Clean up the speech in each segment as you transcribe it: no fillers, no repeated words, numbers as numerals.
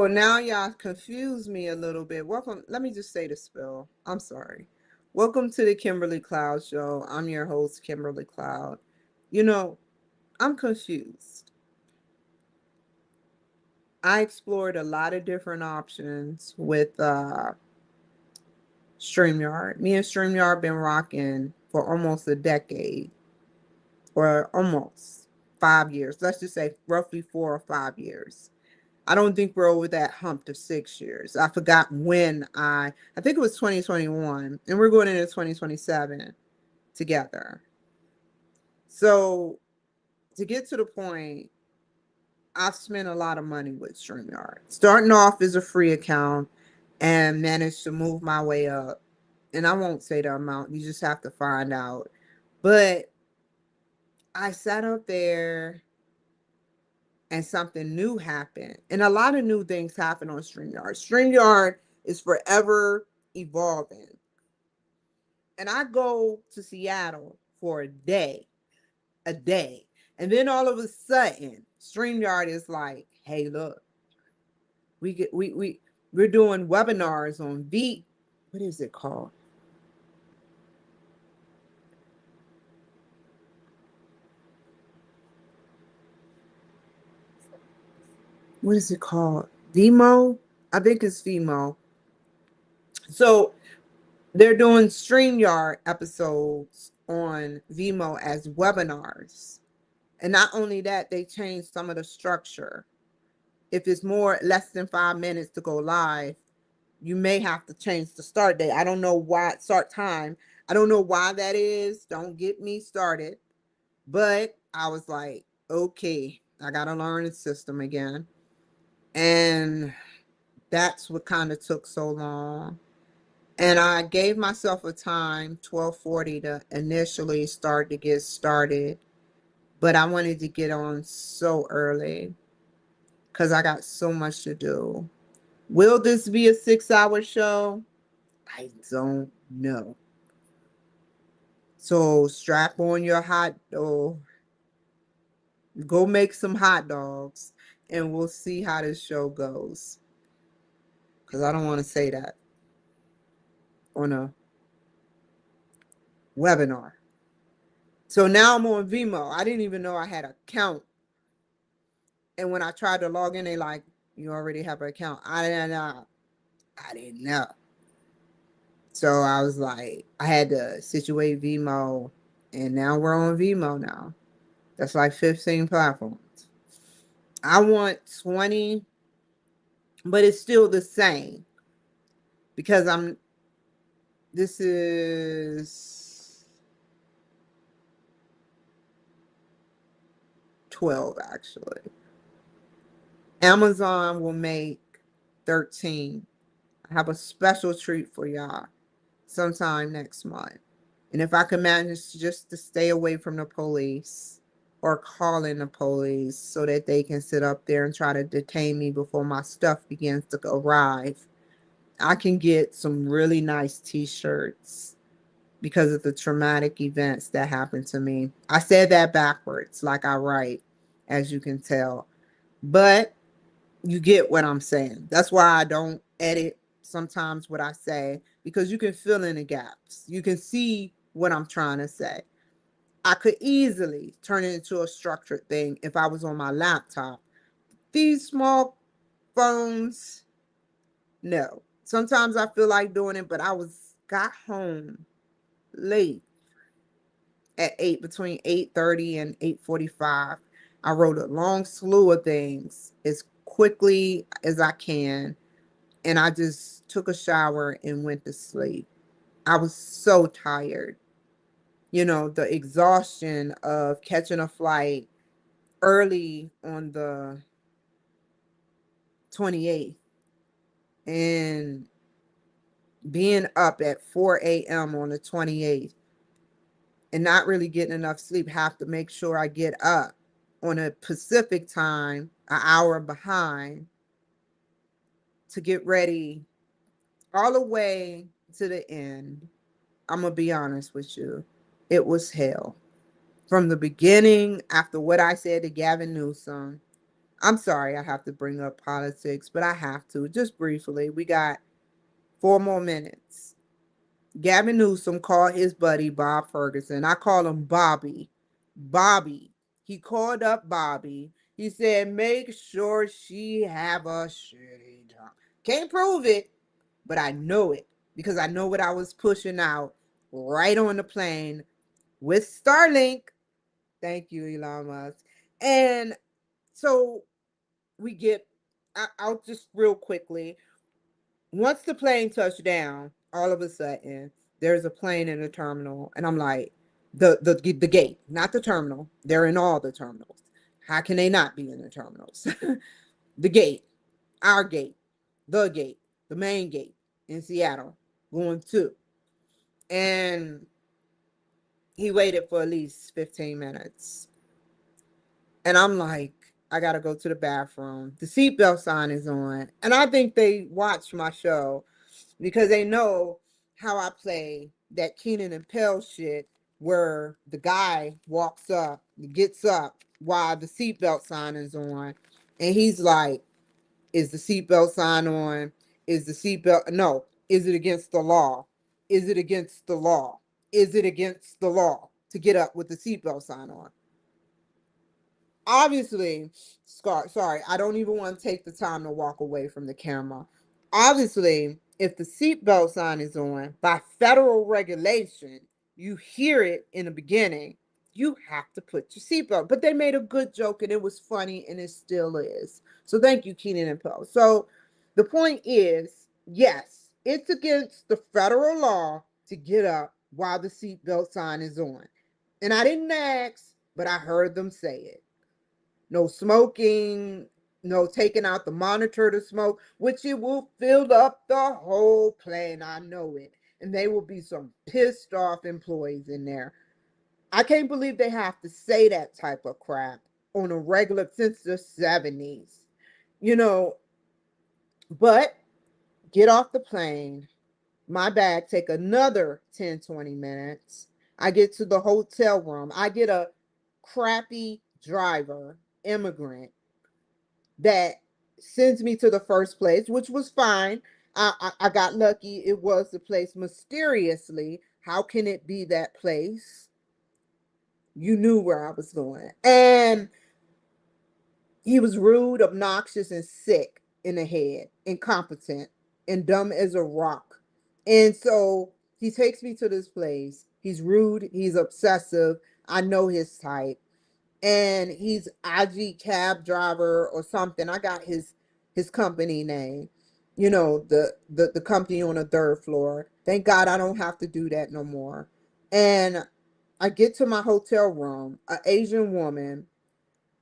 now y'all confuse me a little bit. Welcome. Let me just say the spell. I'm sorry. Welcome to the Kimberly Cloud Show. I'm your host, Kimberly Cloud. You know, I'm confused. I explored a lot of different options with StreamYard. Me and StreamYard been rocking for almost a decade, or almost 5 years. Let's just say roughly 4 or 5 years. I don't think we're over that hump of 6 years. I forgot when I think it was 2021, and we're going into 2027 together. So to get to the point, I've spent a lot of money with StreamYard. Starting off as a free account and managed to move my way up. And I won't say the amount, you just have to find out. But I sat up there and something new happened. And a lot of new things happen on StreamYard. StreamYard is forever evolving. And I go to Seattle for a day. And then all of a sudden, StreamYard is like, hey, look, we're doing webinars on what is it called? What is it called? Vimo? I think it's Vimo. So they're doing StreamYard episodes on Vimo as webinars. And not only that, they changed some of the structure. If it's less than 5 minutes to go live, you may have to change the start date. I don't know why, start time. I don't know why that is. Don't get me started. But I was like, okay, I got to learn the system again. And that's what kind of took so long. And I gave myself a time, 12:40, to initially start to get started. But I wanted to get on so early because I got so much to do. Will this be a 6-hour show? I don't know. So strap on your go make some hot dogs, and we'll see how this show goes. Because I don't want to say that on a webinar. So now I'm on Vimo. I didn't even know I had an account. And when I tried to log in, they like, you already have an account. I didn't know. I didn't know. So I was like, I had to situate Vimo, and now we're on Vimo now. That's like 15 platforms. I want 20, but it's still the same because this is 12 actually. Amazon will make 13. I have a special treat for y'all sometime next month. And if I can manage just to stay away from the police or calling the police so that they can sit up there and try to detain me before my stuff begins to arrive, I can get some really nice t-shirts because of the traumatic events that happened to me. I said that backwards, like I write, as you can tell. But you get what I'm saying. That's why I don't edit sometimes what I say, because you can fill in the gaps. You can see what I'm trying to say. I could easily turn it into a structured thing if I was on my laptop. These small phones, no. Sometimes I feel like doing it, but got home late at 8, between 8:30 and 8:45. I wrote a long slew of things as quickly as I can, and I just took a shower and went to sleep. I was so tired. The exhaustion of catching a flight early on the 28th and being up at 4 a.m. on the 28th and not really getting enough sleep. Have to make sure I get up on a Pacific time, an hour behind, to get ready all the way to the end. I'm going to be honest with you. It was hell. From the beginning, after what I said to Gavin Newsom, I'm sorry I have to bring up politics, but I have to. Just briefly. We got 4 more minutes. Gavin Newsom called his buddy Bob Ferguson. I call him Bobby. Bobby. He called up Bobby. He said, make sure she have a shitty time. Can't prove it, but I know it because I know what I was pushing out right on the plane with Starlink. Thank you, Elon Musk. And so we get, I'll just real quickly, once the plane touched down, all of a sudden there's a plane in the terminal, and I'm like, the gate, not the terminal. They're in all the terminals. How can they not be in the terminals? The gate, our gate, the main gate in Seattle, going to, and he waited for at least 15 minutes. And I'm like, I gotta go to the bathroom. The seatbelt sign is on. And I think they watch my show because they know how I play that Keenan and Peele shit where the guy walks up, gets up while the seatbelt sign is on. And he's like, is the seatbelt sign on? Is the seatbelt, no, is it against the law? Is it against the law? Is it against the law to get up with the seatbelt sign on? Obviously, sorry, I don't even want to take the time to walk away from the camera. Obviously, if the seatbelt sign is on, by federal regulation, you hear it in the beginning, you have to put your seatbelt. But they made a good joke and it was funny and it still is. So thank you, Keenan and Peele. So the point is, yes, it's against the federal law to get up while the seatbelt sign is on. And I didn't ask, but I heard them say it. No smoking, no taking out the monitor to smoke, which it will fill up the whole plane. I know it. And they will be some pissed off employees in there. I can't believe they have to say that type of crap on a regular since the 70s. You know, but get off the plane. My bag take another 10, 20 minutes. I get to the hotel room. I get a crappy driver, immigrant, that sends me to the first place, which was fine. I got lucky. It was the place mysteriously. How can it be that place? You knew where I was going. And he was rude, obnoxious, and sick in the head, incompetent, and dumb as a rock. And so he takes me to this place. He's rude. He's obsessive. I know his type. And he's IG cab driver or something. I got his company name. You know, the company on the third floor. Thank God I don't have to do that no more. And I get to my hotel room, an Asian woman,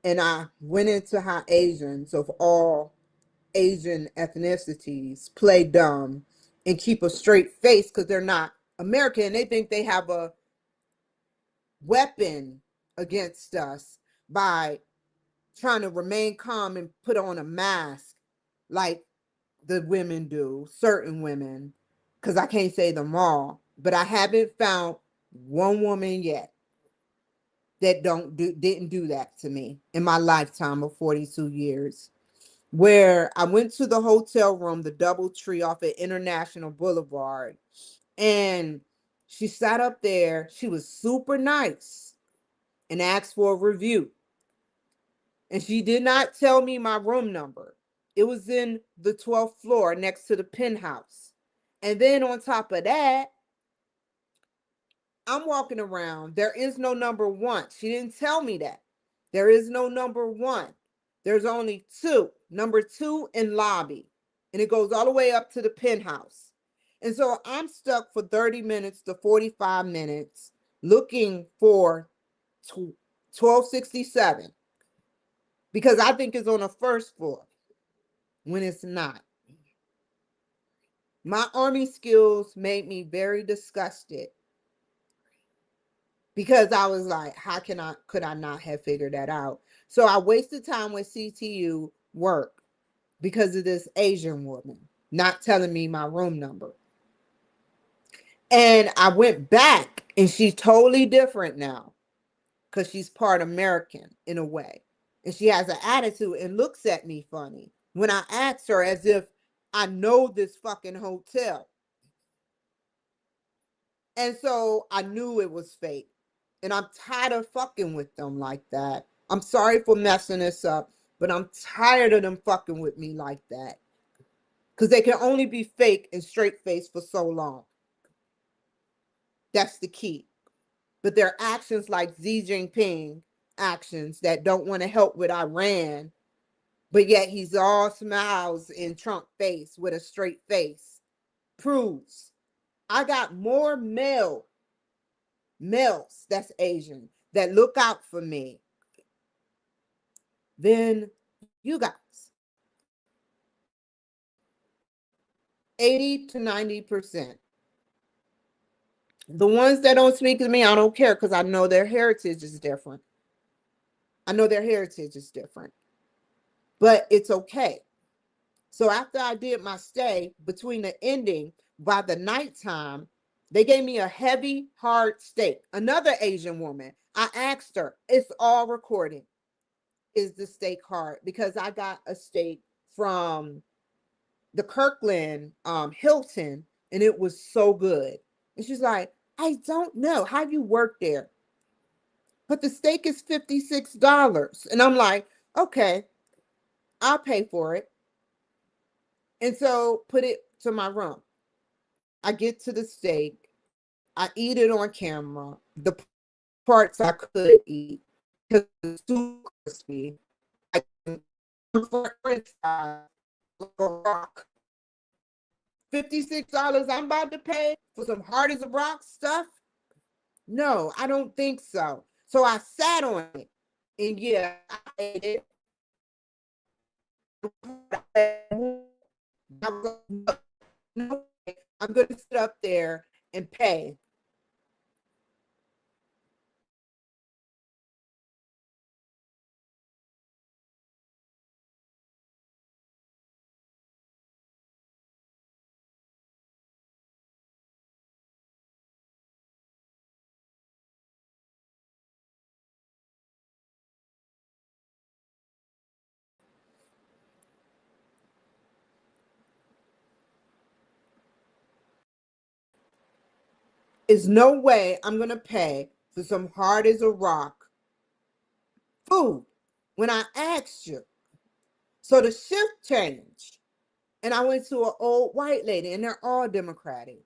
and I went into how Asians of all Asian ethnicities play dumb and keep a straight face because they're not American. They think they have a weapon against us by trying to remain calm and put on a mask like the women do, certain women, because I can't say them all, but I haven't found one woman yet that didn't do that to me in my lifetime of 42 years. Where I went to the hotel room, the DoubleTree off at International Boulevard, and she sat up there. She was super nice and asked for a review. And she did not tell me my room number. It was in the 12th floor next to the penthouse. And then on top of that, I'm walking around. There is no number one. She didn't tell me that. There is no number one. There's only two. Number two in lobby. And it goes all the way up to the penthouse. And so I'm stuck for 30 minutes to 45 minutes looking for 1267 because I think it's on the first floor when it's not. My army skills made me very disgusted because I was like, how could I not have figured that out? So I wasted time with CTU work because of this Asian woman not telling me my room number. And I went back and she's totally different now because she's part American in a way. And she has an attitude and looks at me funny when I ask her as if I know this fucking hotel. And so I knew it was fake. And I'm tired of fucking with them like that. I'm sorry for messing this up, but I'm tired of them fucking with me like that. Because they can only be fake and straight faced for so long. That's the key. But their actions like Xi Jinping actions that don't want to help with Iran, but yet he's all smiles in Trump face with a straight face, proves I got more males that's Asian that look out for me than you guys. 80 to 90%. The ones that don't speak to me, I don't care because I know their heritage is different. I know their heritage is different, but it's okay. So after I did my stay, between the ending, by the nighttime, they gave me a heavy, hard steak. Another Asian woman, I asked her, it's all recorded. Is the steak hard? Because I got a steak from the Kirkland Hilton, and it was so good. And she's like, I don't know how you work there, but the steak is $56. And I'm like, okay, I'll pay for it. And so put it to my room. I get to the steak. I eat it on camera. The parts I could eat because it's too crispy. I for French fries like a rock. $56 I'm about to pay for some hard as a rock stuff? No, I don't think so. So I sat on it. And yeah, I ate it. I'm going to sit up there and pay. There's no way I'm going to pay for some hard as a rock food when I asked you. So the shift changed. And I went to an old white lady, and they're all Democratic.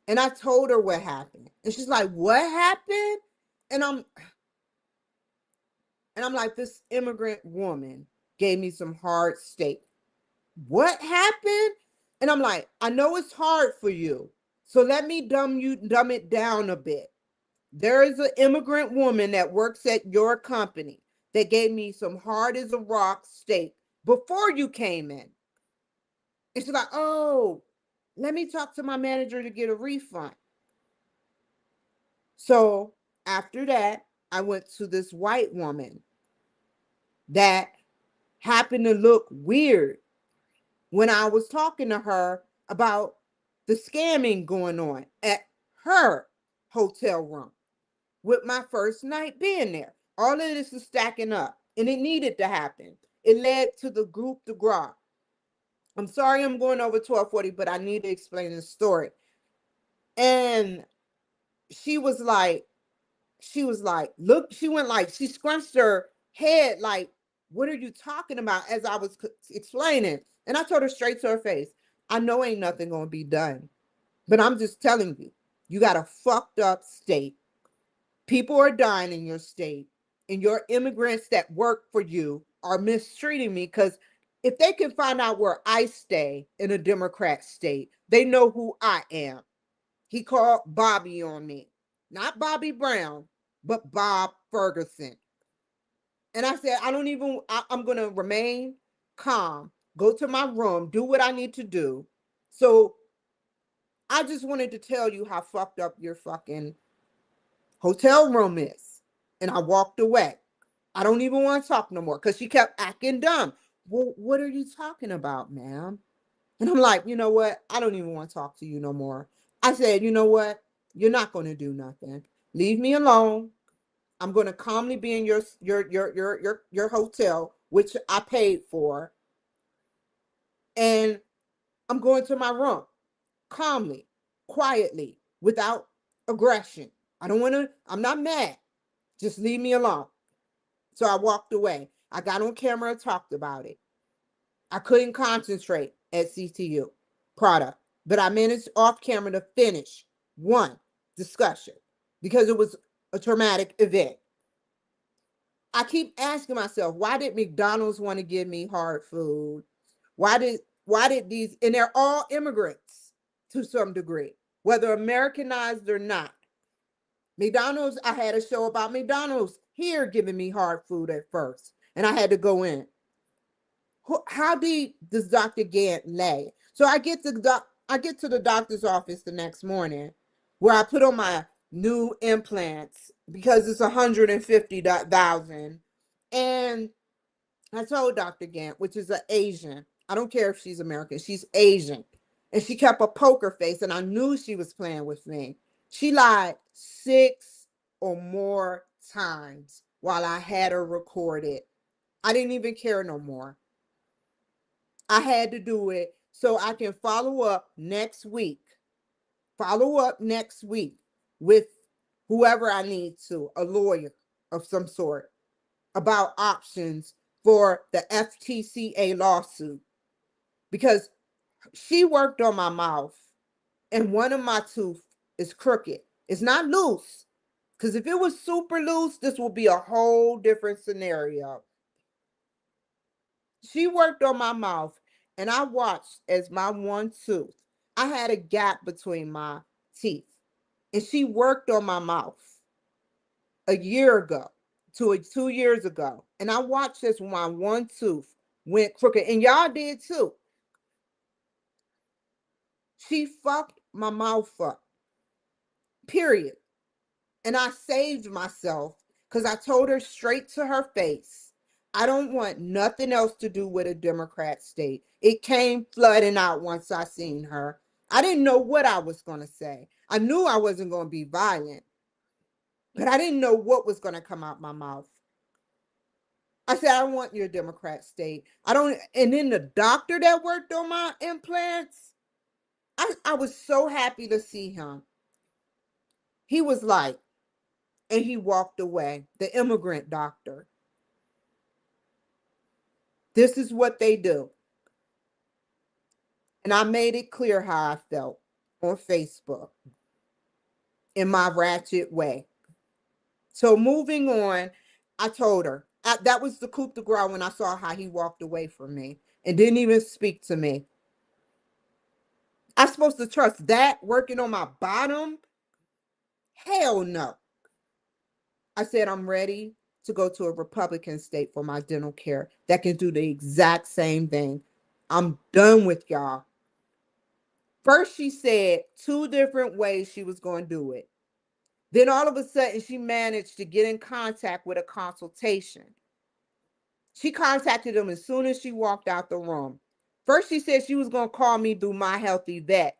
And I told her what happened. And she's like, what happened? And I'm like, this immigrant woman gave me some hard steak. What happened? And I'm like, I know it's hard for you. So let me dumb it down a bit. There is an immigrant woman that works at your company that gave me some hard as a rock steak before you came in. And she's like, oh, let me talk to my manager to get a refund. So after that, I went to this white woman that happened to look weird when I was talking to her about the scamming going on at her hotel room with my first night being there. All of this is stacking up, and it needed to happen. It led to the group de gras. I'm sorry I'm going over 1240, but I need to explain the story. And she was like, look, she went like, she scrunched her head like, what are you talking about? As I was explaining. And I told her straight to her face, I know ain't nothing going to be done, but I'm just telling you, you got a fucked up state. People are dying in your state, and your immigrants that work for you are mistreating me because if they can find out where I stay in a Democrat state, they know who I am. He called Bobby on me. Not Bobby Brown, but Bob Ferguson. And I said, I'm going to remain calm, go to my room, do what I need to do. So I just wanted to tell you how fucked up your fucking hotel room is. And I walked away. I don't even want to talk no more because she kept acting dumb. Well, what are you talking about, ma'am? And I'm like, you know what? I don't even want to talk to you no more. I said, you know what? You're not going to do nothing. Leave me alone. I'm going to calmly be in your hotel, which I paid for, and I'm going to my room calmly, quietly, without aggression. I don't want to, I'm not mad. Just leave me alone. So I walked away. I got on camera and talked about it. I couldn't concentrate at CTU product, but I managed off camera to finish one discussion because it was a traumatic event. I keep asking myself, why did McDonald's want to give me hard food? Why did these, and they're all immigrants to some degree, whether Americanized or not. McDonald's, I had a show about McDonald's here giving me hard food at first, and I had to go in. How deep does Dr. Gant lay? So I get to the doctor's office the next morning where I put on my new implants because it's 150,000. And I told Dr. Gant, which is an Asian, I don't care if she's American, she's Asian. And she kept a poker face, and I knew she was playing with me. She lied 6 or more times while I had her recorded. I didn't even care no more. I had to do it so I can follow up next week. Follow up next week with whoever I need to, a lawyer of some sort, about options for the FTCA lawsuit. Because she worked on my mouth and one of my tooth is crooked. It's not loose. Because if it was super loose, this would be a whole different scenario. She worked on my mouth, and I watched as my one tooth, I had a gap between my teeth, and she worked on my mouth a year ago, 2 years ago, and I watched as my one tooth went crooked, and y'all did too. She fucked my mouth up, period. And I saved myself because I told her straight to her face, I don't want nothing else to do with a Democrat state. It came flooding out once I seen her. I didn't know what I was going to say. I knew I wasn't going to be violent, but I didn't know what was going to come out my mouth. I said, I don't want your Democrat state. I don't. And then the doctor that worked on my implants, I was so happy to see him. He was like, and he walked away, the immigrant doctor. This is what they do. And I made it clear how I felt on Facebook in my ratchet way. So moving on, I told her, that was the coup de grace when I saw how he walked away from me and didn't even speak to me. I'm supposed to trust that working on my bottom? Hell no. I said, I'm ready to go to a Republican state for my dental care that can do the exact same thing. I'm done with y'all. First, she said 2 different ways she was going to do it. Then all of a sudden, she managed to get in contact with a consultation. She contacted them as soon as she walked out the room. First, she said she was going to call me through My Healthy Vet.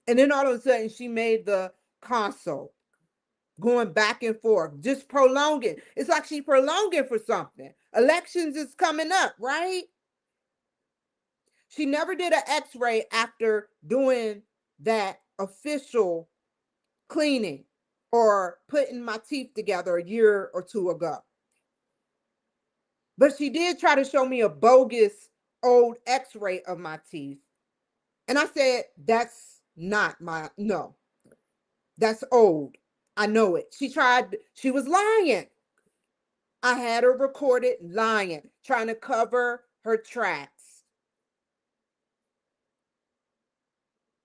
And then all of a sudden, she made the consult, going back and forth, just prolonging. It's like she prolonging for something. Elections is coming up, right? She never did an x-ray after doing that official cleaning or putting my teeth together a year or two ago. But she did try to show me a bogus old x-ray of my teeth. And I said, that's not no, that's old. I know it. She was lying. I had her recorded lying, trying to cover her tracks.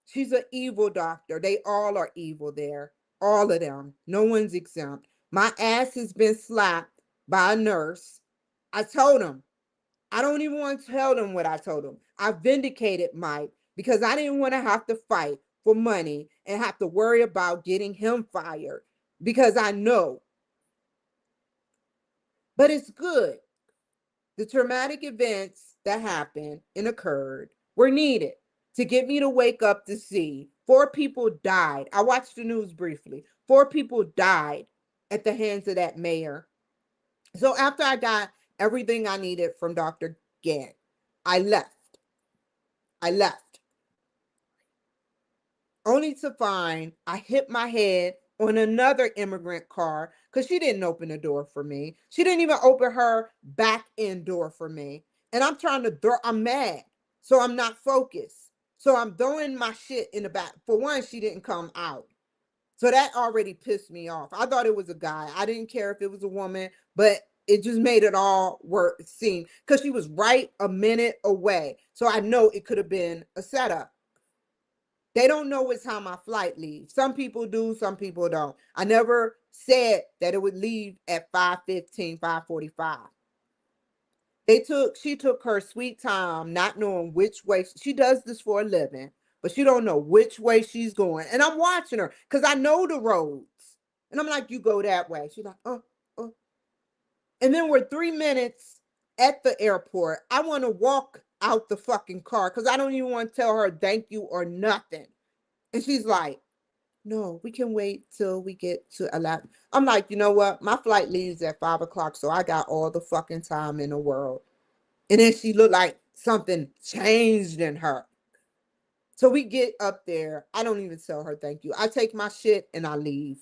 She's an evil doctor. They all are evil there. All of them. No one's exempt. My ass has been slapped by a nurse. I told him. I don't even want to tell them what I told him. I vindicated Mike because I didn't want to have to fight for money and have to worry about getting him fired because I know. But it's good. The traumatic events that happened and occurred were needed to get me to wake up to see 4 people died. I watched the news briefly. 4 people died at the hands of that mayor. So after I got everything I needed from Dr. Gant, I left. I left. Only to find I hit my head on another immigrant car because she didn't open the door for me. She didn't even open her back end door for me. And I'm trying to throw, I'm mad. So I'm not focused. So I'm throwing my shit in the back. For one, she didn't come out. So that already pissed me off. I thought it was a guy. I didn't care if it was a woman, but it just made it all work seem because she was right a minute away. So I know it could have been a setup. They don't know what time my flight leaves. Some people do, some people don't. I never said that it would leave at 5:15, 5:45. She took her sweet time, not knowing which way. She does this for a living, but she don't know which way she's going. And I'm watching her because I know the roads. And I'm like, you go that way. She's like, oh. And then we're 3 minutes at the airport. I want to walk out the fucking car because I don't even want to tell her thank you or nothing. And she's like, no, we can wait till we get to 11. I'm like, you know what? My flight leaves at 5 o'clock, so I got all the fucking time in the world. And then she looked like something changed in her. So we get up there. I don't even tell her thank you. I take my shit and I leave.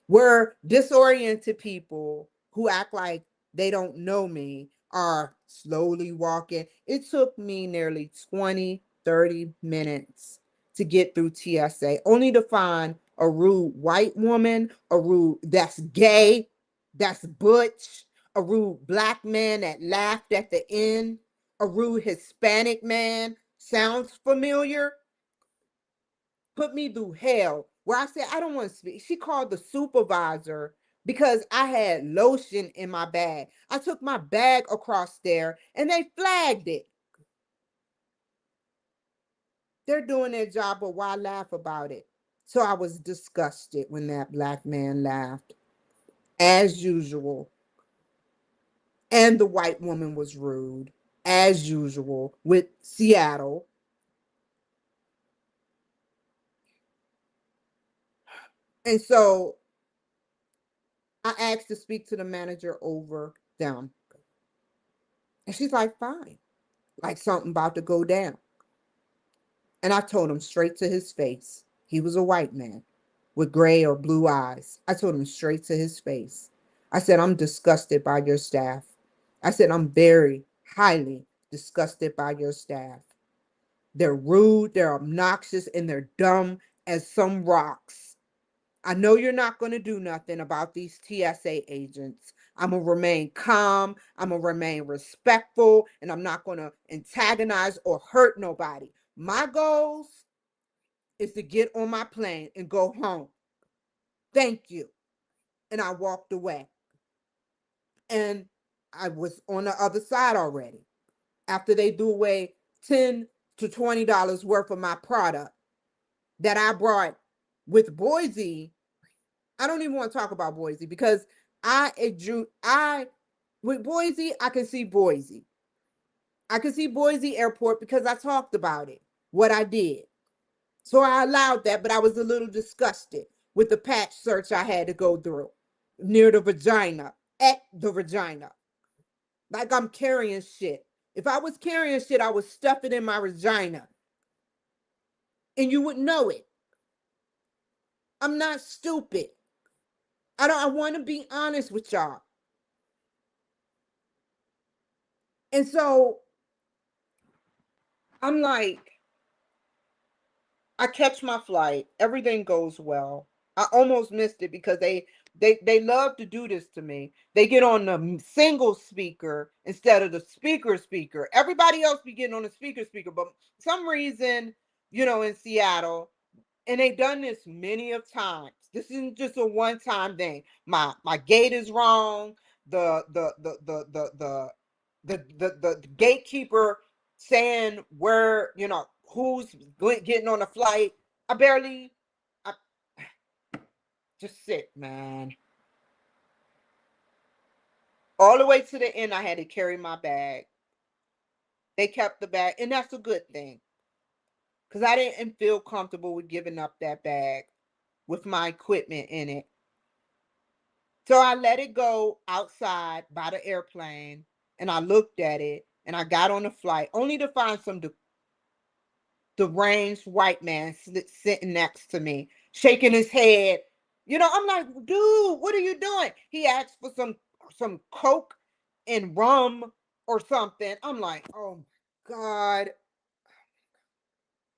We're disoriented people who act like they don't know me are slowly walking. It took me nearly 20, 30 minutes to get through TSA, only to find a rude white woman, a rude that's gay, that's butch, a rude black man that laughed at the end, a rude Hispanic man. Sounds familiar? Put me through hell where I said, I don't want to speak. She called the supervisor because I had lotion in my bag. I took my bag across there and they flagged it. They're doing their job, but why laugh about it? So I was disgusted when that black man laughed, as usual. And the white woman was rude, as usual, with Seattle. And so I asked to speak to the manager over them. And she's like, fine. Like something about to go down. And I told him straight to his face. He was a white man with gray or blue eyes. I told him straight to his face. I said, I'm disgusted by your staff. I said, I'm very highly disgusted by your staff. They're rude, they're obnoxious, and they're dumb as some rocks. I know you're not going to do nothing about these TSA agents. I'm going to remain calm. I'm going to remain respectful, and I'm not going to antagonize or hurt nobody. My goals is to get on my plane and go home. Thank you. And I walked away. And I was on the other side already. After they threw away $10 to $20 worth of my product that I brought with Boise. I don't even want to talk about Boise because with Boise, I can see Boise. I can see Boise Airport because I talked about it, what I did. So I allowed that, but I was a little disgusted with the patch search I had to go through near the vagina, at the vagina. Like I'm carrying shit. If I was carrying shit, I would stuff it in my vagina. And you would know it. I'm not stupid. I want to be honest with y'all. And so I'm like, I catch my flight. Everything goes well. I almost missed it because they love to do this to me. They get on the single speaker instead of the speaker. Everybody else be getting on the speaker, but some reason, in Seattle, and they've done this many of times. This isn't just a one-time thing. My gate is wrong. The gatekeeper saying where who's getting on the flight. I just sit, man. All the way to the end, I had to carry my bag. They kept the bag, and that's a good thing because I didn't feel comfortable with giving up that bag with my equipment in it. So I let it go outside by the airplane and I looked at it and I got on the flight only to find some deranged white man sitting next to me, shaking his head. I'm like, dude, what are you doing? He asked for some Coke and rum or something. I'm like, oh my God.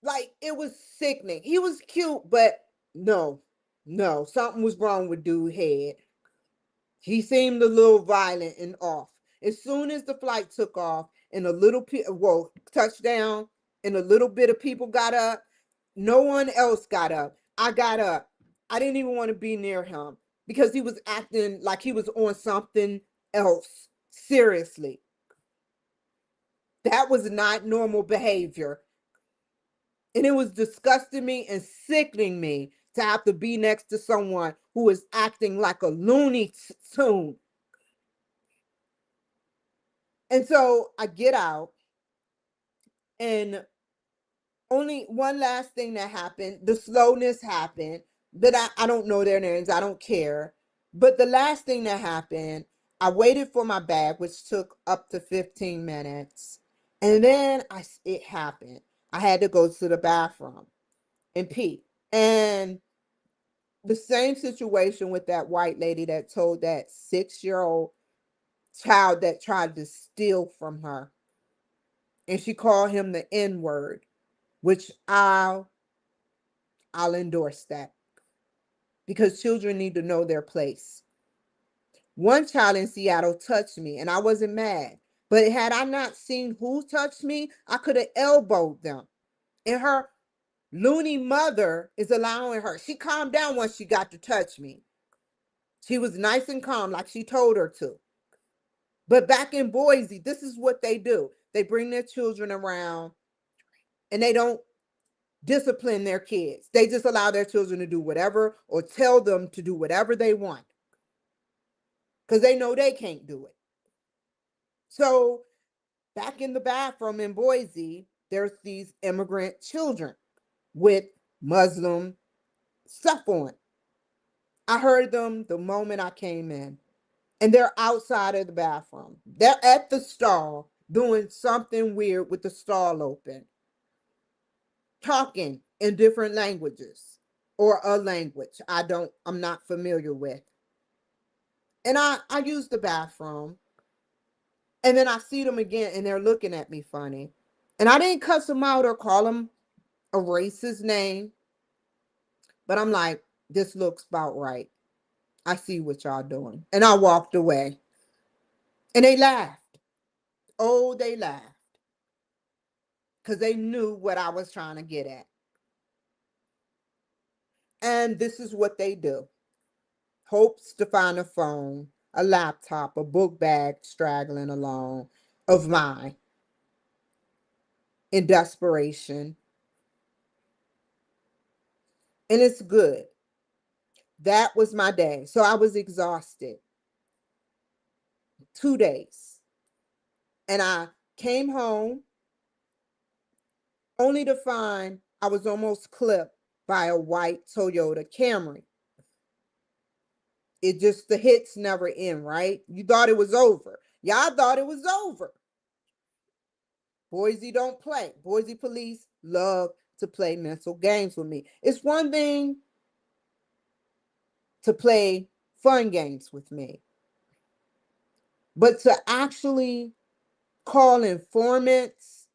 Like, it was sickening. He was cute, but no, no, something was wrong with dude's head. He seemed a little violent and off. As soon as the flight took off and touchdown, and a little bit of people got up, no one else got up. I got up. I didn't even want to be near him because he was acting like he was on something else. Seriously. That was not normal behavior. And it was disgusting me and sickening me to have to be next to someone who is acting like a Looney Tune. And so I get out, and only one last thing that happened. The slowness happened, but I don't know their names. I don't care. But the last thing that happened, I waited for my bag, which took up to 15 minutes. And then it happened. I had to go to the bathroom and pee. And the same situation with that white lady that told that 6-year-old child that tried to steal from her. And she called him the N-word, which I'll endorse that because children need to know their place. One child in Seattle touched me and I wasn't mad. But had I not seen who touched me, I could have elbowed them. And her loony mother is allowing her. She calmed down once she got to touch me. She was nice and calm like she told her to. But back in Boise, this is what they do. They bring their children around and they don't discipline their kids. They just allow their children to do whatever or tell them to do whatever they want because they know they can't do it. So back in the bathroom in Boise, there's these immigrant children with Muslim stuff on. I heard them the moment I came in, and they're outside of the bathroom. They're at the stall doing something weird with the stall open, talking in different languages or a language I'm not familiar with. And I use the bathroom, and then I see them again and they're looking at me funny. And I didn't cuss them out or call them a racist name, but I'm like, this looks about right. I see what y'all doing. And I walked away. And they laughed. Oh, they laughed. Because they knew what I was trying to get at. And this is what they do. Hopes to find a phone, a laptop, a book bag straggling along of mine in desperation. And it's good. That was my day. So I was exhausted. 2 days. And I came home only to find I was almost clipped by a white Toyota Camry. It just, the hits never end, right? You thought it was over. Y'all thought it was over. Boise don't play. Boise police love to play mental games with me. It's one thing to play fun games with me, but to actually call informants,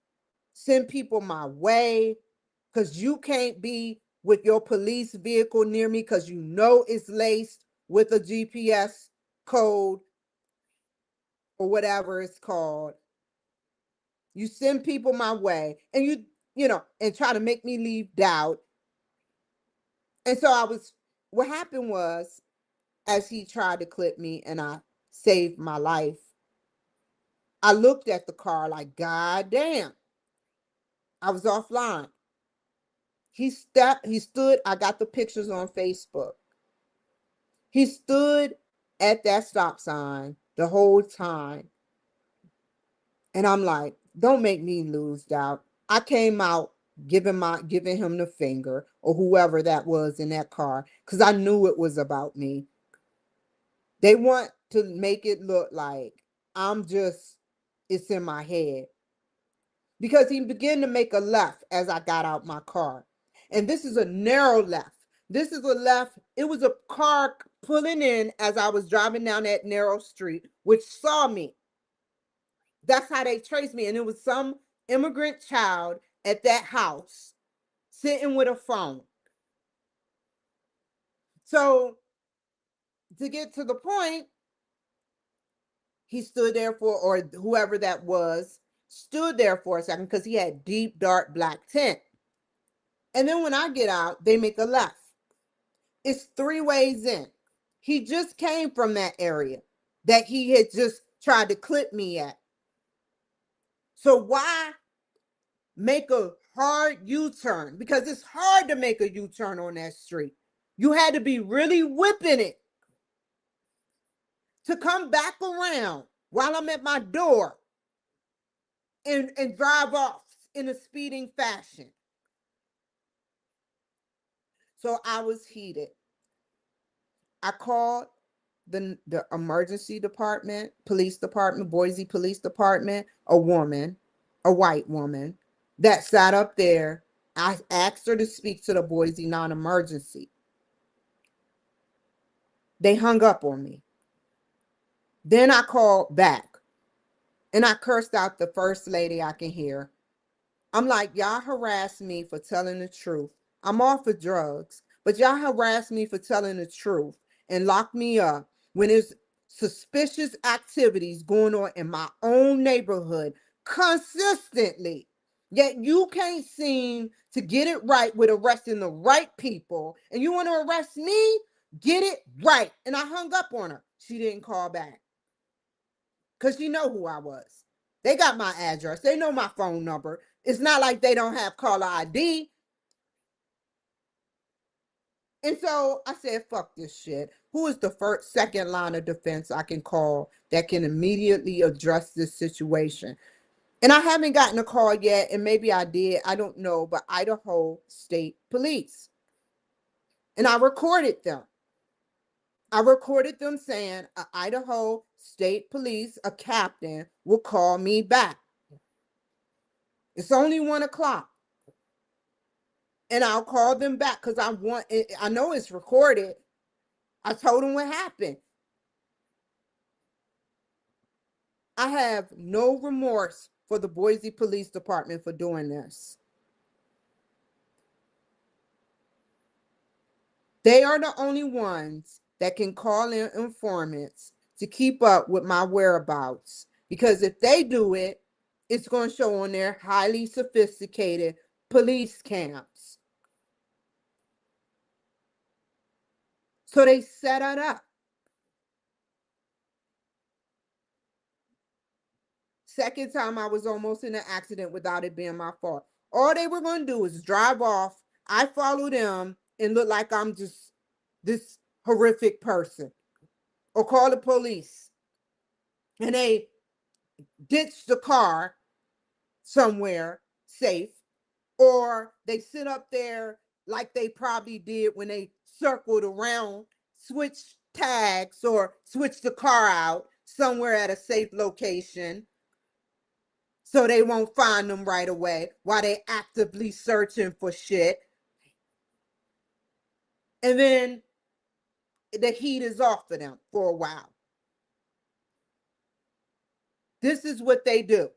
send people my way, because you can't be with your police vehicle near me because you know it's laced with a GPS code or whatever it's called. You send people my way and and try to make me leave doubt. And so what happened was, as he tried to clip me and I saved my life, I looked at the car like, God damn, I was offline. He stood, I got the pictures on Facebook. He stood at that stop sign the whole time. And I'm like, don't make me lose doubt. I came out giving him the finger or whoever that was in that car because I knew it was about me. They want to make it look like it's in my head. Because he began to make a left as I got out my car. And this is a narrow left. This is a left. It was a car pulling in as I was driving down that narrow street, which saw me. That's how they traced me. And it was some immigrant child at that house sitting with a phone. So to get to the point, he stood there or whoever that was, stood there for a second because he had deep, dark black tint. And then when I get out, they make a left. It's 3 ways in. He just came from that area that he had just tried to clip me at. So why make a hard U-turn? Because it's hard to make a U-turn on that street. You had to be really whipping it to come back around while I'm at my door and drive off in a speeding fashion. So I was heated. I called the emergency department, police department, Boise Police Department, a white woman that sat up there. I asked her to speak to the Boise non-emergency. They hung up on me. Then I called back and I cursed out the first lady I can hear. I'm like, y'all harassed me for telling the truth. I'm off of drugs, but y'all harassed me for telling the truth and locked me up when there's suspicious activities going on in my own neighborhood consistently. Yet you can't seem to get it right with arresting the right people. And you want to arrest me? Get it right. And I hung up on her. She didn't call back because she know who I was. They got my address. They know my phone number. It's not like they don't have caller ID. And so I said, fuck this shit. Who is the second line of defense I can call that can immediately address this situation? And I haven't gotten a call yet, and maybe I did. I don't know, but Idaho State Police. And I recorded them. I recorded them saying Idaho State Police, a captain, will call me back. It's only 1:00. And I'll call them back because I know it's recorded. I told them what happened. I have no remorse for the Boise Police Department for doing this. They are the only ones that can call in informants to keep up with my whereabouts. Because if they do it, it's going to show on their highly sophisticated police cams. So they set it up. Second time I was almost in an accident without it being my fault. All they were going to do is drive off. I follow them and look like I'm just this horrific person. Or call the police. And they ditch the car somewhere safe. Or they sit up there like they probably did when they circled around, switch tags or switch the car out somewhere at a safe location so they won't find them right away while they actively searching for shit. And then the heat is off of them for a while. This is what they do.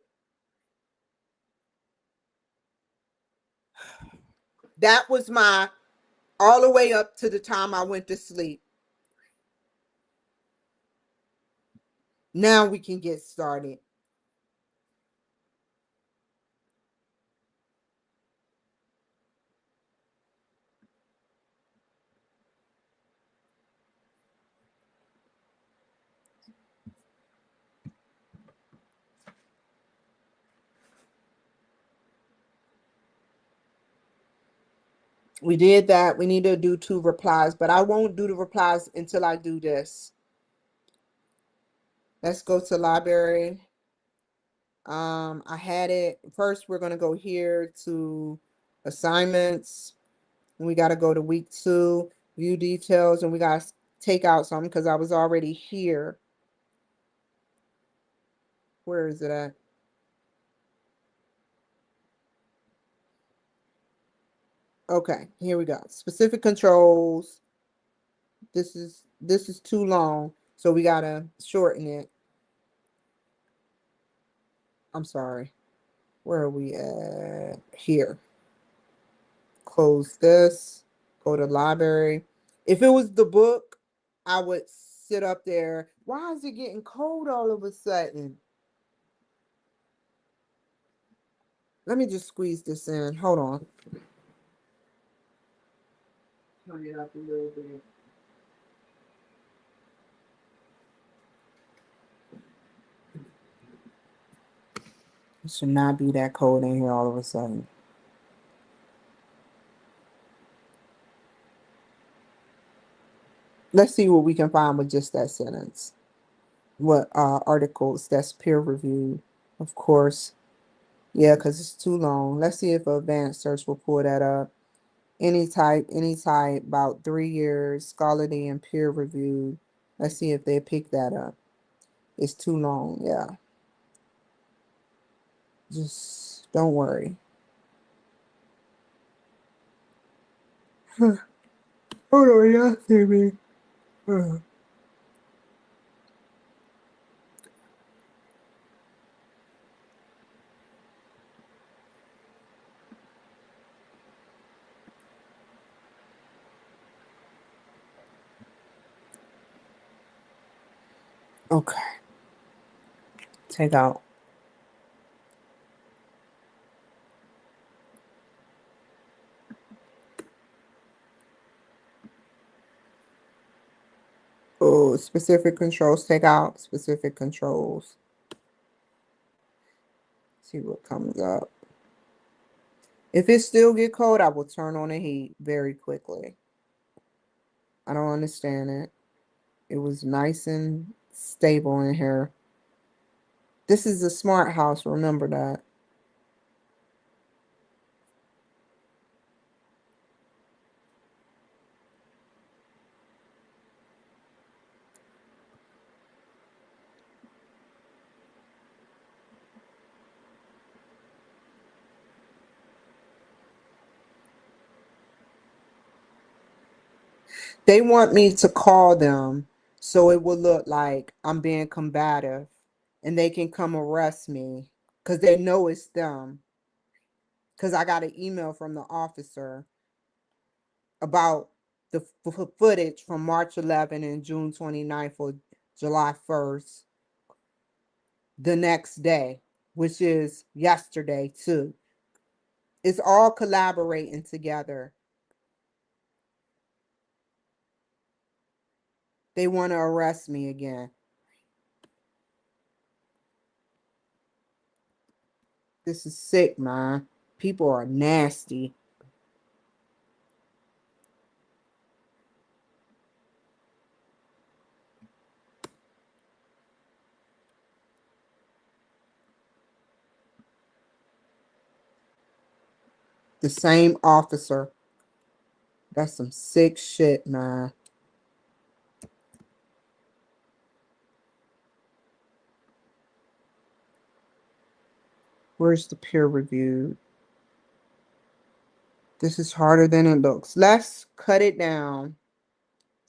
That was my all the way up to the time I went to sleep. Now we can get started. We did that. We need to do 2 replies, but I won't do the replies until I do this. Let's go to library. I had it. First, we're going to go here to assignments. And we got to go to week 2, view details, and we got to take out something because I was already here. Where is it at? Okay, here we go. Specific controls. This is too long, so we gotta shorten it. I'm sorry. Where are we at? Here. Close this. Go to library. If it was the book, I would sit up there. Why is it getting cold all of a sudden? Let me just squeeze this in. Hold on. Turn it up a little bit. It should not be that cold in here all of a sudden. Let's see what we can find with just that sentence. What articles that's peer reviewed, of course. Yeah, because it's too long. Let's see if advanced search will pull that up. Any type, about 3 years, scholarly and peer reviewed. Let's see if they pick that up. It's too long, yeah. Just don't worry. Hold on, y'all see me. Okay. Take out. Oh, specific controls. Take out specific controls. See what comes up. If it still get cold, I will turn on the heat very quickly. I don't understand it. It was nice and stable in here. This is a smart house, remember that. They want me to call them so it will look like I'm being combative and they can come arrest me because they know it's them. Because I got an email from the officer about the footage from March 11 and June 29th or July 1st the next day, which is yesterday, too. It's all collaborating together. They want to arrest me again. This is sick, man. People are nasty. The same officer. That's some sick shit, man. Where's the peer review? This is harder than it looks. Let's cut it down.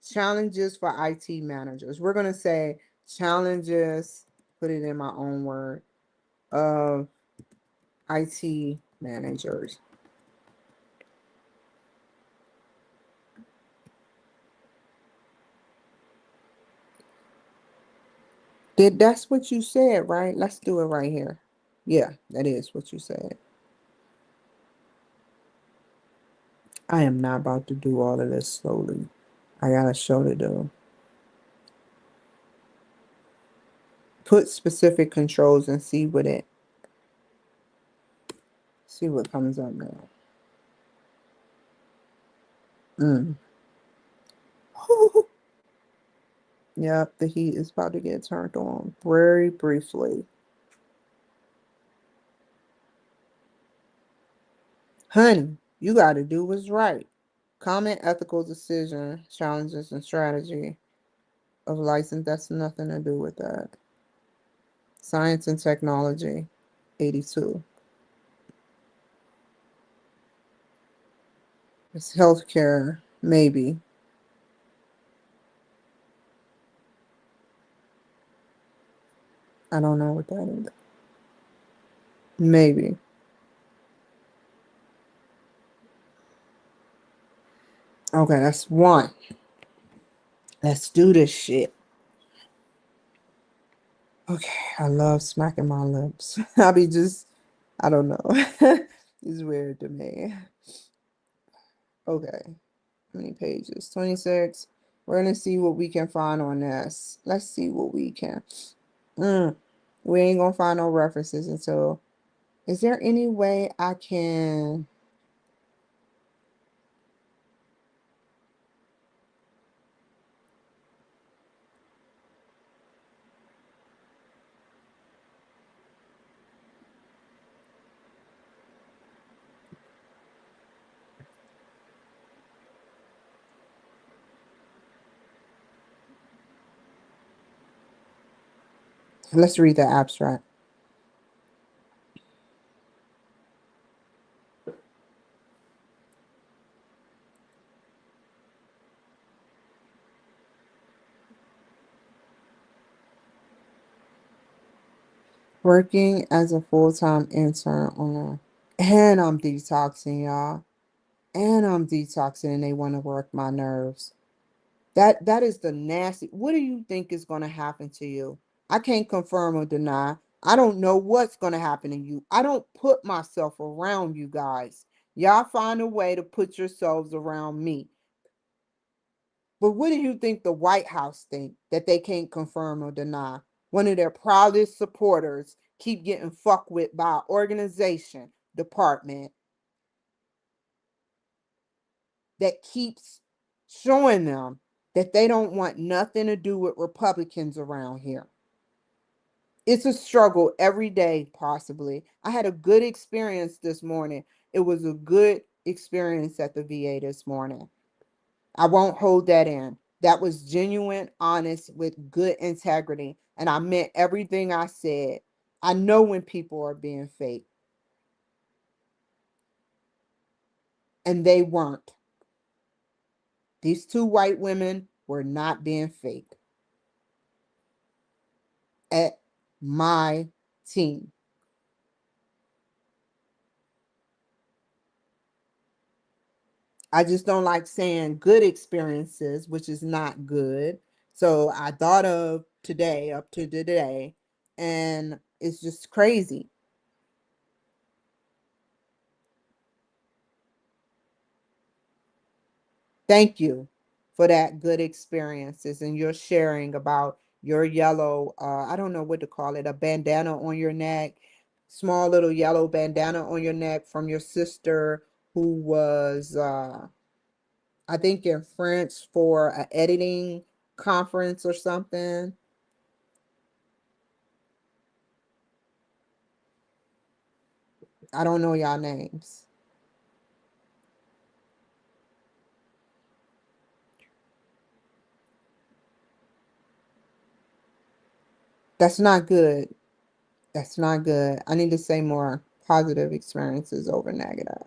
Challenges for IT managers. We're going to say challenges, put it in my own word, of IT managers. That's what you said, right? Let's do it right here. Yeah, that is what you said. I am not about to do all of this slowly. I got a show to do. Put specific controls and see what comes up now. Mm. Yep, the heat is about to get turned on very briefly. Honey, you got to do what's right. Comment ethical decision, challenges, and strategy. of license. That's nothing to do with that. Science and technology, 82. It's healthcare, maybe. I don't know what that is. Maybe. Okay, that's one. Let's do this shit. Okay, I love smacking my lips. I don't know. It's weird to me. Okay, how many pages? 26. We're gonna see what we can find on this. Let's see what we can. Mm, we ain't gonna find no references until. Is there any way I can? Let's read the abstract. Working as a full-time intern on and I'm detoxing, y'all. And I'm detoxing and they want to work my nerves. That is the nasty. What do you think is going to happen to you? I can't confirm or deny. I don't know what's going to happen to you. I don't put myself around you guys. Y'all find a way to put yourselves around me. But what do you think the White House think that they can't confirm or deny? One of their proudest supporters keep getting fucked with by an organization department that keeps showing them that they don't want nothing to do with Republicans around here. It's a struggle every day, possibly. I had a good experience this morning. It was a good experience at the VA this morning. I won't hold that in. That was genuine, honest, with good integrity. And I meant everything I said. I know when people are being fake, and they weren't. These two white women were not being fake at my team. I just don't like saying good experiences, which is not good. So I thought of today, up to today, and it's just crazy. Thank you for that good experiences and your sharing about your yellow, I don't know what to call it, a bandana on your neck, small little yellow bandana on your neck from your sister who was, I think in France for an editing conference or something. I don't know y'all names. That's not good. That's not good. I need to say more positive experiences over negative.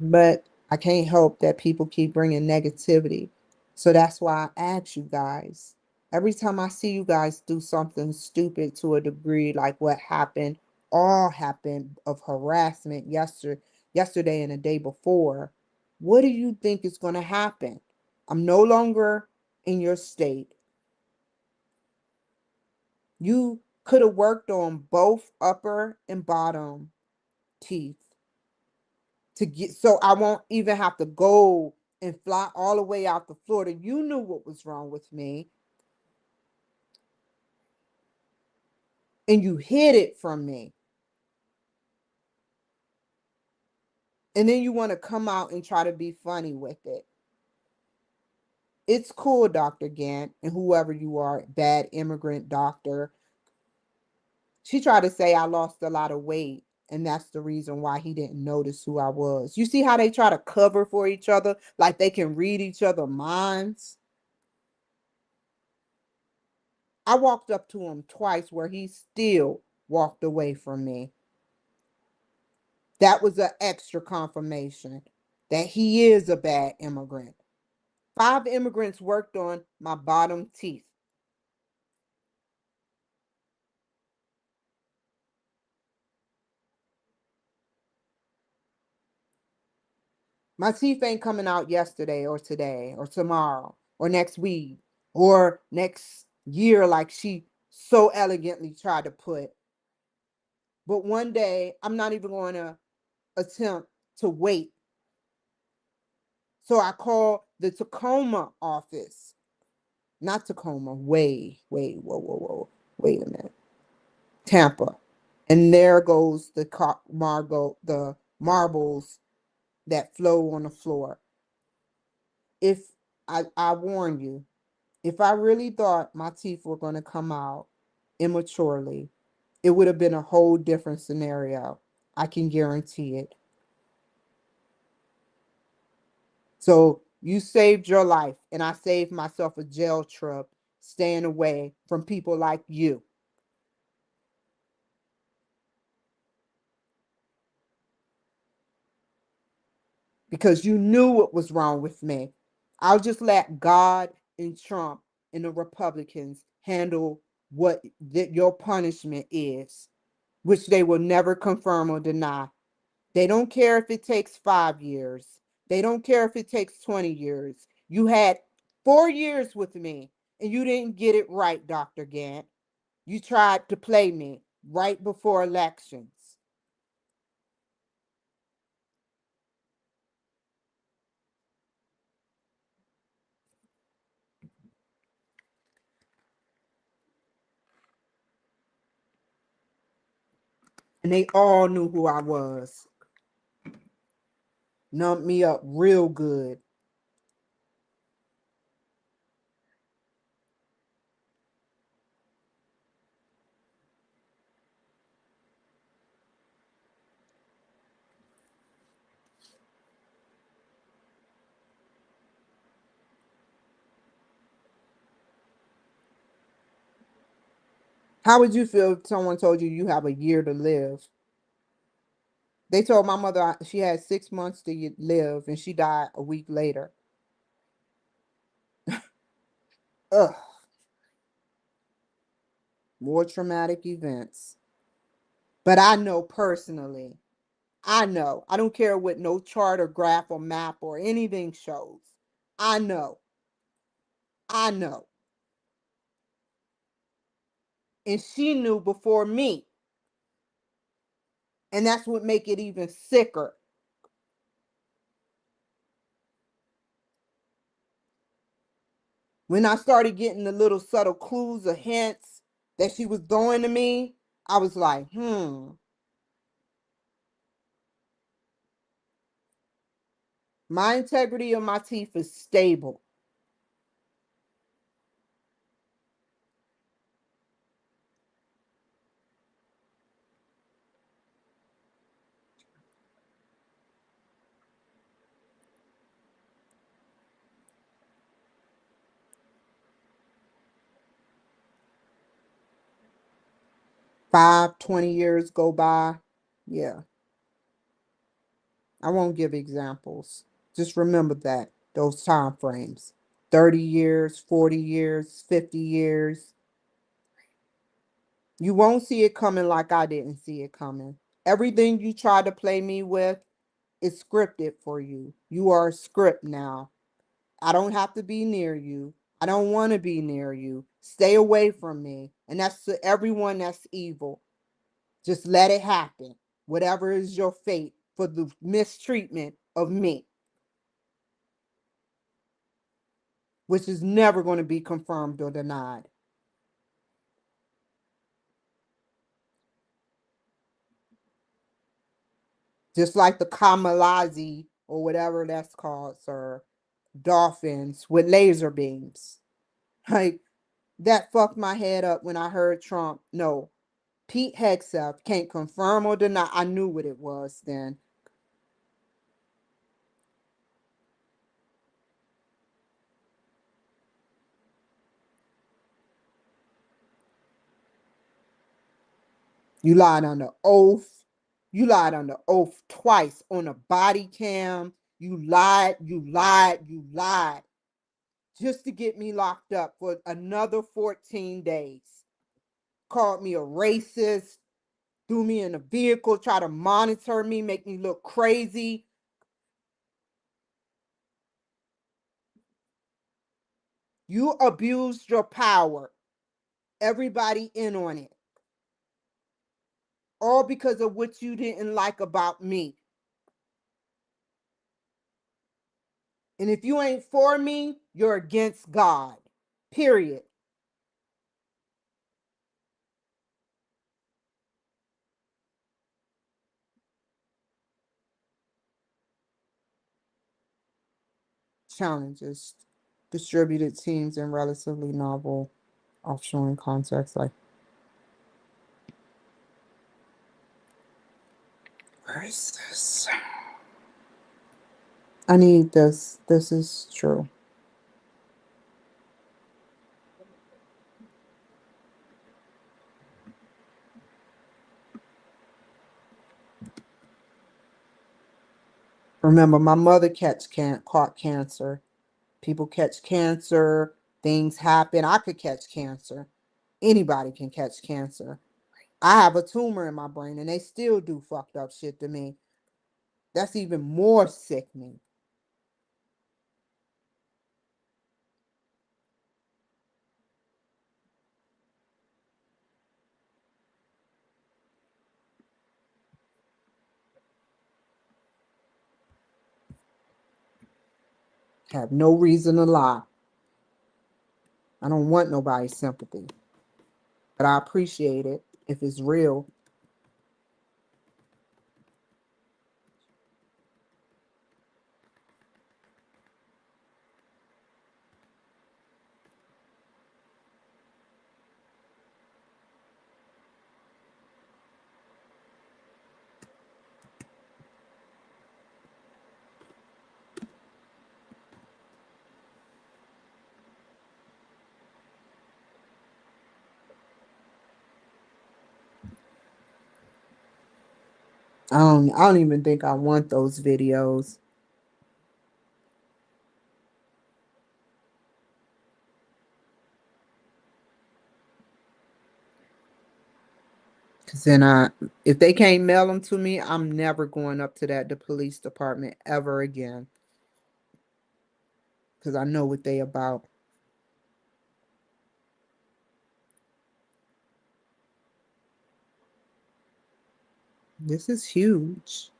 But I can't help that people keep bringing negativity. So that's why I ask you guys. Every time I see you guys do something stupid to a degree, like what happened, all happened of harassment yesterday and the day before, what do you think is going to happen? I'm no longer in your state. You could have worked on both upper and bottom teeth to get so I won't even have to go and fly all the way out to Florida. You knew what was wrong with me and you hid it from me. And then you want to come out and try to be funny with it. It's cool, Dr. Gant, and whoever you are, bad immigrant doctor. She tried to say I lost a lot of weight, and that's the reason why he didn't notice who I was. You see how they try to cover for each other, like they can read each other's minds? I walked up to him twice where he still walked away from me. That was an extra confirmation that he is a bad immigrant. 5 immigrants worked on my bottom teeth. My teeth ain't coming out yesterday or today or tomorrow or next week or next year like she so elegantly tried to put. But one day I'm not even going to attempt to wait. So I called the Tacoma office. Not Tacoma, whoa. Wait a minute. Tampa. And there goes the the marbles that flow on the floor. If I warn you, if I really thought my teeth were going to come out immaturely, it would have been a whole different scenario. I can guarantee it. So you saved your life, and I saved myself a jail trip staying away from people like you. Because you knew what was wrong with me. I'll just let God and Trump and the Republicans handle what your punishment is, which they will never confirm or deny. They don't care if it takes 5 years. They don't care if it takes 20 years. You had 4 years with me and you didn't get it right, Dr. Gant. You tried to play me right before elections. And they all knew who I was. Numbed me up real good. How would you feel if someone told you you have a year to live? They told my mother she had 6 months to live and she died a week later. Ugh, more traumatic events. But I know personally, I know. I don't care what no chart or graph or map or anything shows. I know. I know. And she knew before me. And that's what make it even sicker. When I started getting the little subtle clues or hints that she was throwing to me, I was like, my integrity of my teeth is stable. Five, 20 years go by. Yeah, I won't give examples. Just remember that, those time frames. 30 years, 40 years, 50 years. You won't see it coming like I didn't see it coming. Everything you try to play me with is scripted for you. You are a script now. I don't have to be near you. I don't want to be near you. Stay away from me. And that's to everyone that's evil. Just let it happen. Whatever is your fate for the mistreatment of me, which is never going to be confirmed or denied. Just like the kamikaze or whatever that's called, sir, dolphins with laser beams. Like, that fucked my head up when I heard Trump. No, Pete Hegseth can't confirm or deny. I knew what it was then. You lied on the oath. You lied on the oath twice on a body cam. You lied, you lied, you lied. Just to get me locked up for another 14 days. Called me a racist, threw me in a vehicle, try to monitor me, make me look crazy. You abused your power. Everybody in on it. All because of what you didn't like about me. And if you ain't for me, you're against God. Period. Challenges. Distributed teams in relatively novel offshoring contexts like where is this? I need this. This is true. Remember, my mother caught cancer. People catch cancer. Things happen. I could catch cancer. Anybody can catch cancer. I have a tumor in my brain and they still do fucked up shit to me. That's even more sickening. Have no reason to lie. I don't want nobody's sympathy, but I appreciate it if it's real. I don't even think I want those videos. Cause then if they can't mail them to me, I'm never going up to the police department ever again. Cause I know what they about. This is huge.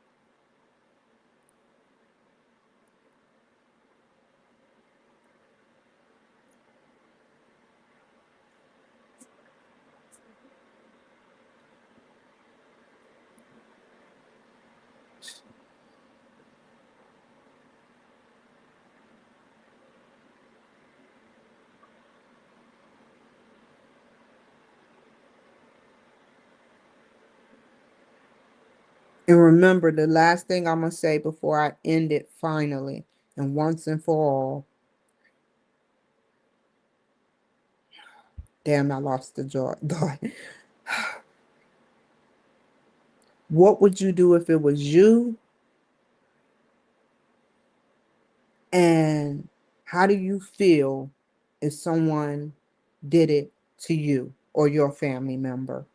And remember, the last thing I'm gonna say before I end it finally and once and for all. Damn, I lost the joy. What would you do if it was you? And how do you feel if someone did it to you or your family member?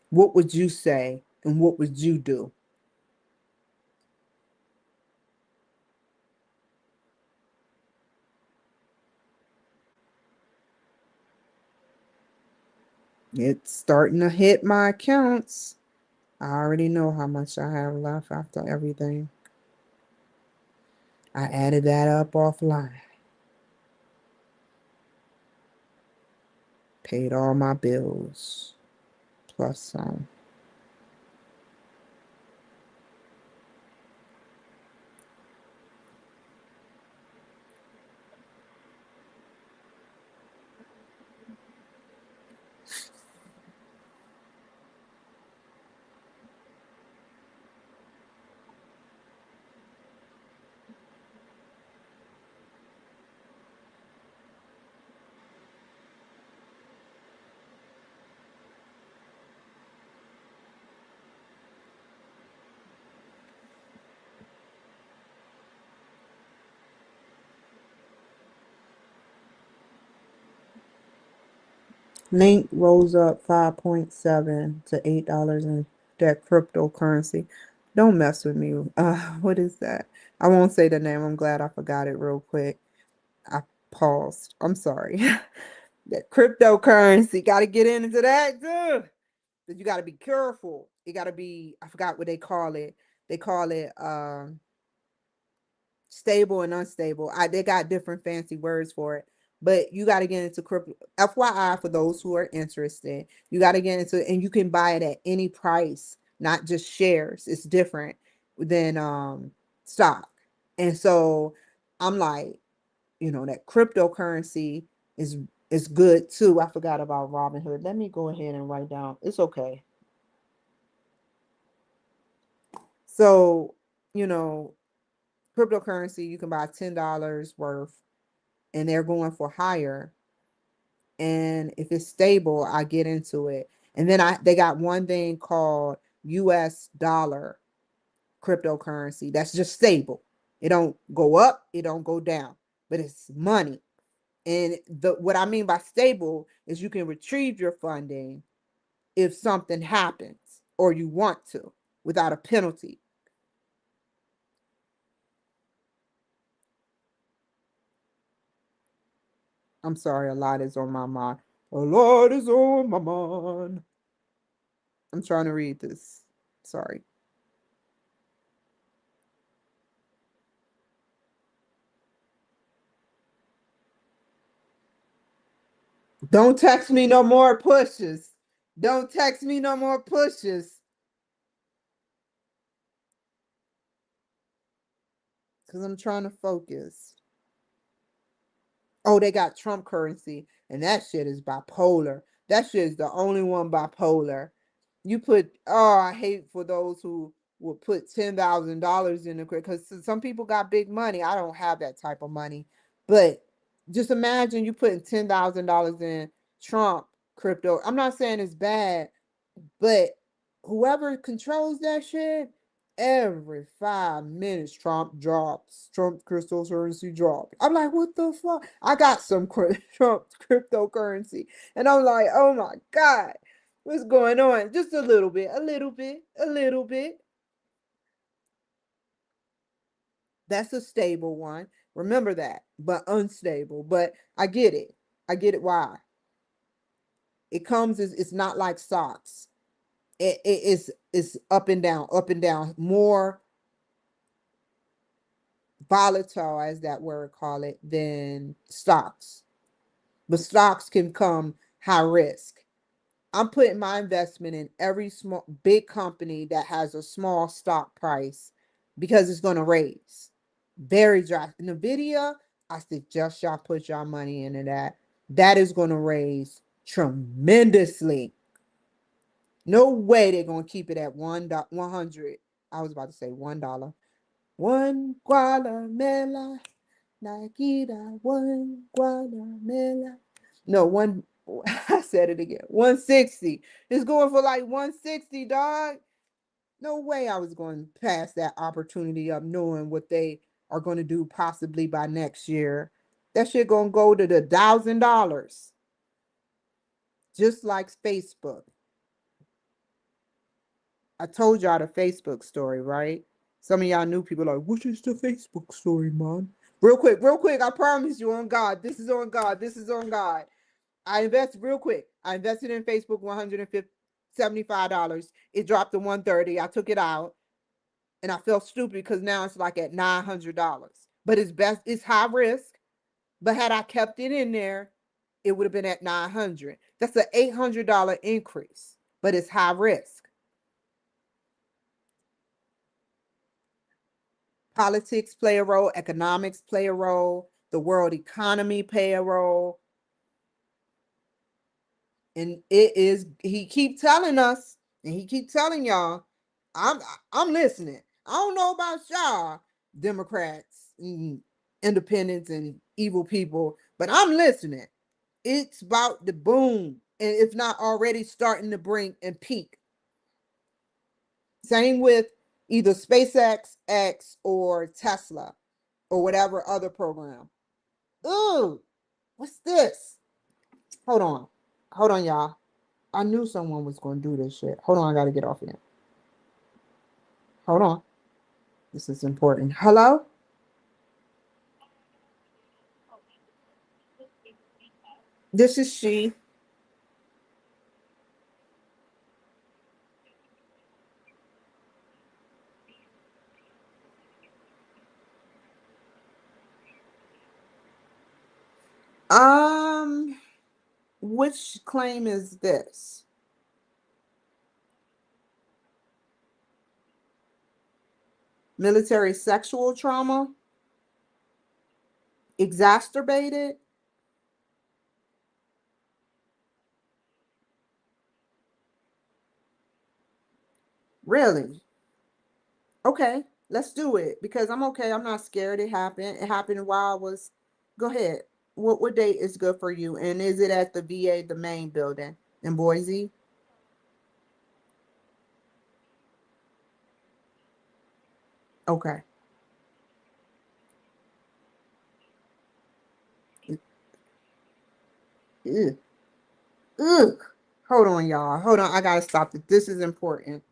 What would you say and what would you do? It's starting to hit my accounts. I already know how much I have left after everything. I added that up offline. Paid all my bills plus some. Link rose up 5.7 to $8 in that cryptocurrency. Don't mess with me. What is that? I won't say the name. I'm glad I forgot it real quick. I paused. I'm sorry. That cryptocurrency. Got to get into that too. But you got to be careful. You got to be, I forgot what they call it. They call it stable and unstable. They got different fancy words for it. But you got to get into crypto. FYI, for those who are interested, you got to get into it, and you can buy it at any price, not just shares. It's different than stock. And so I'm like, that cryptocurrency is is good too. I forgot about Robinhood. Let me go ahead and write down. It's okay. So, you know, cryptocurrency, you can buy $10 worth and they're going for higher. And if it's stable, I get into it. And then they got one thing called US dollar cryptocurrency that's just stable. It don't go up, it don't go down, but it's money. And what I mean by stable is you can retrieve your funding if something happens or you want to without a penalty. I'm sorry, a lot is on my mind. A lot is on my mind. I'm trying to read this. Sorry. Don't text me no more pushes. Don't text me no more pushes. Because I'm trying to focus. Oh, they got Trump currency, and that shit is bipolar. That shit is the only one bipolar. You put, oh, I hate for those who would put $10,000 in the crypto, because some people got big money. I don't have that type of money, but just imagine you putting $10,000 in Trump crypto. I'm not saying it's bad, but whoever controls that shit, every 5 minutes, Trump drops. Trump cryptocurrency drops. I'm like, what the fuck? I got some Trump cryptocurrency. And I'm like, oh my God, what's going on? Just a little bit, a little bit, a little bit. That's a stable one. Remember that, but unstable. But I get it. I get it why. It comes as it's not like stocks. It's up and down, more volatile, as that word call it, than stocks. But stocks can come high risk. I'm putting my investment in every small big company that has a small stock price because it's going to raise. Very dry. Nvidia, I suggest y'all put y'all money into that. That is going to raise tremendously. No way they're going to keep it at 100. I was about to say $1. One gualamela, Nikita, one gualamela. No, one, I said it again. 160. It's going for like 160, dog. No way I was going to pass that opportunity up knowing what they are going to do possibly by next year. That shit going to go to the $1,000. Just like Facebook. I told y'all the Facebook story, right? Some of y'all new people are like, what is the Facebook story, man? Real quick, I promise you on God. This is on God. This is on God. I invest real quick. I invested in Facebook $175. It dropped to 130. I took it out and I felt stupid because now it's like at $900. But it's high risk. But had I kept it in there, it would have been at 900. That's an $800 increase, but it's high risk. Politics play a role, economics play a role, the world economy play a role. And it is, he keep telling us, and he keep telling y'all, I'm I'm listening. I don't know about y'all, Democrats and independents and evil people, but I'm listening. It's about the boom, and if not already starting to bring and peak. Same with either SpaceX, X, or Tesla, or whatever other program. Ooh, what's this? Hold on. Hold on, y'all. I knew someone was going to do this shit. Hold on, I got to get off here. Hold on. This is important. Hello? This is she. Um, which claim is this? Military sexual trauma? Exacerbated? Really? Okay, let's do it because I'm okay. I'm not scared. It happened. It happened while I was. Go ahead. What date is good for you? And is it at the VA, the main building in Boise? Okay. Ugh. Ugh. Hold on, y'all. Hold on. I gotta stop it. This is important.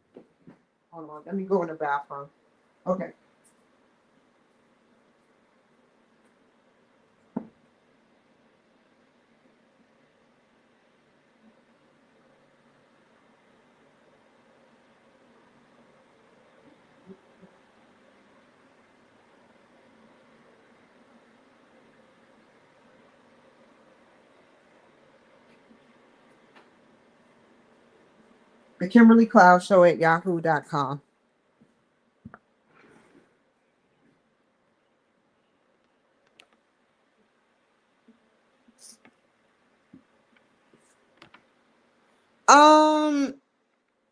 Hold on. Let me go in the bathroom. Okay. The Kimberly Cloud Show at yahoo.com. Um,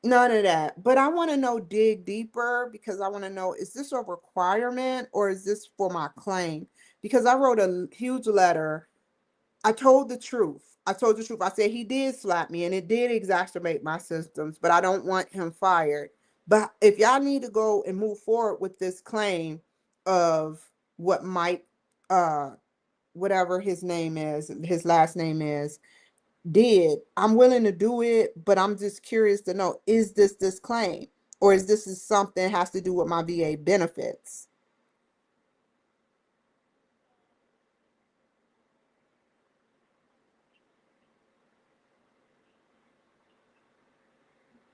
None of that. But I want to know, dig deeper because I want to know, is this a requirement or is this for my claim? Because I wrote a huge letter. I told the truth. I told the truth. I said he did slap me and it did exacerbate my symptoms, but I don't want him fired. But if y'all need to go and move forward with this claim of what might whatever his name is, his last name is, did, I'm willing to do it, but I'm just curious to know, is this claim or is this is something has to do with my VA benefits?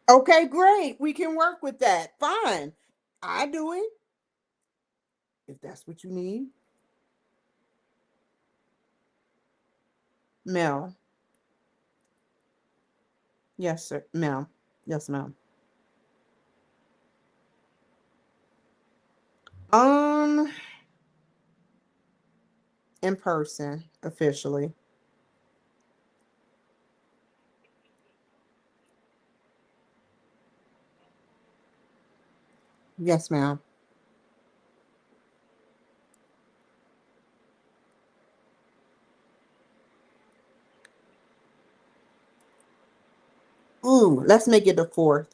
Okay, great. We can work with that. Fine. I do it if that's what you need. Mel. Yes, sir. Mel. Yes, ma'am. Um, in person, officially. Yes, ma'am. Ooh, let's make it the 4th,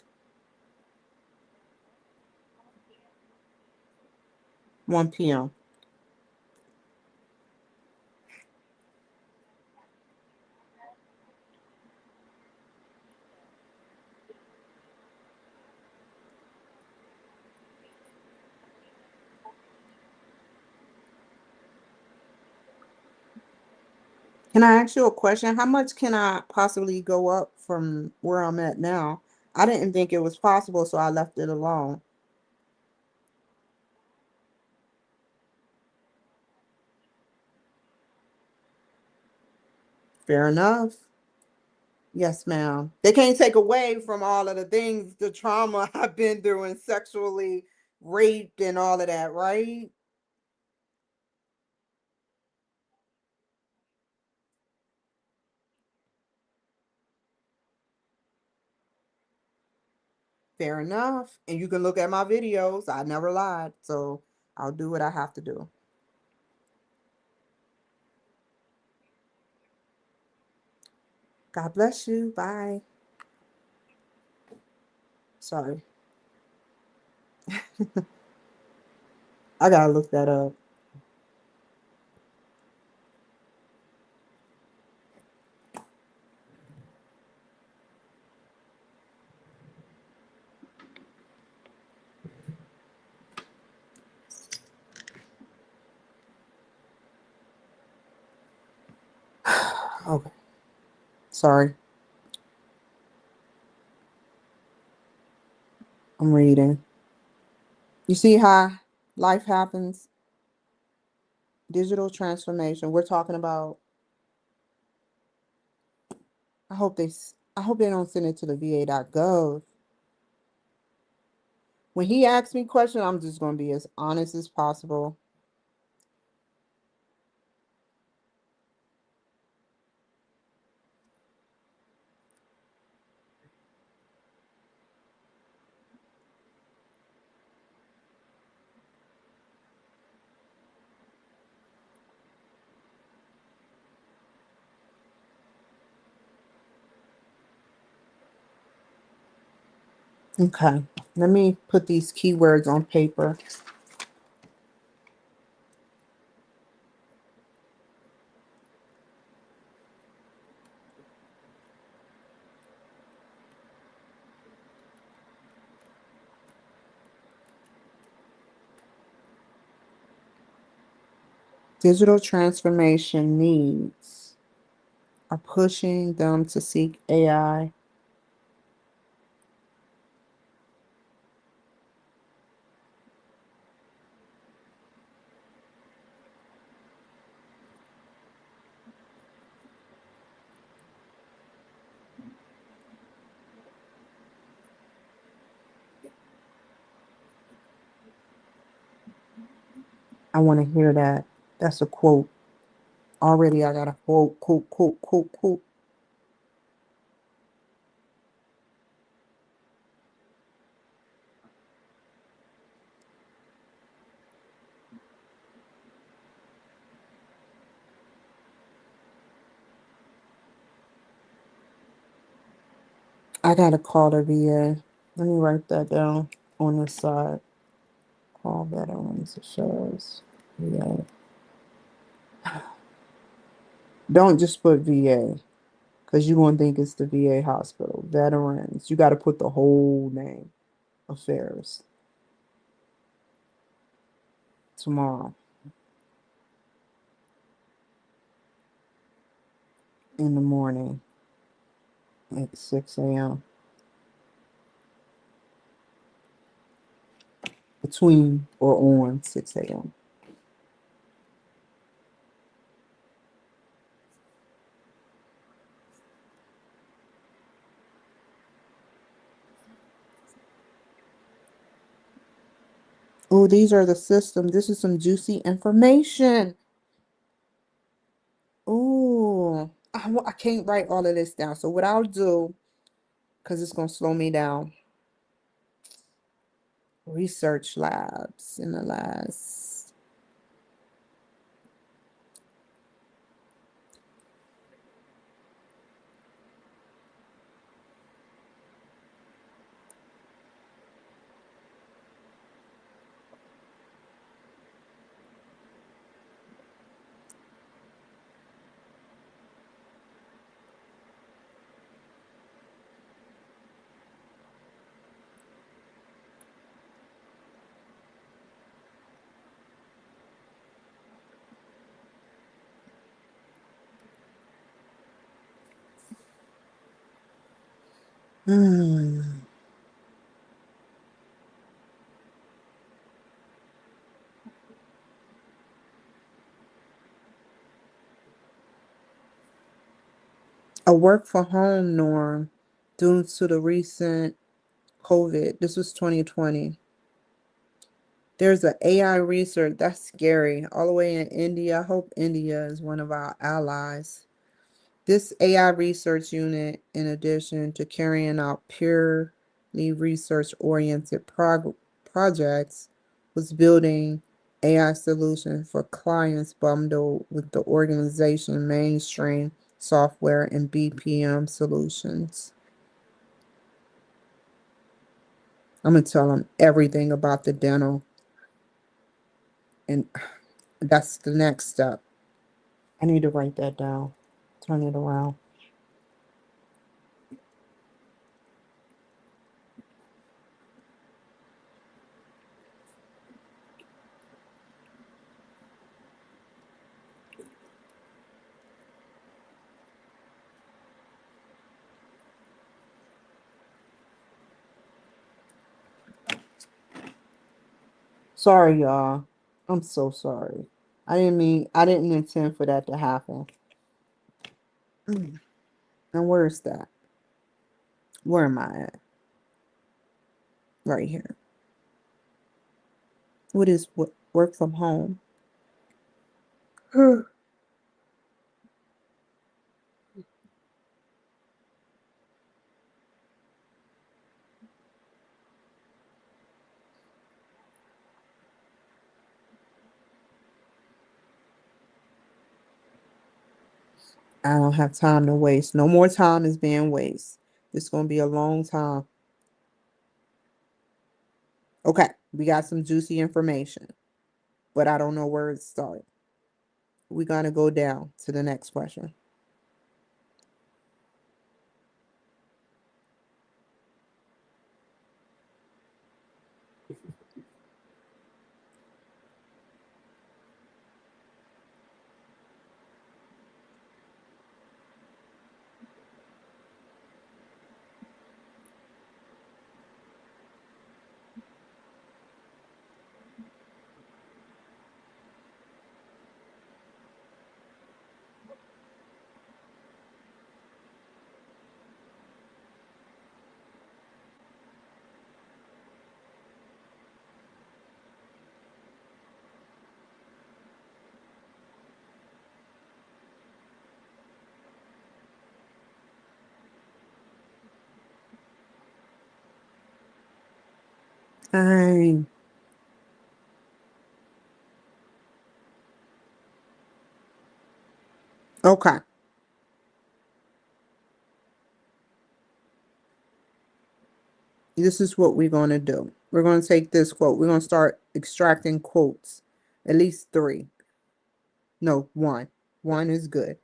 1 p.m. Can I ask you a question? How much can I possibly go up from where I'm at now? I didn't think it was possible, so I left it alone. Fair enough. Yes, ma'am. They can't take away from all of the things, the trauma I've been through and sexually raped and all of that, right? Fair enough. And you can look at my videos. I never lied. So I'll do what I have to do. God bless you. Bye. Sorry. I gotta look that up. Okay. Sorry. I'm reading. You see how life happens? Digital transformation. We're talking about. I hope they don't send it to the VA.gov. When he asks me questions, I'm just going to be as honest as possible. Okay. Let me put these keywords on paper. Digital transformation needs are pushing them to seek AI. I want to hear that. That's a quote. Already I got a quote. I got to call the VA. Let me write that down on this side. Call veterans shows. VA. Don't just put VA because you're going to think it's the VA hospital. Veterans. You got to put the whole name. Affairs. Tomorrow in the morning at 6 a.m. Between or on 6 a.m. Oh, these are the systems. This is some juicy information. Oh, I can't write all of this down. So what I'll do, because it's going to slow me down, research labs in the last. Hmm. A work from home norm due to the recent COVID. This was 2020. There's an AI research that's scary, all the way in India. I hope India is one of our allies. This AI research unit, in addition to carrying out purely research-oriented projects, was building AI solutions for clients bundled with the organization mainstream software and BPM solutions. I'm gonna tell them everything about the dental, and that's the next step. I need to write that down. Turn it around. Sorry, y'all. I'm so sorry. I didn't intend for that to happen. Mm. And where's that? Where am I at? Right here. What is work from home? I don't have time to waste. No more time is being wasted. It's going to be a long time. Okay, we got some juicy information, but I don't know where it started. We're going to go down to the next question. Fine. Okay. This is what we're going to do. We're going to take this quote. We're going to start extracting quotes. At least three. No, one. One is good.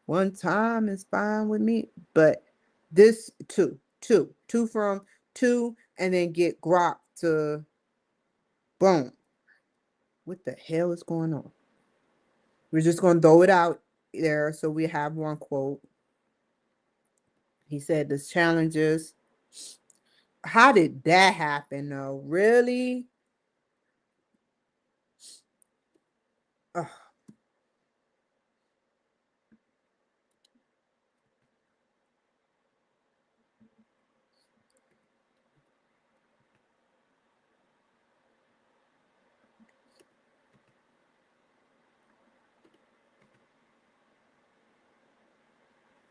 One time is fine with me. But this two. Two. Two from two and then get grok to boom. What the hell is going on? We're just going to throw it out there so we have one quote. He said this challenges. How did that happen though? Really? Ugh,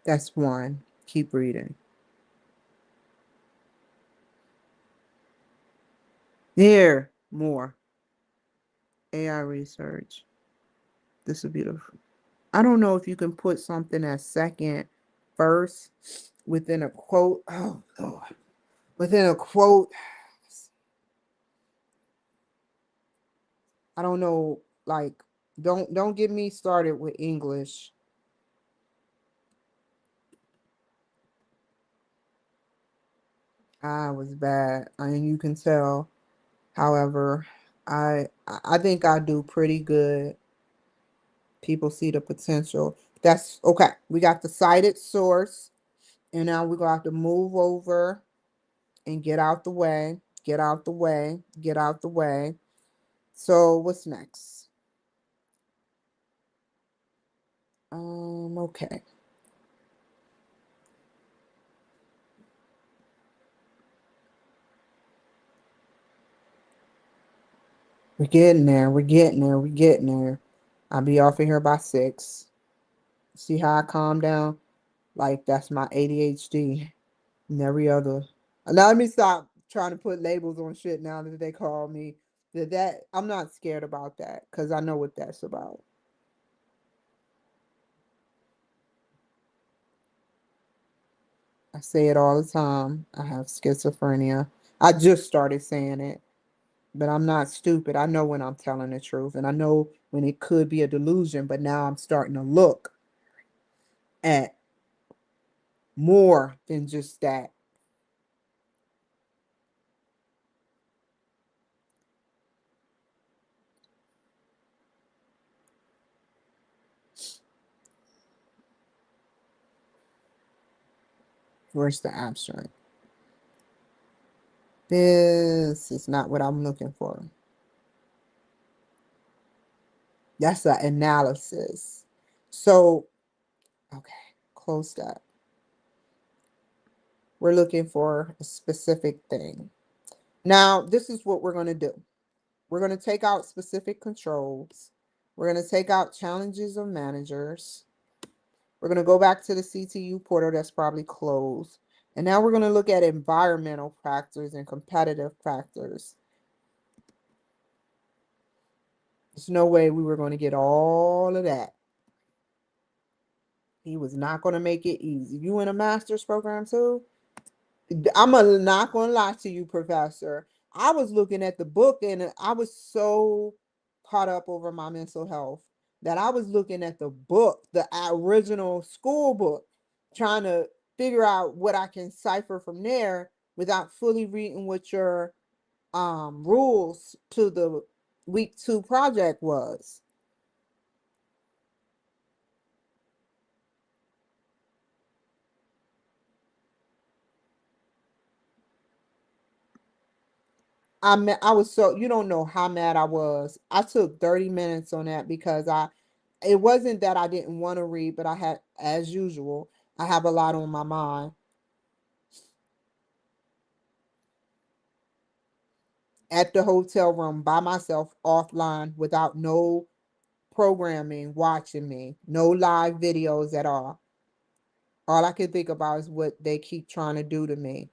that's one. Keep reading. Here, more. AI research. This is beautiful. I don't know if you can put something as second, first, within a quote. Oh, Lord. Within a quote. I don't know. Like, don't get me started with English. I was bad. I mean, you can tell. However, I think I do pretty good. People see the potential. That's okay. We got the cited source, and now we're gonna have to move over and get out the way, get out the way, get out the way. So what's next? Okay. We're getting there. We're getting there. We're getting there. I'll be off of here by 6. See how I calm down? Like that's my ADHD and every other. Now let me stop trying to put labels on shit now that they call me. That I'm not scared about that because I know what that's about. I say it all the time. I have schizophrenia. I just started saying it, but I'm not stupid. I know when I'm telling the truth, and I know when it could be a delusion, but now I'm starting to look at more than just that. Where's the abstract? This is not what I'm looking for. That's the analysis. So, okay, close that. We're looking for a specific thing. Now, this is what we're going to do. We're going to take out specific controls. We're going to take out challenges of managers. We're going to go back to the CTU portal that's probably closed. And now we're going to look at environmental factors and competitive factors. There's no way we were going to get all of that. He was not going to make it easy. You in a master's program too? Not going to lie to you, Professor. I was looking at the book and I was so caught up over my mental health that I was looking at the book, the original school book, trying to figure out what I can cipher from there without fully reading what your rules to the week 2 project was. I was so, you don't know how mad I was. I took 30 minutes on that because it wasn't that I didn't want to read, but I had, as usual, I have a lot on my mind. At the hotel room by myself offline without no programming watching me, no live videos at all. All I can think about is what they keep trying to do to me.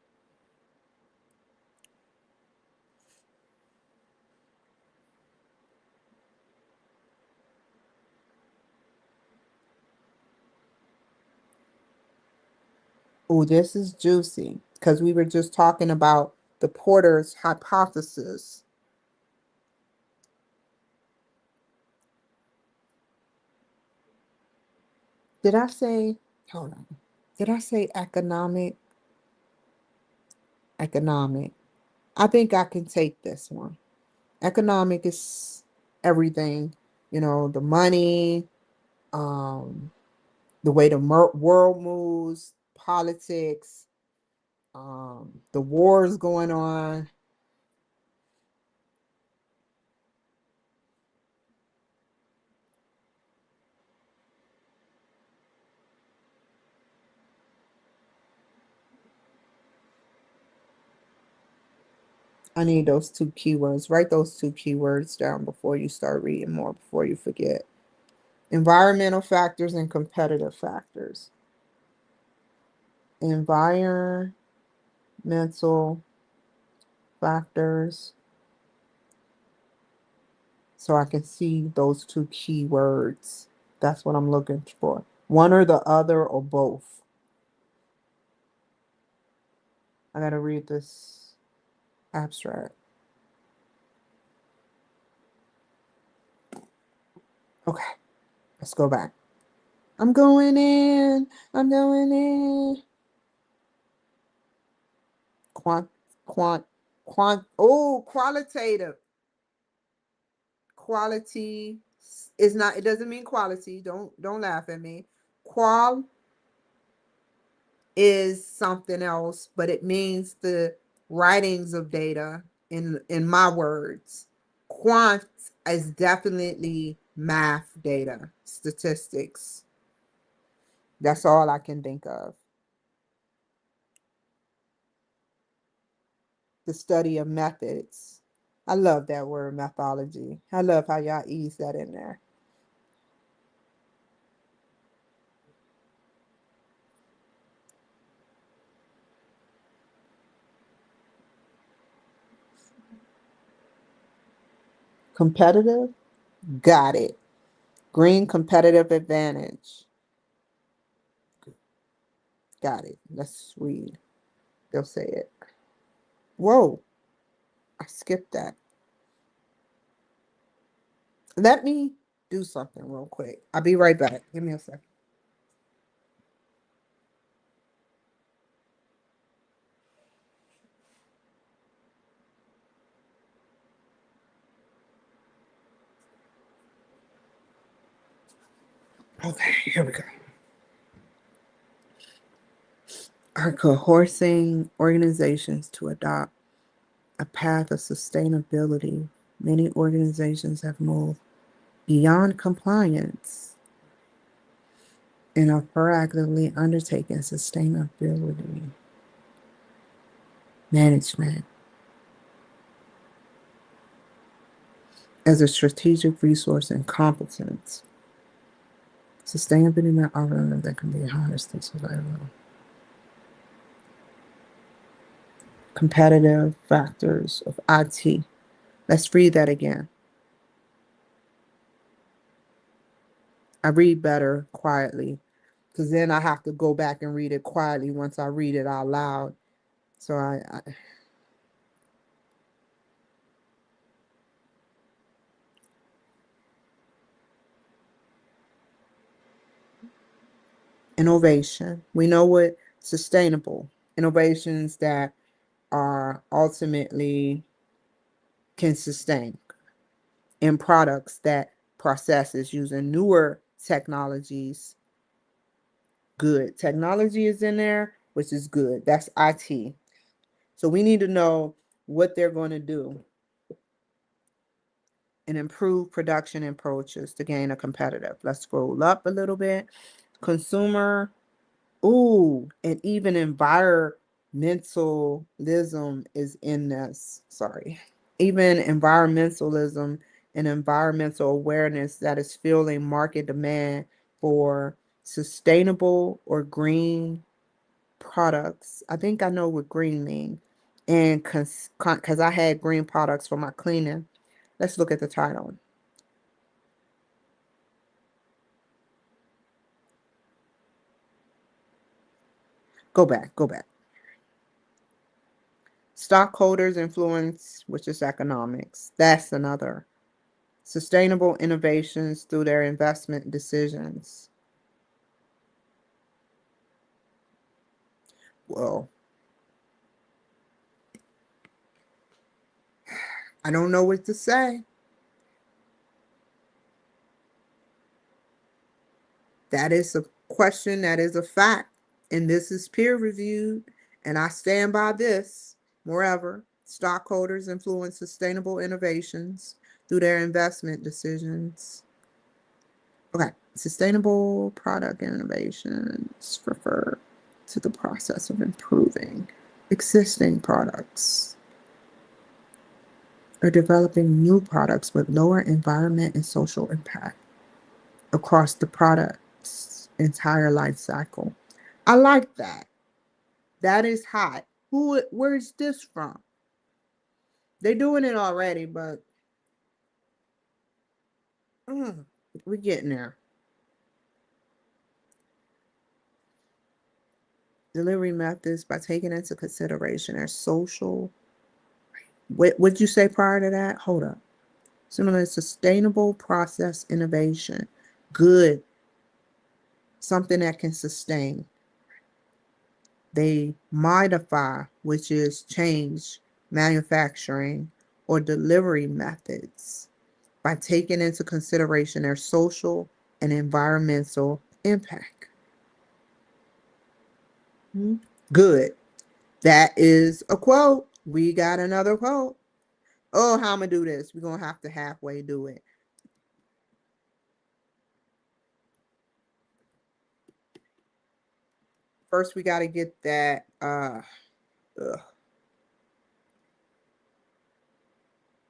Oh, this is juicy because we were just talking about the Porter's hypothesis. Did I say, hold on, did I say economic? Economic. I think I can take this one. Economic is everything, the money, um, the way the world moves, politics, the wars going on. I need those 2 keywords. Write those 2 keywords down before you start reading more, before you forget. Environmental factors and competitive factors. Environmental factors. So I can see those 2 keywords. That's what I'm looking for. One or the other or both. I gotta read this abstract. Okay, let's go back. I'm going in. I'm going in. Quant, quant, Oh, qualitative. Quality is not. It doesn't mean quality. Don't laugh at me. Qual is something else, but it means the writings of data in my words. Quant is definitely math data, statistics. That's all I can think of. The study of methods. I love that word, methodology. I love how y'all ease that in there. Competitive? Got it. Green competitive advantage. Got it. Let's read. They'll say it. Whoa, I skipped that. Let me do something real quick. I'll be right back. Give me a second. Okay, here we go. Are coercing organizations to adopt a path of sustainability. Many organizations have moved beyond compliance and are proactively undertaking sustainability management as a strategic resource and competence. Sustainability algorithms that can be harnessed and survival. Competitive factors of IT. Let's read that again. I read better quietly because then I have to go back and read it quietly once I read it out loud. So innovation. We know what sustainable innovations that are ultimately can sustain in products that processes using newer technologies. Good. Technology is in there, which is good. That's IT. So we need to know what they're going to do and improve production approaches to gain a competitive. Let's scroll up a little bit. Consumer, ooh, and even environmentalism is in this. Sorry. Even environmentalism and environmental awareness that is fueling market demand for sustainable or green products. I think I know what green means. And because I had green products for my cleaning. Let's look at the title. Go back, go back. Stockholders influence, which is economics. That's another. Sustainable innovations through their investment decisions. Well, I don't know what to say. That is a question, that is a fact. And this is peer reviewed. And I stand by this. Moreover, stockholders influence sustainable innovations through their investment decisions. Okay, sustainable product innovations refer to the process of improving existing products or developing new products with lower environment and social impact across the product's entire life cycle. I like that. That is hot. Where's this from? They're doing it already, but we're getting there. Delivery methods by taking into consideration their social. What would you say prior to that? Hold up. Similar sustainable process innovation. Good. Something that can sustain. They modify, which is change manufacturing or delivery methods by taking into consideration their social and environmental impact. Good. That is a quote. We got another quote. Oh, how I'm going to do this? We're going to have to halfway do it. First, we got to get that.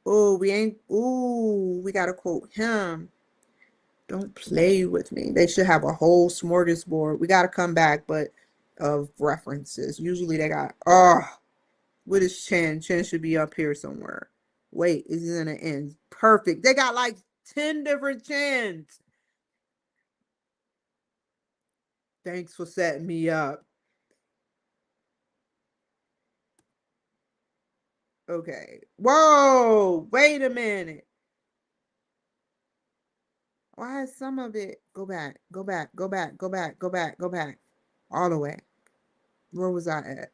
Oh, we ain't. Ooh, we got to quote him. Don't play with me. They should have a whole smorgasbord. We got to come back, but of references. Usually they got, what is Chen? Chen should be up here somewhere. Wait, is it in the end? Perfect. They got like 10 different Chens. Thanks for setting me up. Okay. Whoa, wait a minute. Why is some of it? Go back, go back, go back, go back, go back, go back. All the way. Where was I at?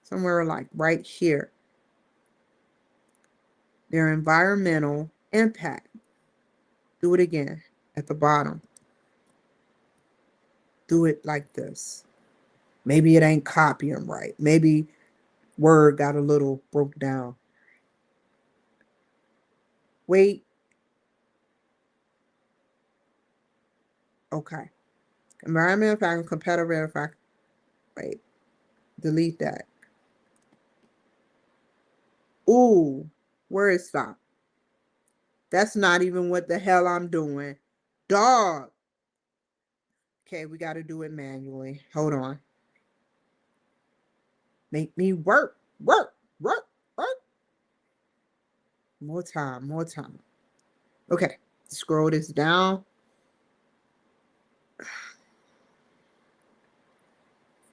Somewhere like right here. Their environmental impact. Do it again at the bottom. Do it like this. Maybe it ain't copying right. Maybe word got a little broke down. Wait. Okay. Environmental factor, competitive factor. Wait, delete that. Ooh, where is stop? That's not even what the hell I'm doing. Dog. Okay, we got to do it manually. Hold on. Make me work, work, work, work. More time, more time. Okay, scroll this down.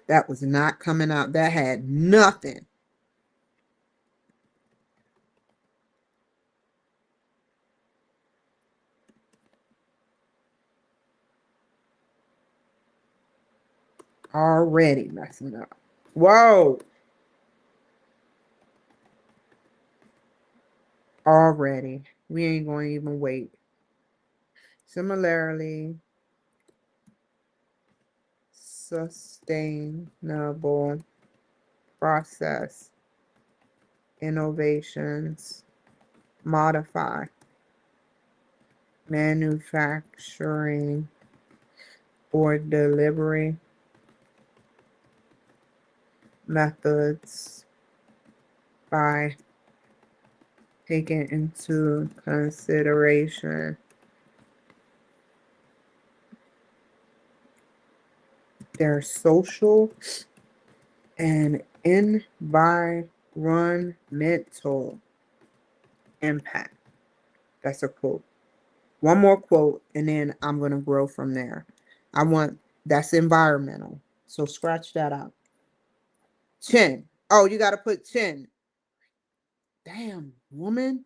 That was not coming out. That had nothing. Already messing up. Whoa. Already. We ain't going to even wait. Similarly, sustainable process innovations modify manufacturing or delivery methods by taking into consideration their social and environmental impact. That's a quote. One more quote, and then I'm going to grow from there. That's environmental. So scratch that out. Chin. Oh, you got to put chin. Damn, woman.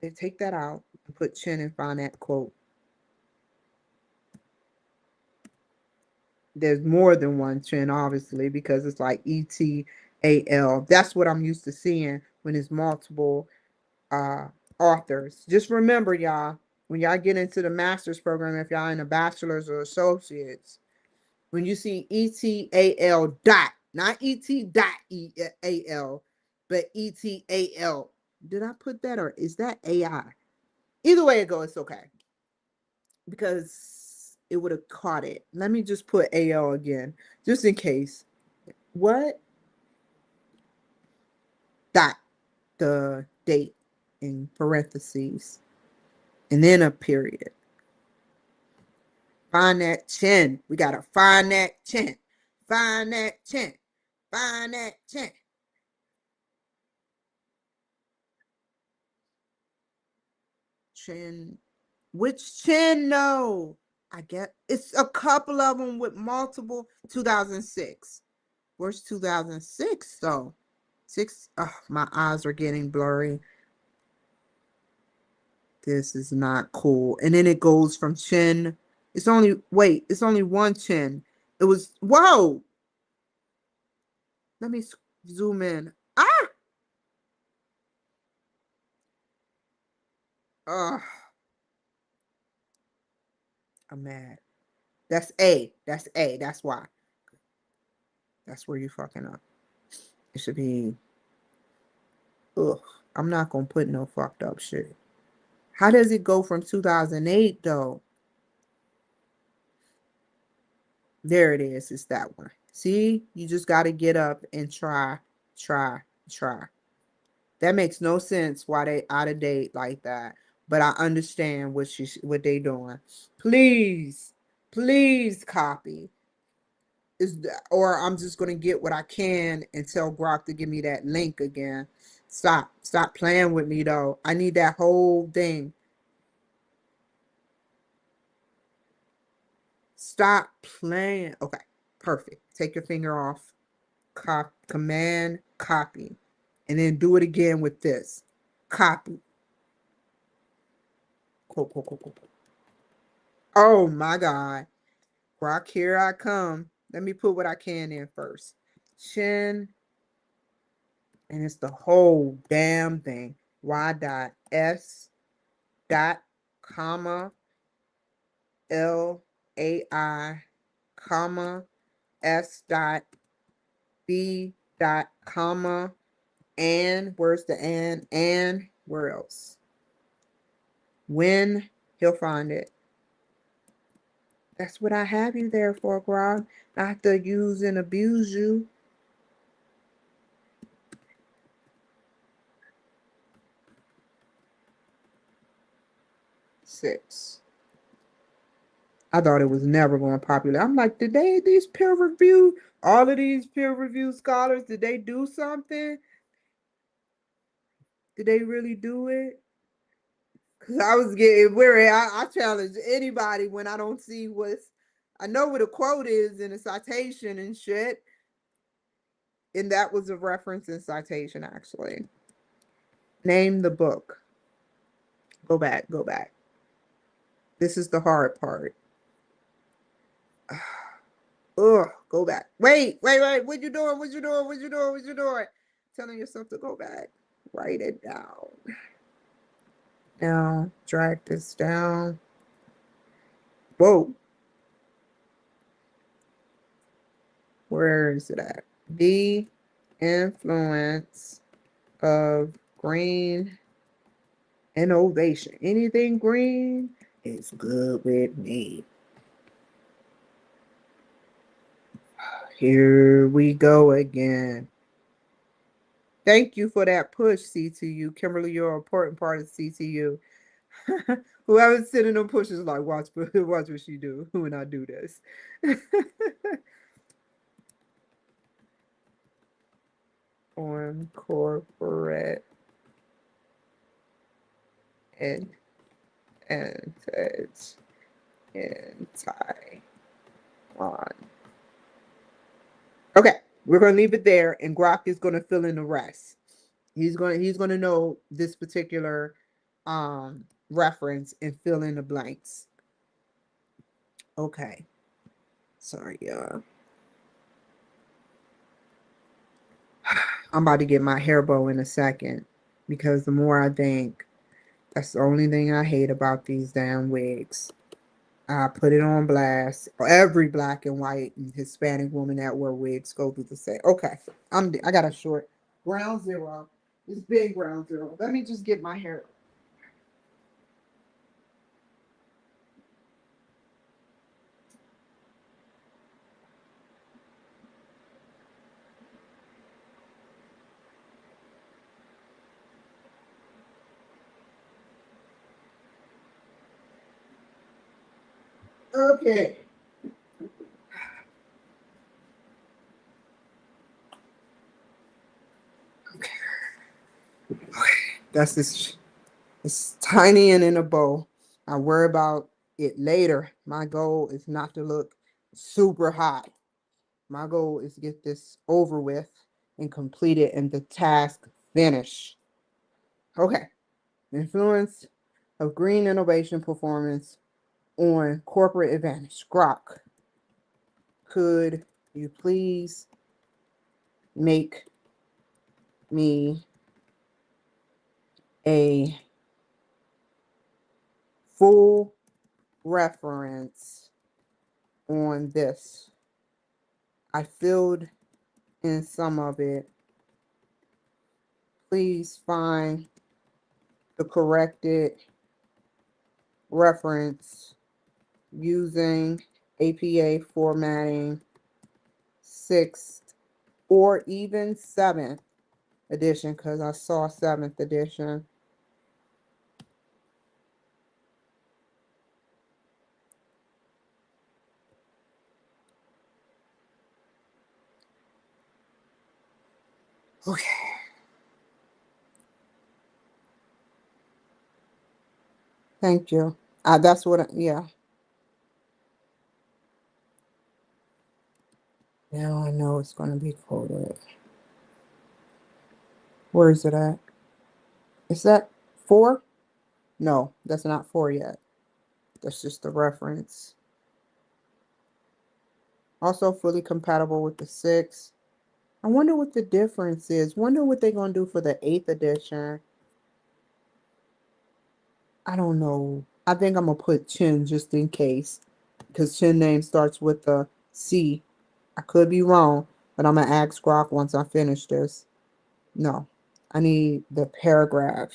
They take that out and put chin and find that quote. There's more than one chin, obviously, because it's like ETAL. That's what I'm used to seeing when it's multiple uh, authors. Just remember, y'all, when y'all get into the master's program, if y'all in a bachelor's or associates, when you see ETAL dot, not ET dot EAL, but ETAL. Did I put that or is that AI? Either way it goes, it's okay. Because it would have caught it. Let me just put AL again, just in case. What? Dot the date in parentheses. And then a period. Find that chin. We gotta find that chin. Find that chin. Find that chin. Chin. Which chin? No. I get it's a couple of them with multiple 2006. Where's 2006 though? Six. Oh, my eyes are getting blurry. This is not cool. And then it goes from chin. It's only one chin. It was, whoa. Let me zoom in. Ah! Ugh, I'm mad. That's A. That's A. That's why. That's where you fucking up. It should be, ugh. I'm not going to put no fucked up shit. How does it go from 2008 though? There it is. It's that one. See, you just got to get up and try, try, try. That makes no sense why they out of date like that. But I understand what they doing. Please, please copy. Or I'm just gonna get what I can and tell Grok to give me that link again. Stop playing with me though. I need that whole thing. Stop playing. Okay, perfect. Take your finger off. Command copy, and then do it again with this. Copy. Cool. Oh my God. Rock, here I come. Let me put what I can in first. Chin, and it's the whole damn thing. Y dot S dot comma LAI comma S dot B dot comma and where's the and where else? When he'll find it. That's what I have you there for, Grog. Not to use and abuse you. Six. I thought it was never going to populate. I'm like, these peer review, all of these peer review scholars, did they do something? Did they really do it? Because I was getting weary. I challenge anybody when I don't see I know what a quote is in a citation and shit. And that was a reference and citation, actually. Name the book. Go back, go back. This is the hard part. Ugh, go back. Wait. What you doing? What you doing? What you doing? What you doing? Telling yourself to go back. Write it down. Now, drag this down. Whoa. Where is it at? The influence of green innovation. Anything green is good with me. Here we go again. Thank you for that push, CTU. Kimberly, you're an important part of CTU. Whoever's sitting on pushes like, watch what she do when I do this. On corporate and anti on. Okay, we're gonna leave it there, and Grok is gonna fill in the rest. He's gonna know this particular reference and fill in the blanks. Okay. Sorry, y'all. I'm about to get my hair bow in a second because the more I think, that's the only thing I hate about these damn wigs. I put it on blast. Every black and white and Hispanic woman that wear wigs go through the same. Okay, I got a short ground zero. It's big ground zero. Let me just get my hair. Okay. That's this. It's tiny and in a bow. I worry about it later. My goal is not to look super high. My goal is to get this over with and complete it and the task finished. Okay. Influence of green innovation performance on corporate advantage. Grok, could you please make me a full reference on this? I filled in some of it. Please find the corrected reference using APA formatting 6th or even 7th edition, because I saw 7th edition. Okay. Thank you. That's what, yeah. Now I know it's going to be quoted. Where is it at? Is that 4? No, that's not 4 yet. That's just the reference. Also fully compatible with the 6. I wonder what the difference is. Wonder what they're going to do for the 8th edition. I don't know. I think I'm going to put Chin just in case, because Chin name starts with a C. I could be wrong, but I'm going to ask Grok once I finish this. No, I need the paragraph.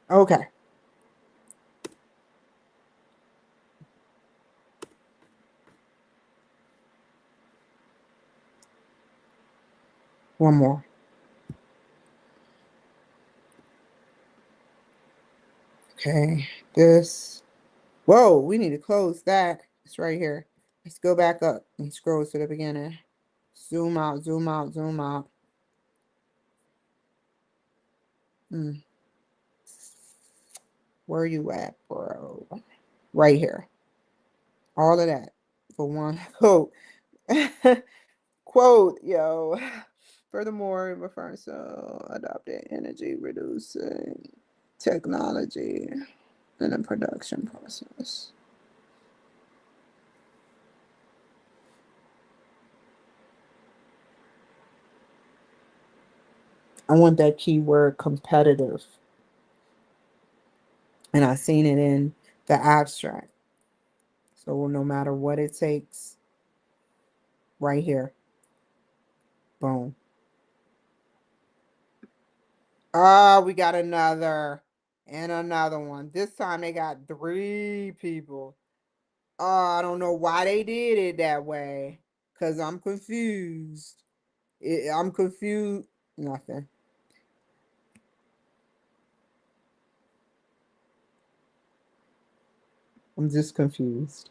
Okay. One more. Okay. This. Whoa, we need to close that. It's right here. Let's go back up and scroll to the beginning. Zoom out, zoom out, zoom out. Where you at, bro? Right here. All of that for one quote. Quote, yo. Furthermore, it refers to adopted energy reducing technology in the production process. I want that keyword competitive. And I seen it in the abstract. So no matter what it takes, right here. Boom. Oh, we got another and another one. This time they got 3 people. Oh, I don't know why they did it that way. Cause I'm confused. I'm confused. Nothing. I'm just confused.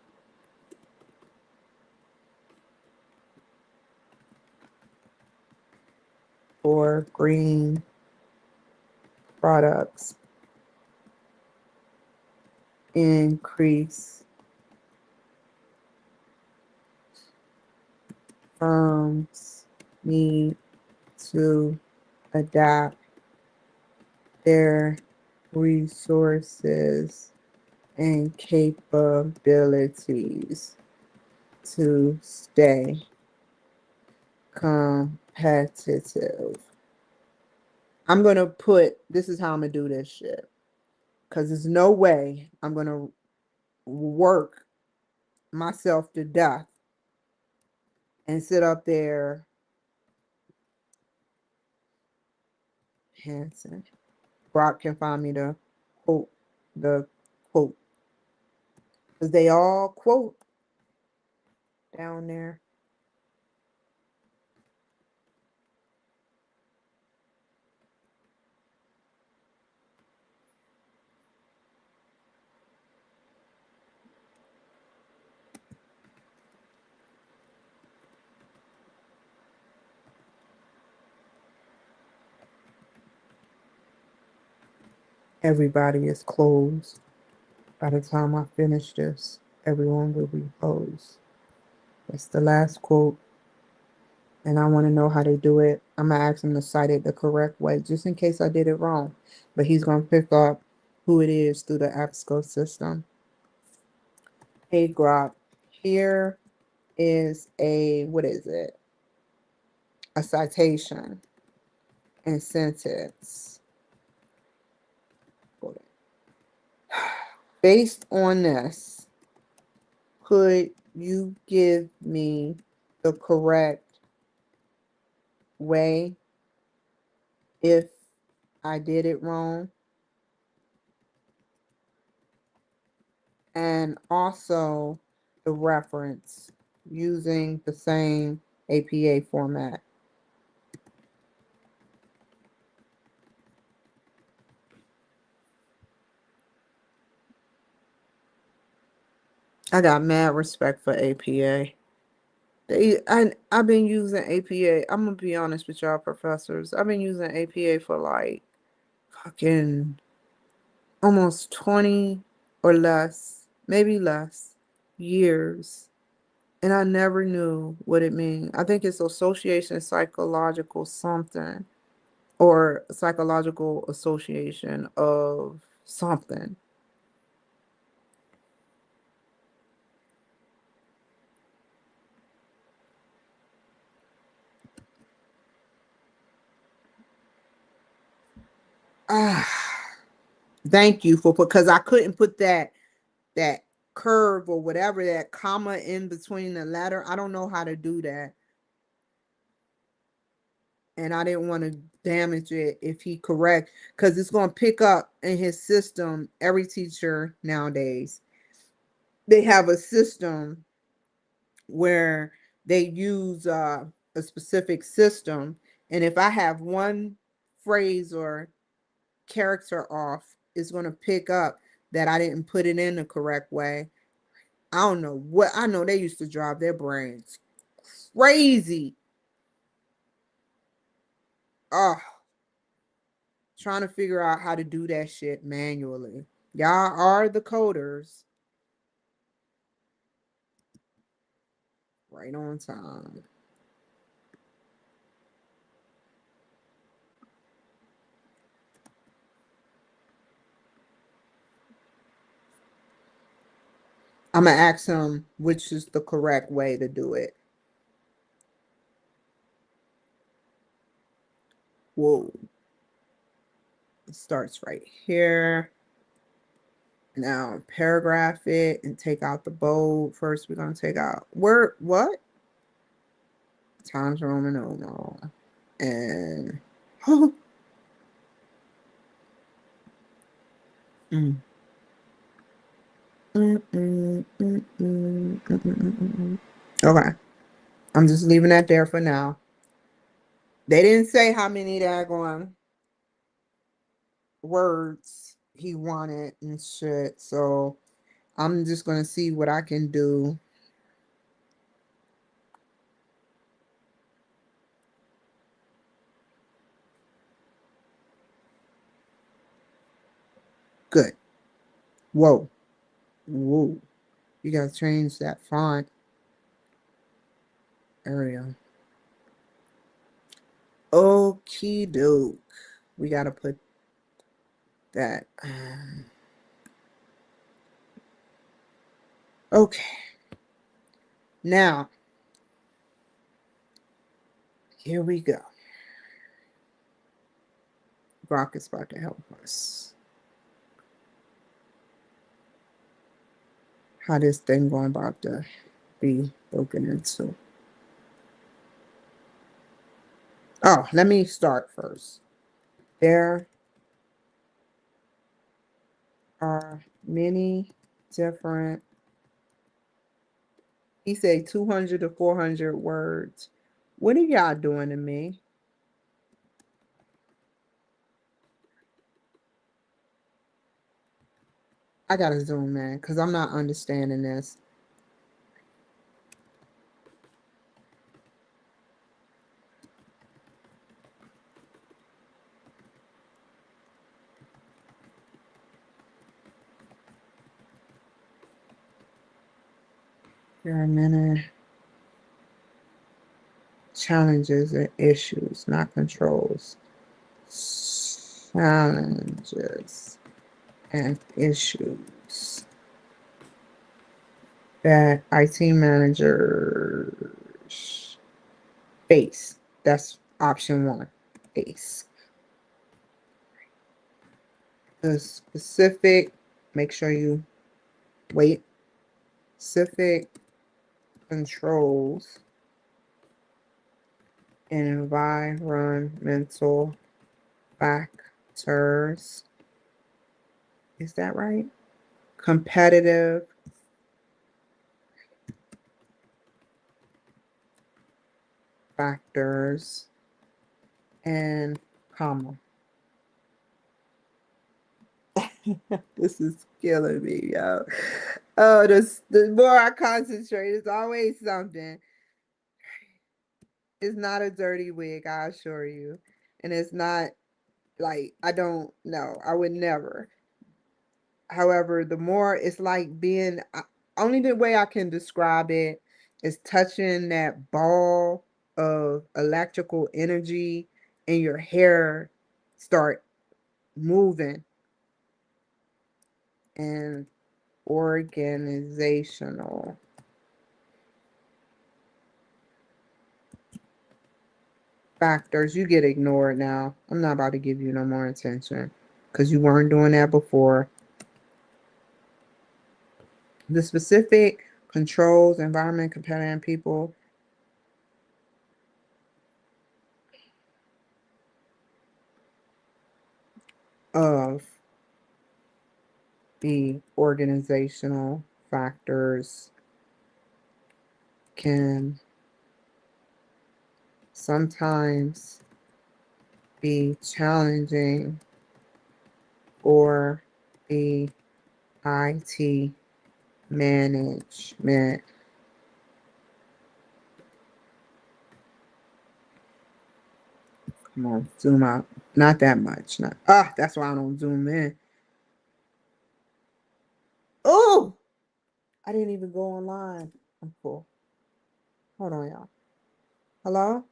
For green products, increase firms need to adapt their resources and capabilities to stay competitive. I'm going to put, this is how I'm going to do this shit. Because there's no way I'm going to work myself to death and sit up there. Hanson. Brock can find me the quote. Because they all quote down there. Everybody is closed. By the time I finish this, everyone will be closed. It's the last quote, and I want to know how they do it. I'm going to ask him to cite it the correct way, just in case I did it wrong. But he's going to pick up who it is through the EBSCO system. Hey, Grok, here is what is it? A citation and sentence. Based on this, could you give me the correct way if I did it wrong? And also the reference using the same APA format. I got mad respect for APA. I've been using APA. I'm gonna be honest with y'all professors. I've been using APA for like fucking almost 20 or less, maybe less years. And I never knew what it means. I think it's association psychological something or psychological association of something. Ah, thank you for because I couldn't put that curve or whatever that comma in between the letter. I don't know how to do that. And I didn't want to damage it if he correct, because it's going to pick up in his system. Every teacher nowadays, they have a system where they use a specific system, and if I have one phrase or character off, it's going to pick up that I didn't put it in the correct way. I don't know what, I know they used to drive their brains crazy. Oh, trying to figure out how to do that shit manually. Y'all are the coders. Right on time. I'm going to ask him which is the correct way to do it. Whoa. It starts right here. Now paragraph it and take out the bold. First, we're going to take out word, what? Times Roman numeral. And, oh. Mm. Okay. I'm just leaving that there for now. They didn't say how many daggone words he wanted and shit. So I'm just going to see what I can do. Good. Whoa. Whoa. You got to change that font area. Okie doke. We got to put that. Okay. Now, here we go. Brock is about to help us. How this thing going about to be broken into. Oh, let me start first. There are many different, he said 200 to 400 words. What are y'all doing to me? I gotta zoom in because I'm not understanding this. There are many challenges and issues, not controls. Challenges and issues that IT managers face. That's option one, face. The specific, make sure you wait, specific controls and environmental factors. Is that right? Competitive factors and comma. This is killing me, yo. Oh, the more I concentrate, it's always something. It's not a dirty wig, I assure you. And it's not like, I don't know. I would never. However, the more it's like being, only the way I can describe it is touching that ball of electrical energy and your hair start moving. And organizational factors, you get ignored now. I'm not about to give you no more attention because you weren't doing that before. The specific controls, environment, competitive people. of the organizational factors can sometimes be challenging for the IT management. Come on, zoom out. Not that much. Not that's why I don't zoom in. Oh, I didn't even go online. I'm cool. Hold on, y'all. Hello?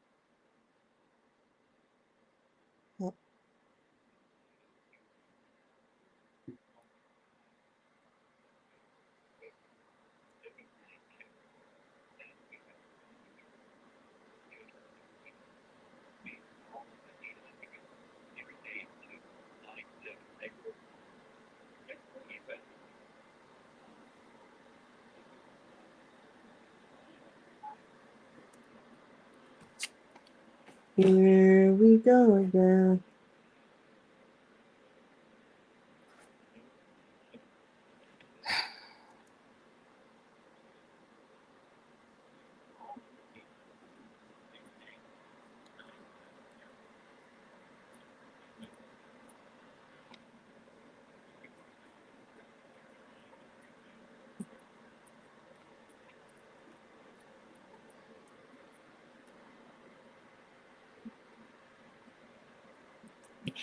Here we go again.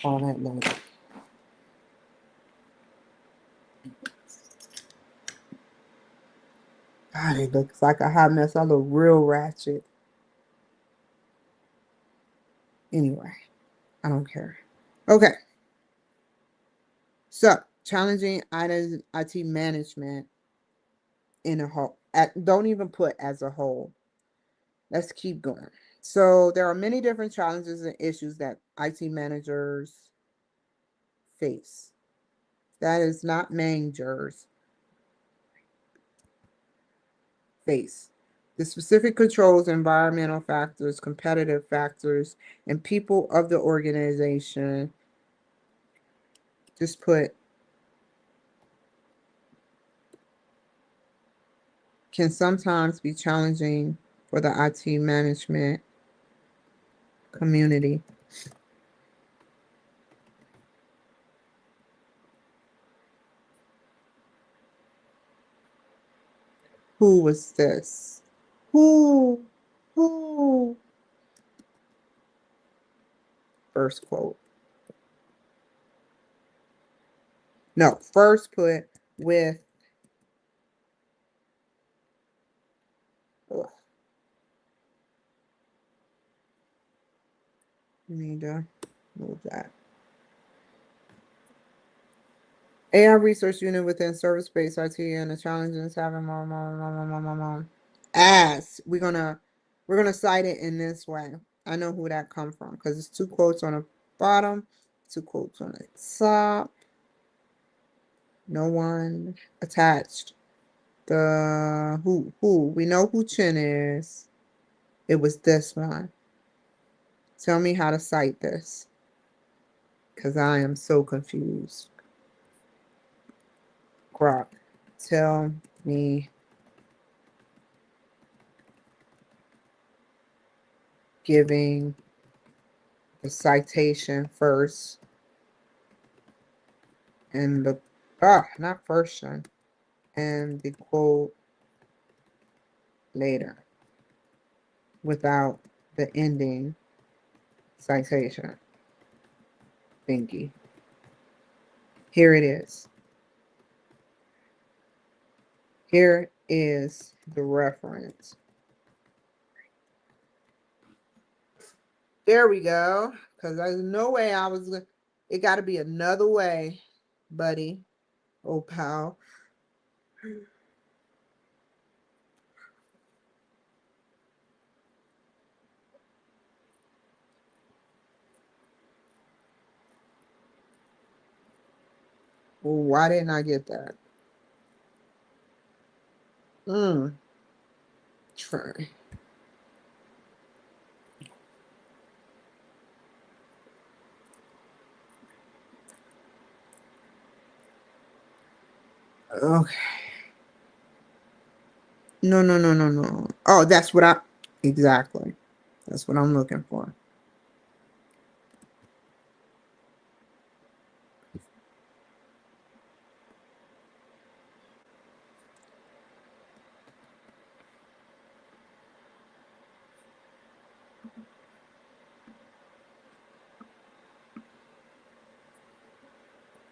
All that later. God, it looks like a hot mess. I look real ratchet. Anyway, I don't care. Okay. So, challenging IT management in a whole. Don't even put as a whole. Let's keep going. So, there are many different challenges and issues that IT managers face. That is not managers face. The specific controls, environmental factors, competitive factors, and people of the organization. Just put can sometimes be challenging for the IT management community. Who was this? Who? Who? First quote. No, first put with. Ugh. Need to move that. AI research unit within service-based IT and the challenges having as we're gonna cite it in this way. I know who that come from because it's two quotes on the bottom, two quotes on the top. No one attached. The who we know who Chin is. It was this one. Tell me how to cite this because I am so confused. Grok, tell me giving the citation first and the not first one and the quote later without the ending citation thingy. Here it is. Here is the reference. There we go. Because there's no way I was. It got to be another way, buddy. Oh, pal. Well, why didn't I get that? Try. Okay. No, no, no, no, no. Oh, that's what I exactly. That's what I'm looking for.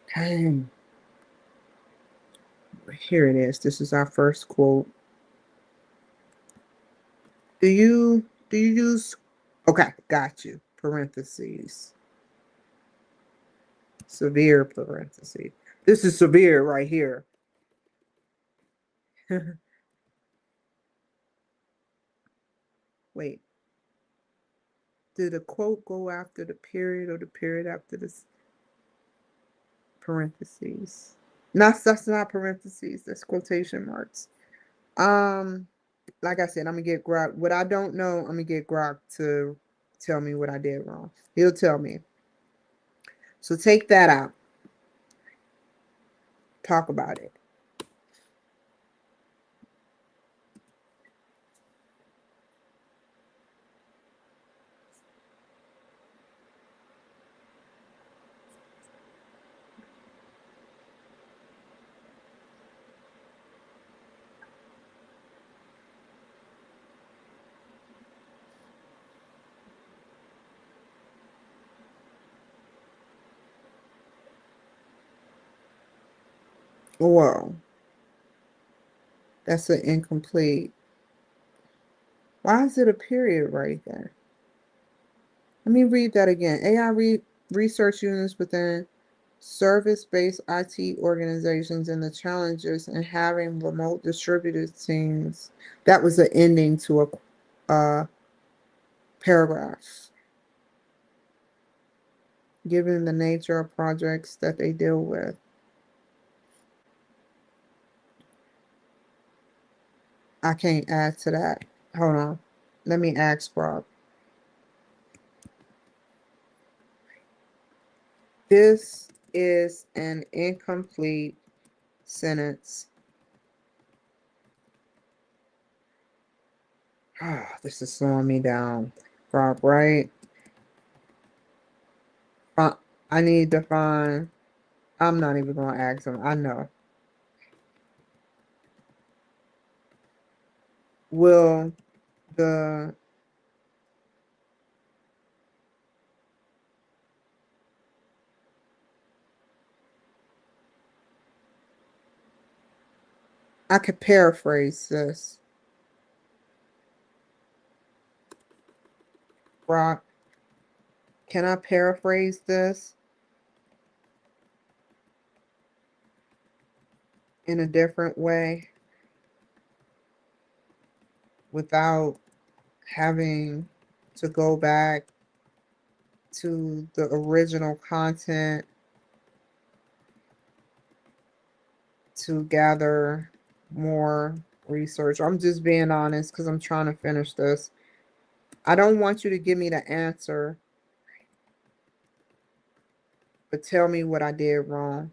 Okay. Here it is. This is our first quote. Do you use okay, got you. Parentheses. Severe parentheses. This is severe right here. Wait. Did the quote go after the period or the period after this parentheses? No, that's not parentheses. That's quotation marks. Um, like I said, I'm gonna get Grok. What I don't know, I'm gonna get Grok to tell me what I did wrong. He'll tell me. So take that out. Talk about it. Whoa, that's an incomplete. Why is it a period right there? Let me read that again. Research units within service-based IT organizations and the challenges in having remote distributed teams. That was the ending to a paragraph, given the nature of projects that they deal with. I can't add to that. Hold on. Let me ask Rob. This is an incomplete sentence. Ah, this is slowing me down. Rob, right? I need to find. I'm not even going to ask him. I know. Will the I could paraphrase this. Rock, can I paraphrase this in a different way without having to go back to the original content to gather more research? I'm just being honest because I'm trying to finish this. I don't want you to give me the answer, but tell me what I did wrong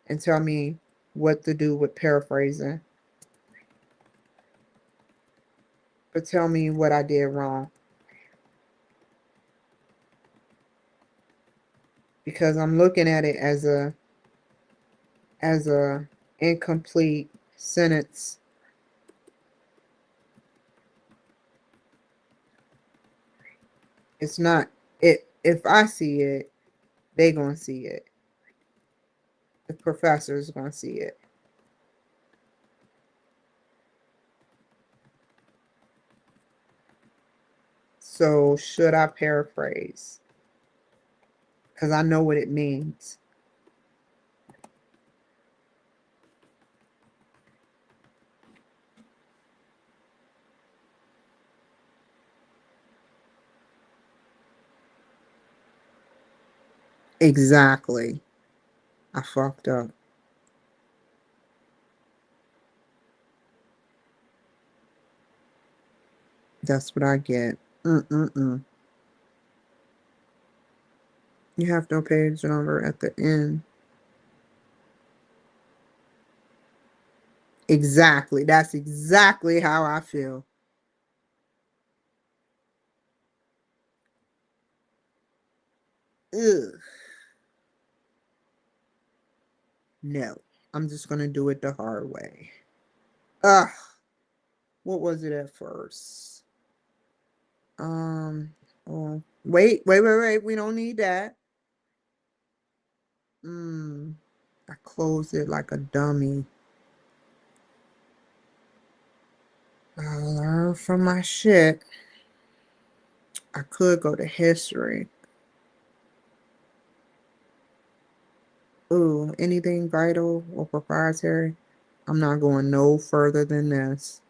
and tell me what to do with paraphrasing. But tell me what I did wrong because I'm looking at it as a incomplete sentence. It's not it if I see it, they gonna see it. The professor's gonna see it. So should I paraphrase? Because I know what it means. Exactly. I fucked up. That's what I get. Mm-mm-mm. You have no page number at the end. Exactly. That's exactly how I feel. Ugh. No. I'm just gonna do it the hard way. Ugh. What was it at first? Oh, wait. We don't need that. Mm. I closed it like a dummy. I learned from my shit. I could go to history. Ooh, anything vital or proprietary? I'm not going no further than this.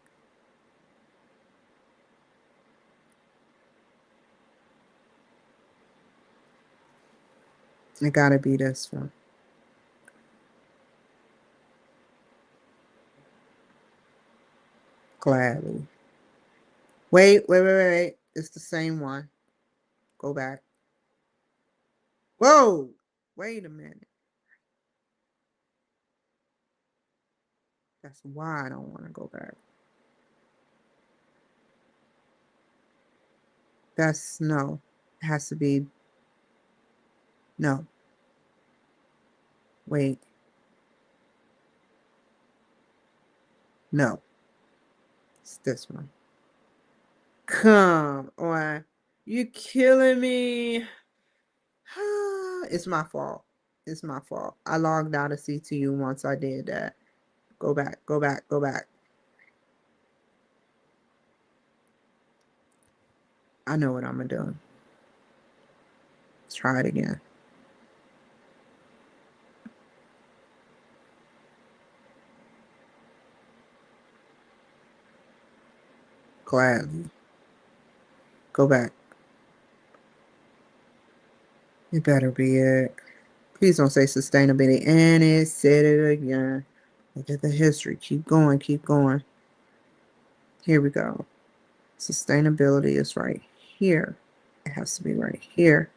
It gotta be this one. Gladly. Wait. It's the same one. Go back. Whoa! Wait a minute. That's why I don't want to go back. That's no. It has to be no. Wait. No. It's this one. Come on. You killing me. It's my fault. It's my fault. I logged out of CTU once I did that. Go back. I know what I'm gonna do. Let's try it again. Gladly. Go back. It better be it. Please don't say sustainability. And it said it again. Look at the history. Keep going. Keep going. Here we go. Sustainability is right here. It has to be right here.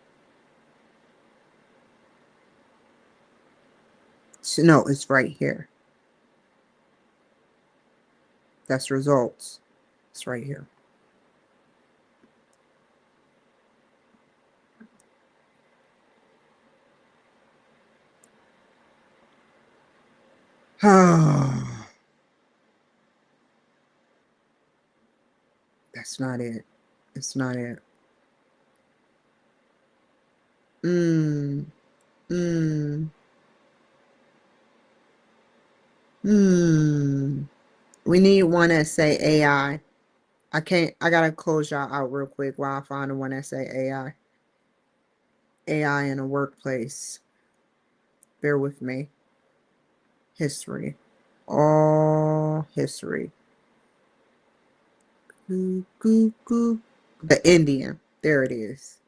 No, it's right here. That's results. It's right here. That's not it. It's not it. Mm, mm, mm. We need one that say AI. I can't, I gotta close y'all out real quick while I find the one that say AI. AI in a workplace. Bear with me. History. All history. Goo, goo, goo. The Indian. There it is.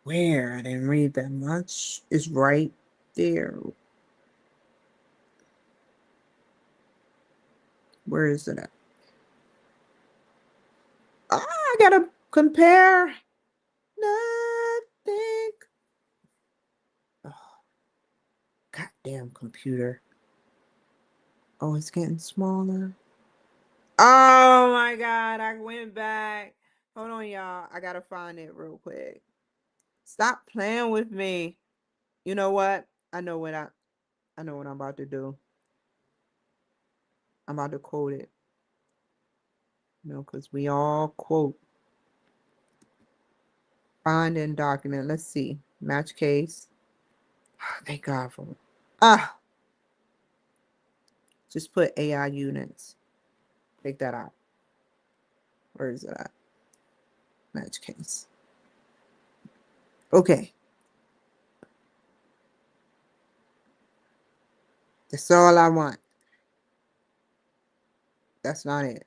Where? I didn't read that much. It's right there. Where is it at? Ah, I gotta compare. Nothing. Oh, goddamn computer. Oh, it's getting smaller. Oh my God, I went back. Hold on, y'all. I gotta find it real quick. Stop playing with me. You know what? I know what I'm about to do. I'm about to quote it. You know, because we all quote. Find and document. Let's see. Match case. Thank God for it. Ah, just put AI units. Take that out. Where is it at? Match case. Okay. That's all I want. That's not it.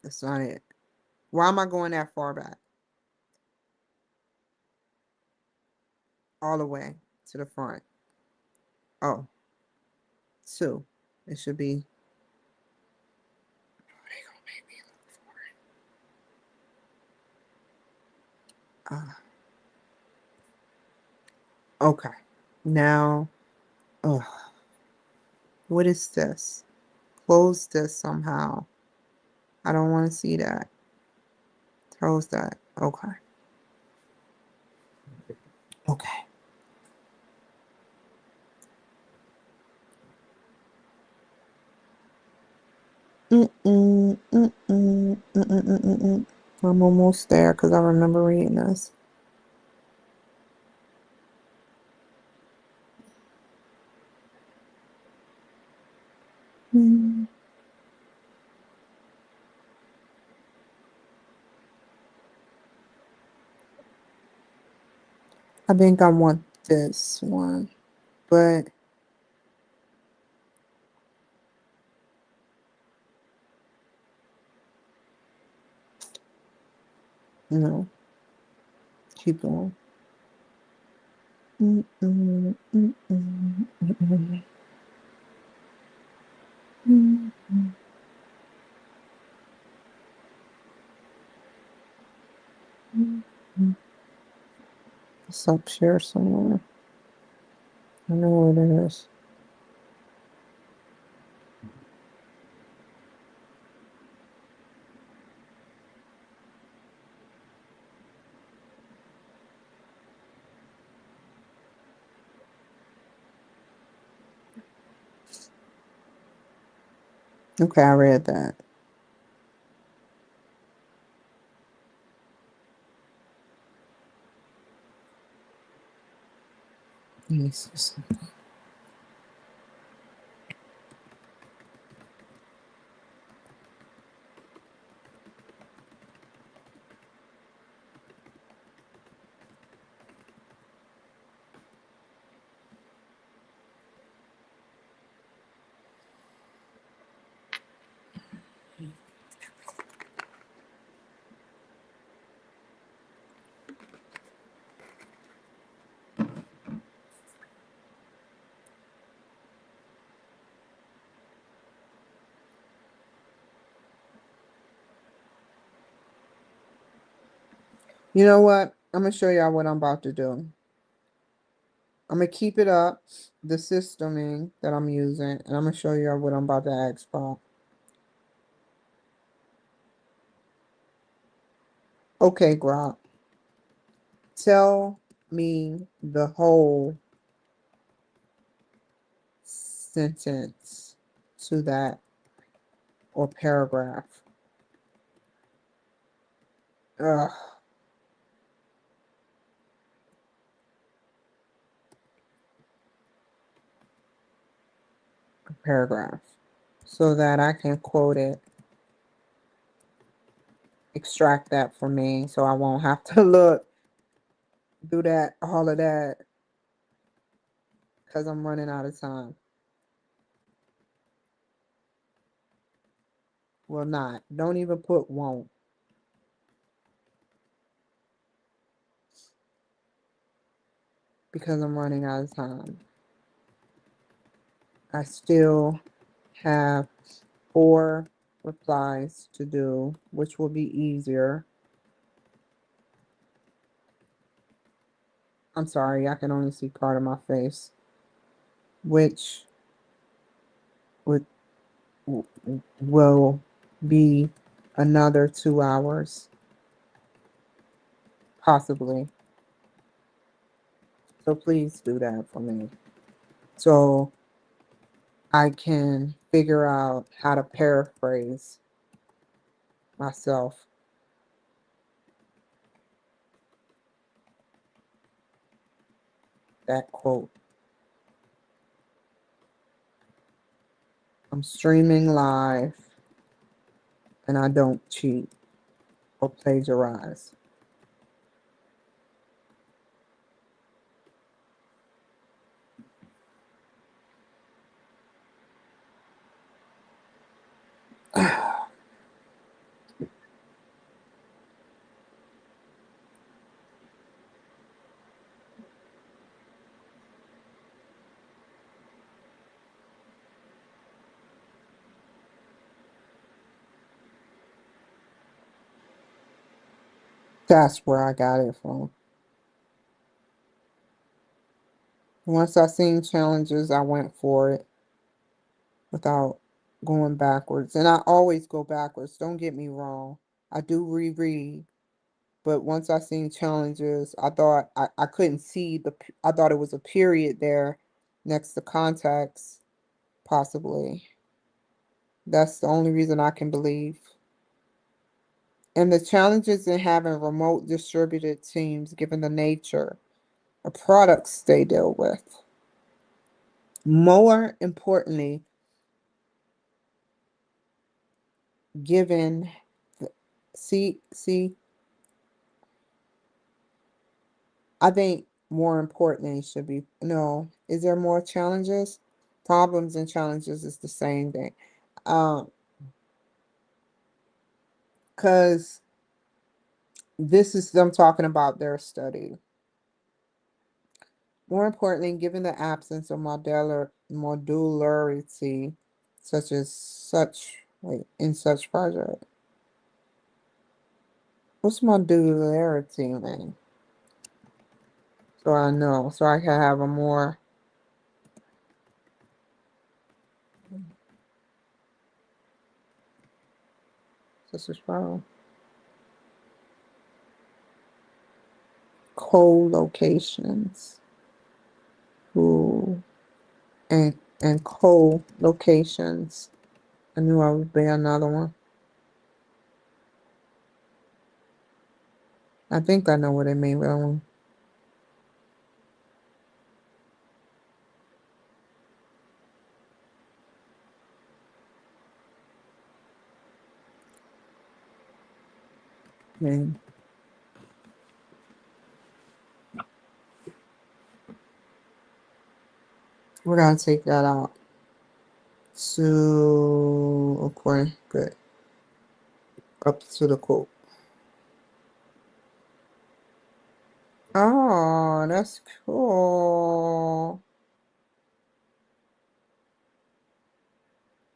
That's not it. Why am I going that far back? All the way to the front. Oh, two. It should be. Oh, they gonna make me look for it. Okay. Now, ugh, what is this? Close this somehow. I don't want to see that. Close that. Okay. Okay. Mm-mm, mm-mm, mm-mm, mm-mm, mm-mm. I'm almost there because I remember reading this. Mm. I think I want this one, but no, keep going. Mm-mm, mm-mm, mm-mm, mm-mm, mm-mm. It's up here somewhere. I know what it is. Okay, I read that. Let me see something. You know what? I'm gonna show y'all what I'm about to do. I'm gonna keep it up, the systeming that I'm using, and I'm gonna show y'all what I'm about to ask for. Okay, Grok. Tell me the whole sentence to that or paragraph. Ugh, paragraph. So that I can quote it, extract that for me so I won't have to look, do that, all of that, because I'm running out of time. Well, not. Don't even put won't. Because I'm running out of time. I still have 4 replies to do, which will be easier. I'm sorry, I can only see part of my face, which would will be another 2 hours, possibly. So please do that for me. So I can figure out how to paraphrase myself. That quote. I'm streaming live and I don't cheat or plagiarize. That's where I got it from. Once I seen challenges, I went for it without going backwards. And I always go backwards. Don't get me wrong. I do reread. But once I seen challenges, I thought I couldn't see I thought it was a period there next to contacts, possibly. That's the only reason I can believe. And the challenges in having remote distributed teams, given the nature of products they deal with. More importantly, given the, see, I think more importantly should be no. Is there more challenges? Problems and challenges is the same thing. Um, because this is them talking about their study. More importantly, given the absence of modularity, in such project. What's modularity mean? So I know, so I can have a more. This is wrong. Co-locations. Ooh. And co-locations. I knew I would be another one. I think I know what it means, but I won't. Man. We're gonna take that out. So okay, good. Up to the quote. Oh, that's cool.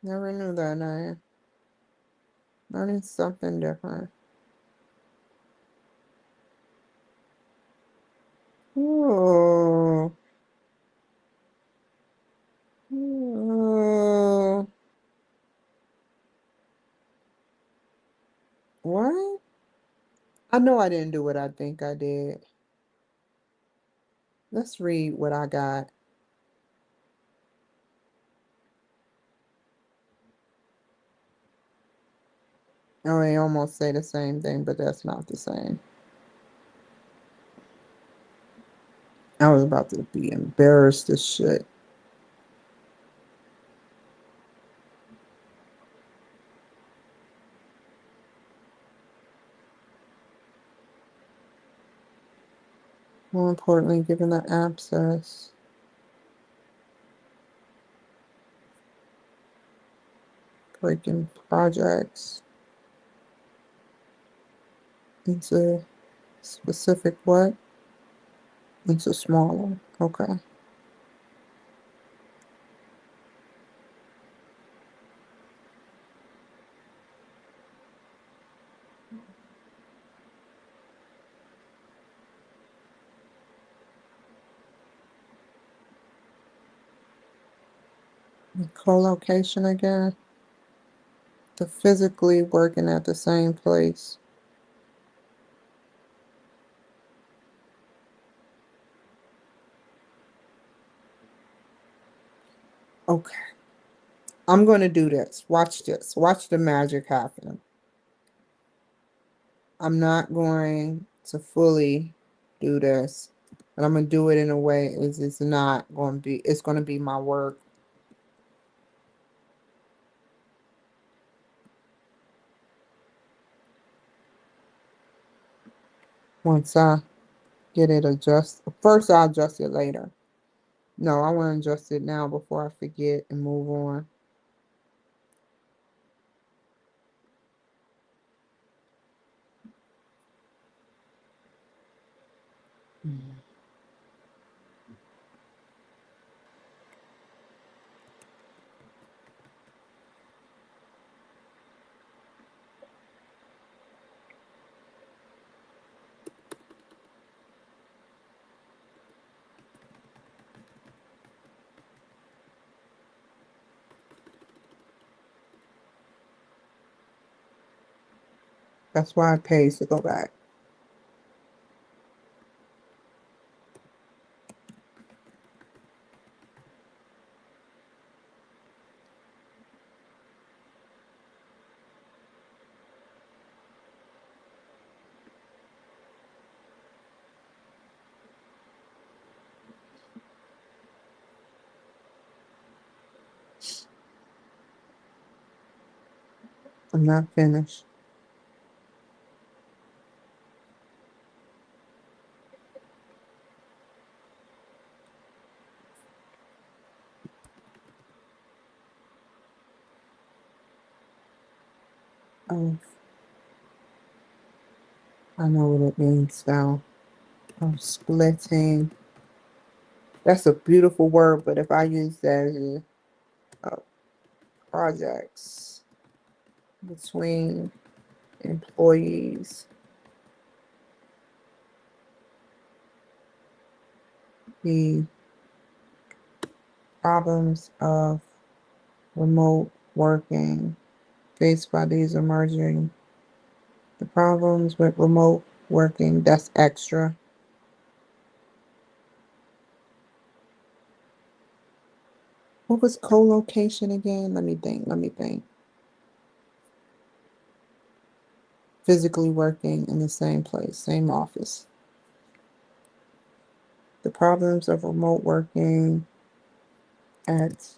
Never knew that name. Learning something different. Ooh. Ooh. What? I know I didn't do what I think I did. Let's read what I got. Oh, they almost say the same thing, but that's not the same. I was about to be embarrassed as shit. More importantly, given the abscess, breaking projects into specific what? Into smaller. Okay. Co-location again. The physically working at the same place. Okay. I'm going to do this. Watch this. Watch the magic happen. I'm not going to fully do this, but I'm going to do it in a way is it's not going to be, it's going to be my work. Once I get it adjusted, first I'll adjust it later. No, I want to adjust it now before I forget and move on. That's why it pays to go back. I'm not finished. Oh, I know what it means now. I'm splitting. That's a beautiful word, but if I use that as projects between employees, the problems of remote working faced by these emerging, the problems with remote working, that's extra. What was co-location again? Let me think. Physically working in the same place, same office. The problems of remote working at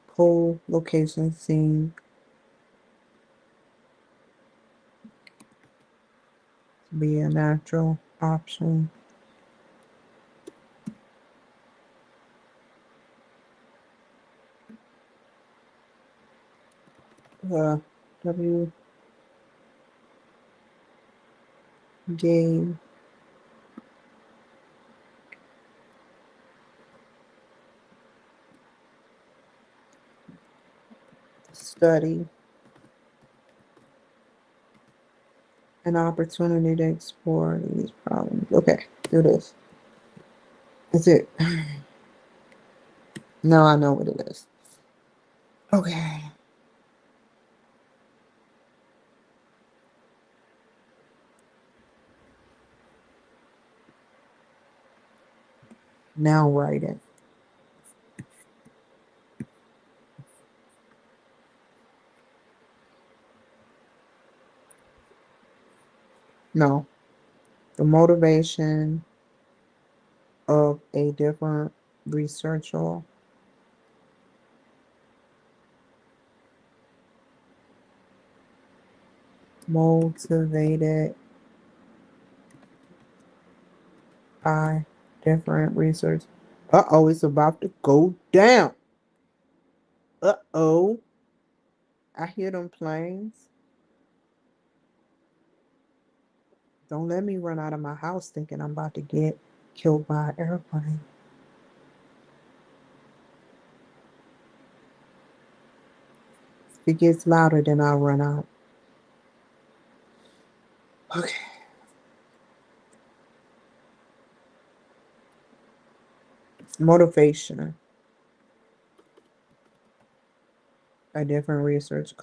co-location seem to be a natural option. W game study an opportunity to explore these problems. Okay, do this. Is it? No, I know what it is. Okay. Now write it. No. The motivation of a different researcher motivated by different research. Uh-oh, it's about to go down. Uh-oh. I hear them planes. Don't let me run out of my house thinking I'm about to get killed by an airplane. If it gets louder, then I'll run out. Okay. Motivation by different research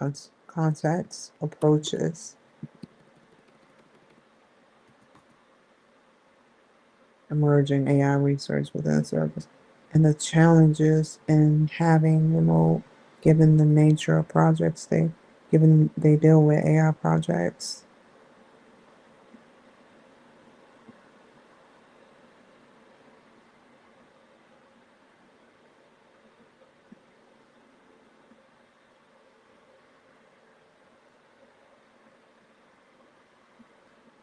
contexts, approaches, emerging AI research within service, and the challenges in having remote, given the nature of projects given they deal with AI projects.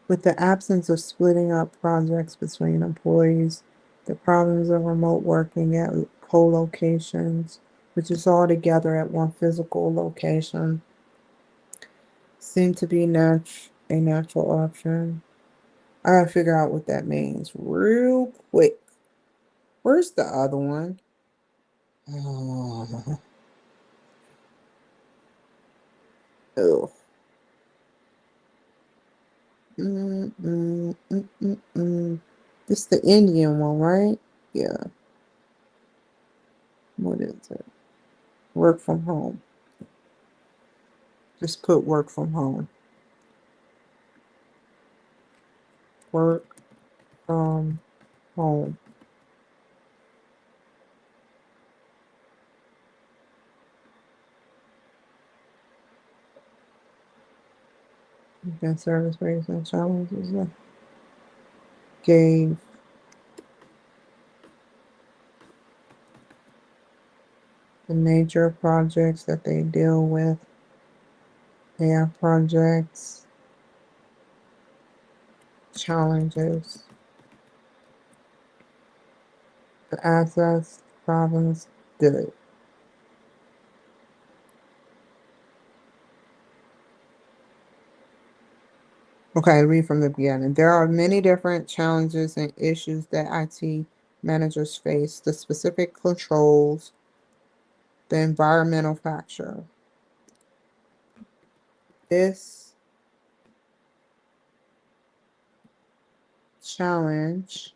With the absence of splitting up projects between employees, the problems of remote working at co-locations, which is all together at one physical location, seem to be a natural option. I gotta figure out what that means real quick. Where's the other one? Oh, oh. This the Indian one, right? Yeah. What is it? Work from home. Just put work from home. work from home. Service rates and challenges gave the nature of projects that they deal with. They have projects, challenges, the assets, problems, good. Okay, read from the beginning. There are many different challenges and issues that IT managers face. The specific controls, the environmental factor. This challenge,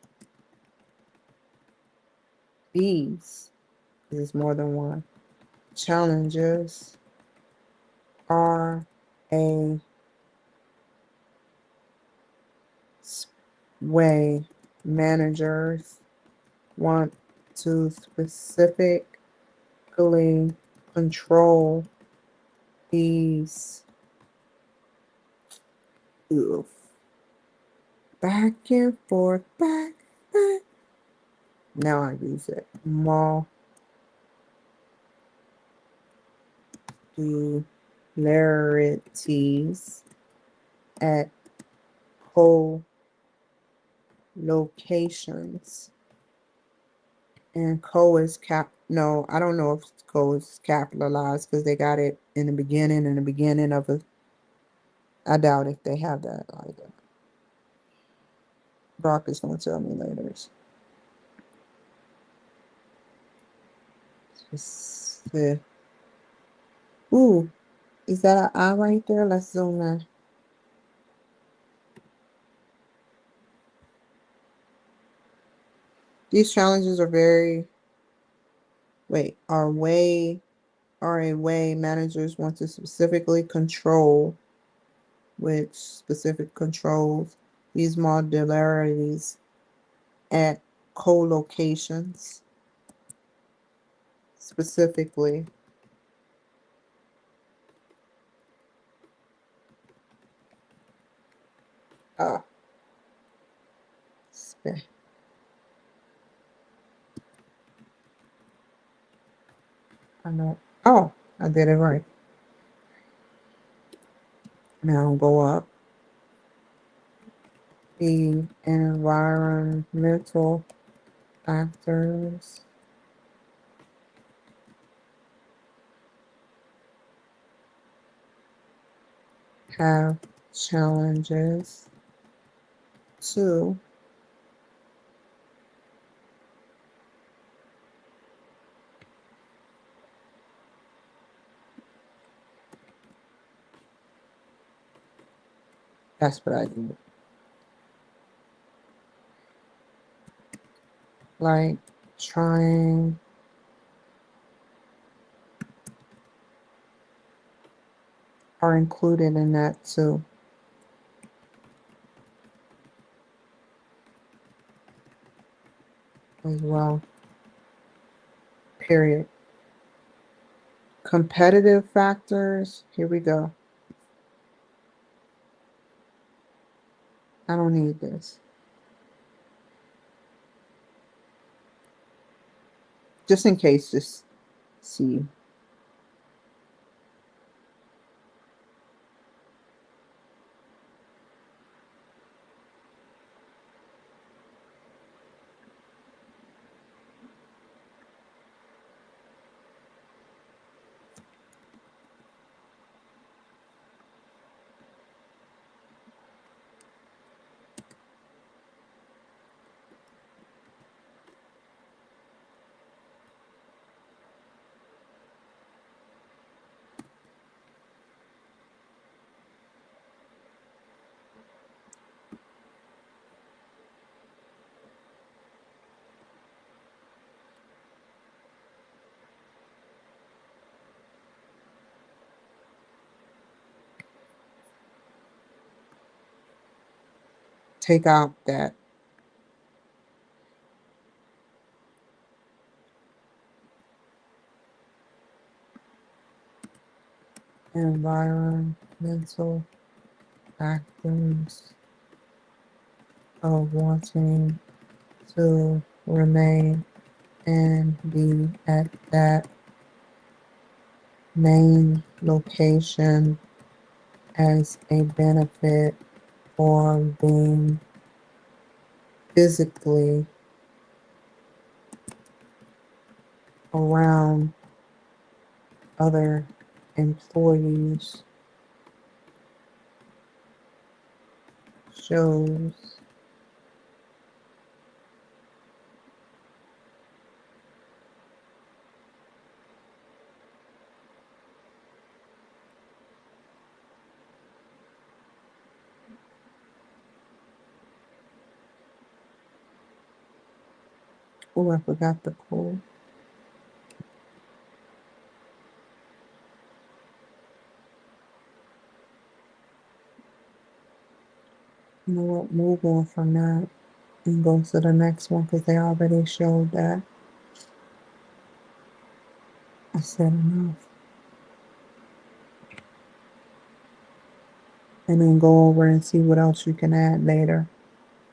these, is more than one, challenges are a way managers want to specifically control these. Oof. Back and forth, back. Now I use it. Modularities at co-locations. And co is no, I don't know if co is capitalized because they got it in the beginning of it. I doubt if they have that either. Brock is going to tell me later. Ooh, is that an I right there? Let's zoom in. These challenges are a way managers want to specifically control, which specific controls these modularities at co-locations specifically. Ah, I know. Oh, I did it right. Now go up. The environmental factors have challenges too. That's what I do. Like trying are included in that too. As well. Period. Competitive factors. Here we go. I don't need this. Just in case, just see. take out that environmental factors of wanting to remain and be at that main location as a benefit for being physically around other employees shows oh, I forgot the code. You know what? Move on from that and go to the next one because they already showed that. I said enough. And then go over and see what else you can add later.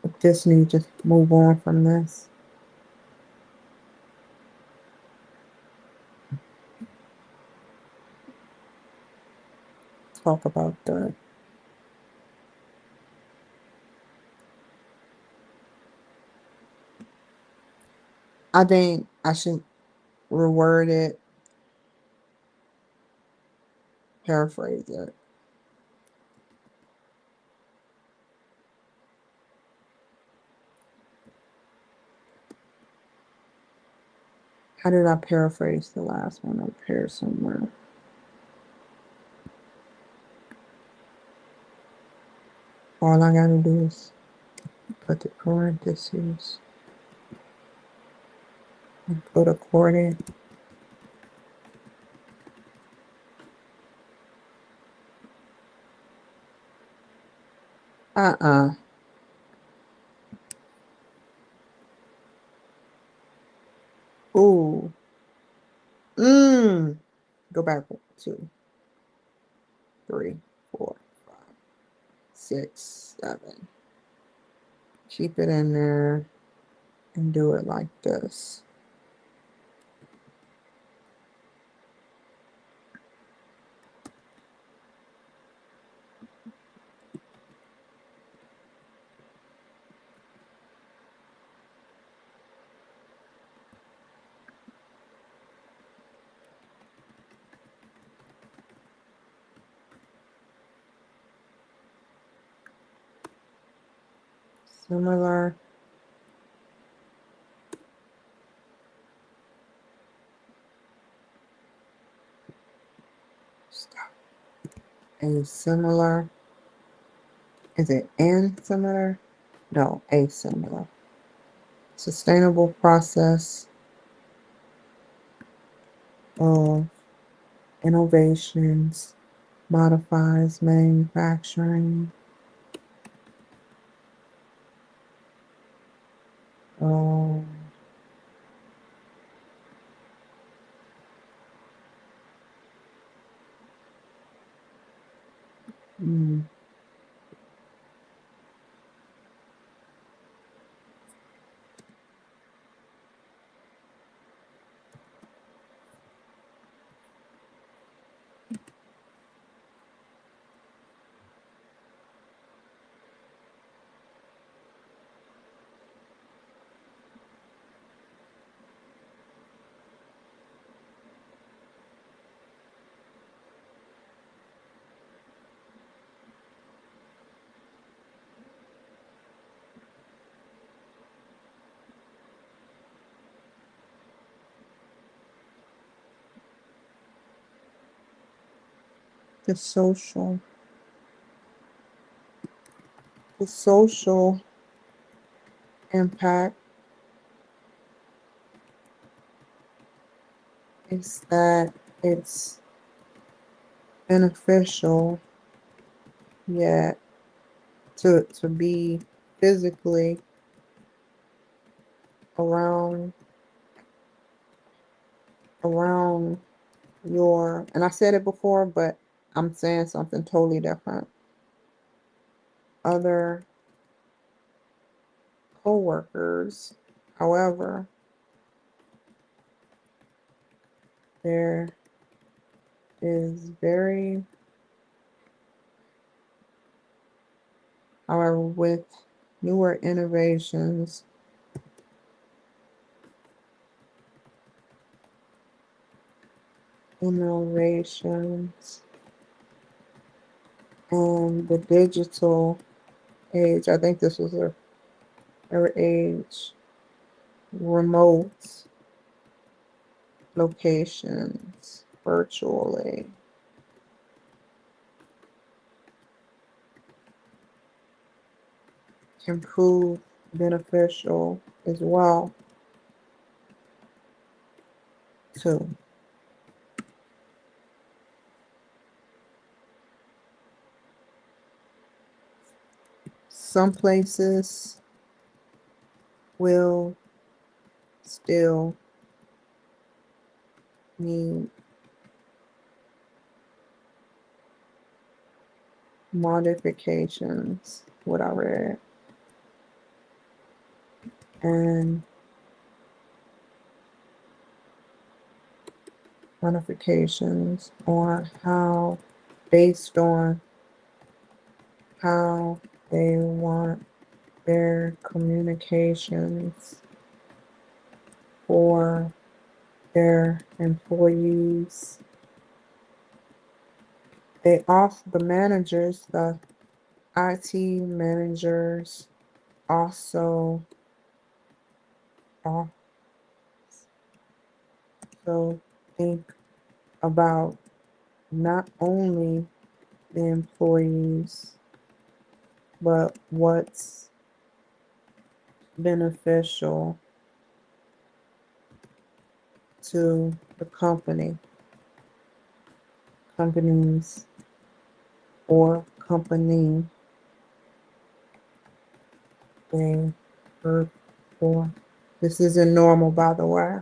But just need to move on from this. Talk about the I think I should reword it, paraphrase it. How did I paraphrase the last one up here somewhere? All I gotta do is put the parentheses and put according. Ooh. Go back 2, 3, 4, 5, 6, 7. Keep it in there and do it like this. Similar. Stop. A similar. Is it and similar? No, asimilar. Sustainable process of innovations modifies manufacturing. Oh. The social impact is that it's beneficial yet to be physically around your, and I said it before, but I'm saying something totally different. Other co-workers, however, there is however, with newer innovations, and the digital age, I think this was her age, remote locations virtually. Can prove beneficial as well too. Some places will still need modifications, what I read, and modifications on how, based on how they want their communications for their employees. The managers, the IT managers, also think about not only the employees, but what's beneficial to the companies, or company they work for. This isn't normal, by the way.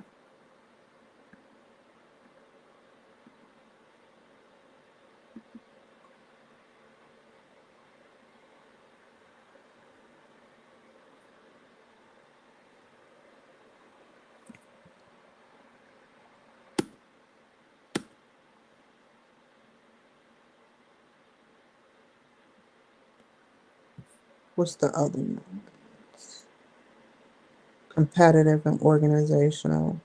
What's the other one? Competitive and organizational.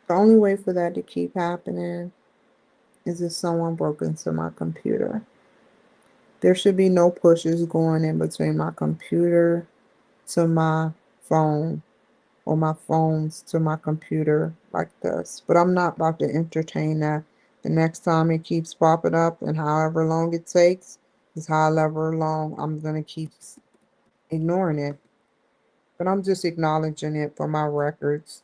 The only way for that to keep happening is if someone broke into my computer. There should be no pushes going in between my computer to my phone, or my phones to my computer like this. But I'm not about to entertain that. The next time it keeps popping up, and however long it takes is however long I'm going to keep ignoring it. But I'm just acknowledging it for my records.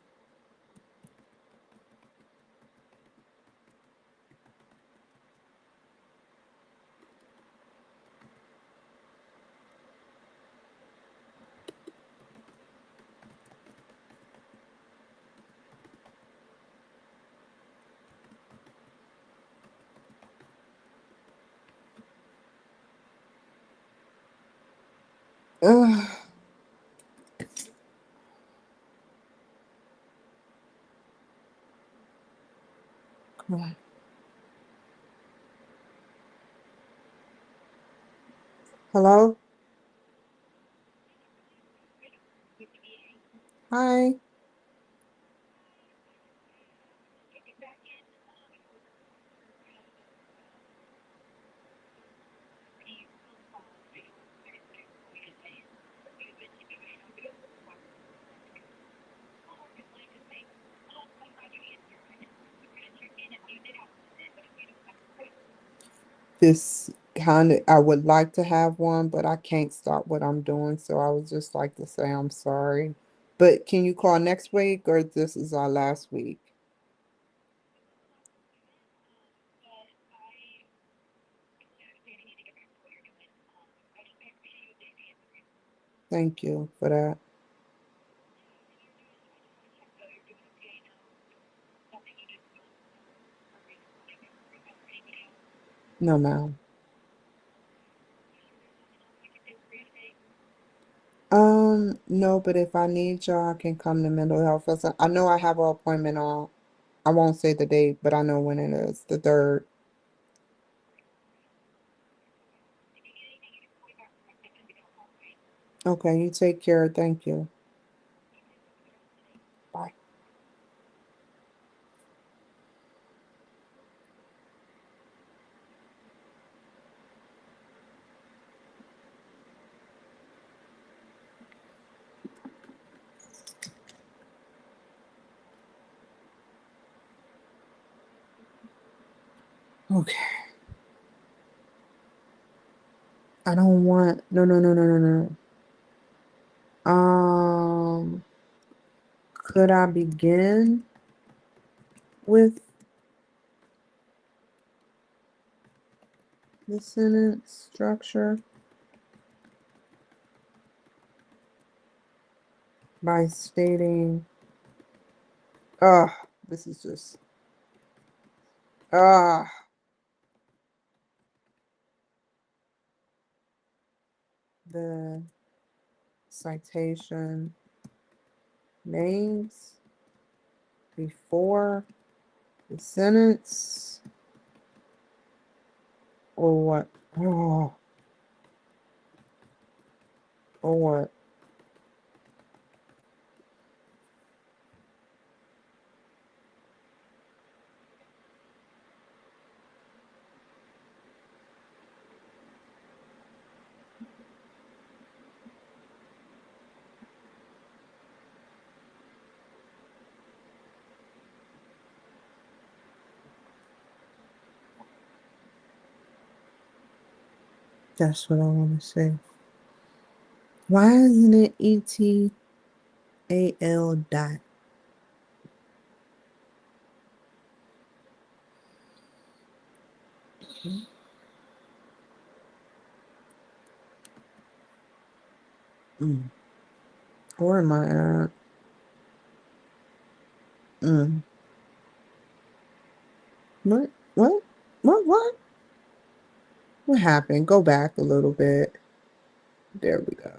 Ugh. Come on. Hello? Hi. this kind of, I would like to have one, but I can't stop what I'm doing. So I would just like to say I'm sorry. But can you call next week, or this is our last week? Thank you for that. No, ma'am. No, but if I need y'all, I can come to mental health. I know I have an appointment on, I won't say the date, but I know when it is, the 3rd. Okay, you take care. Thank you. Bye. Okay. I don't want, no, no, no, no, no, no. Could I begin with the sentence structure by stating, ah, this is just, ah, the citation names before the sentence, or what? Oh, or what? That's what I want to say. Why isn't it ETAL dot? Mm. Where am I at? Mm. What? What? What? What happened? Go back a little bit. There we go.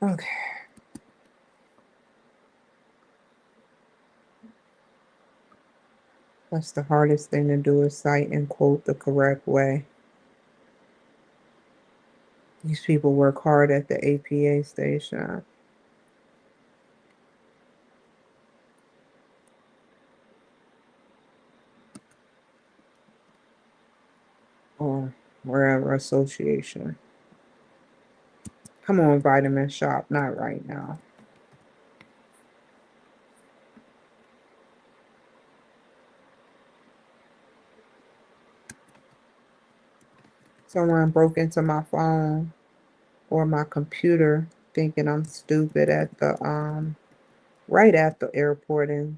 Okay. That's the hardest thing to do is cite and quote the correct way. These people work hard at the APA station or wherever association. Come on, Vitamin Shop, not right now. Someone broke into my phone or my computer thinking I'm stupid at the right at the airport, and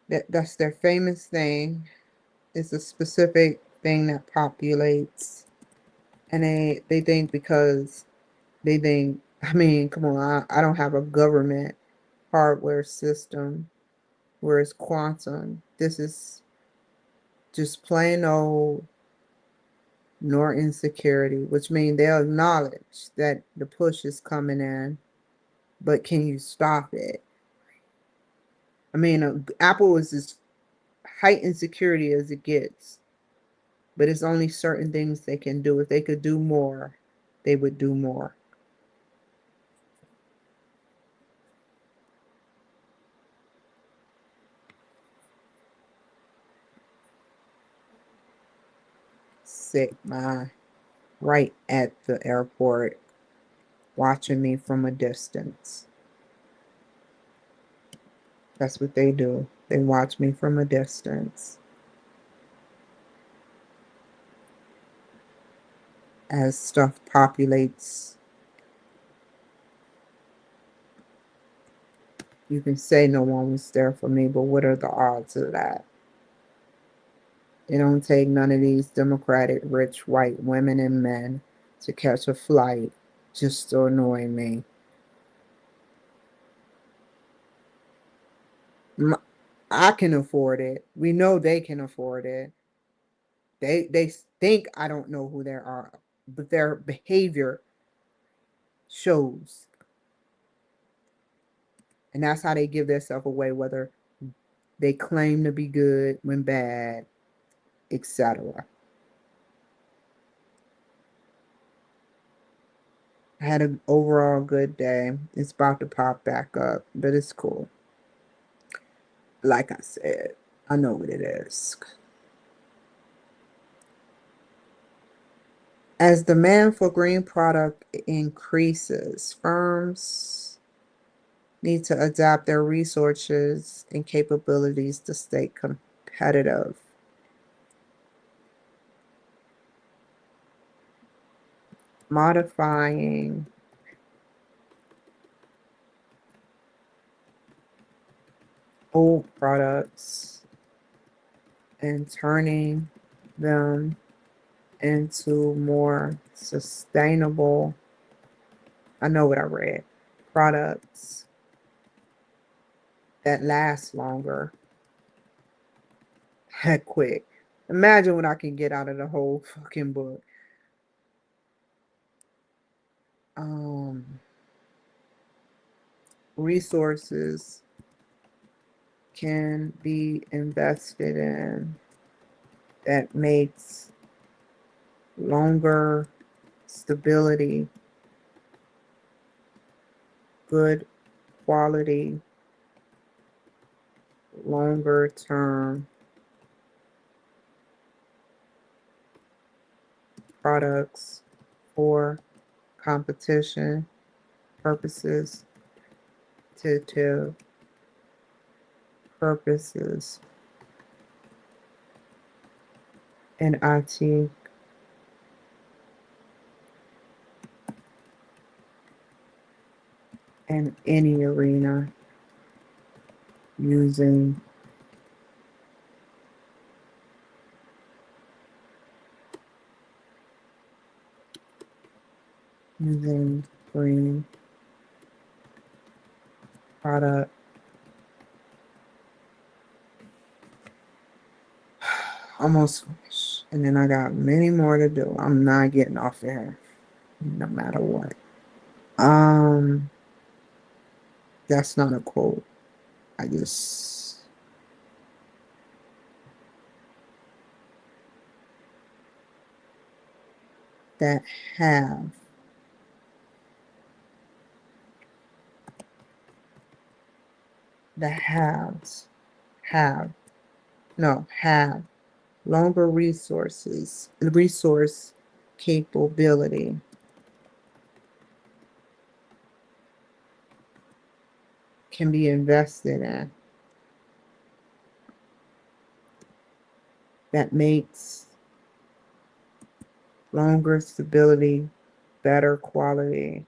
that's their famous thing. It's a specific thing that populates, and they think because they think, I mean, come on, I don't have a government hardware system where it's quantum. This is just plain old nor insecurity, which means they'll acknowledge that the push is coming in, but can you stop it? I mean, Apple is as heightened security as it gets, but it's only certain things they can do. If they could do more, they would do more. Sick, my right at the airport, watching me from a distance. That's what they do. They watch me from a distance. As stuff populates, you can say no one was there for me, but what are the odds of that? It don't take none of these democratic, rich, white women and men to catch a flight just to annoy me. I can afford it. We know they can afford it. They think I don't know who they are, but their behavior shows. And that's how they give themselves away, whether they claim to be good when bad, etc. I had an overall good day. It's about to pop back up, but it's cool. Like I said, I know what it is. As demand for green product increases, firms need to adapt their resources and capabilities to stay competitive. Modifying old products and turning them into more sustainable, I know what I read, products that last longer. Heck quick. Imagine what I can get out of the whole fucking book. Resources can be invested in that makes longer stability, good quality, longer term products for competition purposes, to purposes in IT and any arena using green product. Almost finished. And then I got many more to do. I'm not getting off there no matter what. That's not a quote. I just that have the haves have no have longer resource capability can be invested in that makes longer stability, better quality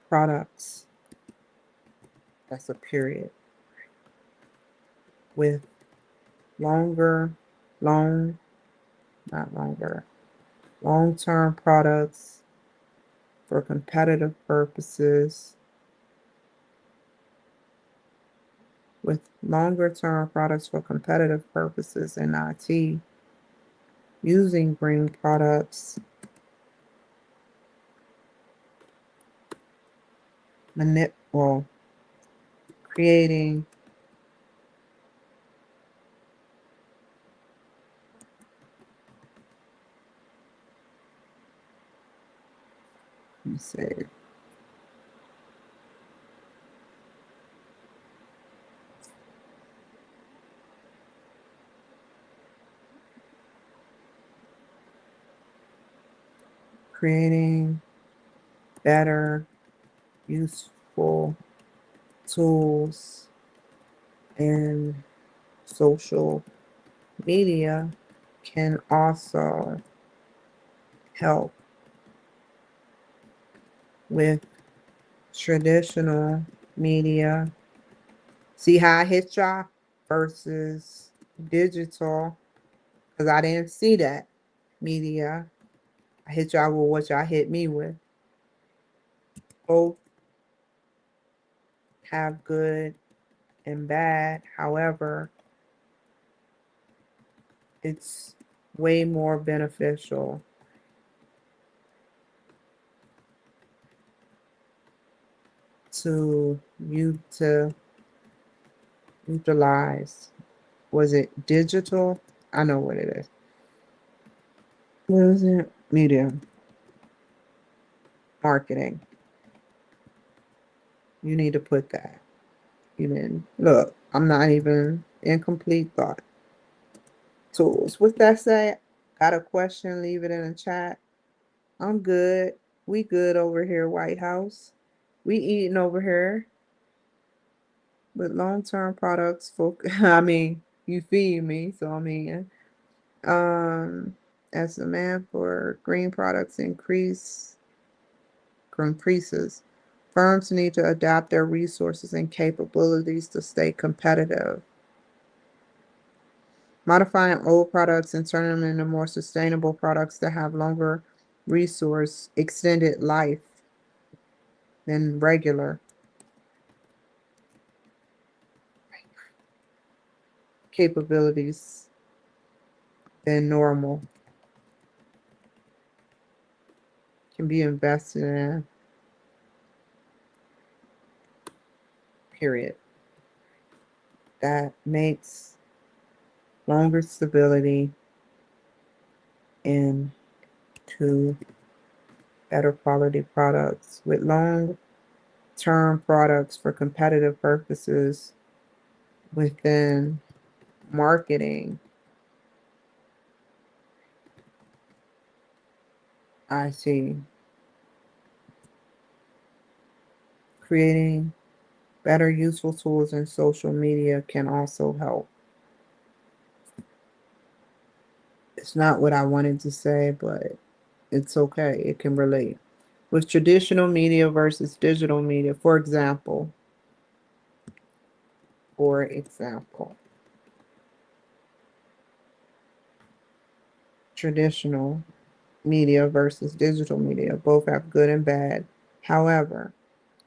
products. That's a period. With longer, long, not longer, long-term products for competitive purposes. With longer-term products for competitive purposes in IT, using green products, creating let me say creating better, useful tools in social media can also help with traditional media. See how I hit y'all versus digital, because I didn't see that media. I hit y'all with what y'all hit me with. Both have good and bad. However, it's way more beneficial to you to utilize. Was it digital? I know what it is. What is it? Media marketing. You need to put that. You didn't look. I'm not even incomplete thought. Tools. With that said, got a question? Leave it in the chat. I'm good. We good over here, White House. We eating over here. But long-term products, I mean, you feed me, so I mean, as demand for green products increases, firms need to adapt their resources and capabilities to stay competitive. Modifying old products and turning them into more sustainable products that have longer resource extended life than regular capabilities than normal can be invested in. Period. That makes longer stability into better quality products. With long-term products for competitive purposes within marketing, I see creating better useful tools in social media can also help. It's not what I wanted to say, but it's okay. It can relate. With traditional media versus digital media, for example, traditional media versus digital media, both have good and bad. However,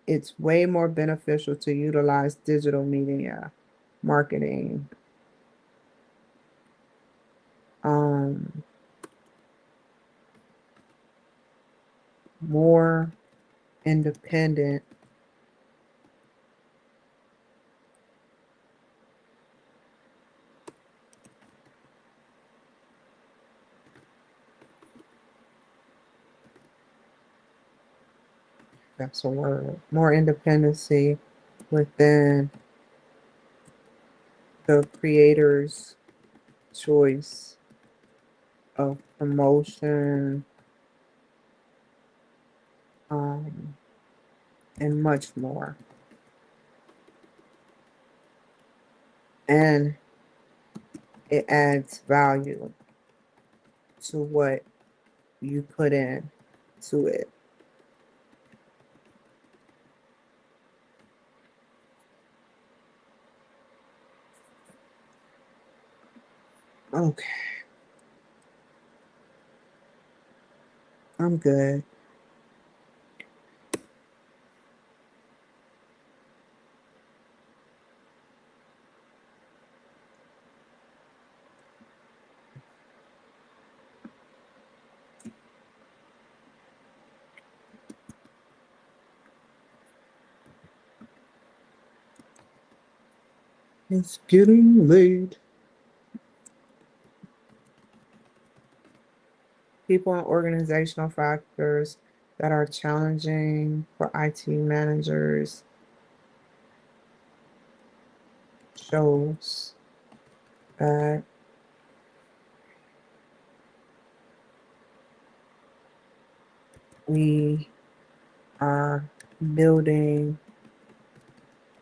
it's way more beneficial to utilize digital media marketing, more independent. That's a word. More independency within the creator's choice of promotion, and much more. And it adds value to what you put in to it. Okay. I'm good. It's getting late. People and organizational factors that are challenging for IT managers shows that we are building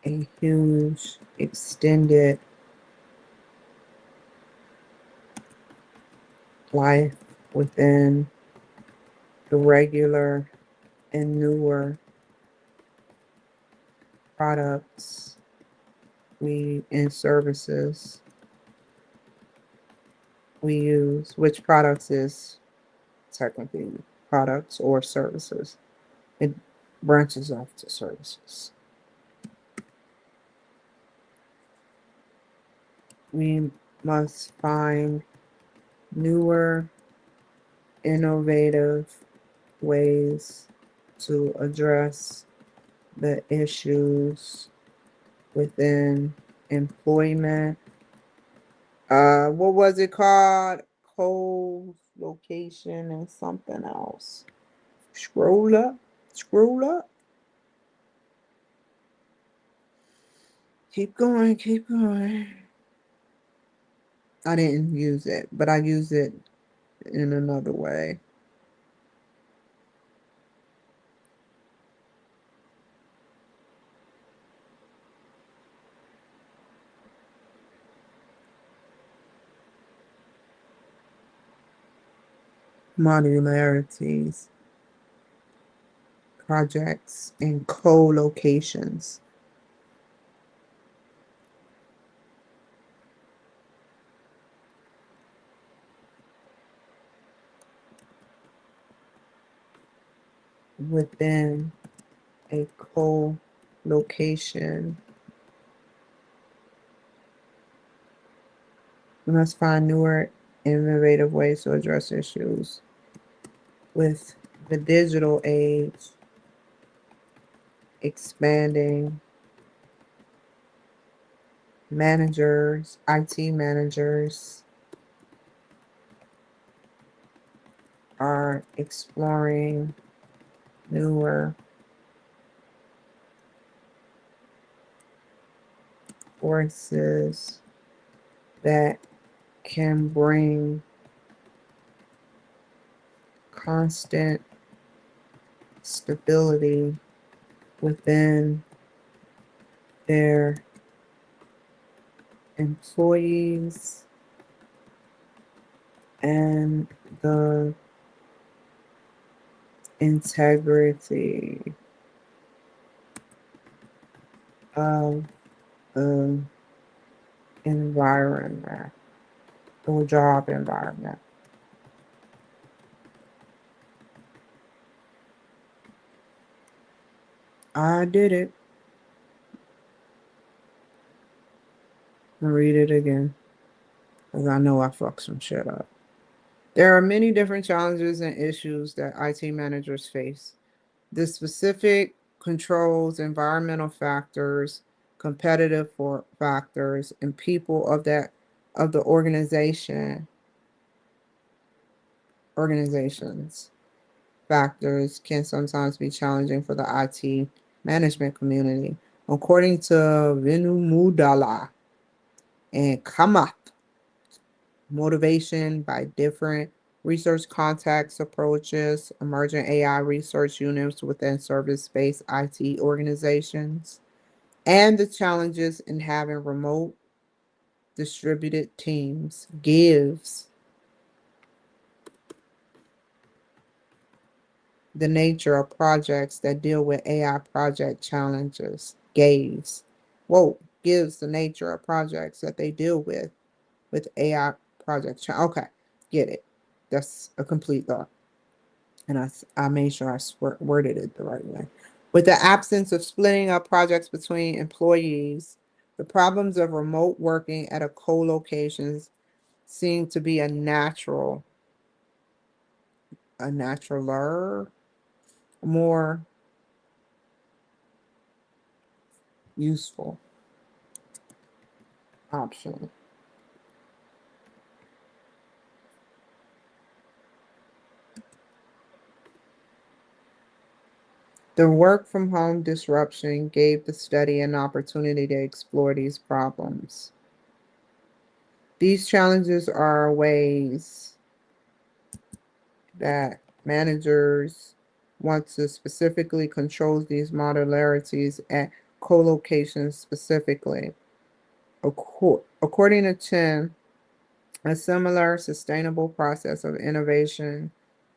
a huge extended life within the regular and newer products and services we use, which products is technically products or services. It branches off to services. We must find newer, innovative ways to address the issues within employment. What was it called? Co-location and something else. Scroll up. Scroll up. Keep going. Keep going. I didn't use it, but I use it in another way. Modularities, projects, and co-locations. Within a co-location, we must find newer, innovative ways to address issues with the digital age expanding. Managers, IT managers are exploring newer forces that can bring constant stability within their employees and the integrity of the environment or job environment. I did it. I'll read it again because I know I fucked some shit up. There are many different challenges and issues that IT managers face. The specific controls, environmental factors, competitive factors, and people of the organizations factors can sometimes be challenging for the IT management community. According to Vinu Mudala and Kamath, motivation by different research contexts, approaches, emerging AI research units within service-based IT organizations, and the challenges in having remote distributed teams gives the nature of projects that deal with AI project challenges. Gives the nature of projects that they deal with AI project. Okay, get it. That's a complete thought. And I made sure I worded it the right way. With the absence of splitting up projects between employees, the problems of remote working at a co-locations seem to be a naturaler, more useful option. The work from home disruption gave the study an opportunity to explore these problems. These challenges are ways that managers want to specifically control these modularities at co-locations specifically. According to Chen, a similar sustainable process of innovation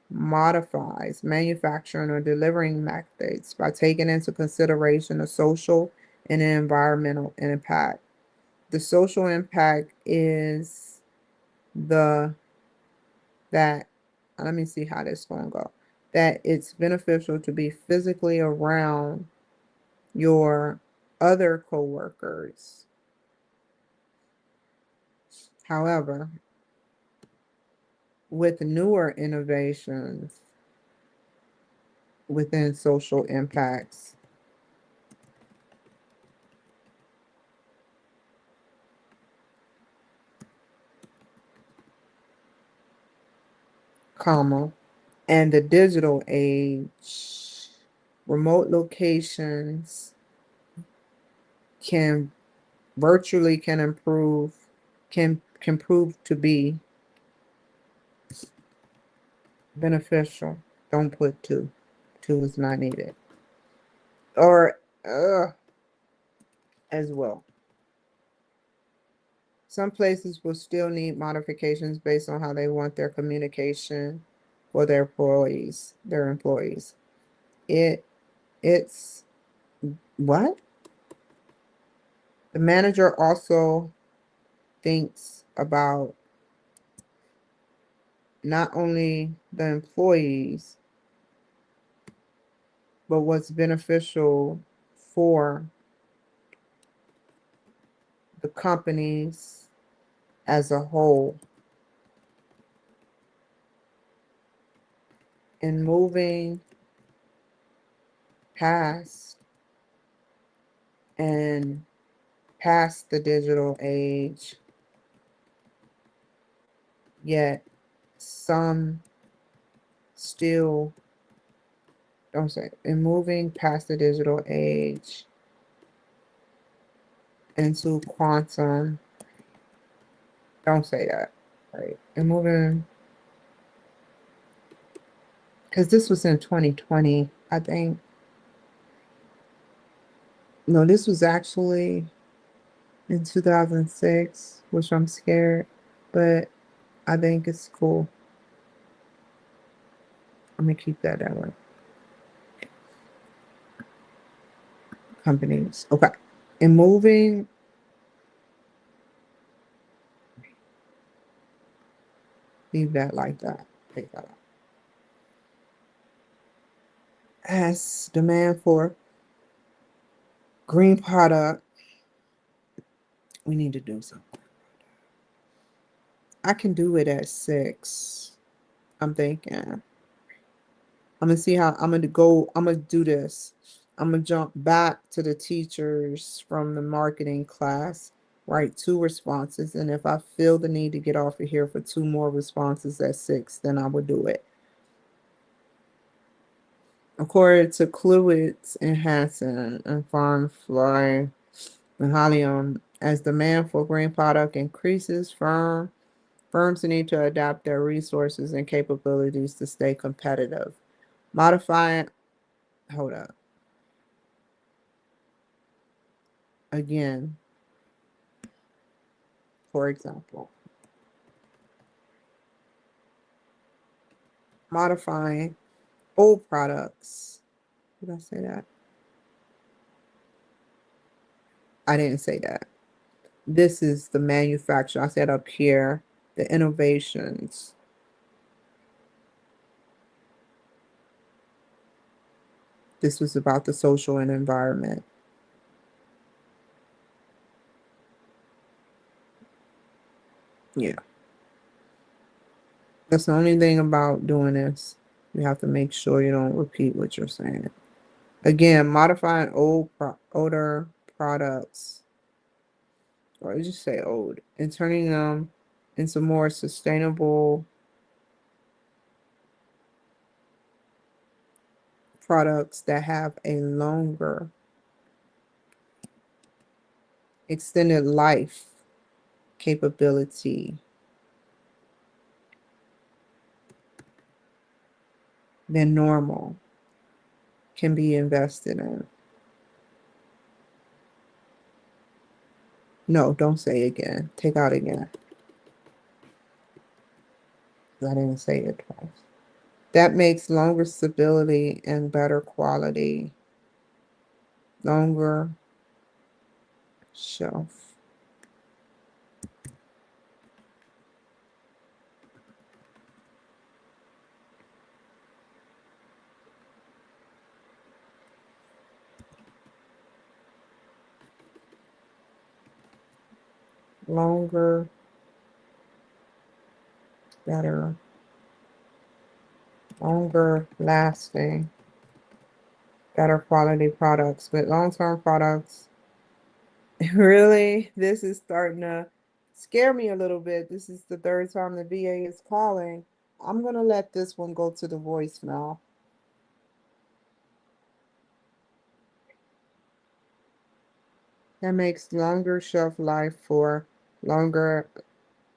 modifies manufacturing or delivering methods by taking into consideration the social and environmental impact. The social impact is the that let me see how this going to go. That it's beneficial to be physically around your other coworkers. However, with newer innovations within social impacts, comma, and the digital age, remote locations can virtually can prove to be beneficial. Don't put two. Two is not needed. Or as well. Some places will still need modifications based on how they want their communication for their employees. It's what? The manager also thinks about not only the employees, but what's beneficial for the companies as a whole. In moving past and past the digital age, yet some still don't say in moving past the digital age into quantum, don't say that, right? And moving, because this was in 2020, I think. No, this was actually in 2006, which I'm scared, but I think it's cool. I'm gonna keep that way. Companies, okay. And moving, leave that like that. Take that out. As demand for green product, we need to do something. I can do it at 6. I'm thinking. I'm gonna see how I'm gonna go. I'm gonna do this. I'm gonna jump back to the teachers from the marketing class, write 2 responses, and if I feel the need to get off of here for 2 more responses at 6, then I will do it. According to Cluids and Hansen and Farm Fly and Halion, as demand for green product increases, firms need to adapt their resources and capabilities to stay competitive. Modifying, hold up. Again, for example, modifying old products. Did I say that? I didn't say that. This is the manufacturer. I said up here, the innovations. This was about the social and environment. Yeah. That's the only thing about doing this. You have to make sure you don't repeat what you're saying. Again, modifying older products, or just say old, and turning them into more sustainable products that have a longer extended life capability than normal. can be invested in. No, don't say again. Take out again. I didn't say it twice. That makes longer stability and better quality. Longer shelf. Longer, better, longer lasting, better quality products. But long-term products, really, this is starting to scare me a little bit. This is the third time the VA is calling. I'm going to let this one go to the voicemail. That makes longer shelf life for longer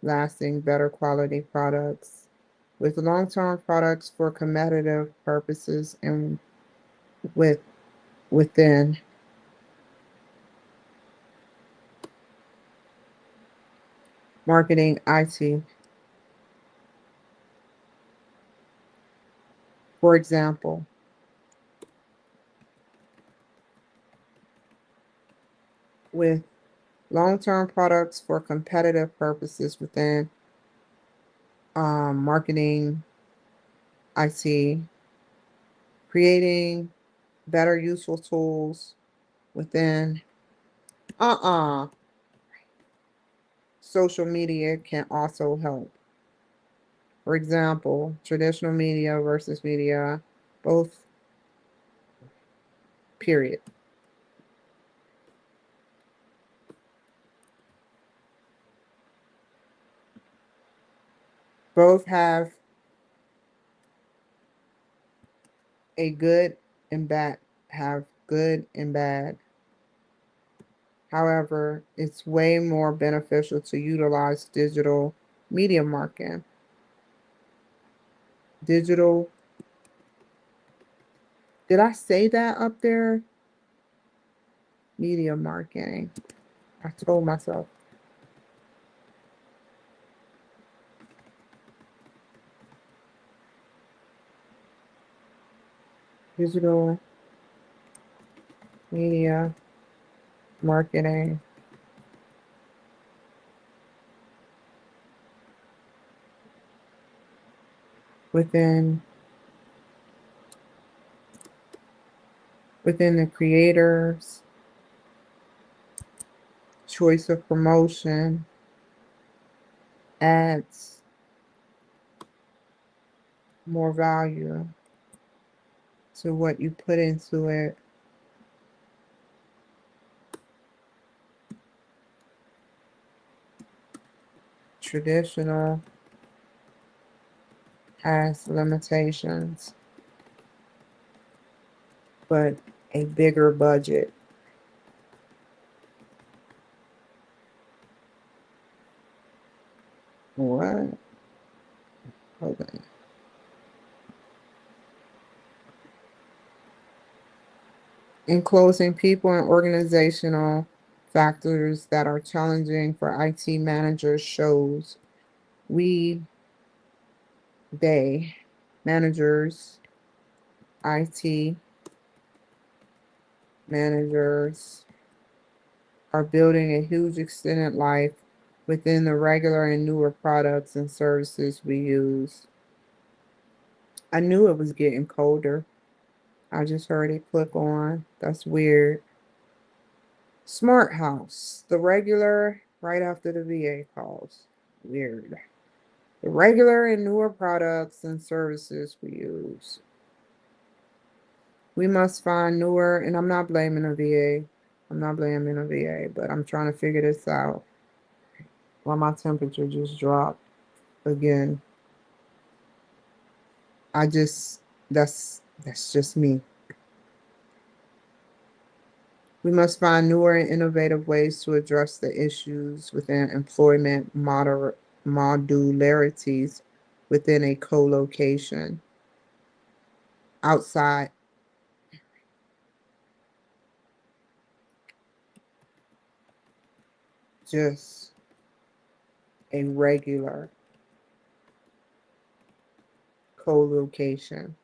lasting, better quality products. With long-term products for competitive purposes and within marketing IT. For example, with long-term products for competitive purposes within marketing IT, creating better useful tools within social media can also help. For example, traditional media versus media, both, period. Both have a good and bad, have good and bad. However, it's way more beneficial to utilize digital media marketing. Digital, did I say that up there? Media marketing. I told myself. Digital media marketing. Within the creators, choice of promotion, adds more value to what you put into it. Traditional has limitations, but a bigger budget. What? Okay. In closing, people and organizational factors that are challenging for IT managers shows we, they, managers, IT managers are building a huge extended life within the regular and newer products and services we use. I knew it was getting colder. I just heard it click on. That's weird. Smart House, the regular right after the VA calls. Weird. The regular and newer products and services we use. We must find newer, and I'm not blaming the VA. I'm not blaming the VA, but I'm trying to figure this out. While my temperature just dropped again. I just, that's just me. We must find newer and innovative ways to address the issues within employment modularities within a co-location outside just a regular co-location.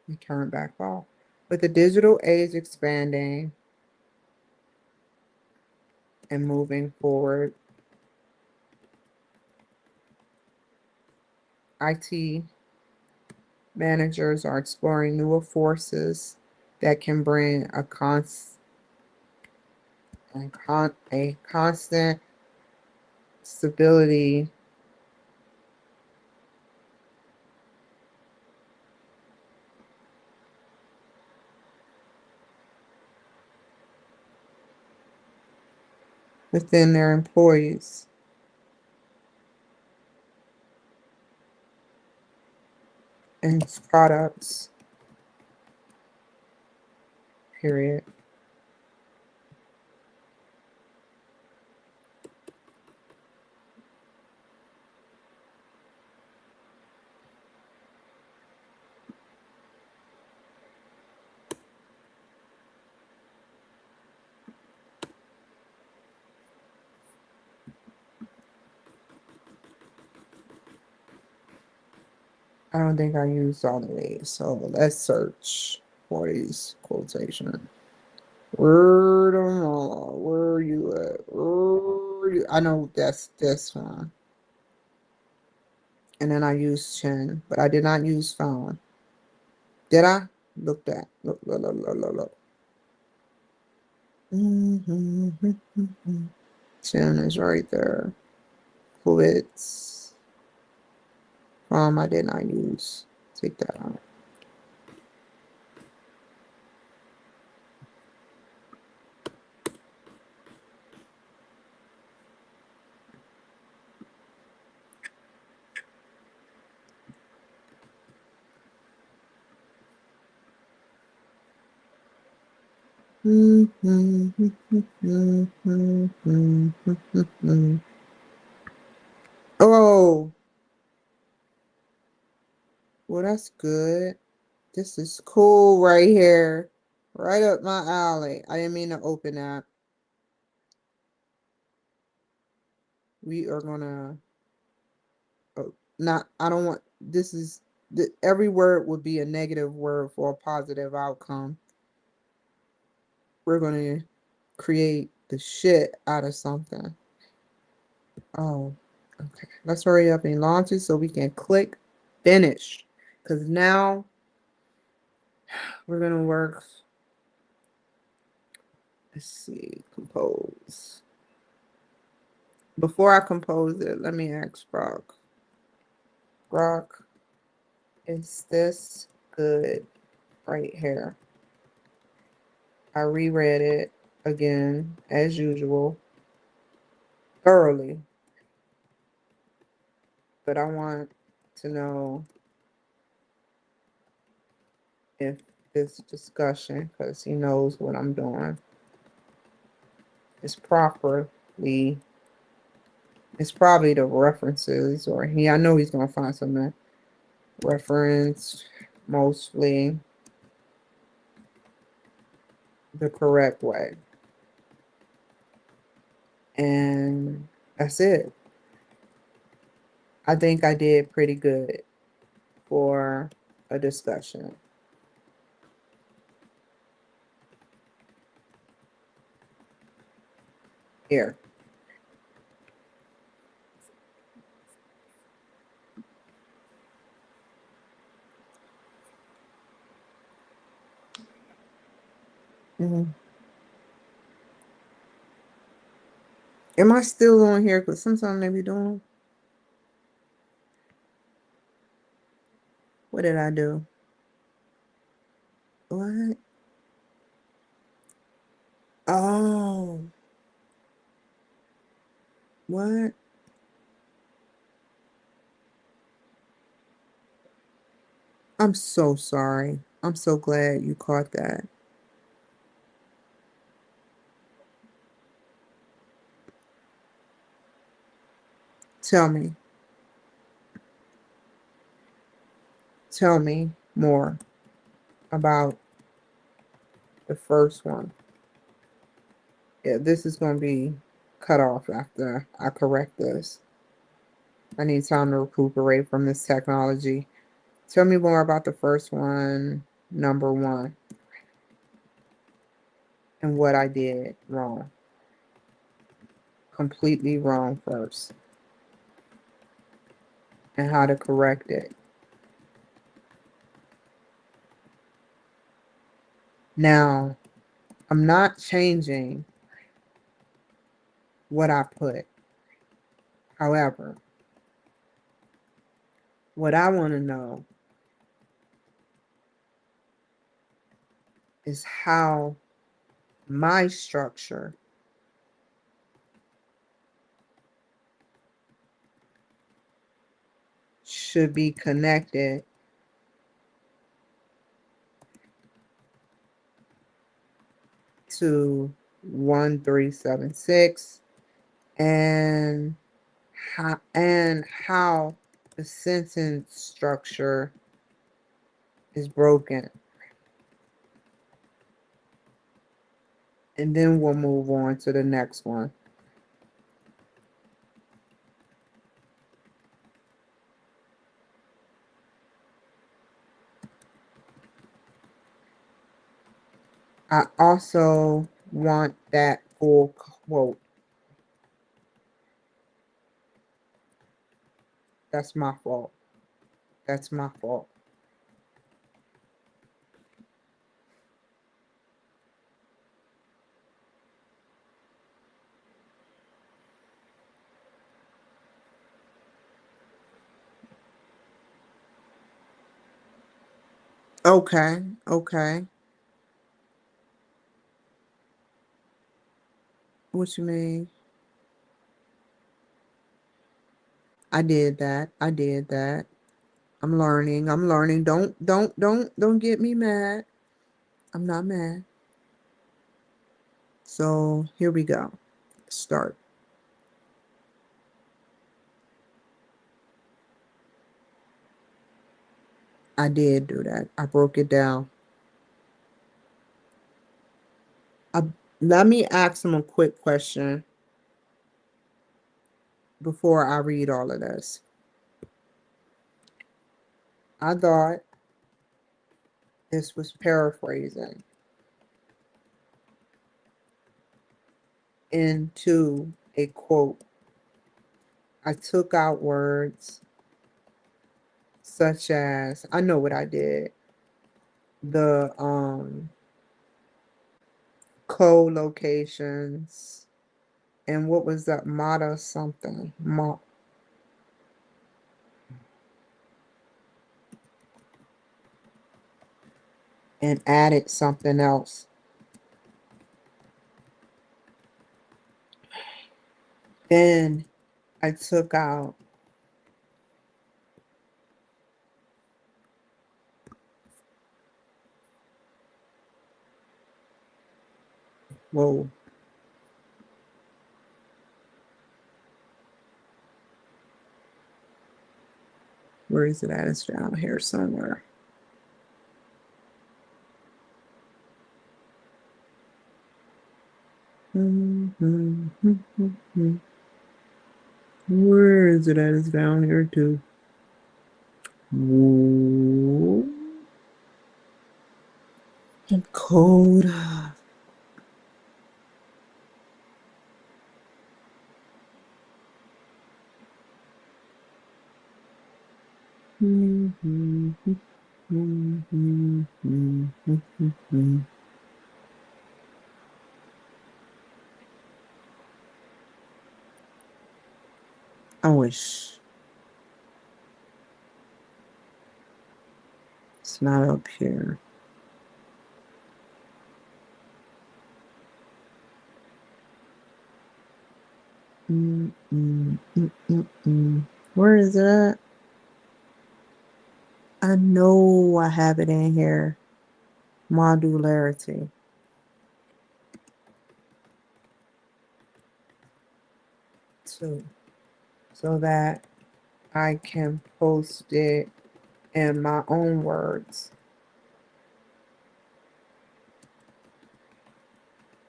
And turn back off. With the digital age expanding and moving forward, IT managers are exploring newer forces that can bring a constant stability within their employees. And products, period. I don't think I used all of these, so let's search for these quotations. Word of Allah, where are you at? Where are you? I know that's this one. And then I used chin, but I did not use phone. Did I? Look that. Look, look, look, look, look, look. Chin is right there. Quits. I did not use. Take that out. Oh, well, that's good. This is cool right here. Right up my alley. I didn't mean to open that. We are gonna not, I don't want, this is, every word would be a negative word for a positive outcome. We're gonna create the shit out of something. Oh, okay. Let's hurry up and launch it so we can click finish. Because now we're gonna work. Let's see, compose. Before I compose it, let me ask Brock. Brock, is this good right here? I reread it again, as usual, thoroughly. But I want to know if this discussion, because he knows what I'm doing, is properly, it's probably the references, or I know he's going to find something referenced mostly the correct way. And that's it. I think I did pretty good for a discussion. Here. Am I still on here? Because sometimes they be doing. What did I do? What? Oh. What? I'm so sorry. I'm so glad you caught that. Tell me. Tell me more about the first one. Yeah, this is going to be cut off after I correct this. I need time to recuperate from this technology. Tell me more about the first one, number one, and what I did wrong. Completely wrong first. And how to correct it. Now, I'm not changing what I put. However, what I want to know is how my structure should be connected to 1376 and how the sentence structure is broken. And then we'll move on to the next one. I also want that full quote. That's my fault. That's my fault. Okay, okay. What you mean? I did that. I did that. I'm learning. I'm learning. Don't get me mad. I'm not mad. So here we go. Start. I did do that. I broke it down. I, Let me ask him a quick question before I read all of this. I thought this was paraphrasing into a quote. I took out words such as, I know what I did. The co-locations and what was that, motto something, and added something else. Then I took out whoa. Where is it at? It's down here somewhere. Where is it at? It's down here too. Whoa. Code. I wish it's not up here. Where is it at? I know I have it in here. Modularity. So that I can post it in my own words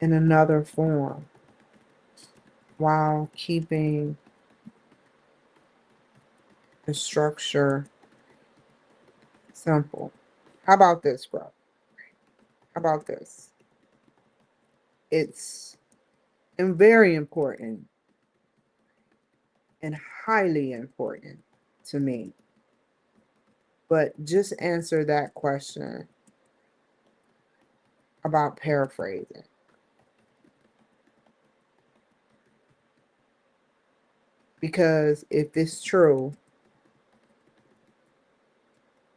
in another form while keeping the structure simple. How about this, bro? How about this? It's very important and highly important to me. But just answer that question about paraphrasing. Because if it's true,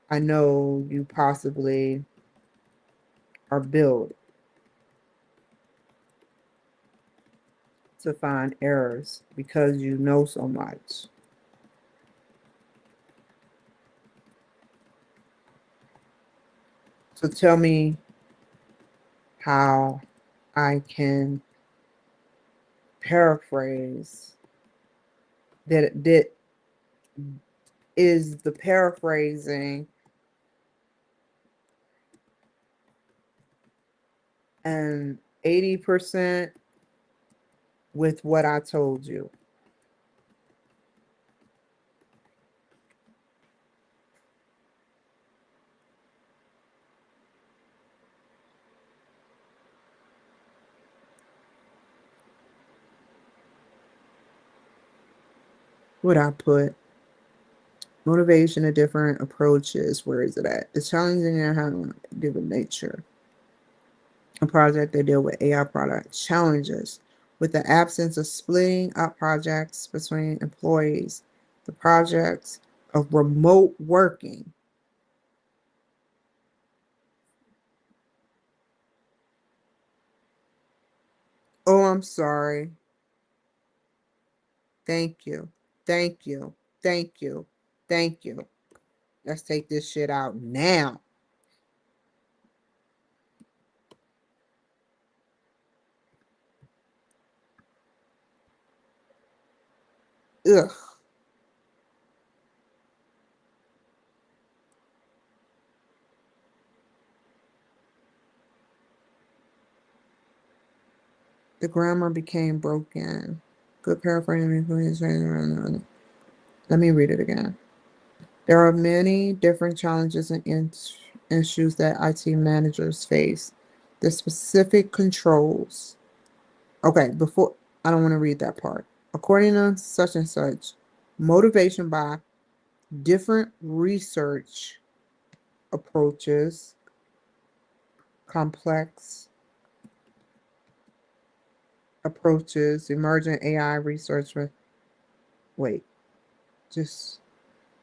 I know you possibly are built to find errors because you know so much. So tell me how I can paraphrase that is the paraphrasing and 80% with what I told you. What I put motivation to different approaches. Where is it at? It's challenging and having different nature. A project they deal with AI product challenges with the absence of splitting up projects between employees, the projects of remote working. Oh, I'm sorry. Thank you. Thank you. Thank you. Thank you. Let's take this shit out now. Ugh. The grammar became broken. Good paraphrasing. Let me read it again. There are many different challenges and issues that IT managers face. The specific controls. Okay, before I don't want to read that part. According to such and such, motivation by different research approaches, complex approaches, emergent AI research. Wait, just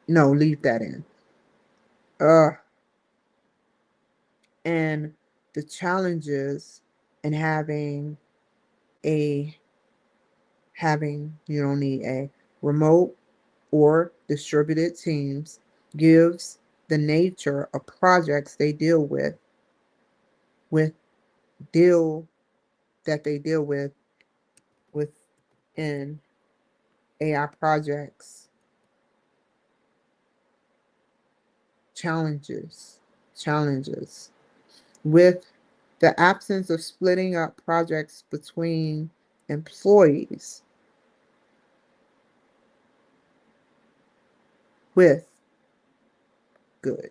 no, leave that in. Uh, and the challenges in a you don't need a remote or distributed teams gives the nature of projects they deal with deal that they deal within AI projects challenges with the absence of splitting up projects between employees with good.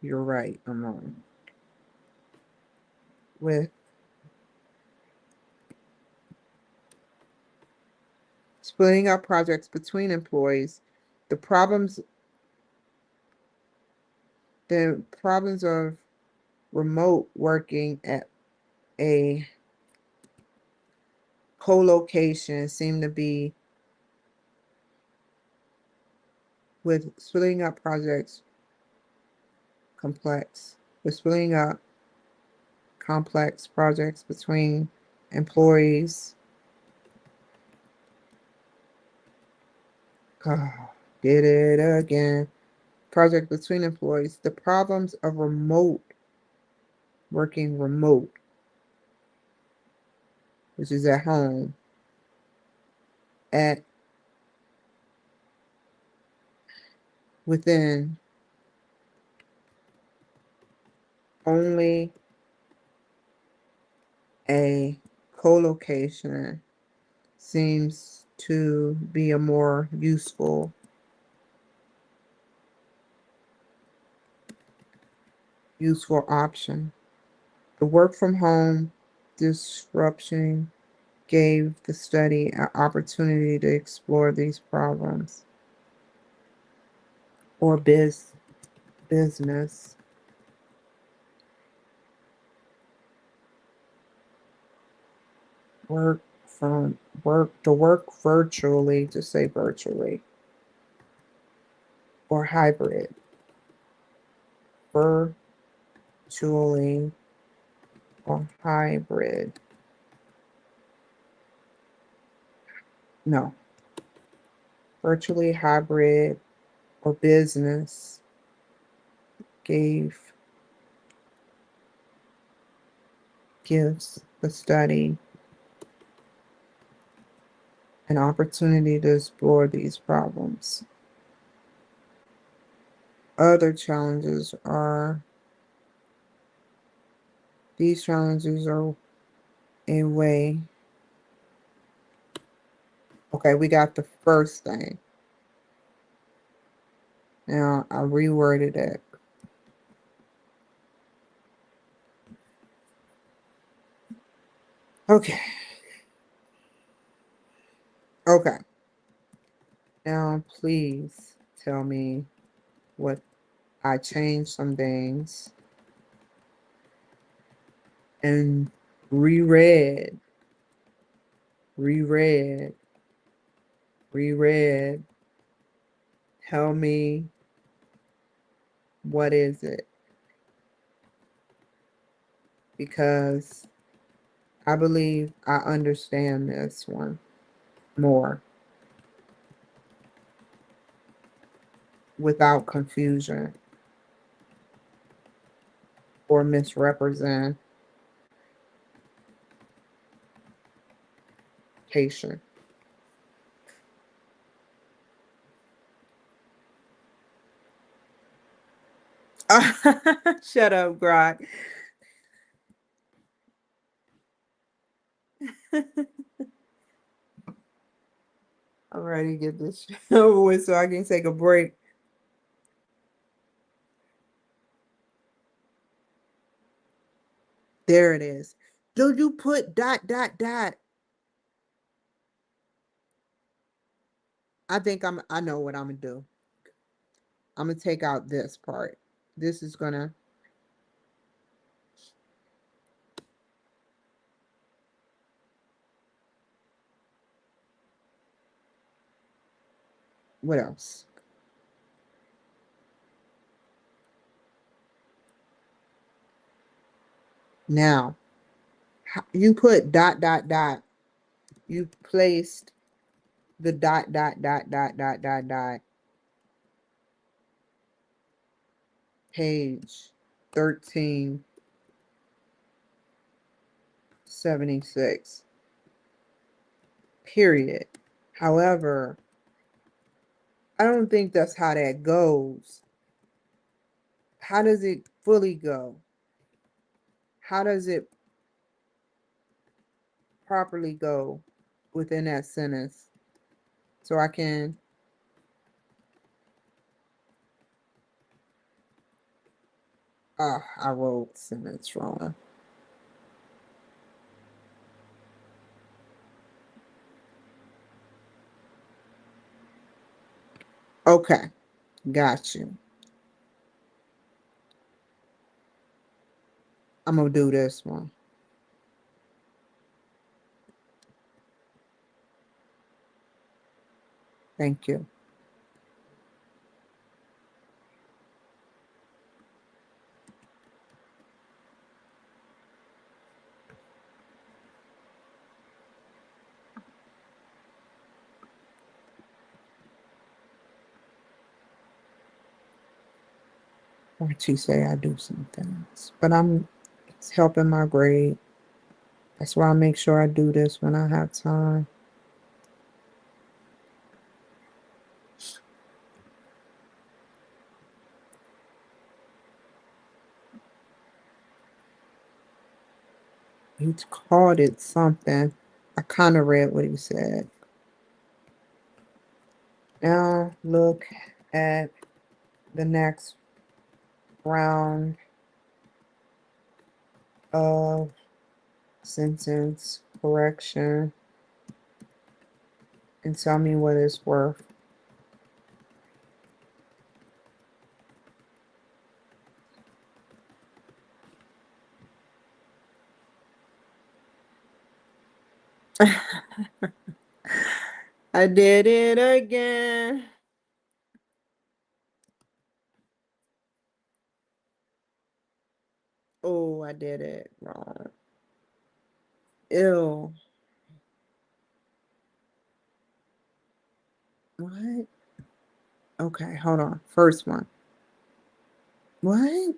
You're right, I'm wrong. With splitting up projects between employees, the problems the problems of remote working at a co-location seem to be with splitting up projects complex. With splitting up complex projects between employees. Oh, did it again. Project between employees. The problems of working remote, which is at home, at within only a co-location seems to be a more useful option. The work from home disruption gave the study an opportunity to explore these problems or business. Work virtually, just say virtually, or hybrid. Virtually or hybrid. No, virtually, hybrid, or business gives the study an opportunity to explore these problems. Other challenges are, these challenges are a way. Okay, we got the first thing. Now I reworded it. Okay. Okay. Now please tell me what I changed some things and reread, reread, reread. Tell me, what is it? Because I believe I understand this one more without confusion or misrepresentation. Shut up, Grok. I'm ready to get this over with so I can take a break. There it is. Do you put dot, dot, dot? I know what I'm gonna do. I'm gonna take out this part. This is gonna, what else? Now, you put dot, dot, dot. You placed the dot, dot, dot, dot, dot, dot, dot. Page 1376. Period. However, I don't think that's how that goes. How does it fully go? How does it properly go within that sentence? So I can, I wrote sentence wrong. Okay, got you. I'm gonna do this one. Thank you. What you say I do some things, but it's helping my grade. That's why I make sure I do this when I have time. He called it something. I kind of read what he said. Now look at the next round of sentence correction and tell me what it's worth. I did it again. Oh, I did it wrong. Ew. What? Okay, hold on. First one. What?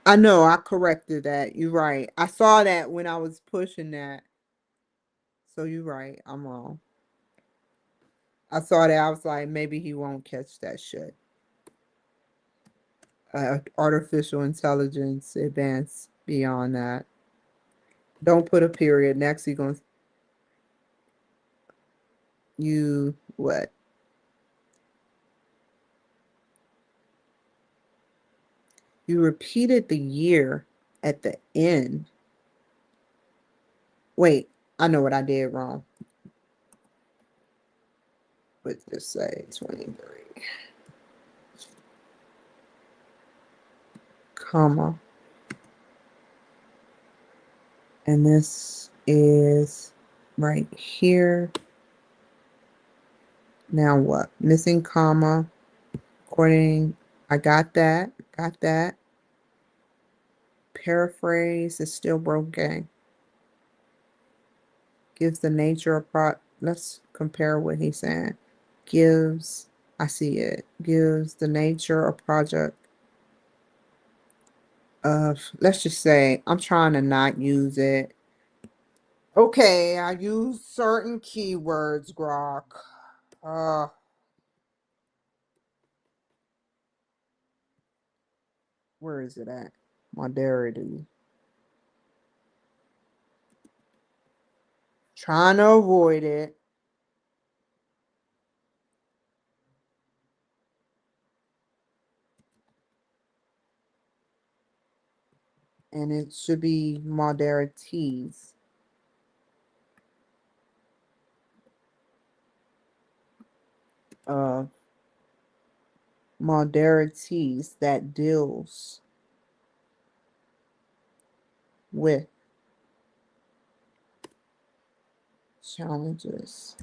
I know, I corrected that. You're right. I saw that when I was pushing that. So you're right. I'm wrong. I saw that. I was like, maybe he won't catch that shit. Artificial intelligence advanced beyond that. Don't put a period. Next, you're going to, you, what? You repeated the year at the end. Wait, I know what I did wrong. Let's just say 23, comma. And this is right here. Now what? Missing comma. According, I got that. Got that. Paraphrase is still broken. Gives the nature of let's compare what he's saying. Gives, I see it. Gives the nature or project of, let's just say, I'm trying to not use it. Okay, I use certain keywords, Grok. Uh, where is it at? Modernity. Trying to avoid it. And it should be moderities. Uh, moderities that deals with challenges.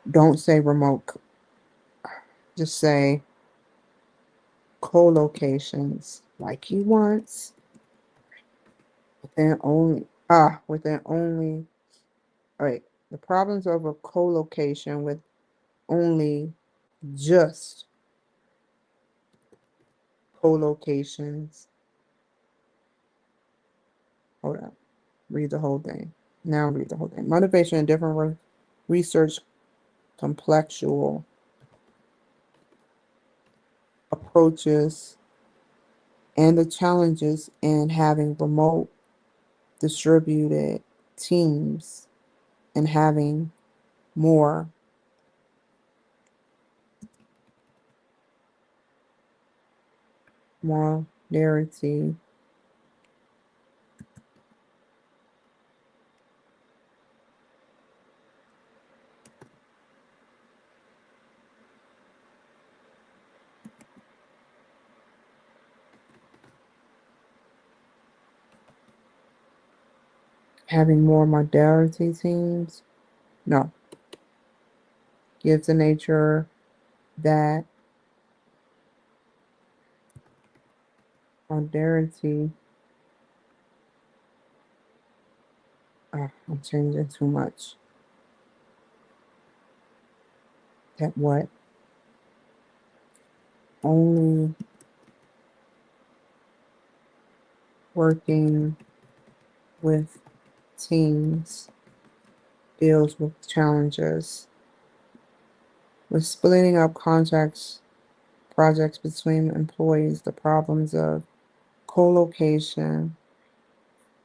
Don't say remote. Just say co-locations like he wants. Within only within only all right. The problems of a co-location with only just co-locations. Hold on. Read the whole thing. Now read the whole thing. Motivation and different research complexual approaches and the challenges in having remote distributed teams and having more modarity having more modality teams. No, gives the nature that modality. I'm changing too much. That what? Only working with teams deals with challenges. With splitting up projects between employees, the problems of co-location.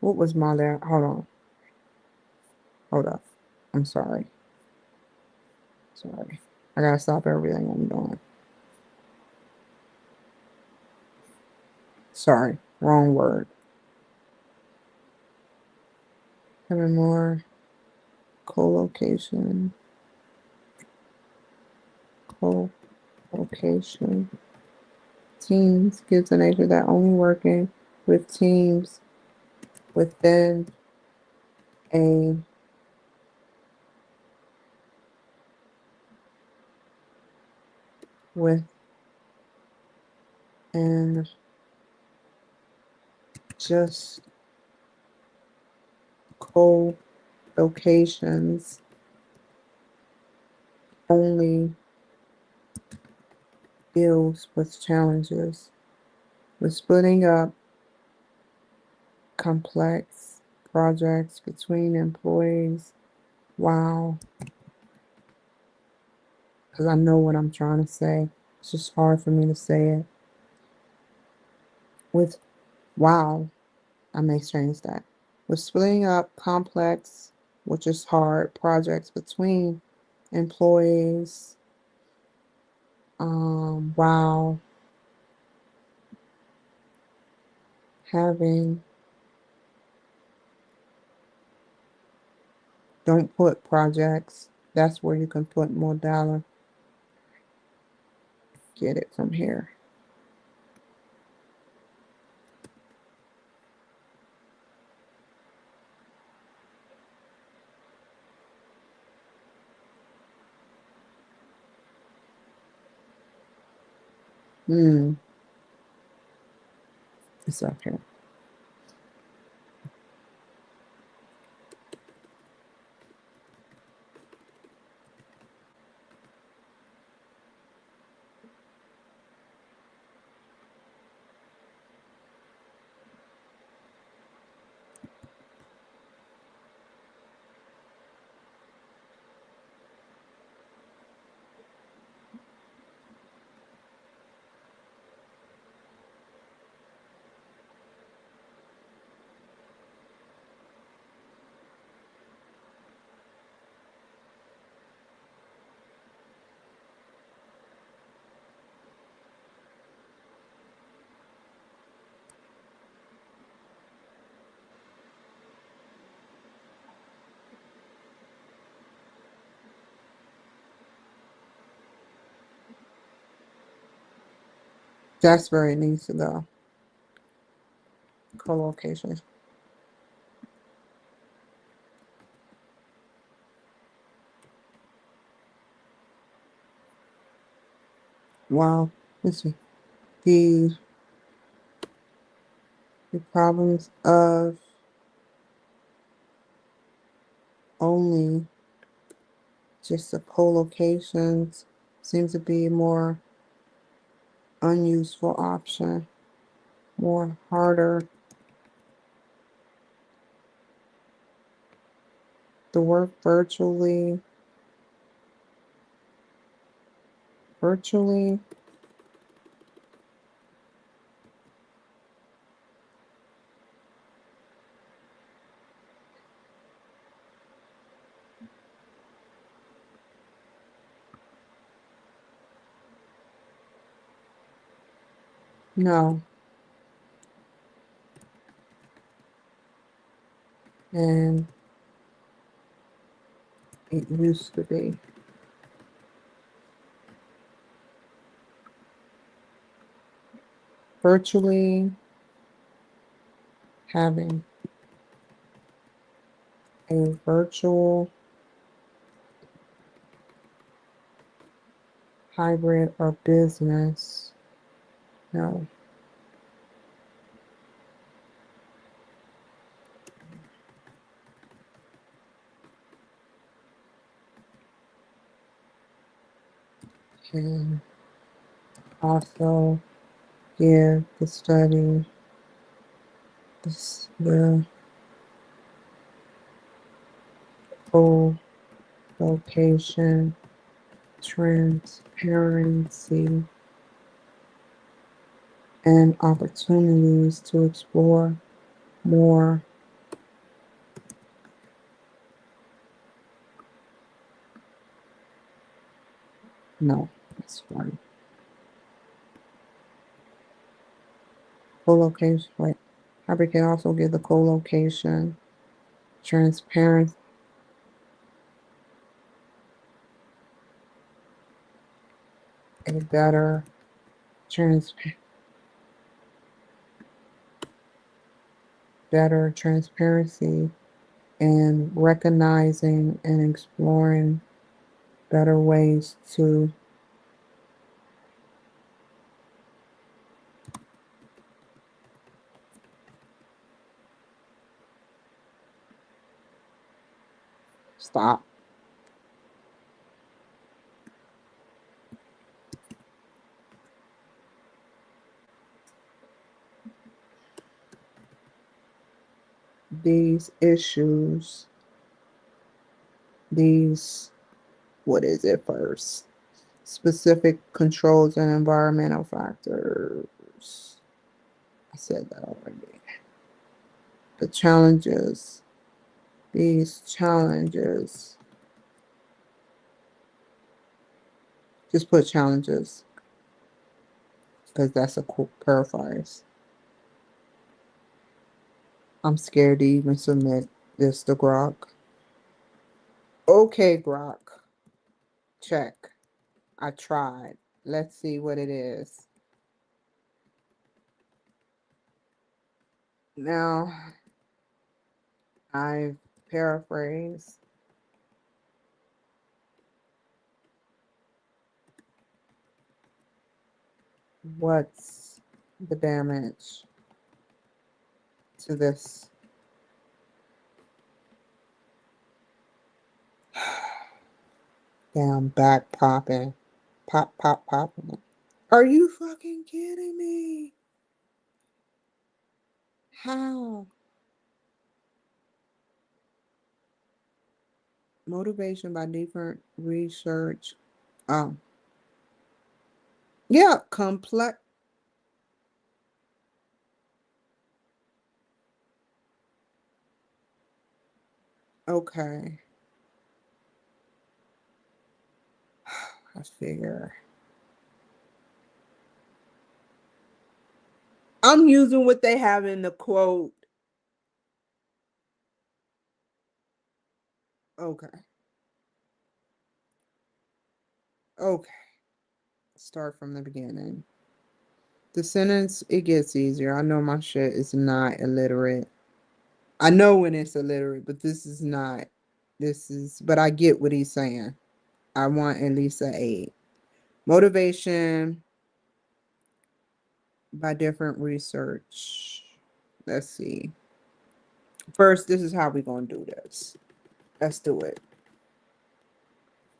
What was my last? Hold on. Hold up. I'm sorry. Sorry. I gotta stop everything I'm doing. Sorry. Wrong word. Having more co-location. Co-location. Teams gives a nature that only working with teams within a within just co-locations only deals with challenges. With splitting up complex projects between employees. Wow. Because I know what I'm trying to say. It's just hard for me to say it. With, wow, I may change that. With splitting up complex, which is hard, projects between employees. Wow. Having, don't put projects. That's where you can put more dollar. Get it from here. It's up here. That's where it needs to go. Co-location. Wow. Let's see. The problems of only just the co-locations seems to be a more unuseful option. More harder. The work virtually. Virtually. No. And it used to be. Virtually having a virtual hybrid or business. No. Can also give the study the co-location, transparency, and opportunities to explore more. No, that's fine. Co-location, wait. We can also give the co-location, transparent, a better better transparency and recognizing and exploring better ways to stop these issues, these, what is it first? Specific controls and environmental factors. I said that already. The challenges, these challenges, just put challenges because that's a cool paraphrase. I'm scared to even submit this to Grok. Okay, Grok. Check. I tried. Let's see what it is. Now, I've paraphrased. What's the damage to this? Damn, back popping. Pop, pop, popping. Are you fucking kidding me? How? Motivation by different research. Oh. Yeah, complex. Okay. I figure. I'm using what they have in the quote. Okay. Okay. Start from the beginning. The sentence, it gets easier. I know my shit is not illiterate. I know when it's illiterate, but this is not. This is, but I get what he's saying. I want at least an 8. Motivation by different research. Let's see. First, this is how we're going to do this. Let's do it.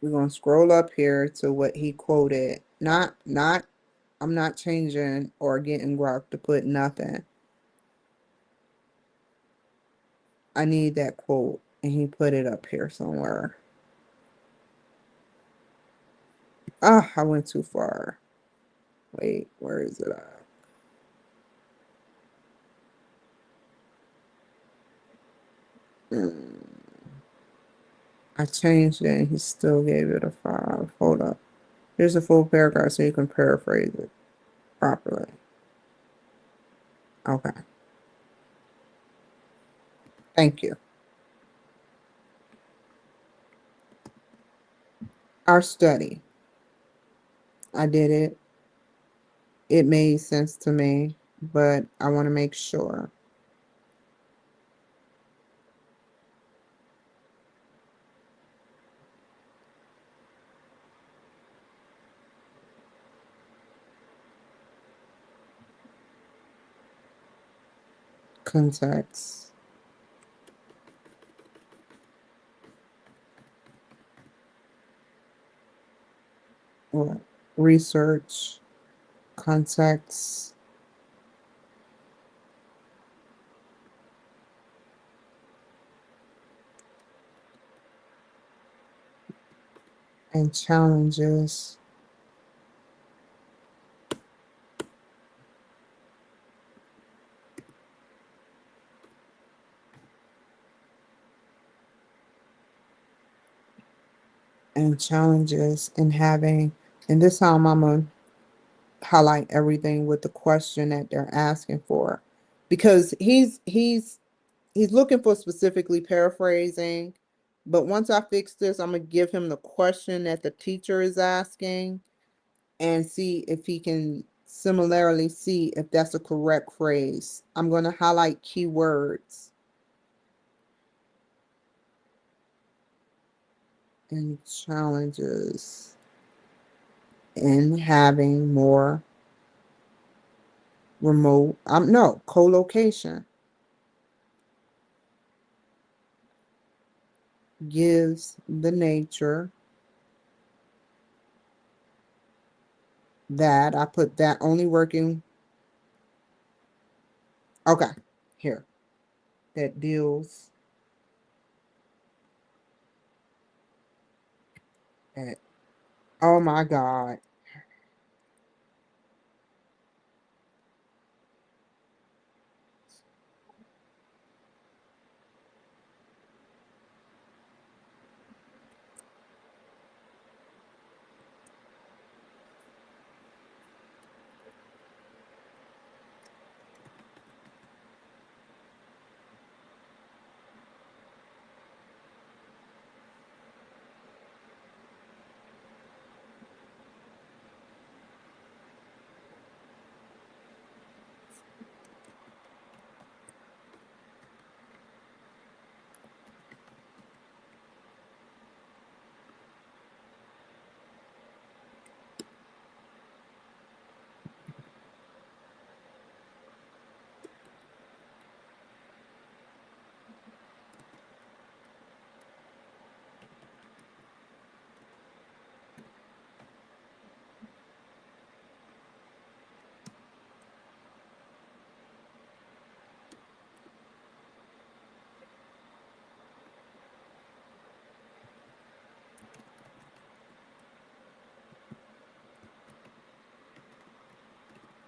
We're going to scroll up here to what he quoted. I'm not changing or getting Grok to put nothing. I need that quote. And he put it up here somewhere. Ah, I went too far. Wait, where is it at? I changed it and he still gave it a 5. Hold up. Here's a full paragraph so you can paraphrase it properly. Okay. Thank you. Our study. I did it. It made sense to me, but I want to make sure. Context. What? Research. Context. and challenges in having, and this time I'm gonna highlight everything with the question that they're asking for, because he's looking for specifically paraphrasing. But once I fix this, I'm gonna give him the question that the teacher is asking and see if he can similarly see if that's a correct phrase. I'm going to highlight keywords and challenges in having more remote, no, co-location gives the nature that, I put that only working, okay, here, that deals at, oh my God.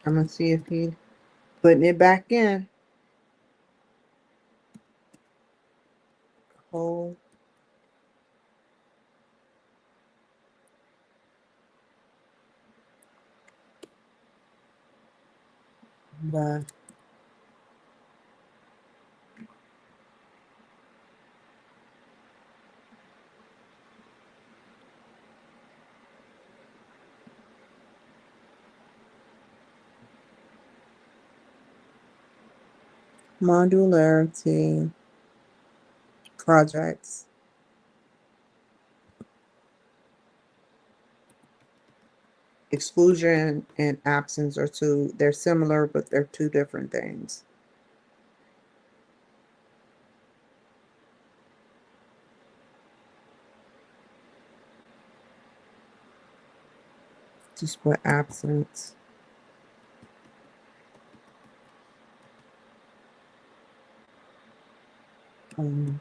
I'm going to see if he's putting it back in. Hold the modularity projects. Exclusion and absence are they're similar, but they're two different things. Just put absence. Um,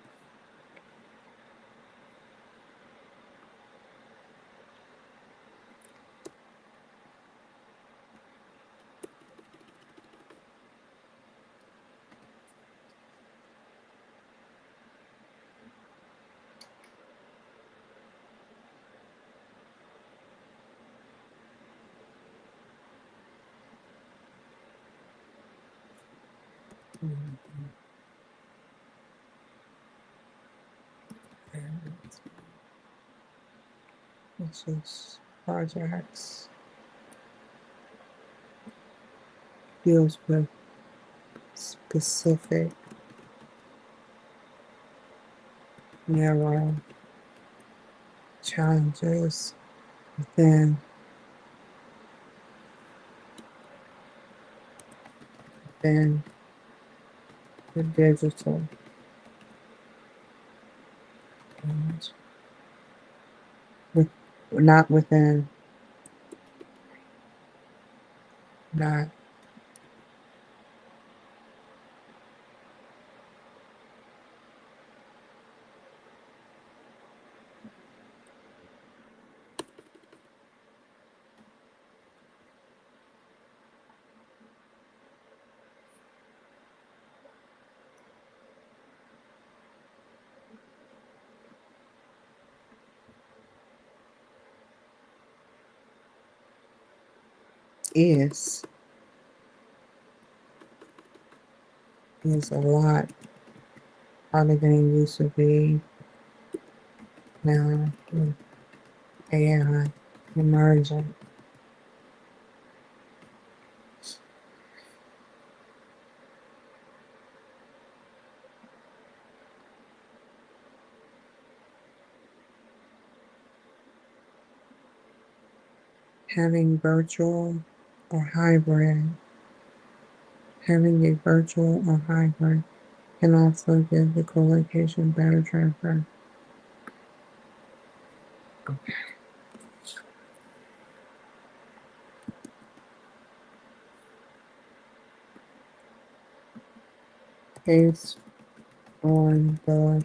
which is projects deals with specific narrow challenges within within the digital and with not within not is a lot harder than it used to be now with AI emerging. Having virtual or hybrid, having a virtual or hybrid can also give the co-location better transfer. Based on the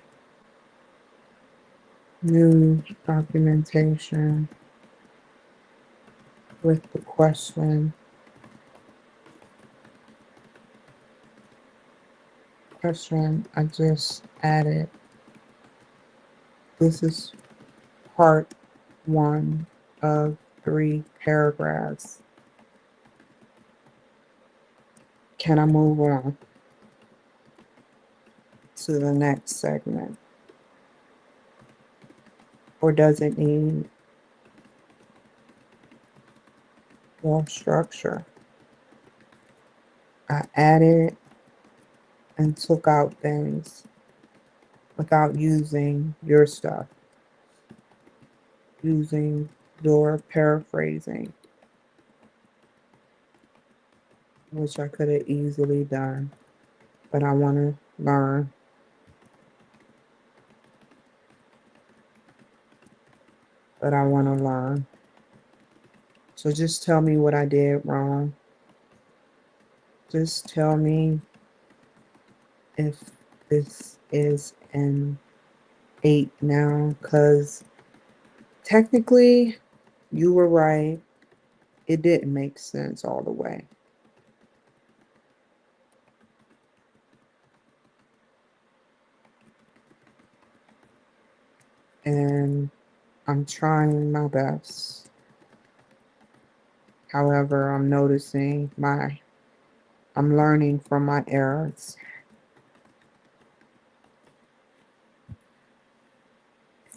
new documentation with the question I just added. This is part 1 of 3 paragraphs. Can I move on to the next segment? Or does it need more structure? I added and took out things without using your stuff, using your paraphrasing, which I could have easily done, but I want to learn. So just tell me what I did wrong. Just tell me if this is an 8 now, because technically you were right. It didn't make sense all the way. And I'm trying my best. However, I'm noticing I'm learning from my errors.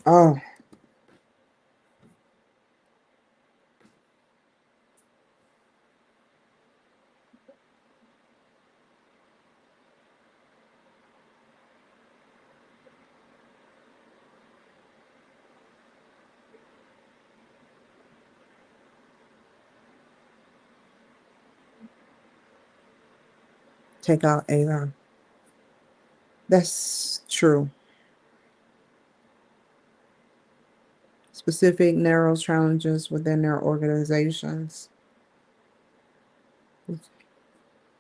Oh, take out AI. That's true. Specific narrow challenges within their organizations.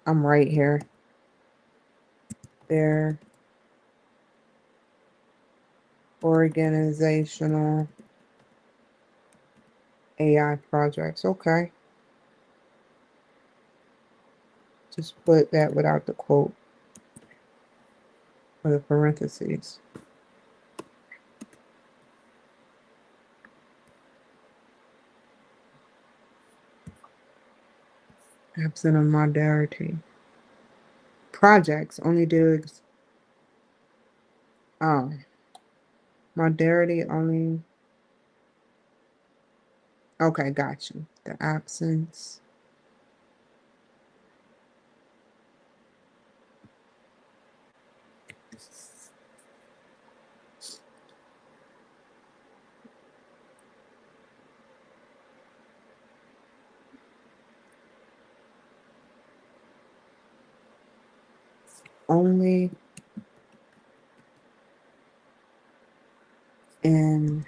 I'm right here. Their organizational AI projects. Okay. Just put that without the quote or the parentheses. Absent of modernity. Projects only do modernity only. Okay, got you. The absence only in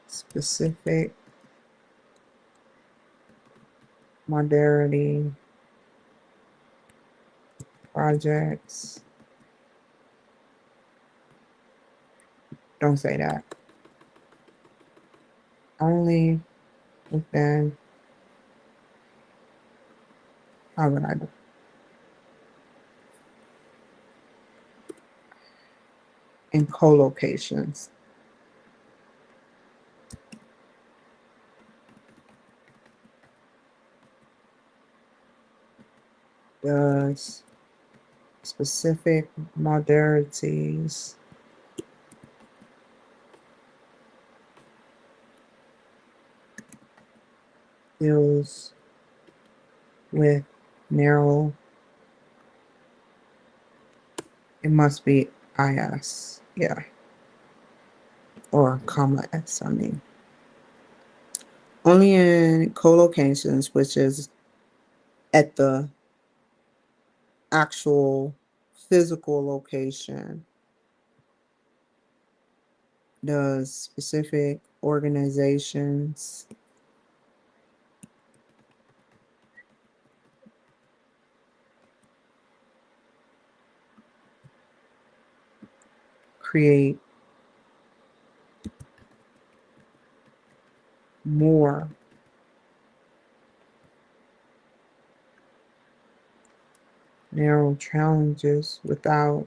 specific modernity projects. Don't say that. Only within, how would I do? In co-locations. Does specific modalities deals with narrow, it must be IS, yeah, or comma S, I mean. Only in co-locations, which is at the actual physical location, does specific organizations create more narrow challenges without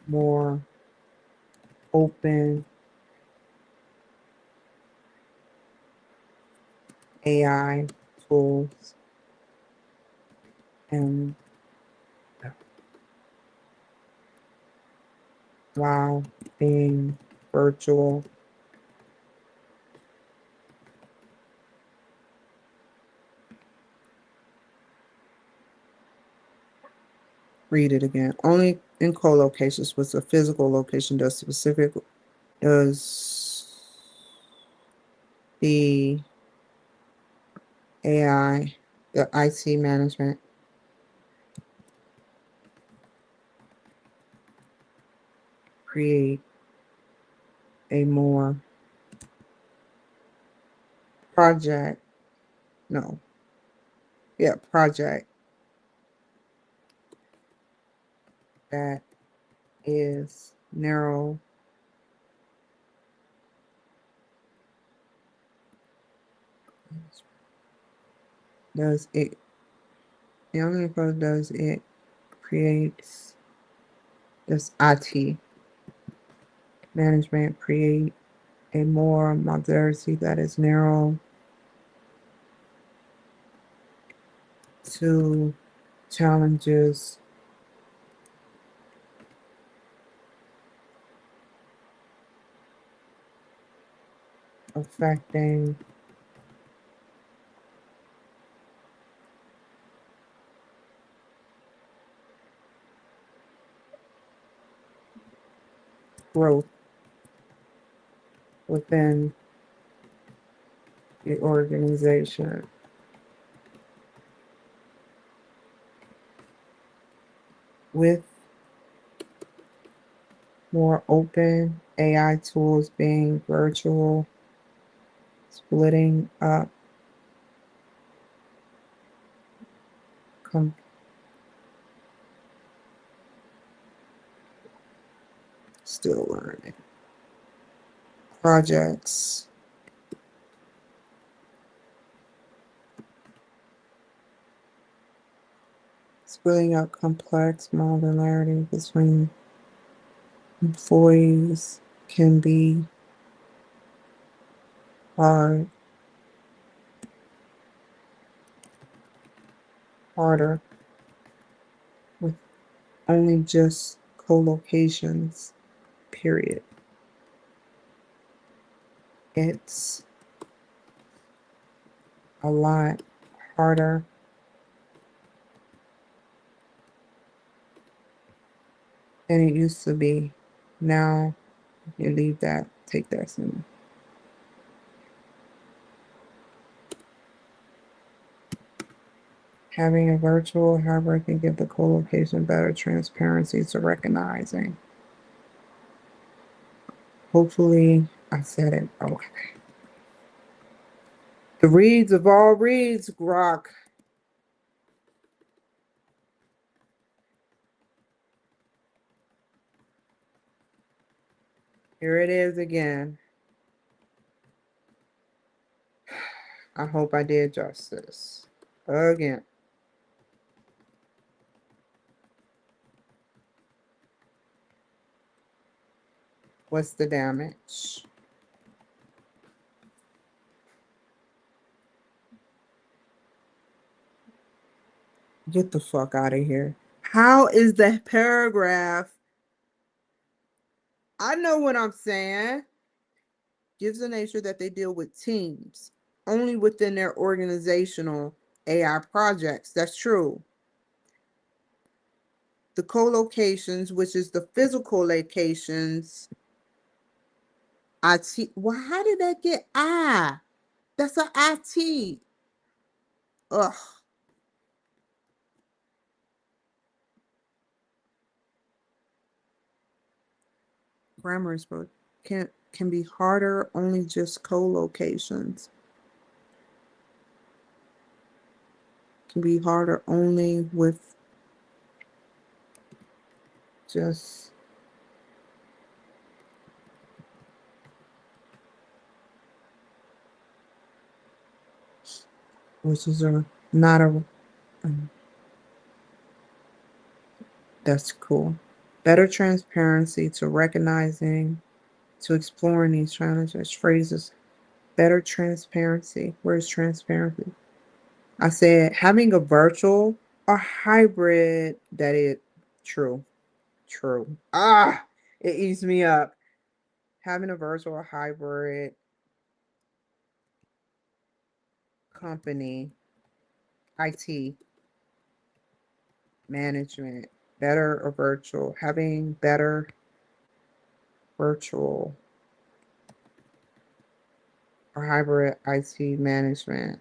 more open AI tools and while being virtual. Read it again. Only in co-locations with a physical location does the AI, the IT management create a more project, no, yeah, project that is narrow, does it, the only part does it creates, does IT management create a more modularity that is narrow to challenges affecting growth within the organization with more open AI tools being virtual, splitting up, still learning, projects, splitting up complex modularity between employees can be hard, harder with only just co-locations, period. It's a lot harder than it used to be. Now you leave that, take that soon. Having a virtual hybrid can give the co-location better transparency to recognizing. Hopefully, I said it okay. The reads of all reads, Grok. Here it is again. I hope I did justice. Again. What's the damage? Get the fuck out of here. How is that paragraph? I know what I'm saying. Gives the nature that they deal with teams only within their organizational AI projects. That's true. The co-locations, which is the physical locations, IT. Well, how did that get I? That's a IT. Ugh. Grammar is both can be harder only just co-locations. Can be harder only with just which is a not a that's cool. Better transparency to recognizing, to exploring these challenges. Phrases. Better transparency. Where's transparency? I said having a virtual or hybrid that it true. True. Ah, it eats me up. Having a virtual or hybrid company, IT management, better or virtual, having better virtual or hybrid IT management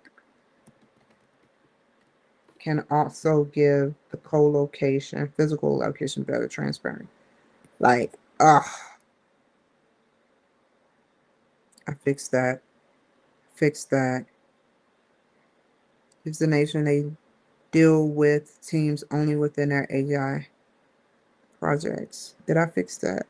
can also give the co-location, physical location better transparent. Like, I fixed that. Fixed that. Gives the nation they deal with teams only within their AI projects. Did I fix that?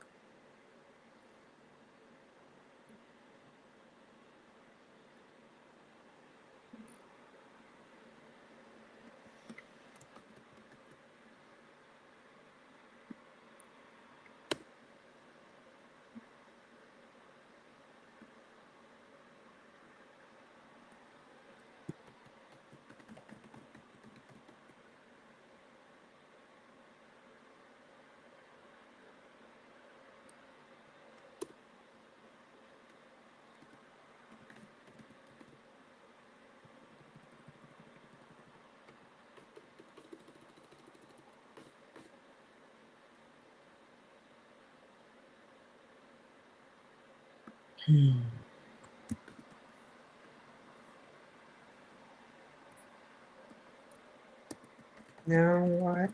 Now what?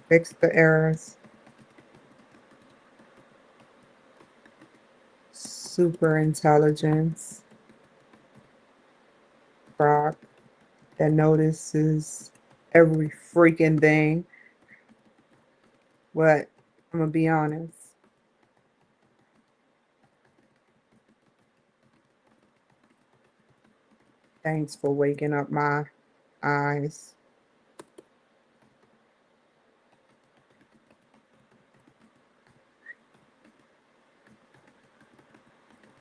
Fix the errors. Super intelligence. Frog that notices every freaking thing. But I'm gonna be honest. Thanks for waking up my eyes.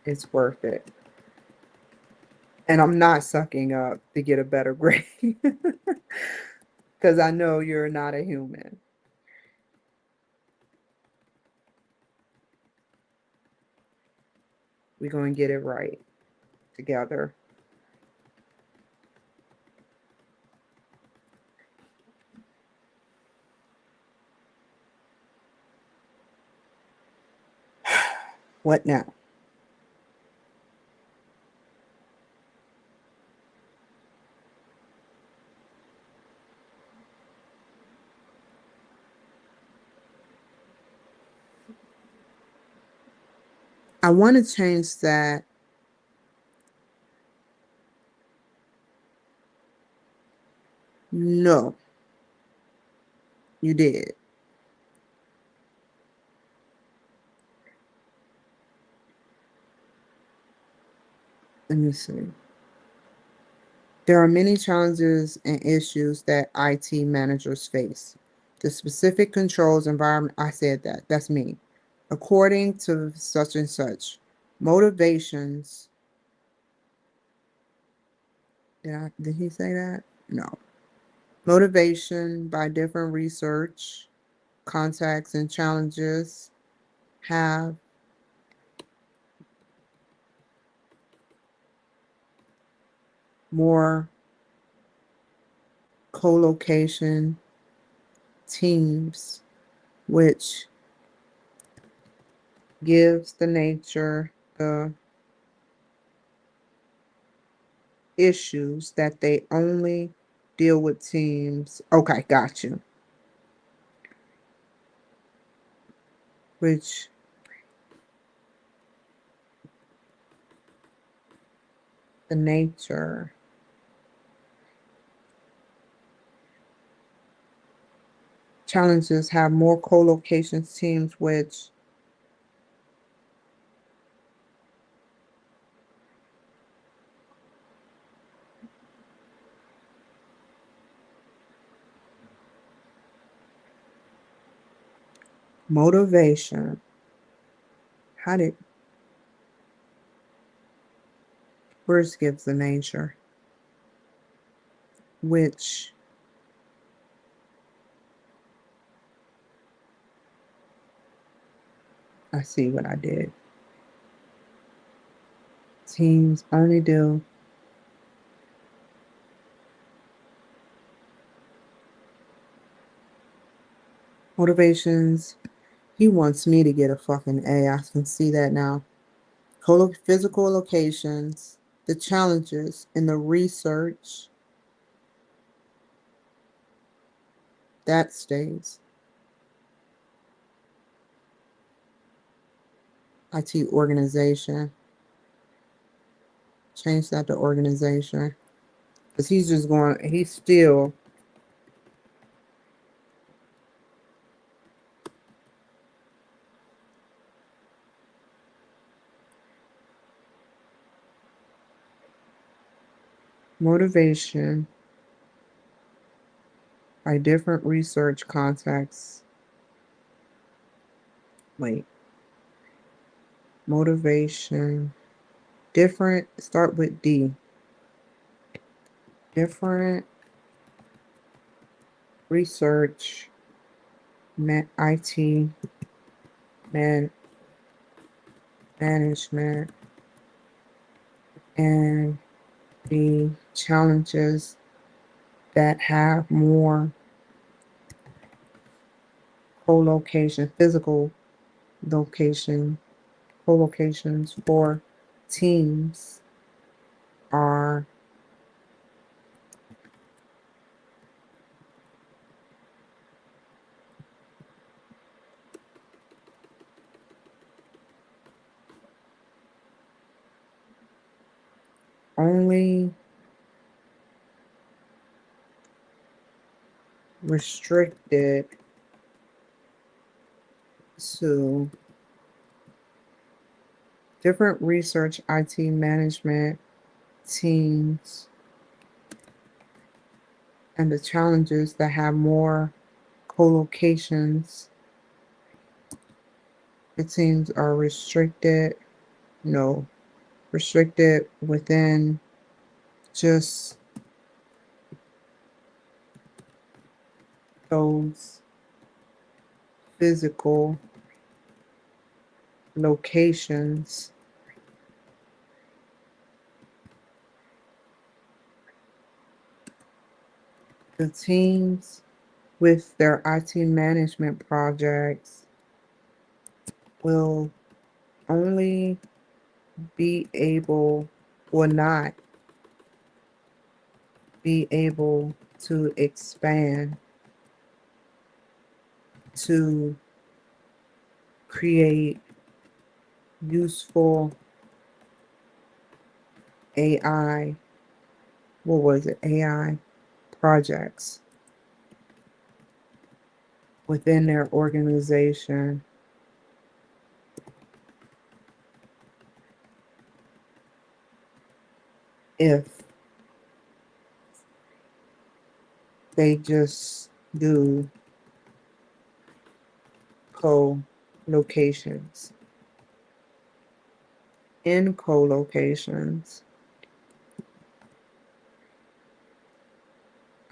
It's worth it. And I'm not sucking up to get a better grade. Because I know you're not a human. We're going to get it right together. What now? I want to change that. No, you did. Let me see. There are many challenges and issues that IT managers face. The specific controls environment, I said that, that's me. According to such and such, motivations. Did he say that? No. Motivation by different research, contacts, and challenges have more co-location teams, which gives the nature the issues that they only deal with teams. Okay, got you. Which the nature challenges have more co-location teams, which motivation. How did first gives the nature, which I see what I did. Teams only do motivations. He wants me to get a fucking A. I can see that now. Physical locations, the challenges in the research, that stays. IT organization. Change that to organization. Because he's just going, he's still motivation by different research contexts. Wait, motivation, different, start with D. Different research, IT, management, and the challenges that have more co-location, physical location, co-locations for teams are only restricted to different research IT management teams and the challenges that have more co-locations. The teams are restricted, no, restricted within just those physical locations. The teams with their IT management projects will only be able, or not be able to expand to create useful AI, what was it, AI projects within their organization if they just do co-locations. In co-locations,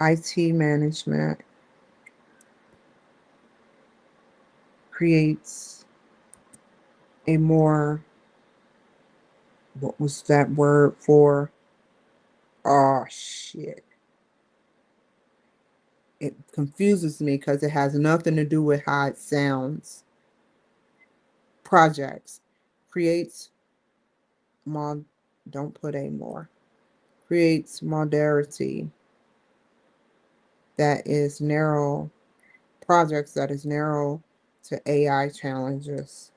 IT management creates a more, what was that word for? Oh, shit. It confuses me because it has nothing to do with how it sounds. Projects creates mod, don't put a more, creates moderity that is narrow, projects that is narrow to AI challenges,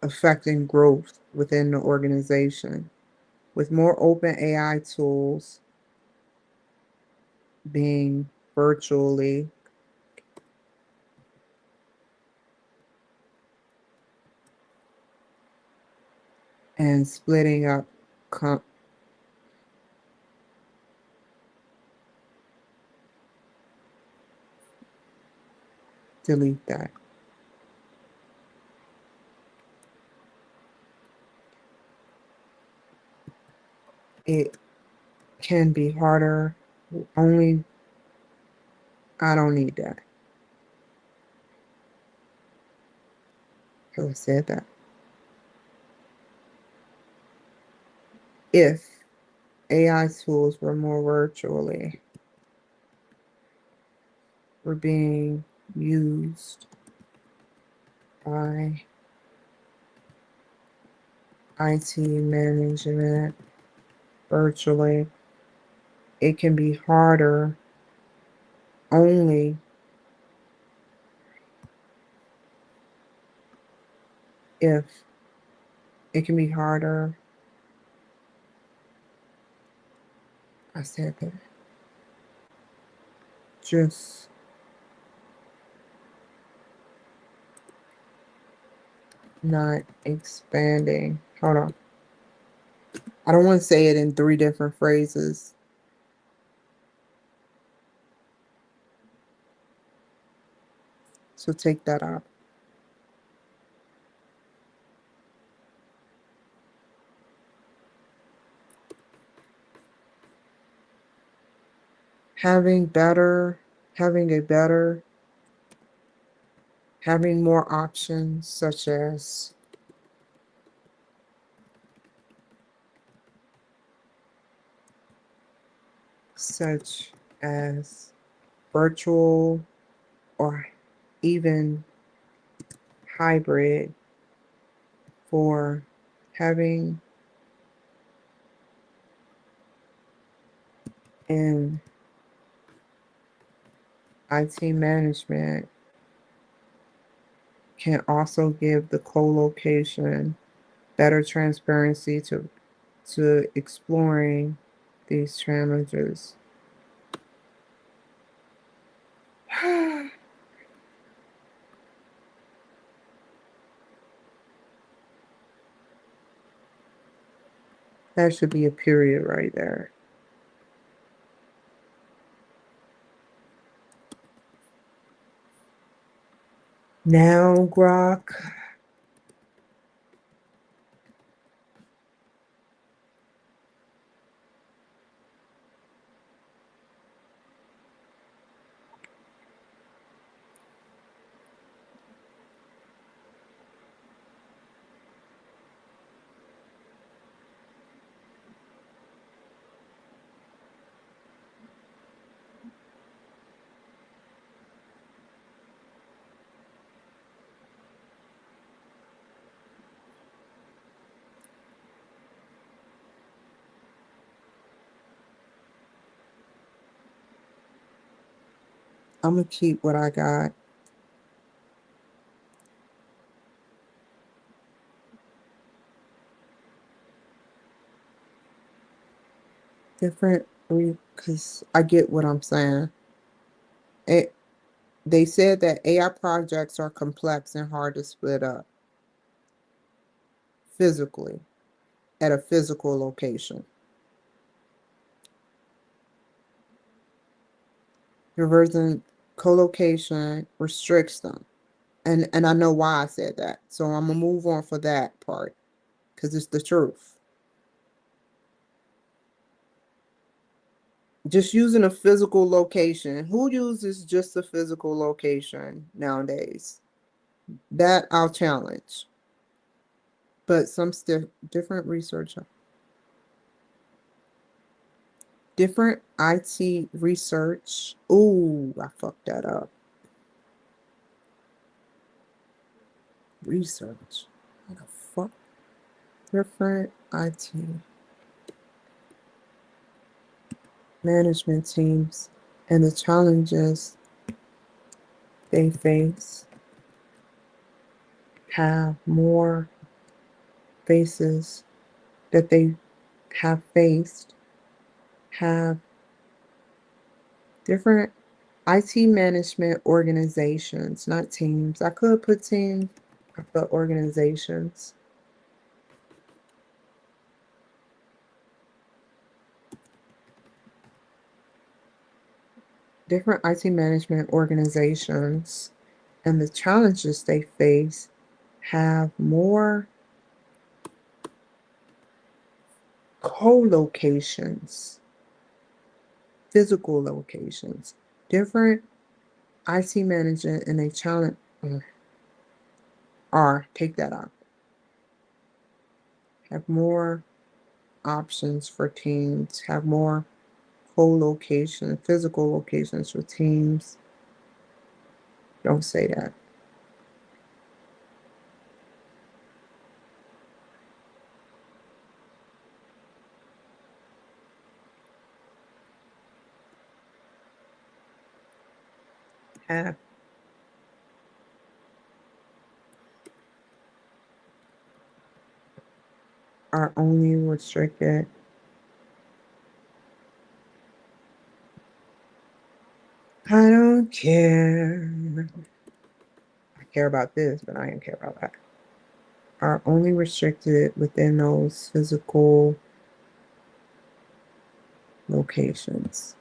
affecting growth within the organization. With more open AI tools being virtually and splitting up, delete that. It can be harder. Only, I don't need that. Because I said that. If AI tools were being used by IT management virtually, it can be harder only if it can be harder. I said that. Just not expanding. Hold on. I don't want to say it in 3 different phrases. So take that out. Having better, having a better, having more options such as virtual or even hybrid for having in IT management can also give the co-location better transparency to exploring these challenges. That should be a period right there. Now, Grok. I'm going to keep what I got. Different, because I get what I'm saying. It, they said that AI projects are complex and hard to split up physically at a physical location. Your version co-location restricts them. And I know why I said that. So I'm gonna move on for that part because it's the truth. Just using a physical location. Who uses just a physical location nowadays? That I'll challenge. But some different research. Different IT research. Ooh, I fucked that up. Research. How the fuck? Different IT management teams and the challenges they face have more faces that they have faced have different IT management organizations, not teams. I could put teams, but organizations. Different IT management organizations and the challenges they face have more co-locations, physical locations. Different IT management and a challenge take that out. Have more options for teams, have more co-location, physical locations for teams. Don't say that. Have are only restricted. I don't care. I care about this, but I don't care about that. Are only restricted within those physical locations.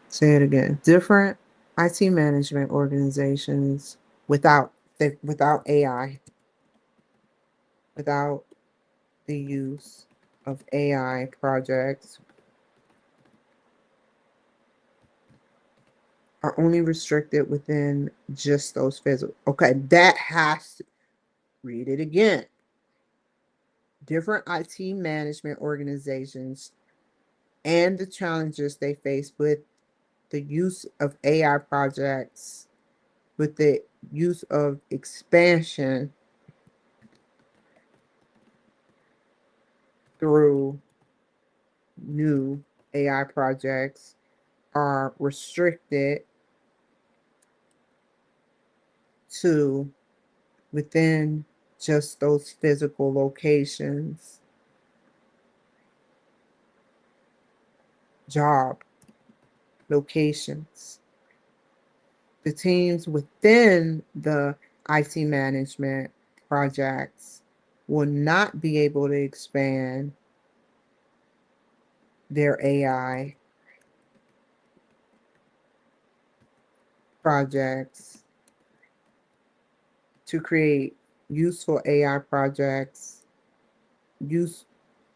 Say it again. Different IT management organizations without without AI, without the use of AI projects are only restricted within just those physical. Okay, that has to read it again. Different IT management organizations and the challenges they face with the use of AI projects, with the use of expansion through new AI projects are restricted to within just those physical locations, job locations. The teams within the IT management projects will not be able to expand their AI projects to create useful AI projects, use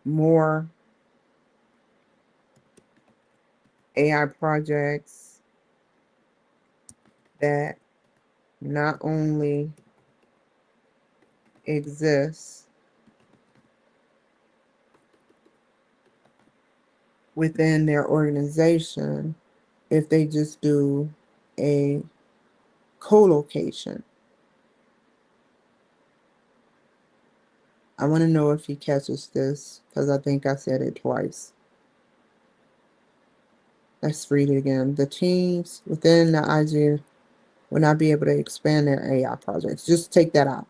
more AI projects that not only exist within their organization if they just do a co-location. I want to know if he catches this because I think I said it twice. Let's read it again. The teams within the IG will not be able to expand their AI projects. Just take that out.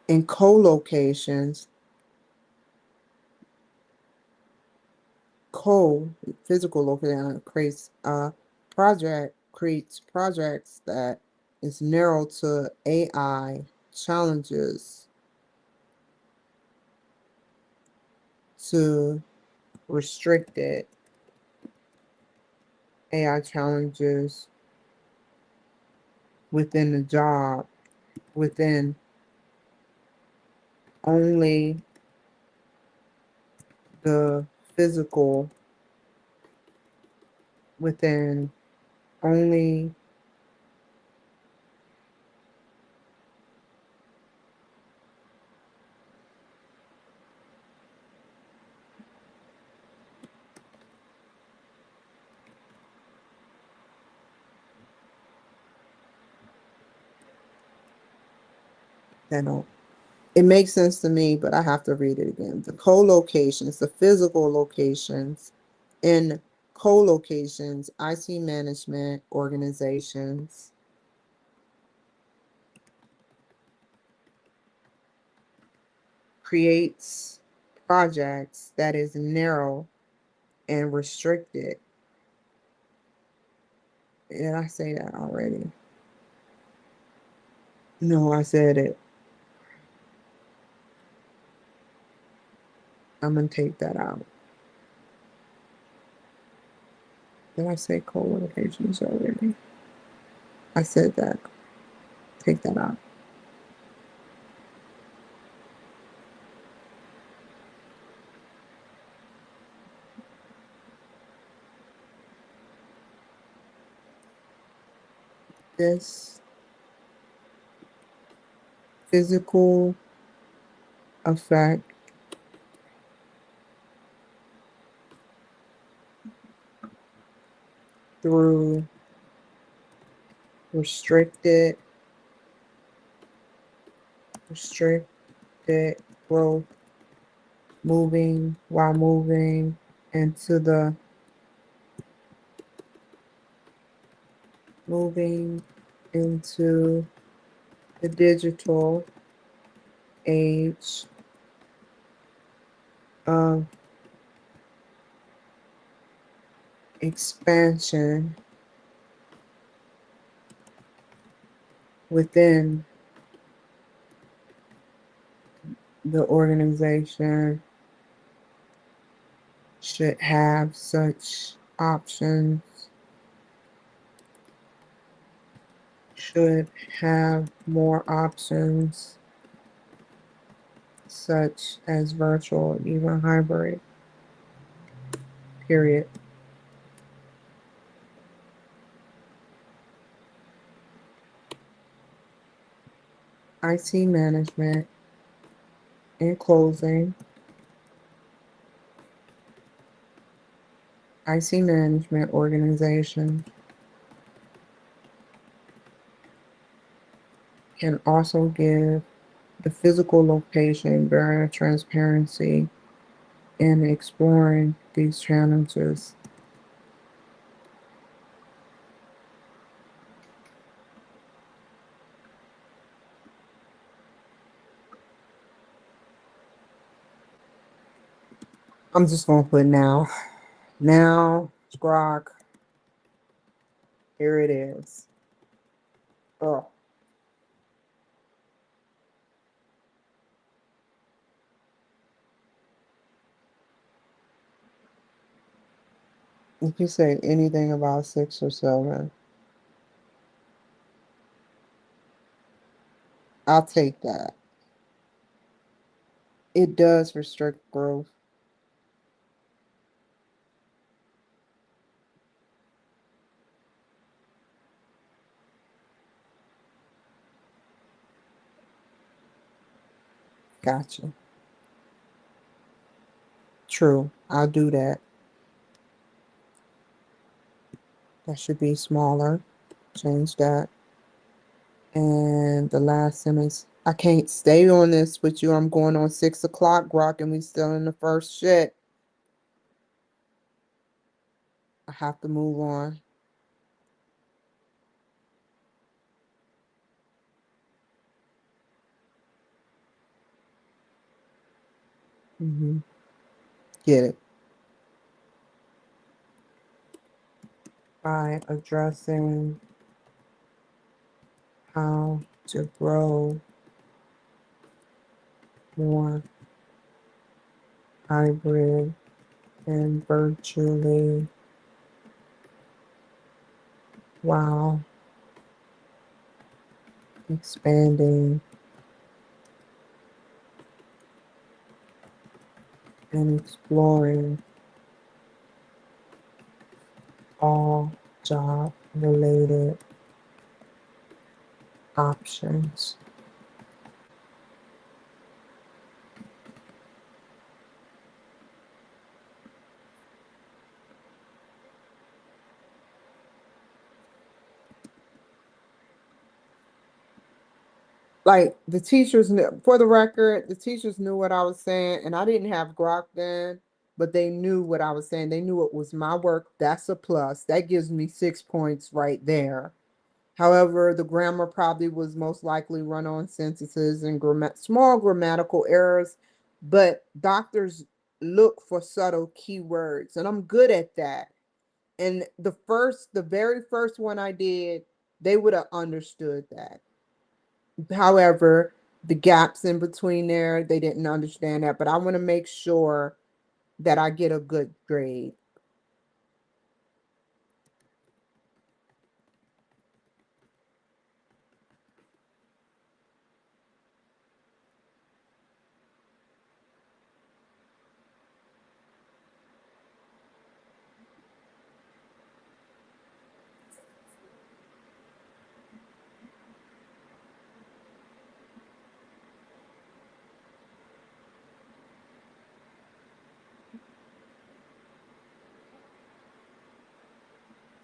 In co-locations, physical location creates projects that is narrow to AI challenges to restricted AI challenges within the job, within only the physical within only that don't. It makes sense to me, but I have to read it again. The co-locations, the physical locations in co-locations, IT management organizations creates projects that is narrow and restricted. Did I say that already? No, I said it. I'm gonna take that out. Did I say co-locations already? I said that. Take that out. This physical effect through restricted growth, moving while moving into the moving into the digital age of expansion within the organization should have such options, should have more options, such as virtual, even hybrid, period. IT management, in closing, IT management organization can also give the physical location better transparency in exploring these challenges. I'm just gonna put now. Now, Grok, here it is. Oh, if you say anything about 6 or 7, I'll take that. It does restrict growth. Gotcha. True. I'll do that. That should be smaller. Change that. And the last sentence. I can't stay on this with you. I'm going on 6 o'clock, Grok, and we still in the first shit. I have to move on. Get it. By addressing how to grow more hybrid and virtually while expanding and exploring all job-related options. Like the teachers knew, for the record, the teachers knew what I was saying, and I didn't have Grok then, but they knew what I was saying. They knew it was my work. That's a plus. That gives me 6 points right there. However, the grammar probably was most likely run on sentences and small grammatical errors, but doctors look for subtle keywords, and I'm good at that. And the very first one I did, they would have understood that. However, the gaps in between there, they didn't understand that, but I want to make sure that I get a good grade.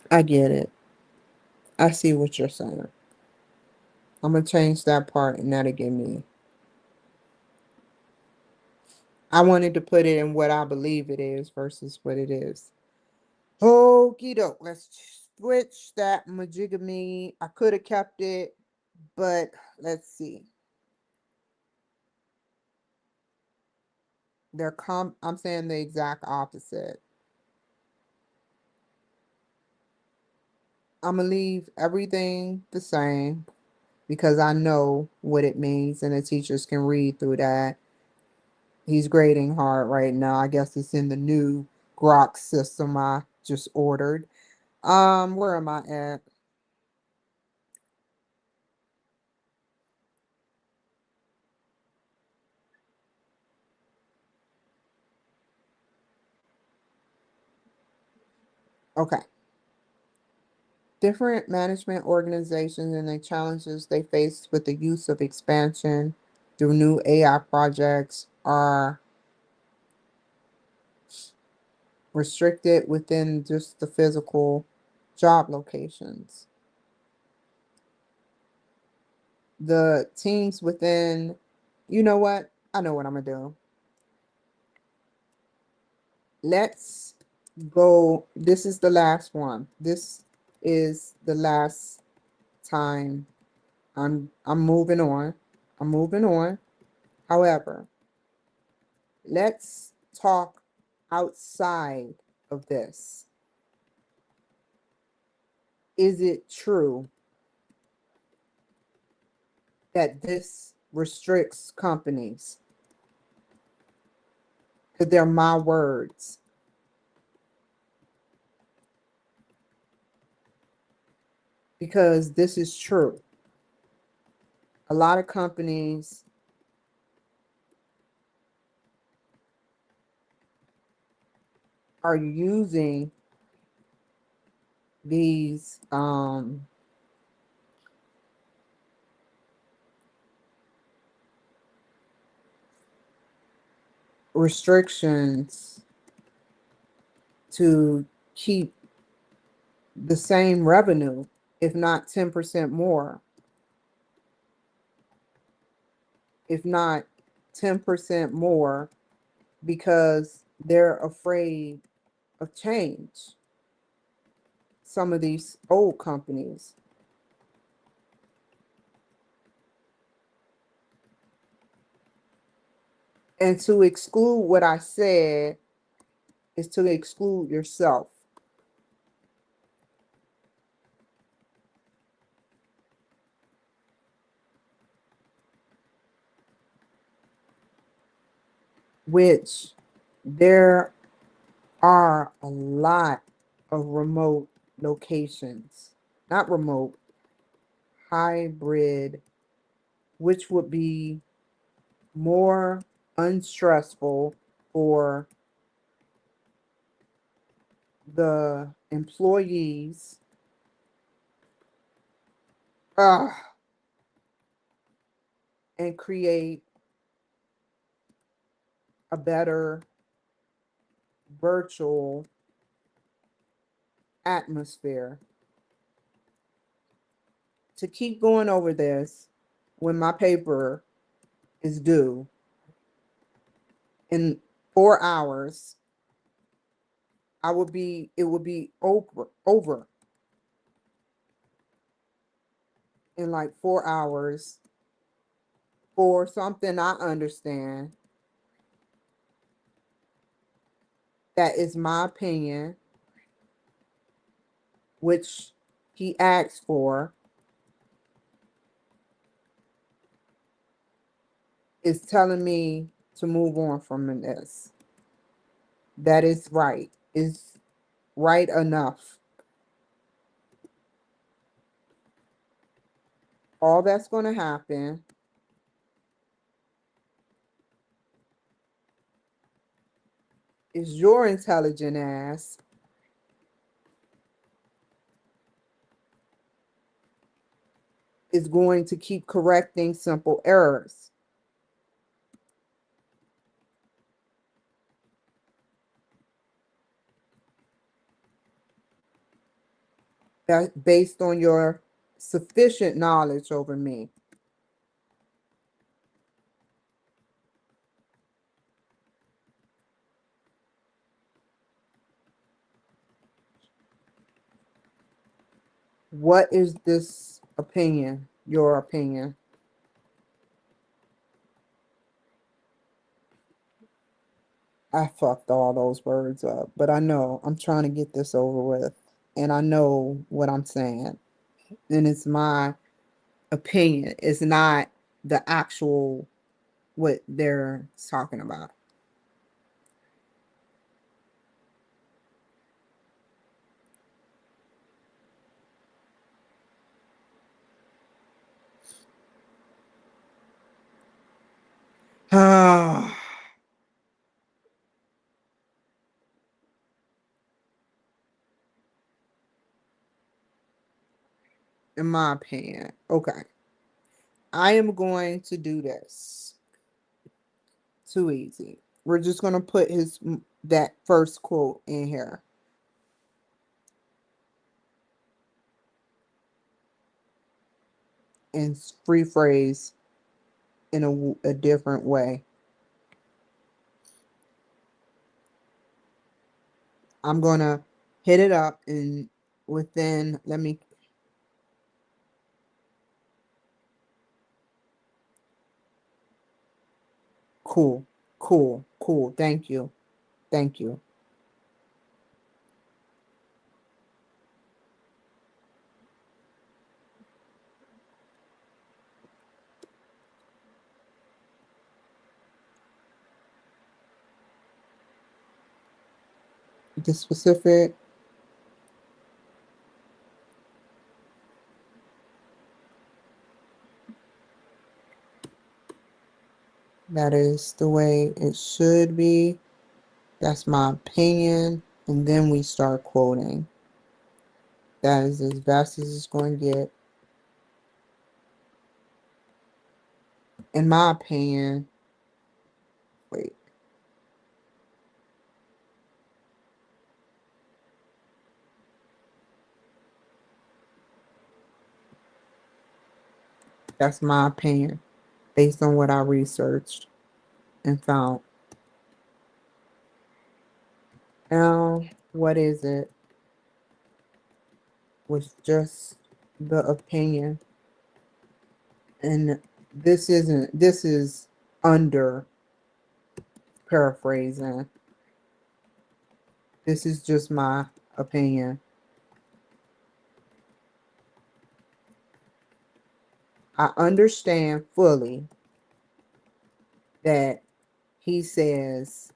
I get it. I see what you're saying. I'm gonna change that part and that'll give me. I wanted to put it in what I believe it is versus what it is. Okie doke. Let's switch that majigamy. I could have kept it, but let's see. I'm saying the exact opposite. I'm gonna leave everything the same because I know what it means and the teachers can read through that. He's grading hard right now. I guess it's in the new Grok system I just ordered. Where am I at? Okay. Different management organizations and the challenges they face with the use of expansion through new AI projects are restricted within just the physical job locations. The teams within, you know what? I know what I'm gonna do. Let's go. This is the last one. This is the last time. I'm moving on. I'm moving on. However, let's talk outside of this. Is it true that this restricts companies? Because they're my words. Because this is true. A lot of companies are using these restrictions to keep the same revenue, if not 10% more, if not 10% more, because they're afraid of change. Some of these old companies. And to exclude what I said is to exclude yourself. Which there are a lot of remote locations, not remote, hybrid, which would be more unstressful for the employees and create a better virtual atmosphere. To keep going over this when my paper is due in 4 hours, it would be over in like 4 hours for something I understand that is my opinion, which he asked for, is telling me to move on from this. That is right. Is right enough. All that's going to happen is your intelligent ass is going to keep correcting simple errors. That based on your sufficient knowledge over me. What is this opinion? Your opinion? I fucked all those words up, but I know I'm trying to get this over with, and I know what I'm saying, and it's my opinion. It's not the actual what they're talking about. In my opinion, okay, I am going to do this. Too easy. We're just going to put that first quote in here. And rephrase in a different way. I'm going to hit it up and within, let me, cool, cool, cool. Thank you. Thank you. The specific, that is the way it should be. That's my opinion. And then we start quoting. That is as best as it's going to get. In my opinion, wait. That's my opinion based on what I researched and found. Now, what is it? Was just the opinion. And this is under paraphrasing. This is just my opinion. I understand fully that he says,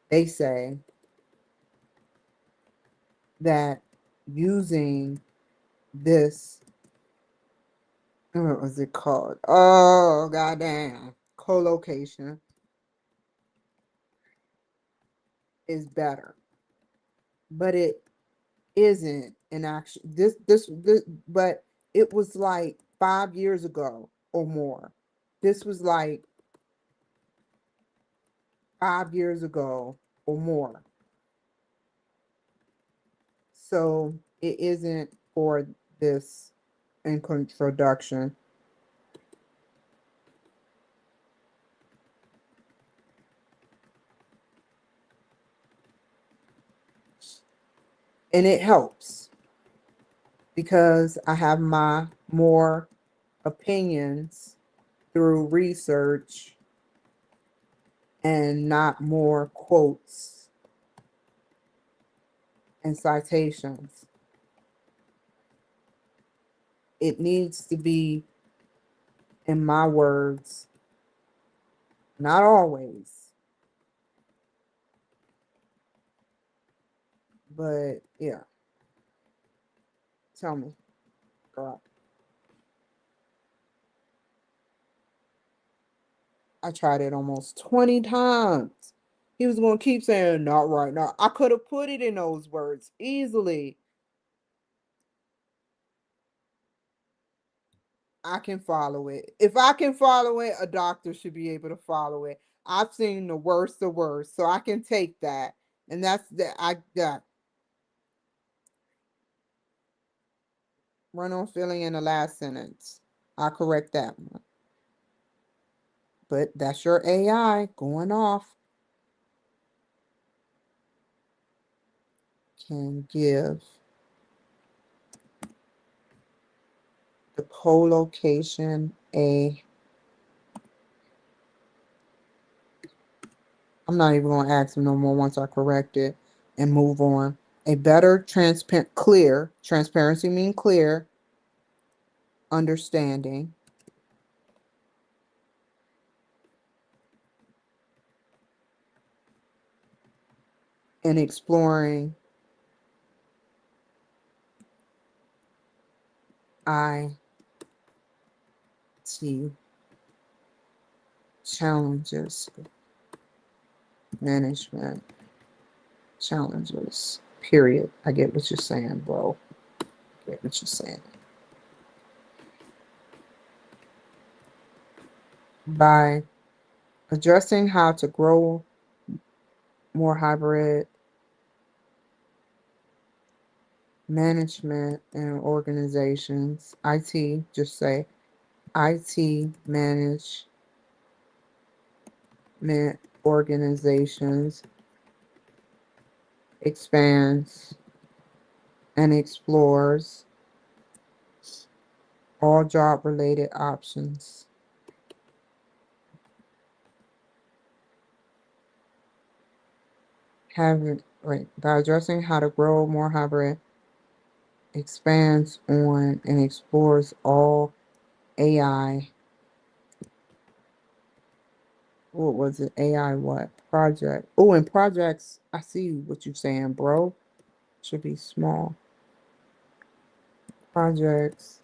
they say that using this, what was it called? Oh, goddamn. Co-location. is better, but it isn't in action. This, but it was like 5 years ago or more. This was like 5 years ago or more. So it isn't for this introduction. And it helps because I have my more opinions through research and not more quotes and citations. It needs to be in my words, not always, but yeah. Tell me, girl. I tried it almost 20 times. He was going to keep saying, not right now. I could have put it in those words easily. I can follow it. If I can follow it, a doctor should be able to follow it. I've seen the worst, so I can take that. And that's that. I got run on feeling in the last sentence. I'll correct that one. But that's your AI going off. Can give the co-location a, I'm not even going to ask him no more once I correct it and move on. A better clear, transparency mean clear, understanding, and exploring IT challenges, management challenges, period. I get what you're saying, bro. I get what you're saying. By addressing how to grow more hybrid management and organizations, IT, just say IT management organizations expands and explores all job related options. By addressing how to grow more hybrid, expands on and explores all AI. What was it? AI what? Project. Oh, and projects, I see what you're saying, bro. Should be small. Projects.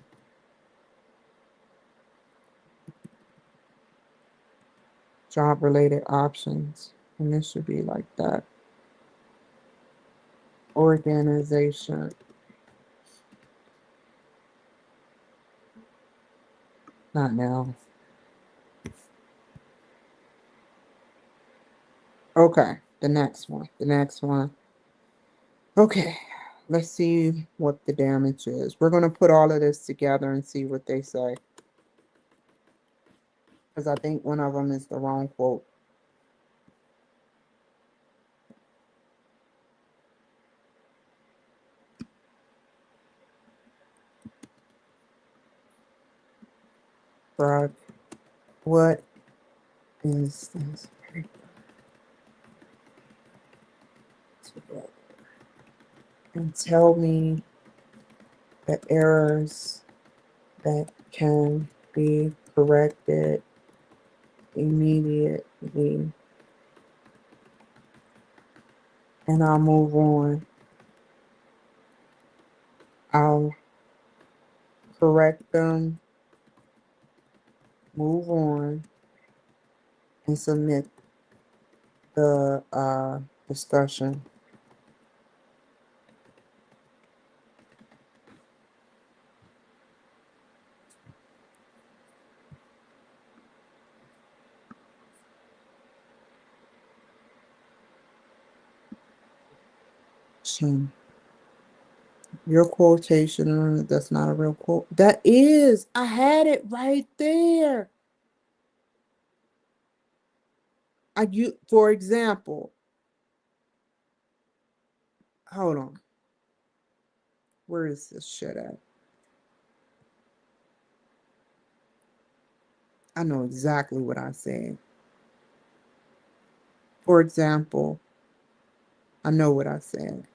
Job related options. And this should be like that. Organization. Not now. Okay, the next one. The next one. Okay, let's see what the damage is. We're going to put all of this together and see what they say. Because I think one of them is the wrong quote. Broad, what is this? And tell me the errors that can be corrected immediately. And I'll move on. I'll correct them, move on, and submit the discussion. So, your quotation, that's not a real quote. That is, I had it right there. For example, hold on. Where is this shit at? I know exactly what I said. For example, I know what I said.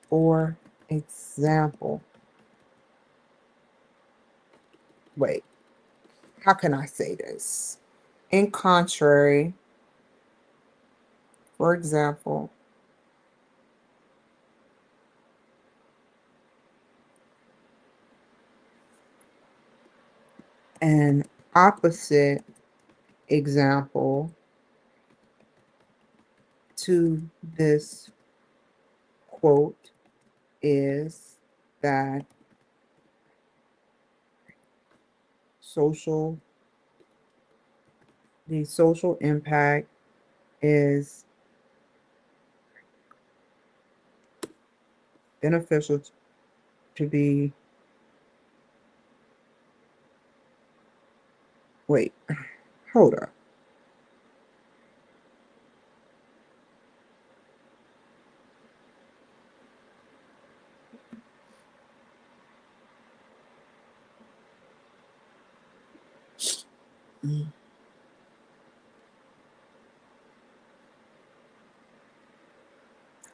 For example, wait, how can I say this? In contrary, for example, an opposite example to this quote is that social the social impact is beneficial to be wait, hold up.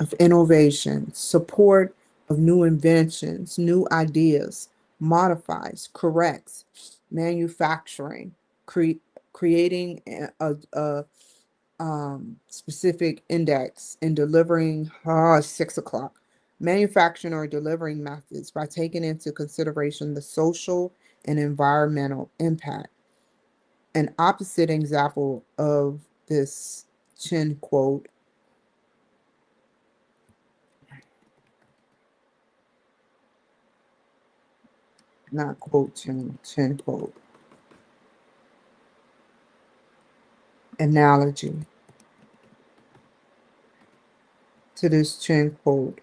Of innovation, support of new inventions, new ideas, modifies, corrects, manufacturing, creating a specific index and delivering 6 o'clock. Manufacturing or delivering methods by taking into consideration the social and environmental impact. An opposite example of this Chin quote, not quote Chin quote, analogy to this Chin quote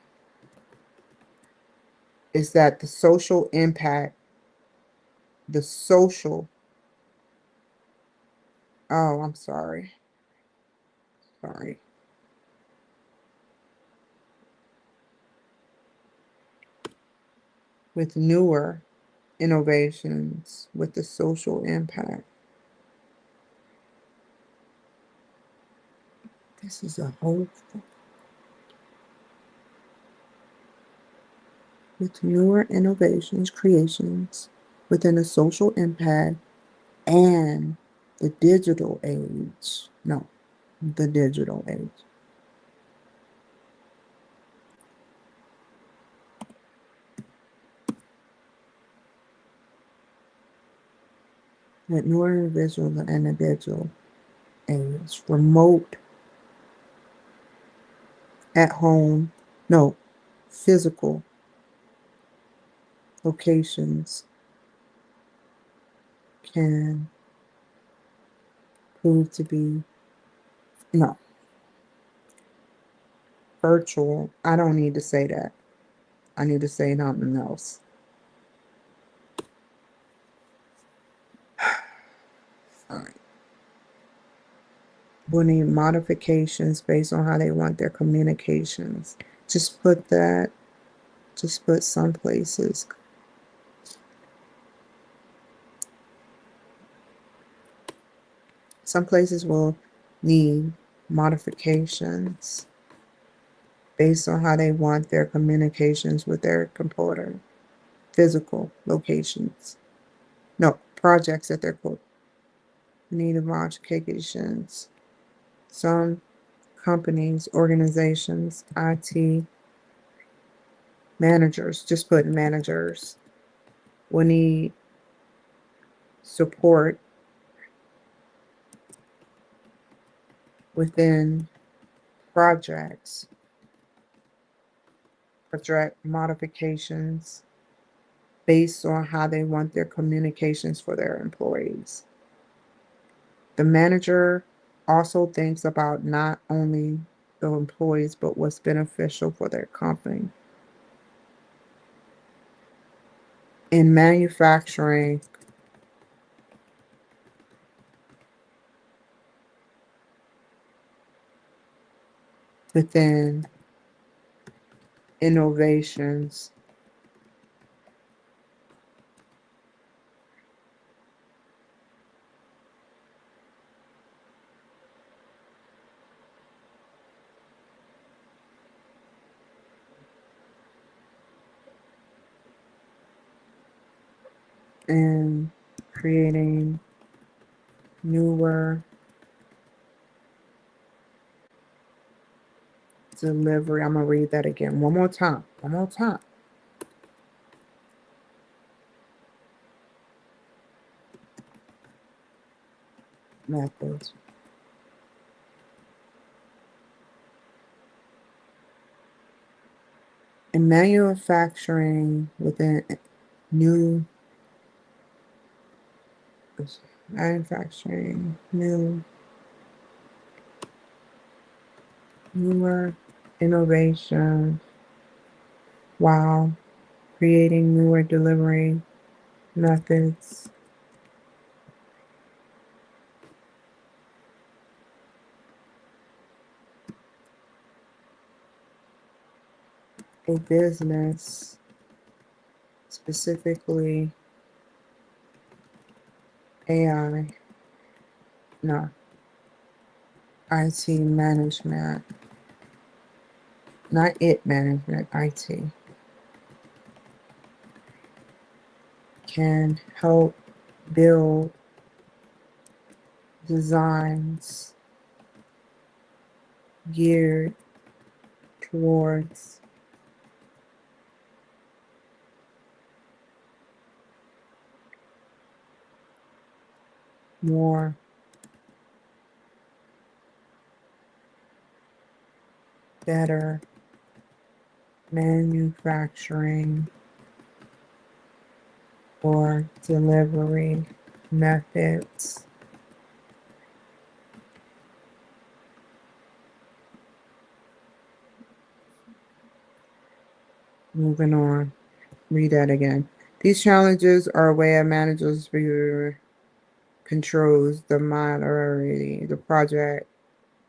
is that the social impact, the social, oh, I'm sorry. Sorry. With newer innovations, with the social impact. This is a whole. With newer innovations, creations within a social impact and the digital age. No, the digital age. With newer individuals and the digital age. Remote, at home, no, physical locations can prove to be, no, virtual. I don't need to say that. I need to say something else. All right. Will need modifications based on how they want their communications. Just put that, just put some places. Some places will need modifications based on how they want their communications with their computer. Physical locations. No, projects at their quote. Need modifications. Some companies, organizations, IT, managers, just put managers, will need support within projects, project modifications based on how they want their communications for their employees. The manager also thinks about not only the employees, but what's beneficial for their company. In manufacturing, within innovations, and creating newer delivery. I'm going to read that again one more time. One more time. Methods. In manufacturing, within new manufacturing, newer innovation while creating newer delivery methods. A business, specifically AI, no, IT management, not it management, IT, can help build designs geared towards more better manufacturing or delivery methods. Moving on. Read that again. These challenges are where managers controls the minority, the project.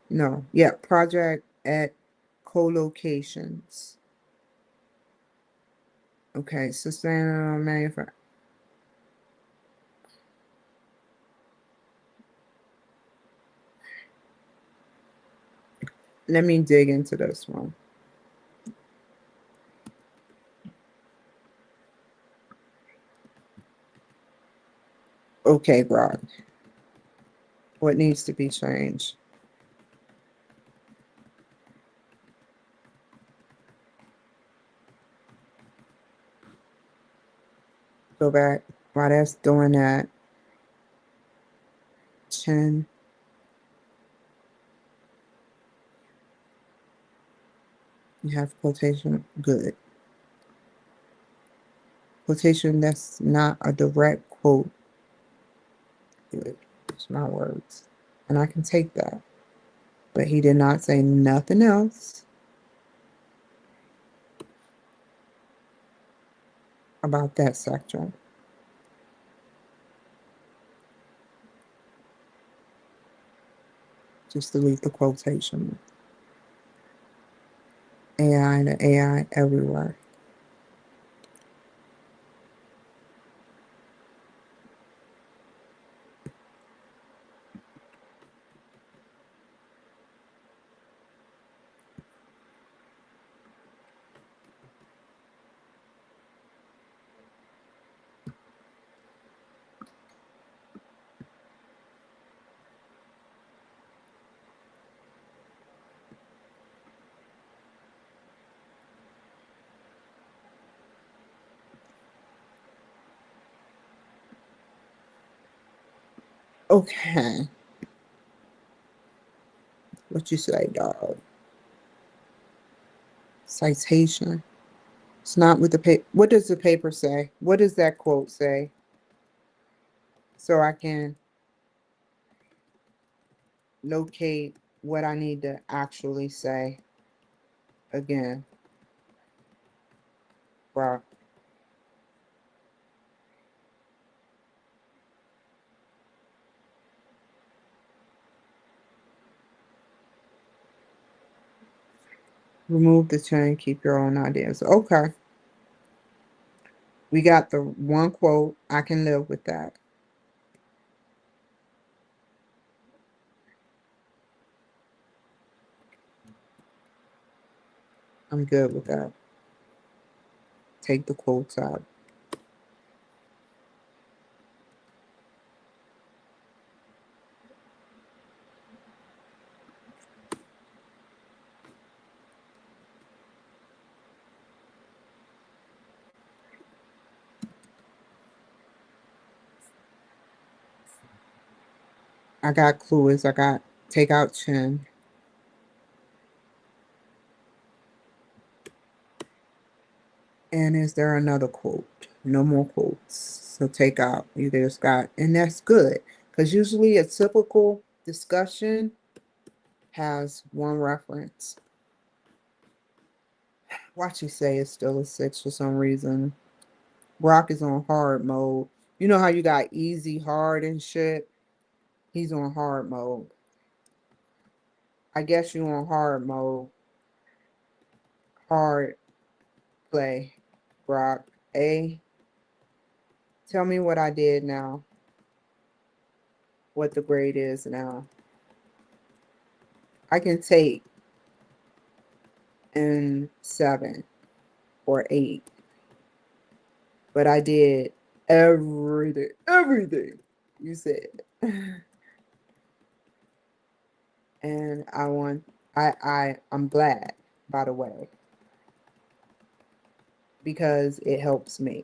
No, yeah, project at co-locations. Okay, sustainable manufacturing. Let me dig into this one. Okay, Brock. What needs to be changed? Go back. While that's doing that, 10. You have quotation. Good. Quotation that's not a direct quote. Good. It's my words. And I can take that. But he did not say nothing else about that section. Just delete the quotation. AI and AI everywhere. Okay. What you say, dog? Citation. It's not with the paper. What does the paper say? What does that quote say? So I can locate what I need to actually say again. Wow. Remove the chain, keep your own ideas. Okay. We got the one quote. I can live with that. I'm good with that. Take the quotes out. I got clues. I got take out chin. And is there another quote? No more quotes. So take out. You just got, and that's good. Because usually a typical discussion has one reference. Watch you say it's still a 6 for some reason. Brock is on hard mode. You know how you got easy, hard, and shit? He's on hard mode. I guess you on hard mode. Hard play, Brock. A. Tell me what I did now. What the grade is now. I can take in 7 or 8. But I did everything you said. And I'm glad, by the way, because it helps me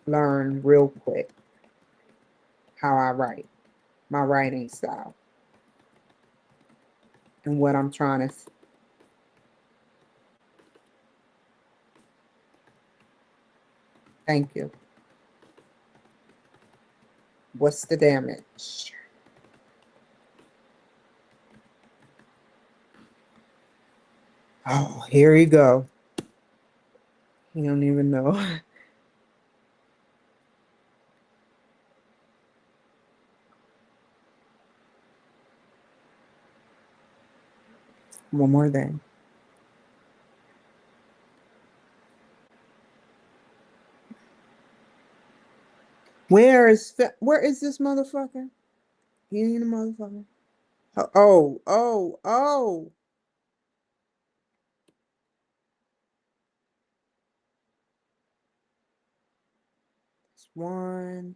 learn real quick how I write, my writing style, and what I'm trying to. Thank you. What's the damage? Oh, here you go. You don't even know. One more thing. Where is this motherfucker? He ain't a motherfucker. Oh. It's one.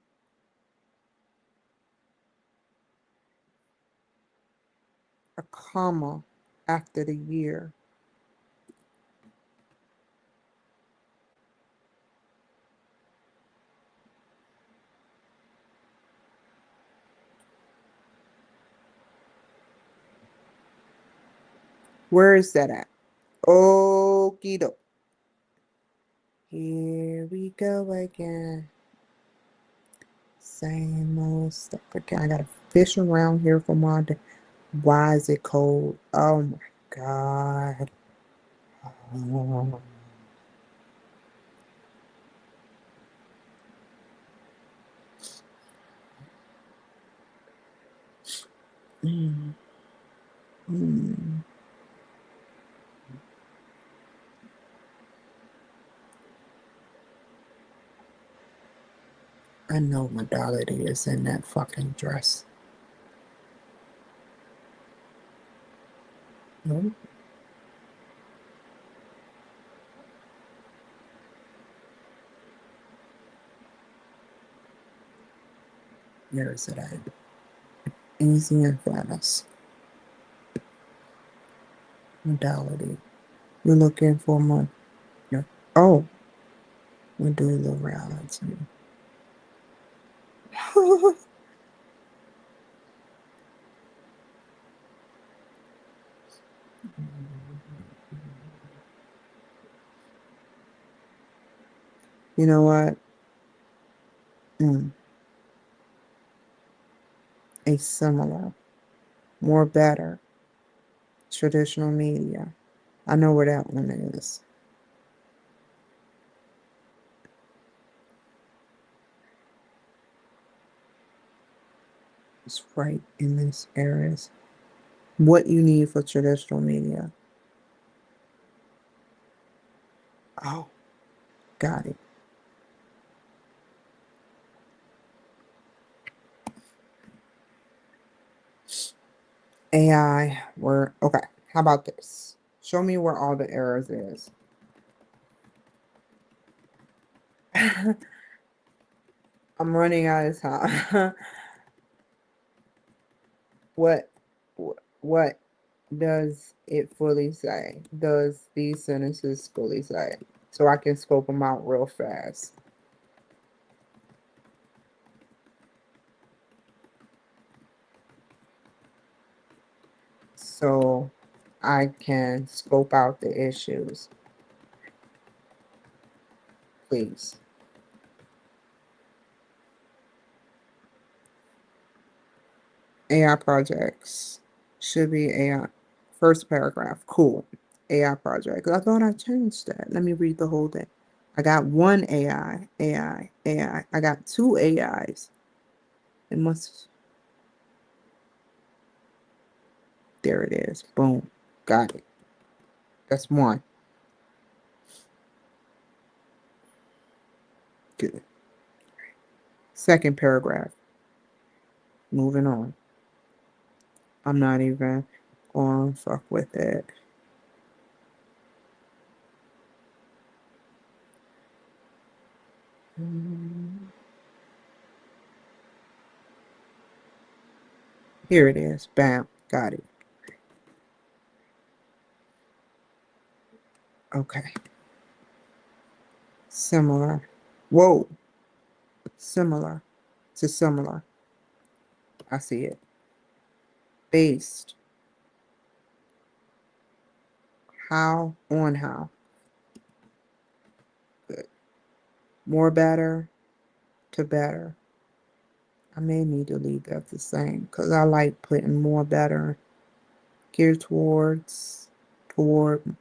A comma after the year. Where is that at? Okie doke. Here we go again. Same old stuff again. I gotta fish around here for my day. Why is it cold? Oh my God. Oh. Mm. Mm. I know modality is in that fucking dress. No? Where is it at? Easy and fast. Modality. You're looking for more. Yeah. Oh, medulla reality. You know what? Mm, a similar, more better traditional media. I know where that one is. It's right in this areas. What you need for traditional media. Oh, got it. AI, where, okay, how about this? Show me where all the errors is. I'm running out of time. what, what does it fully say? Does these sentences fully say? So I can scope them out real fast. So I can scope out the issues, please. AI projects should be AI. First paragraph, cool. AI project. I thought I changed that. Let me read the whole thing. I got one AI, AI, AI. I got two AIs. It must, there it is. Boom. Got it. That's one. Good. Second paragraph. Moving on. I'm not even going to fuck with it. Here it is. Bam. Got it. Okay. Similar. Whoa. Similar to similar. I see it. Based. How on how. Good. More better to better. I may need to leave that the same because I like putting more better geared toward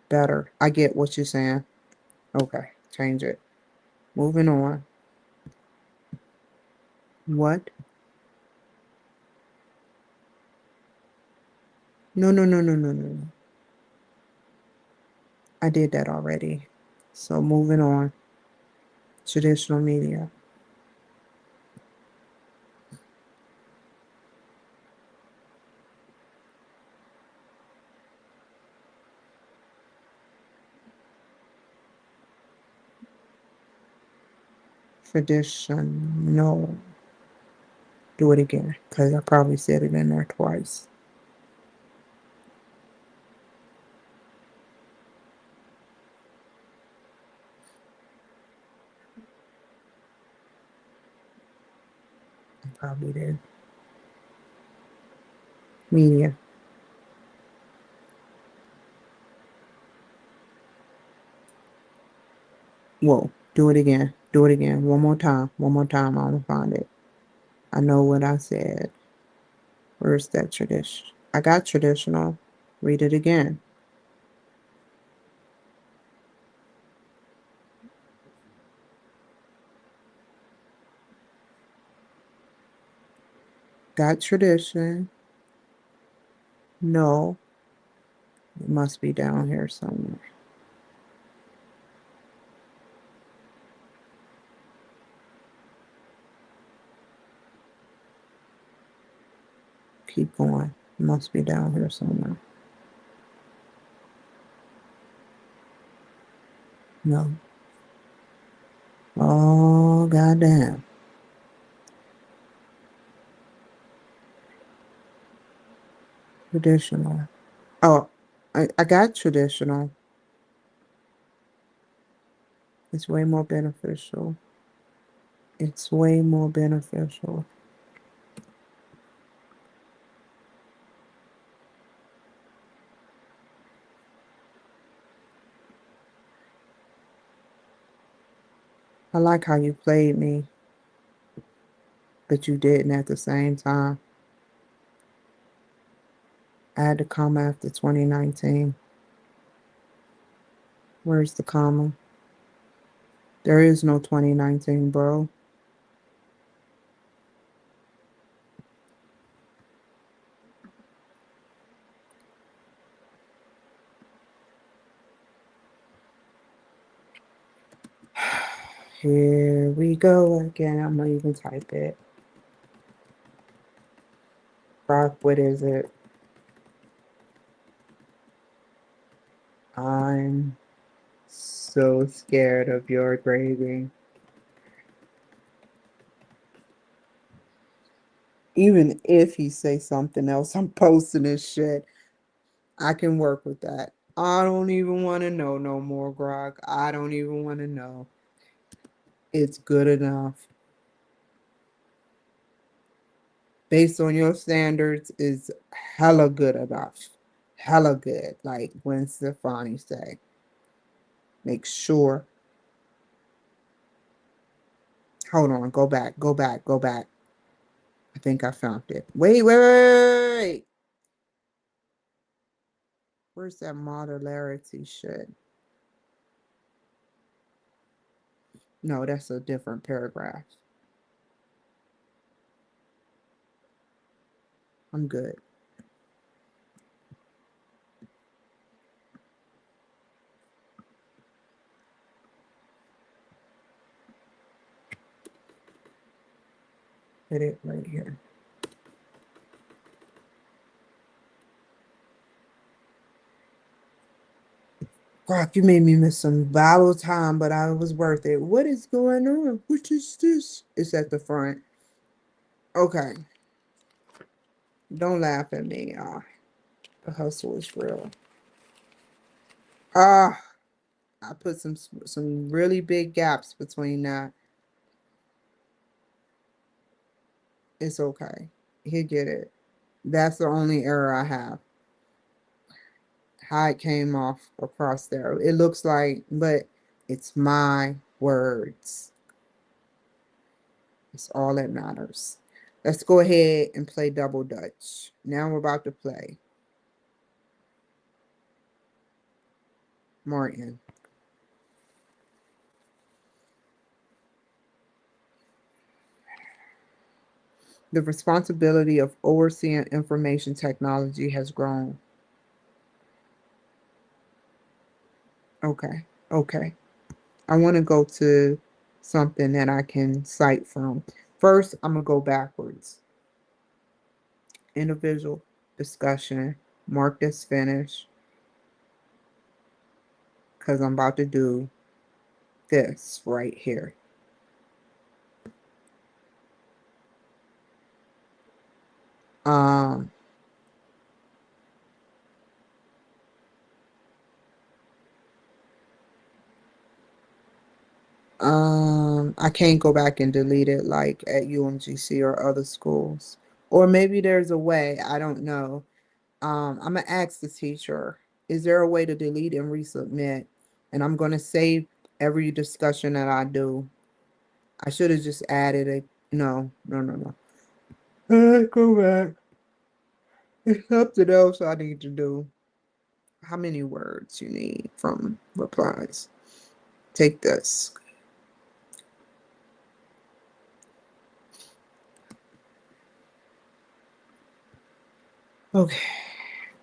better. I get what you're saying. Okay, change it. Moving on. What? No, no, no, no, no, no. I did that already. So moving on. Traditional media. Traditional. Do it again because I probably said it in there twice. I probably did. Media. Whoa. Do it again. Do it again. One more time. One more time. I'm gonna find it. I know what I said. Where's that tradition? I got traditional. Read it again. Got tradition. No. It must be down here somewhere. Keep going. It must be down here somewhere. No. Oh, goddamn. Traditional. Oh, I got traditional. It's way more beneficial. It's way more beneficial. I like how you played me, but you didn't at the same time. I had to comma after 2019. Where's the comma? There is no 2019, bro. Here we go again. I'm gonna even type it. Rock, what is it? I'm so scared of your gravy. Even if he say something else, I'm posting this shit. I can work with that. I don't even want to know no more, Grog. I don't even want to know. It's good enough. Based on your standards, is hella good enough. Hella good. Like when Stefani say, make sure. Hold on, go back, go back, go back. I think I found it. Wait. Where's that modularity shit? No, that's a different paragraph. I'm good. Hit it right here. Rock, you made me miss some valuable time, but I was worth it. What is going on? What is this? It's at the front. Okay. Don't laugh at me. The hustle is real. Ah, I put some really big gaps between that. It's okay. He'll get it. That's the only error I have. How it came off across there. It looks like, but it's my words. It's all that matters. Let's go ahead and play double dutch. Now we're about to play Martin. The responsibility of overseeing information technology has grown. Okay, okay. I want to go to something that I can cite from. First, I'm going to go backwards. Individual discussion, mark this finish, because I'm about to do this right here. Um, I can't go back and delete it like at UMGC or other schools. Or maybe there's a way, I don't know. I'm gonna ask the teacher, is there a way to delete and resubmit? And I'm gonna save every discussion that I do. I should have just added it. No. Go back. It's something else I need to do. How many words you need from replies? Take this. Okay.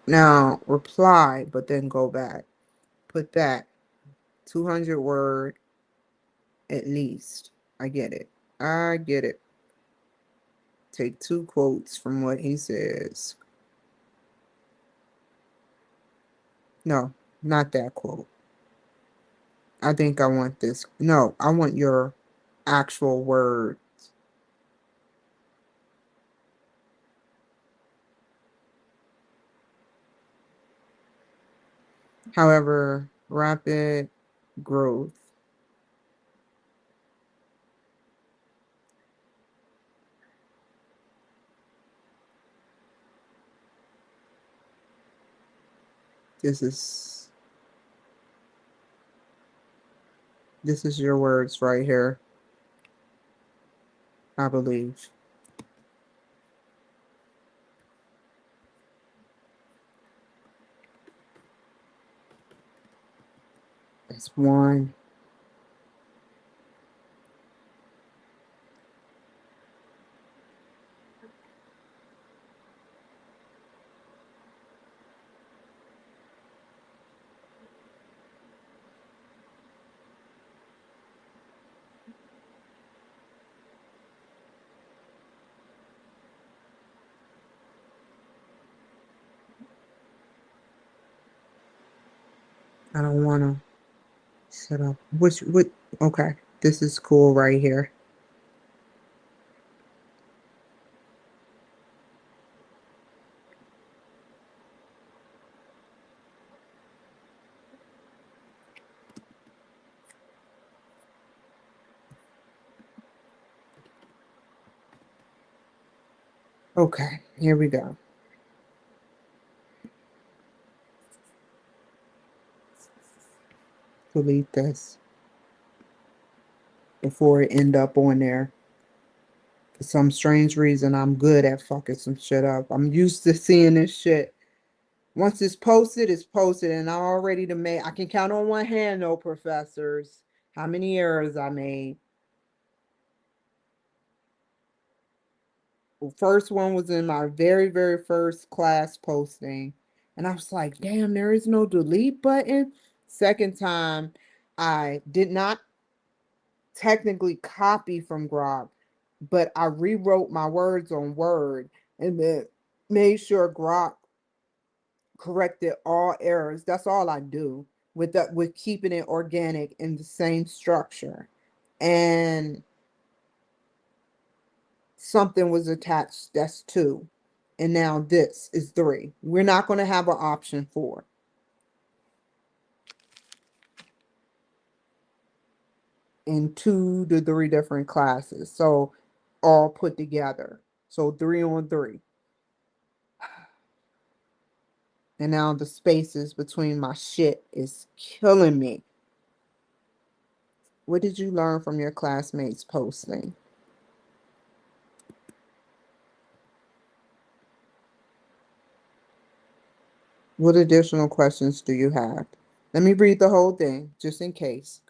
Now reply, but then go back. Put that 200 word at least. I get it. I get it. Take two quotes from what he says. No, not that quote. I think I want this. No, I want your actual word. However, rapid growth. This is your words right here, I believe. That's one. I don't want to set up. What? Okay. This is cool right here. Okay. Here we go. Delete this before it end up on there. For some strange reason, I'm good at fucking some shit up. I'm used to seeing this shit. Once it's posted, and I already made. I can count on one hand, though, professors, how many errors I made. The first one was in my very, very first class posting, and I was like, damn, there is no delete button. Second time, I did not technically copy from Grok, but I rewrote my words on Word and then made sure Grok corrected all errors. That's all I do with keeping it organic in the same structure. And something was attached. That's two. And now this is three. We're not going to have an option four in 2 to 3 different classes. So all put together. So 3 on 3. And now the spaces between my shit is killing me. What did you learn from your classmates posting? What additional questions do you have? Let me read the whole thing, just in case.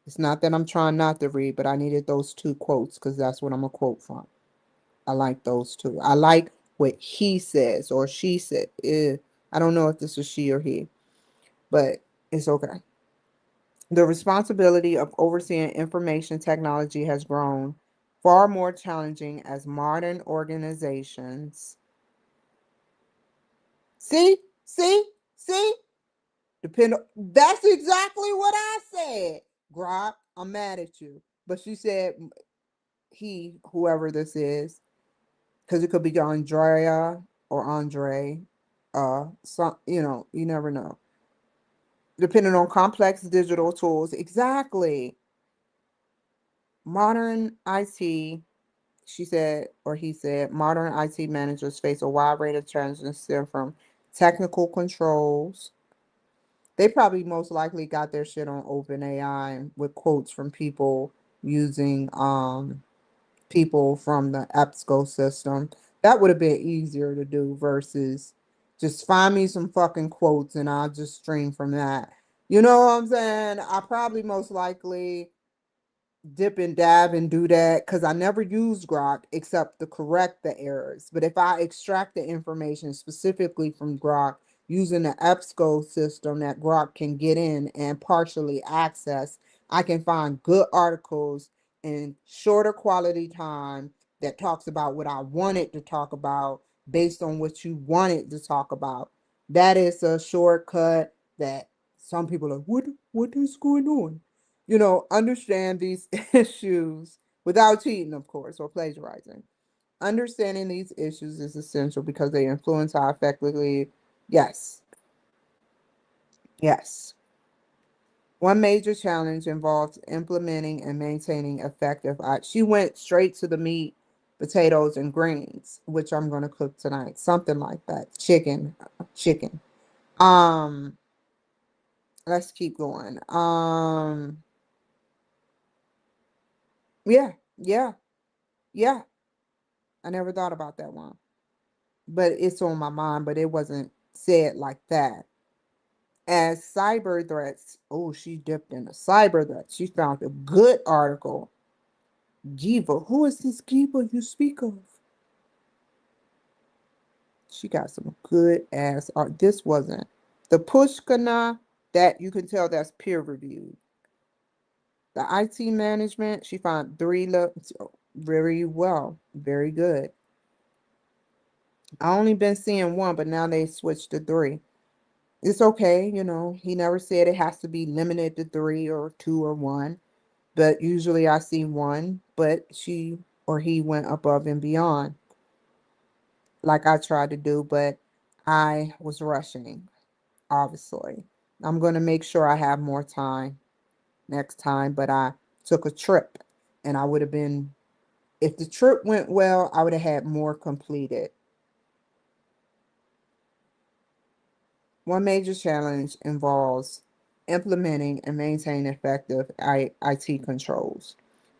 It's not that I'm trying not to read, but I needed those 2 quotes because that's what I'm going to quote from. I like those 2. I like what he says or she said. I don't know if this is she or he, but it's okay. The responsibility of overseeing information technology has grown far more challenging as modern organizations. See, see, see, that's exactly what I said. Grok, I'm mad at you. But she said he, whoever this is, because it could be Andrea or Andre. Some, you never know. Depending on complex digital tools. Exactly. Modern IT, she said, or he said, modern IT managers face a wide range of challenges stem from technical controls. They probably most likely got their shit on OpenAI with quotes from people using people from the EBSCO system. That would have been easier to do versus just find me some fucking quotes and I'll just stream from that. You know what I'm saying? I probably most likely dip and dab and do that because I never use Grok except to correct the errors. But if I extract the information specifically from Grok using the EBSCO system that Grok can get in and partially access, I can find good articles in shorter quality time that talks about what I wanted to talk about based on what you wanted to talk about. That is a shortcut that some people are, what is going on? Understand these issues without cheating, of course, or plagiarizing. Understanding these issues is essential because they influence how effectively, yes, yes. One major challenge involves implementing and maintaining effective. She went straight to the meat, potatoes, and greens, which I'm going to cook tonight. Something like that. Chicken. Um, let's keep going. Yeah, yeah, yeah. I never thought about that one. But it's on my mind, but it wasn't said like that. As cyber threats, oh, she dipped into cyber threats. She found a good article. Giva, who is this Giva you speak of? She got some good ass art. This wasn't the Pushkana that you can tell that's peer reviewed. The IT management, she found three looks very well, very good. I only been seeing one, but now they switched to three. It's okay, you know. He never said it has to be limited to three or two or one, but usually I see one, but she or he went above and beyond like I tried to do, but I was rushing, obviously. I'm going to make sure I have more time next time, but I took a trip and I would have been, if the trip went well, I would have had more completed. One major challenge involves implementing and maintaining effective IT controls.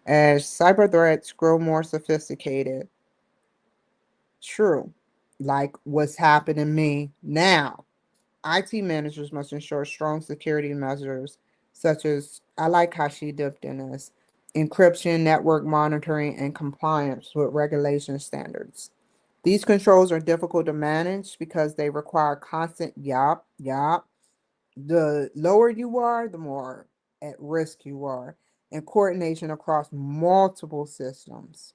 As cyber threats grow more sophisticated, true, like what's happening to me now, IT managers must ensure strong security measures, such as, I like how she dipped in this, encryption, network monitoring, and compliance with regulation standards. These controls are difficult to manage because they require constant yup. The lower you are, the more at risk you are, and coordination across multiple systems.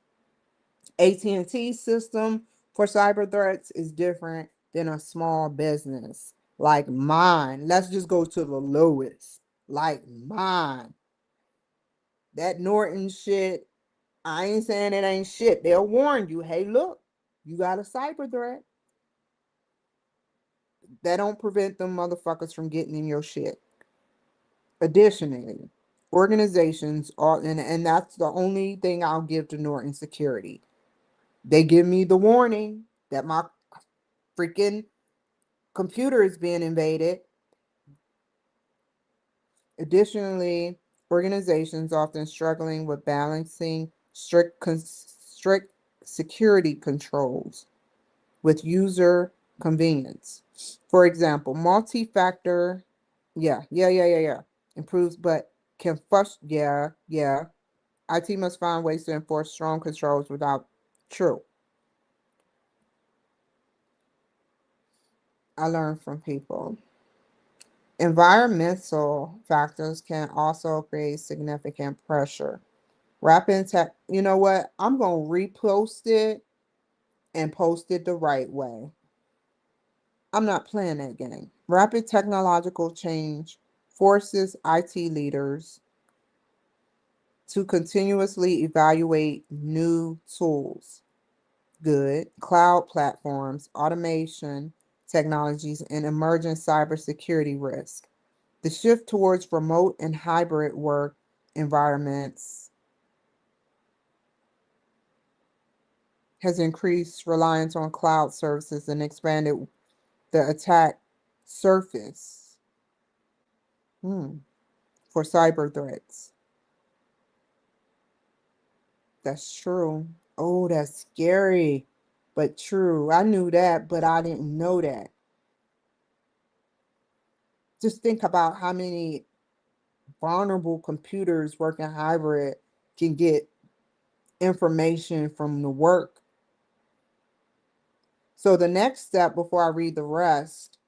AT&T system for cyber threats is different than a small business like mine. Let's just go to the lowest. Like mine. That Norton shit, I ain't saying it ain't shit. They'll warn you, hey, look, you got a cyber threat. That don't prevent them motherfuckers from getting in your shit. Additionally, organizations are, and that's the only thing I'll give to Norton Security. They give me the warning that my freaking computer is being invaded. Additionally, organizations often struggling with balancing strict security controls with user convenience. For example, multi-factor, yeah, improves, but can fuss, yeah. IT must find ways to enforce strong controls without true. I learn from people. Environmental factors can also create significant pressure. Rapid tech, you know what? I'm going to repost it and post it the right way. I'm not playing that game. Rapid technological change forces IT leaders to continuously evaluate new tools, good, cloud platforms, automation technologies, and emerging cybersecurity risks. The shift towards remote and hybrid work environments has increased reliance on cloud services and expanded the attack surface for cyber threats. That's true. Oh, that's scary, but true. I knew that, but I didn't know that. Just think about how many vulnerable computers working hybrid can get information from the work. So the next step before I read the rest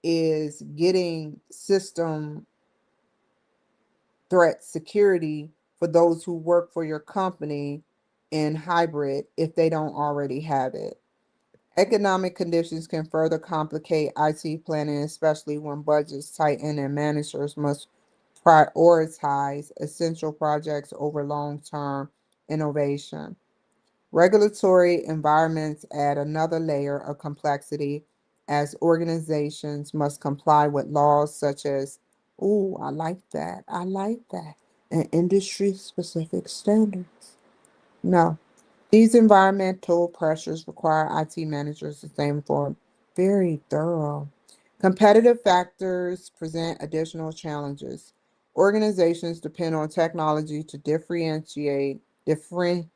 is getting system threat security for those who work for your company in hybrid if they don't already have it. Economic conditions can further complicate IT planning, especially when budgets tighten and managers must prioritize essential projects over long term innovation. Regulatory environments add another layer of complexity as organizations must comply with laws such as, ooh, I like that, and industry specific standards. No, these environmental pressures require IT managers to stay informed, very thorough. Competitive factors present additional challenges. Organizations depend on technology to differentiate differentiate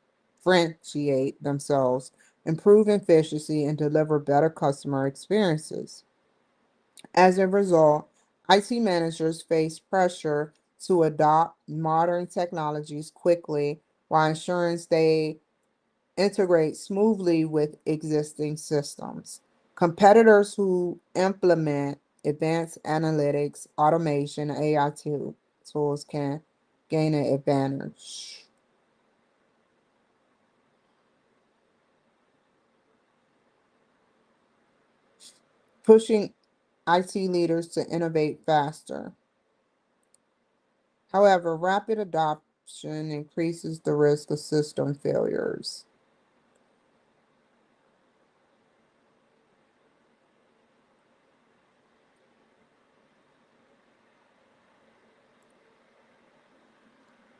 themselves, improve efficiency, and deliver better customer experiences. As a result, IT managers face pressure to adopt modern technologies quickly while ensuring they integrate smoothly with existing systems. Competitors who implement advanced analytics, automation, and AI tools can gain an advantage. Pushing IT leaders to innovate faster. However, rapid adoption increases the risk of system failures.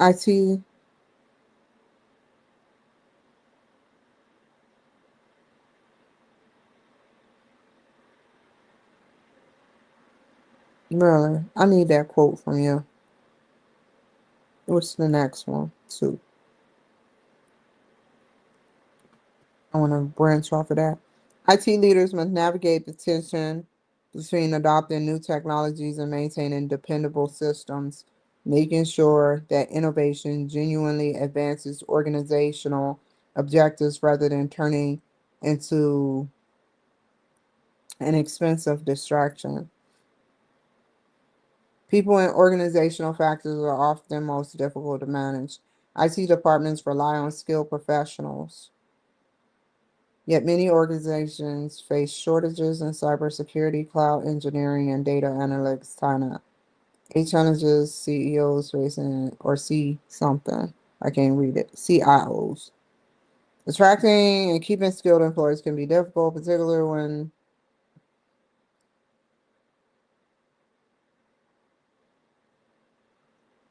IT, really, I need that quote from you. What's the next one? Two. I want to branch off of that. IT leaders must navigate the tension between adopting new technologies and maintaining dependable systems, making sure that innovation genuinely advances organizational objectives rather than turning into an expensive distraction. People and organizational factors are often most difficult to manage. IT departments rely on skilled professionals. Yet many organizations face shortages in cybersecurity, cloud engineering, and data analytics talent. Eight challenges CEOs facing or see something. I can't read it. CIOs. Attracting and keeping skilled employees can be difficult, particularly when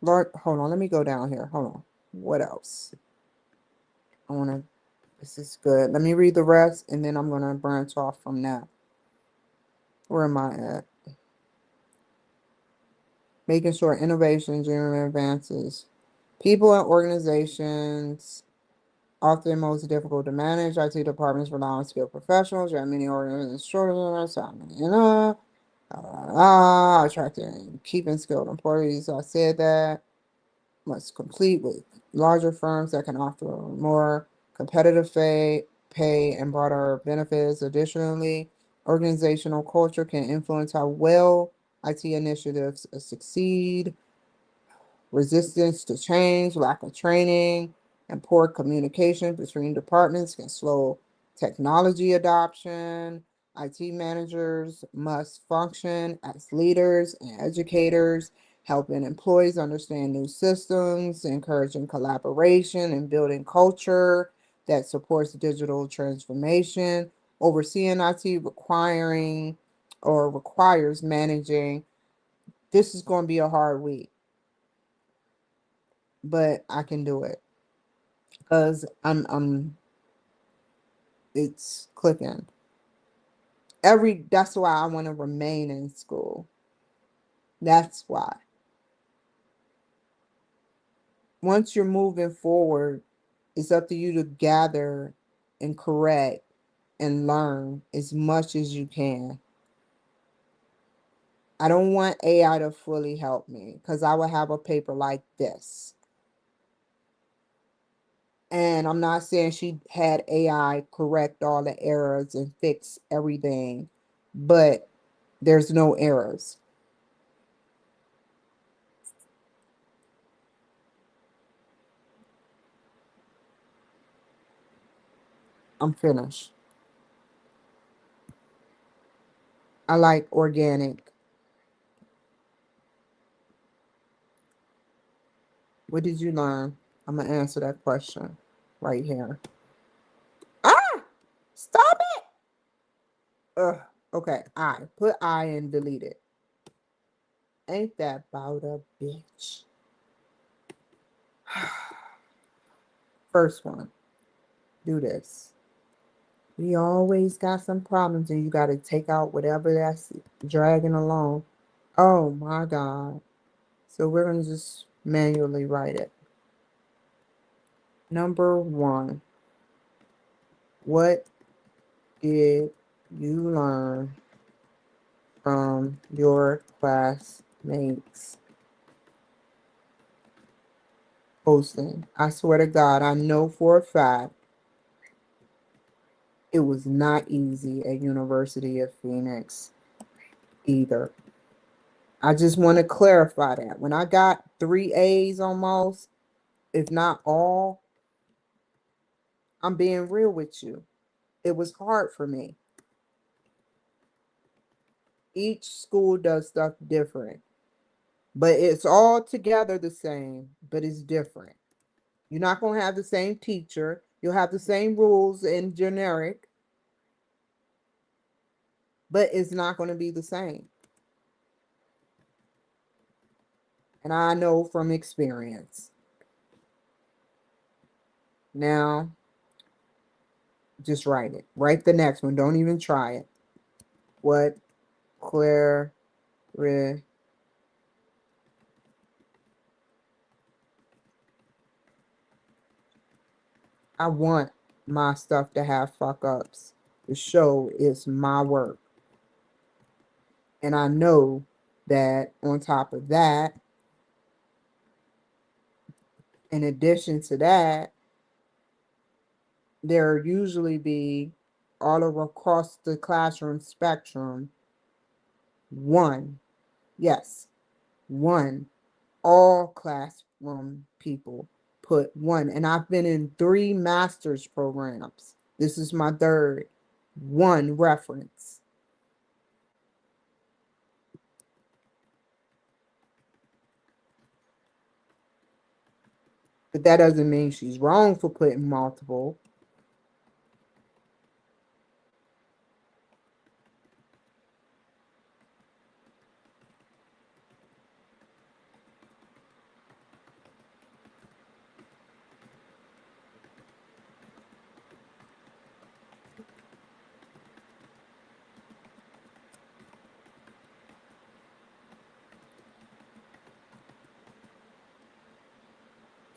Lord, hold on, let me go down here. Hold on. What else? I wanna this is good. Let me read the rest and then I'm gonna branch off from that. Where am I at? Making sure innovation generally advances. People and organizations often most difficult to manage. IT departments rely on skilled professionals. There are many organizations shortages. Attracting and keeping skilled employees. I said that must complete with larger firms that can offer more competitive pay and broader benefits. Additionally, organizational culture can influence how well IT initiatives succeed. Resistance to change, lack of training, and poor communication between departments can slow technology adoption. IT managers must function as leaders and educators, helping employees understand new systems, encouraging collaboration, and building culture that supports digital transformation. Overseeing IT requires managing. This is going to be a hard week, but I can do it because I'm it's clicking. That's why I want to remain in school. That's why. Once you're moving forward, it's up to you to gather and correct and learn as much as you can. I don't want AI to fully help me because I would have a paper like this. And I'm not saying she had AI correct all the errors and fix everything, but there's no errors. I'm finished. I like organic. What did you learn? I'm gonna answer that question right here. Ah, stop it. Ugh. Okay, I put I and delete it. Ain't that about a bitch? First one. Do this. We always got some problems, and you got to take out whatever that's dragging along. Oh my God. So we're gonna just manually write it. Number one, what did you learn from your classmates posting? I swear to God, I know for a fact it was not easy at University of Phoenix either. I just want to clarify that. When I got 3 A's almost, if not all, I'm being real with you. It was hard for me. Each school does stuff different, but it's all together the same, but it's different. You're not going to have the same teacher. You'll have the same rules in generic, but it's not going to be the same. And I know from experience. Now, just write it. Write the next one. Don't even try it. What Claire I want my stuff to have fuck ups. The show is my work. And I know that on top of that, in addition to that, there usually be all over across the classroom spectrum one, yes, one, all classroom people put one. And I've been in 3 master's programs. This is my third. One reference. But that doesn't mean she's wrong for putting multiple.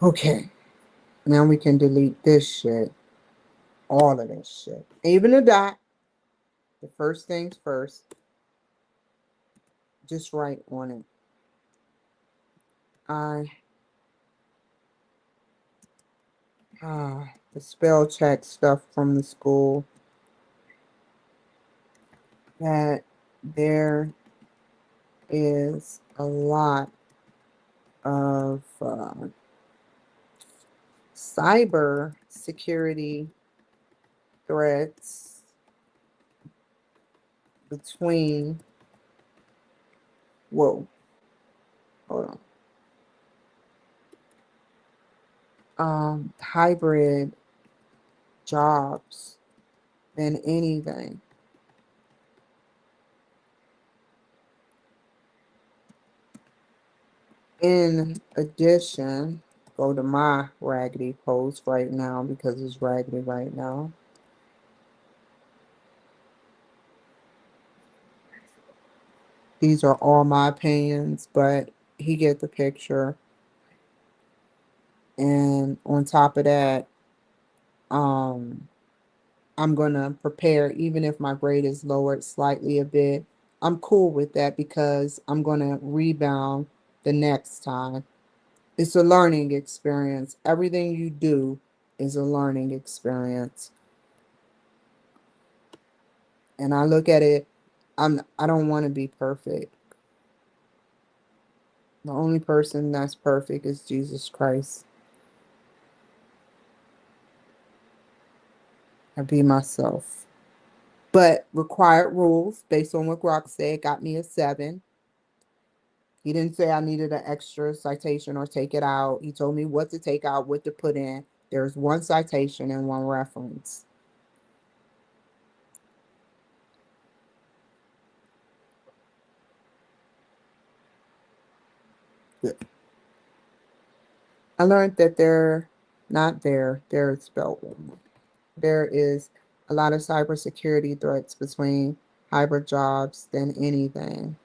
Okay, now we can delete this shit. All of this shit. Even the dot. The first things first. Just write on it. The spell check stuff from the school. That there is a lot of cyber security threats between, whoa, hold on, hybrid jobs than anything. In addition, go to my raggedy post right now because it's raggedy right now. These are all my opinions, but he get the picture. And on top of that, I'm gonna prepare, even if my grade is lowered slightly a bit. I'm cool with that because I'm gonna rebound the next time. It's a learning experience. Everything you do is a learning experience. And I look at it, I don't want to be perfect. The only person that's perfect is Jesus Christ. I be myself. But required rules, based on what Grok said, got me a 7. He didn't say I needed an extra citation or take it out. He told me what to take out, what to put in. There's 1 citation and 1 reference. Good. I learned that they're spelled wrong. There is a lot of cybersecurity threats between hybrid jobs than anything.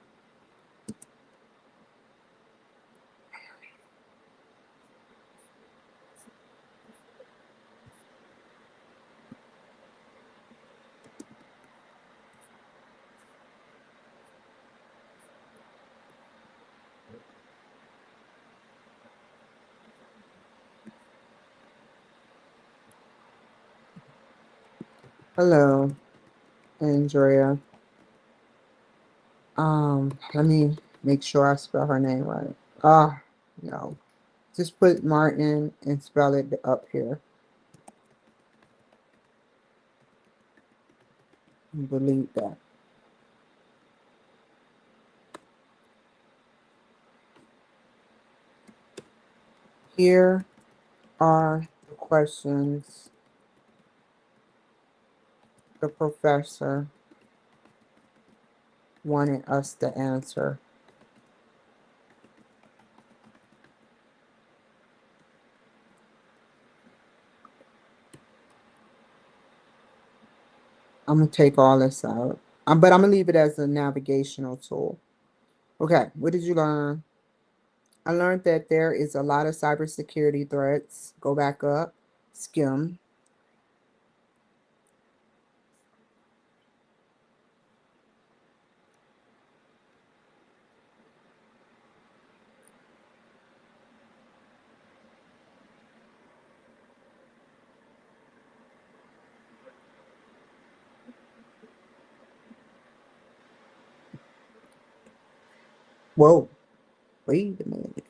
Hello, Andrea. Let me make sure I spell her name right. Ah, no. Just put Martin and spell it up here. And delete that. Here are the questions the professor wanted us to answer. I'm going to take all this out. But I'm going to leave it as a navigational tool. Okay, what did you learn? I learned that there is a lot of cybersecurity threats. Go back up. Skim. Whoa, wait a minute.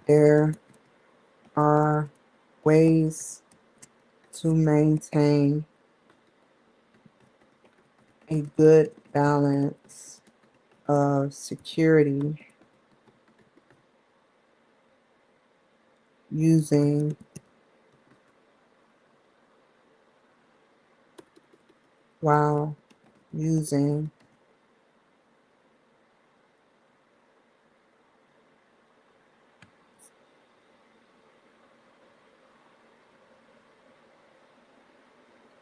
There are ways to maintain a good balance of security using while using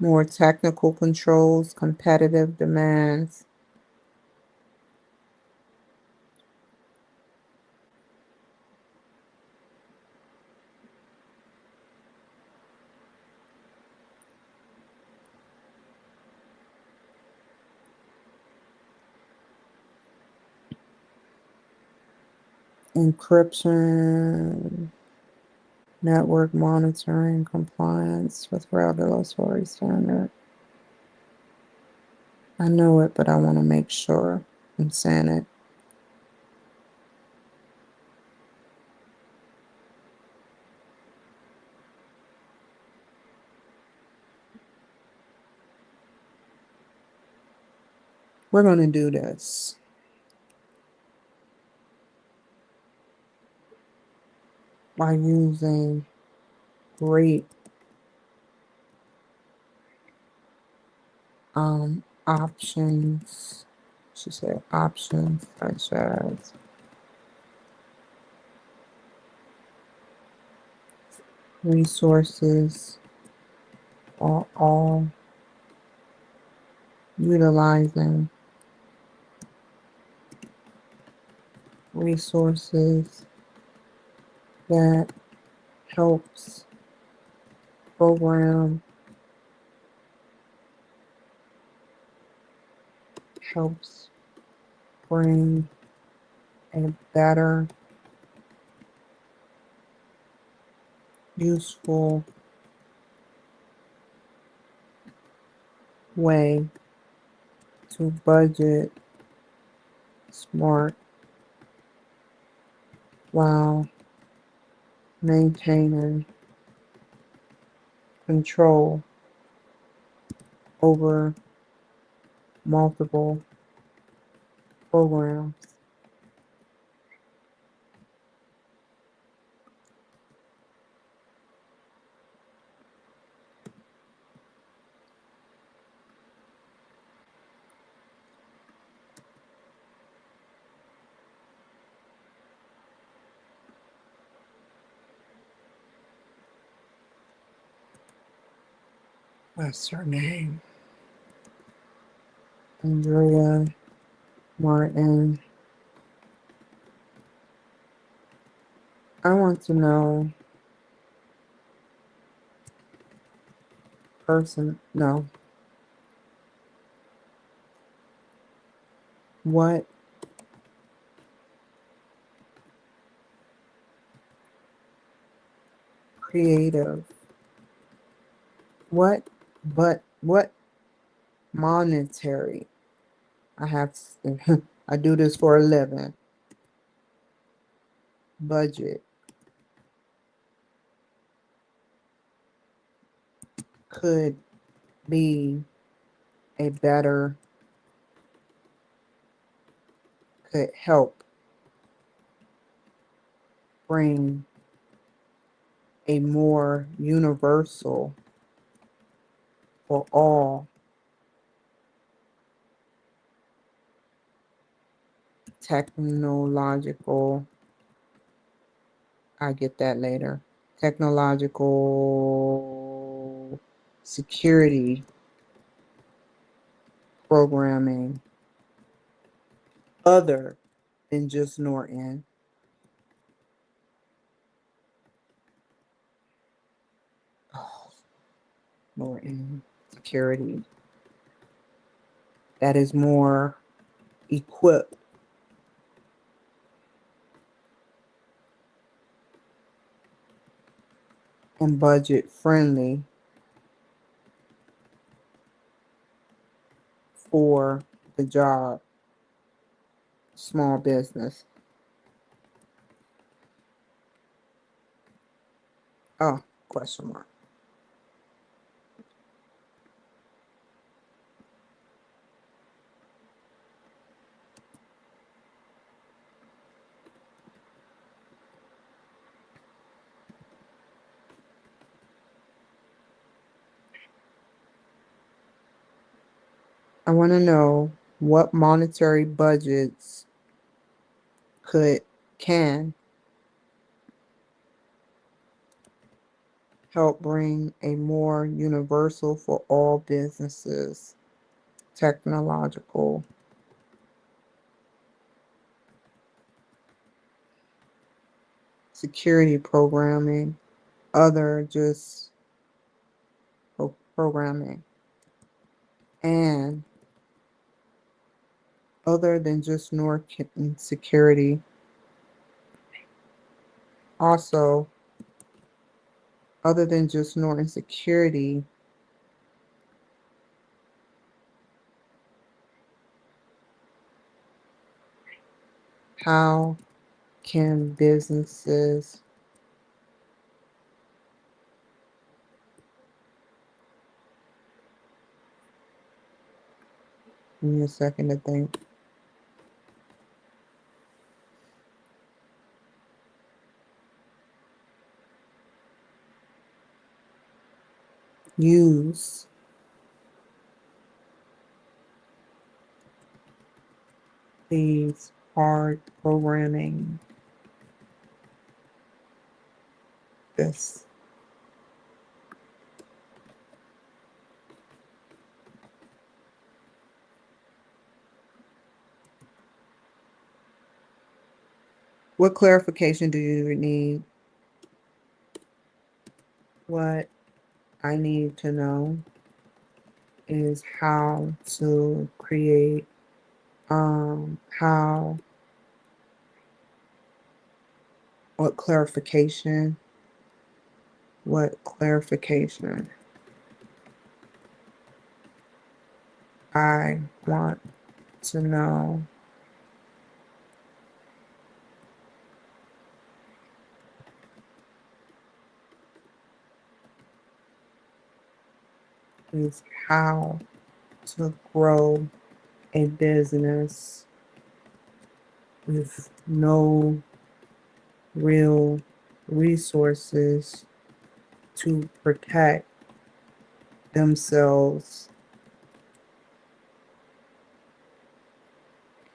more technical controls, competitive demands, encryption, network monitoring, compliance with regulatory standard. I know it, but I want to make sure I'm saying it. We're going to do this by using great options. She said options such as resources are all utilizing resources that helps program, helps bring a better, useful way to budget smart while maintaining control over multiple programs. What's her name? Andrea Martin. I want to know no. What creative. What monetary? I have I do this for a living. Budget could be a better, could help bring a more universal for all technological, I get that later, technological security programming other than just Norton. Oh, Norton security that is more equipped and budget friendly for the job, small business. Oh, question mark. I want to know what monetary budgets could can help bring a more universal for all businesses technological security programming other just programming and other than just Norton security, also other than just Norton security, how can businesses give me a second to think. Use these hard programming this what clarification do you need? What I need to know is how to create how what clarification I want to know is how to grow a business with no real resources to protect themselves.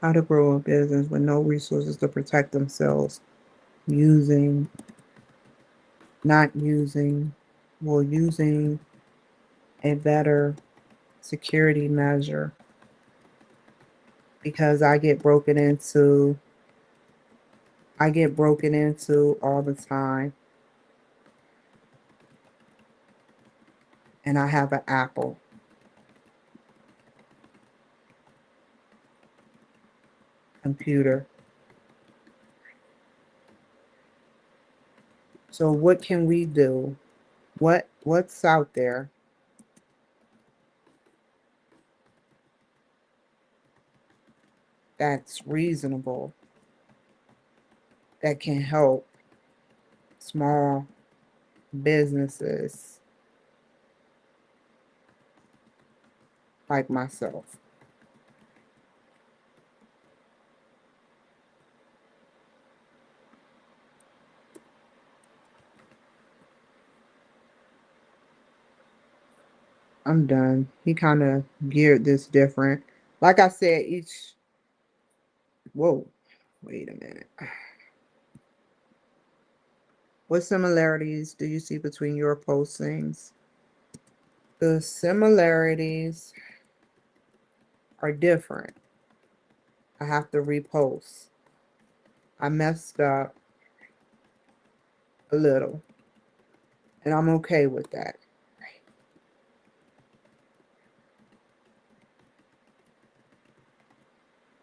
How to grow a business with no resources to protect themselves using, not using, well, using a better security measure because I get broken into all the time and I have an Apple computer. So what can we do? What's out there that's reasonable, that can help small businesses like myself? I'm done. He kind of geared this different. Like I said, whoa, wait a minute. What similarities do you see between your postings? The similarities are different. I have to repost. I messed up a little, and I'm okay with that.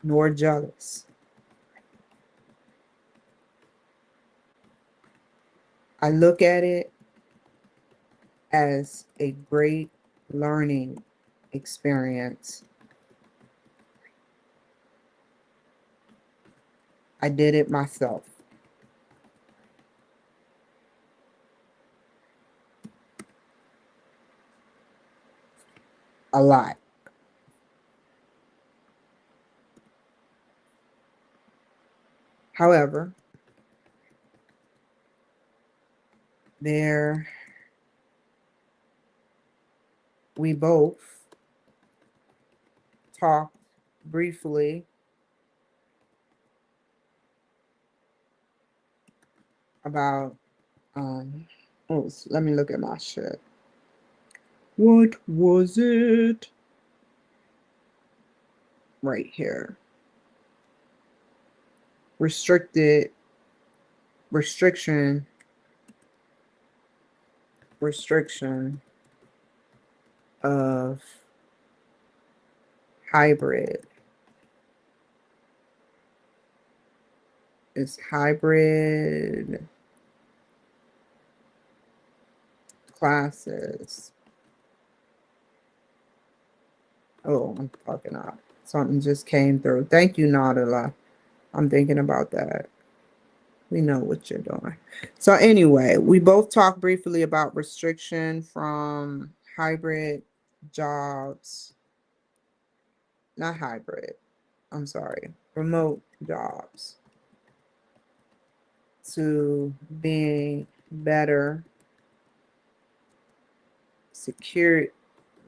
Nor jealous. I look at it as a great learning experience. I did it myself. A lot. However, there we both talked briefly about let me look at my shit. What was it? Right here. Restricted restriction restriction of hybrid. It's hybrid classes. Oh, I'm fucking up. Something just came through. Thank you, Nadala. I'm thinking about that. We know what you're doing. So anyway, we both talked briefly about restriction from hybrid jobs. Not hybrid. I'm sorry. Remote jobs to being better secure.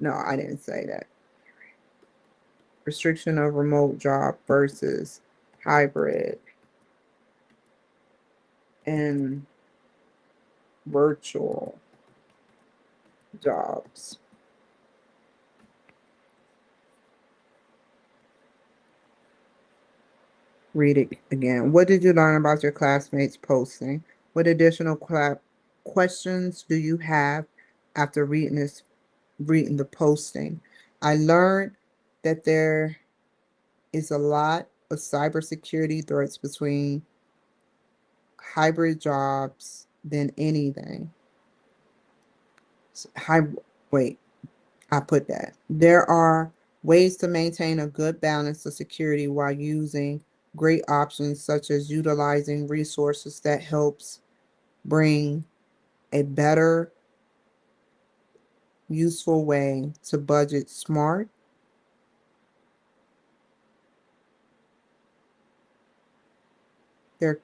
No, I didn't say that. Restriction of remote job versus hybrid and virtual jobs. Read it again. What did you learn about your classmates posting? What additional questions do you have after reading the posting? I learned that there is a lot of cybersecurity threats between hybrid jobs than anything. Wait, I put that. There are ways to maintain a good balance of security while using great options such as utilizing resources that helps bring a better, useful way to budget smart. There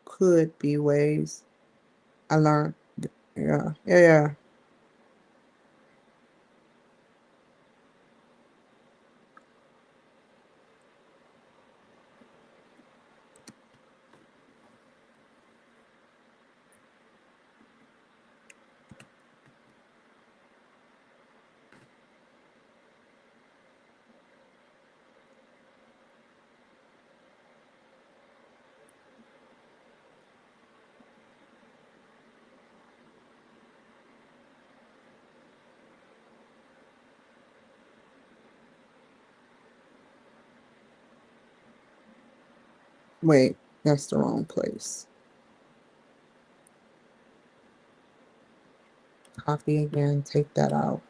could be ways. I learned. Yeah. Wait, that's the wrong place. Copy again, take that out.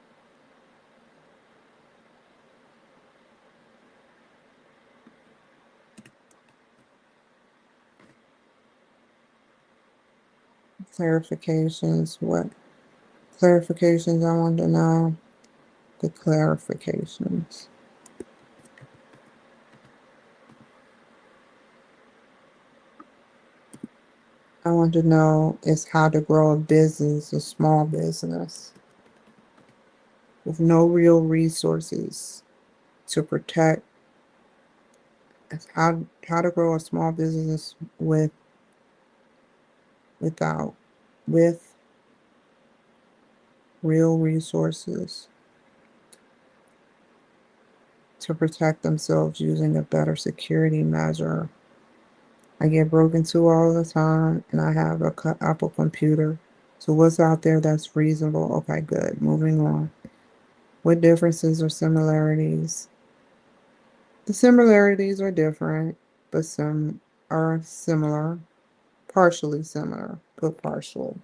Clarifications, what clarifications I want to know? The clarifications. I want to know is how to grow a business, a small business, with no real resources to protect. It's how to grow a small business without with real resources to protect themselves using a better security measure. I get broken to all the time, and I have a Apple computer. So what's out there that's reasonable? Okay, good. Moving on. What differences or similarities? The similarities are different, but some are similar, partially similar, but partial.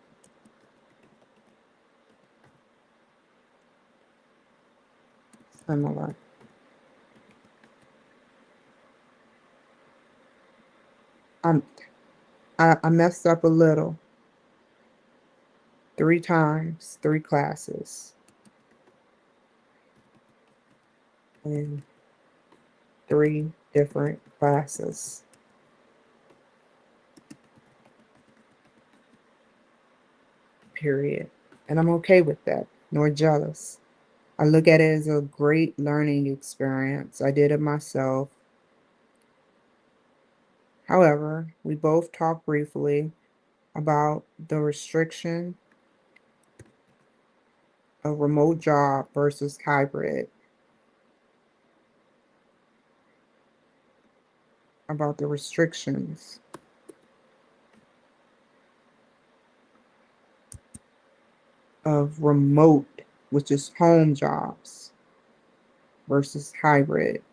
Similar. I'm, I messed up a little. 3 times, 3 classes, in 3 different classes. Period. And I'm okay with that, nor jealous. I look at it as a great learning experience. I did it myself. However, we both talked briefly about the restriction of remote job versus hybrid, about the restrictions of remote, which is home jobs, versus hybrid.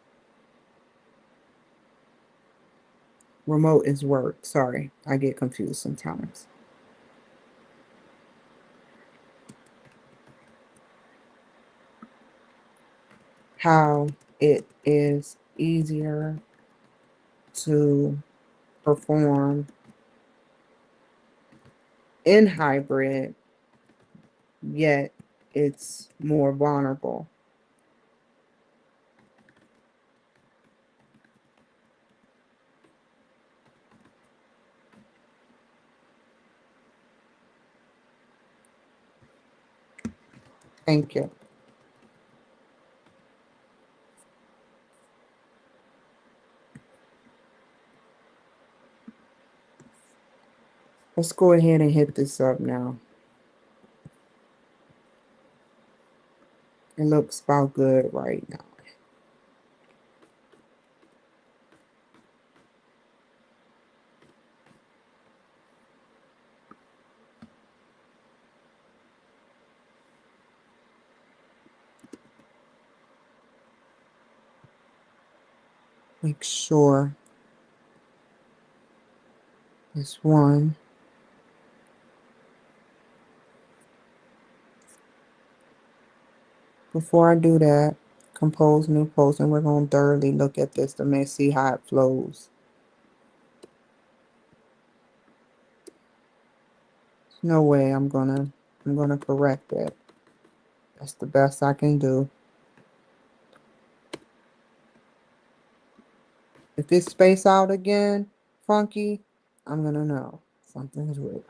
Remote is work. Sorry, I get confused sometimes. How it is easier to perform in hybrid, yet it's more vulnerable. Thank you. Let's go ahead and hit this up now. It looks about good right now. Make sure this one. Before I do that, compose new post, and we're going to thoroughly look at this to see how it flows. There's no way I'm gonna correct it. That's the best I can do. If it's space out again, funky, I'm gonna know something's weird.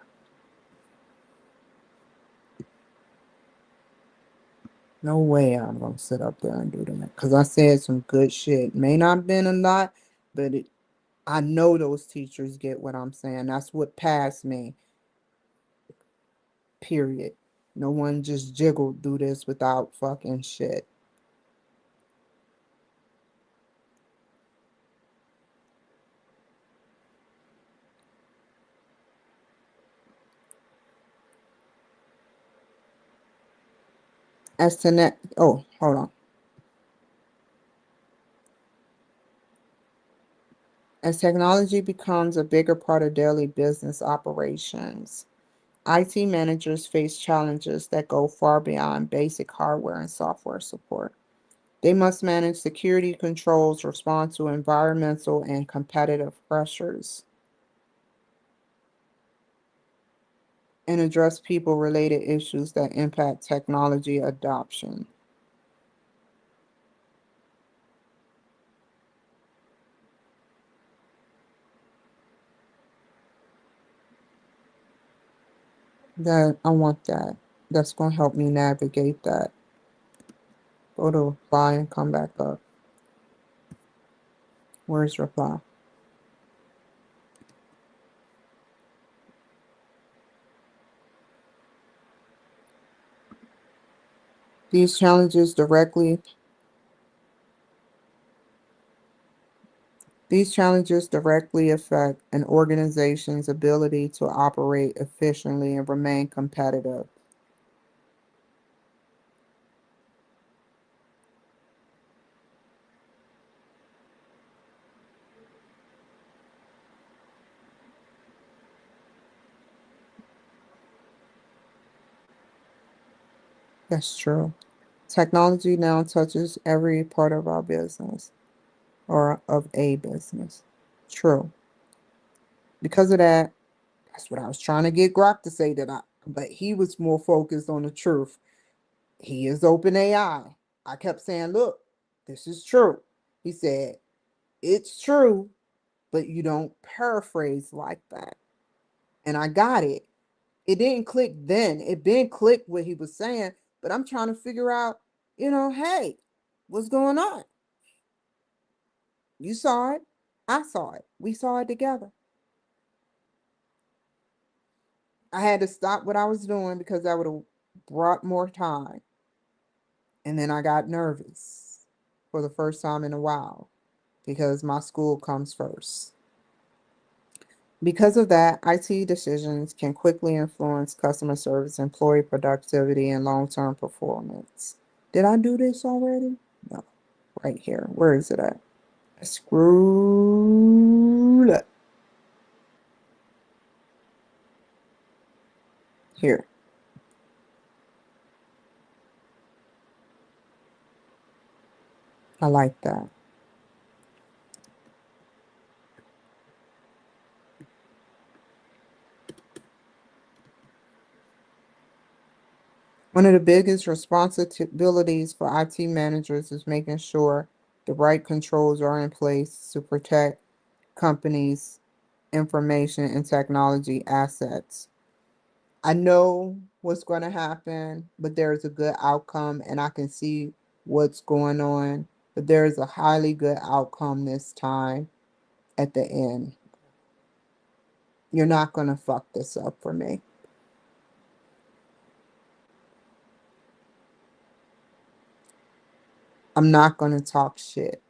No way I'm gonna sit up there and do that. Because I said some good shit. May not have been a lot, but I know those teachers get what I'm saying. That's what passed me. Period. No one just jiggled through this without fucking shit. As to net, oh, hold on. As technology becomes a bigger part of daily business operations, IT managers face challenges that go far beyond basic hardware and software support. They must manage security controls, respond to environmental and competitive pressures, and address people-related issues that impact technology adoption. That I want that. That's going to help me navigate that. Go to reply and come back up. Where's reply? These challenges directly These challenges directly affect an organization's ability to operate efficiently and remain competitive. That's true. Technology now touches every part of our business or of a business. True. Because of that, that's what I was trying to get Grok to say but he was more focused on the truth. He is open AI. I kept saying, look, this is true. He said, it's true, but you don't paraphrase like that. And I got it. It didn't click then. It didn't click what he was saying, but I'm trying to figure out, hey, what's going on? You saw it. I saw it. We saw it together. I had to stop what I was doing because that would have brought more time. And then I got nervous for the first time in a while because my school comes first. Because of that, IT decisions can quickly influence customer service, employee productivity, and long-term performance. Did I do this already? No. Right here. Where is it at? Scroll up. Here. I like that. One of the biggest responsibilities for IT managers is making sure the right controls are in place to protect companies' information and technology assets. I know what's going to happen, but there's a good outcome, and I can see what's going on. But there's a highly good outcome this time at the end. You're not going to fuck this up for me. I'm not going to talk shit.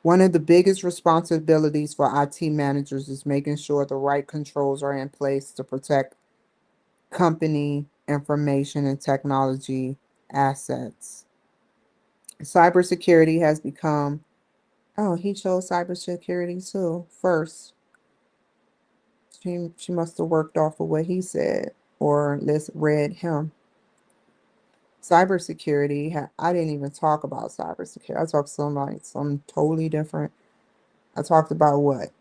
One of the biggest responsibilities for IT managers is making sure the right controls are in place to protect company information and technology assets. Cybersecurity has become, oh, he chose cybersecurity too first. She must have worked off of what he said or let's read him. Cybersecurity, I didn't even talk about cybersecurity. I talked something totally different. I talked about what?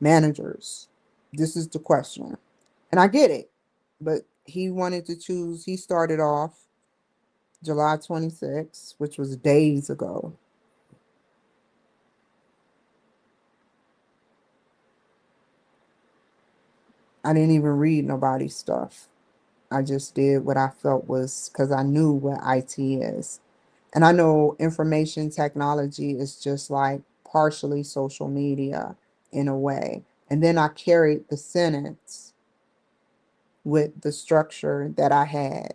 Managers. This is the question. And I get it. But he wanted to choose, he started off July 26th, which was days ago. I didn't even read nobody's stuff. I just did what I felt was because I knew what IT is. And I know information technology is just like partially social media in a way. And then I carried the sentence with the structure that I had.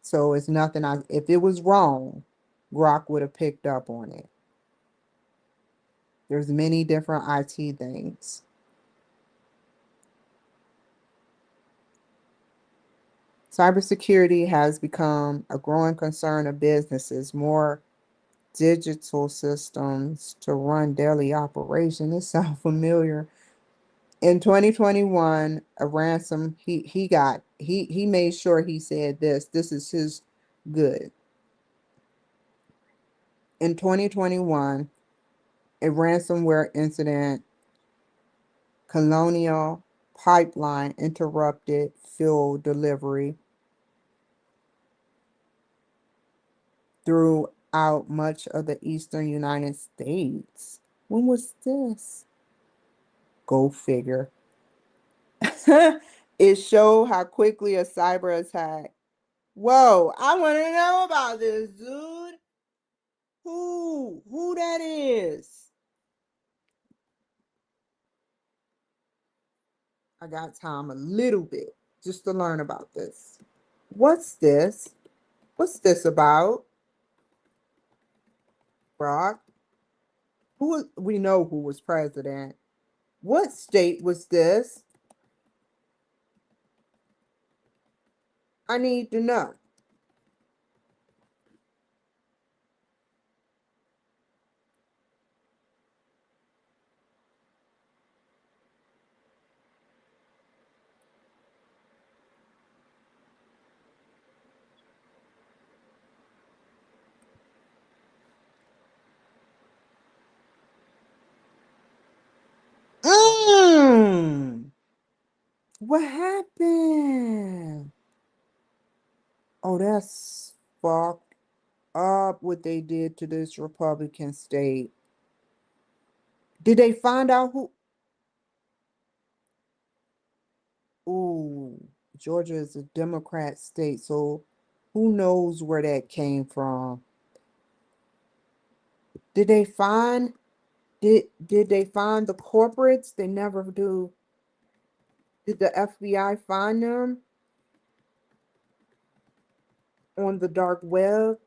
So it's nothing if it was wrong, Grok would have picked up on it. There's many different IT things. Cybersecurity has become a growing concern of businesses. More digital systems to run daily operation. This sounds familiar. In 2021, a ransom he made sure he said this. This is his good. In 2021, a ransomware incident, Colonial Pipeline interrupted fuel delivery throughout much of the eastern United States. When was this? Go figure. It showed how quickly a cyber attack. Whoa, I want to know about this, dude. Who that is? I got time a little bit just to learn about this. What's this? What's this about? Brock? We know who was president. What state was this? I need to know. Mm. What happened? Oh, that's fucked up what they did to this Republican state. Did they find out who? Ooh, Georgia is a Democrat state, so who knows where that came from? Did they find did they find the corporates? They never do. Did the FBI find them on the dark web?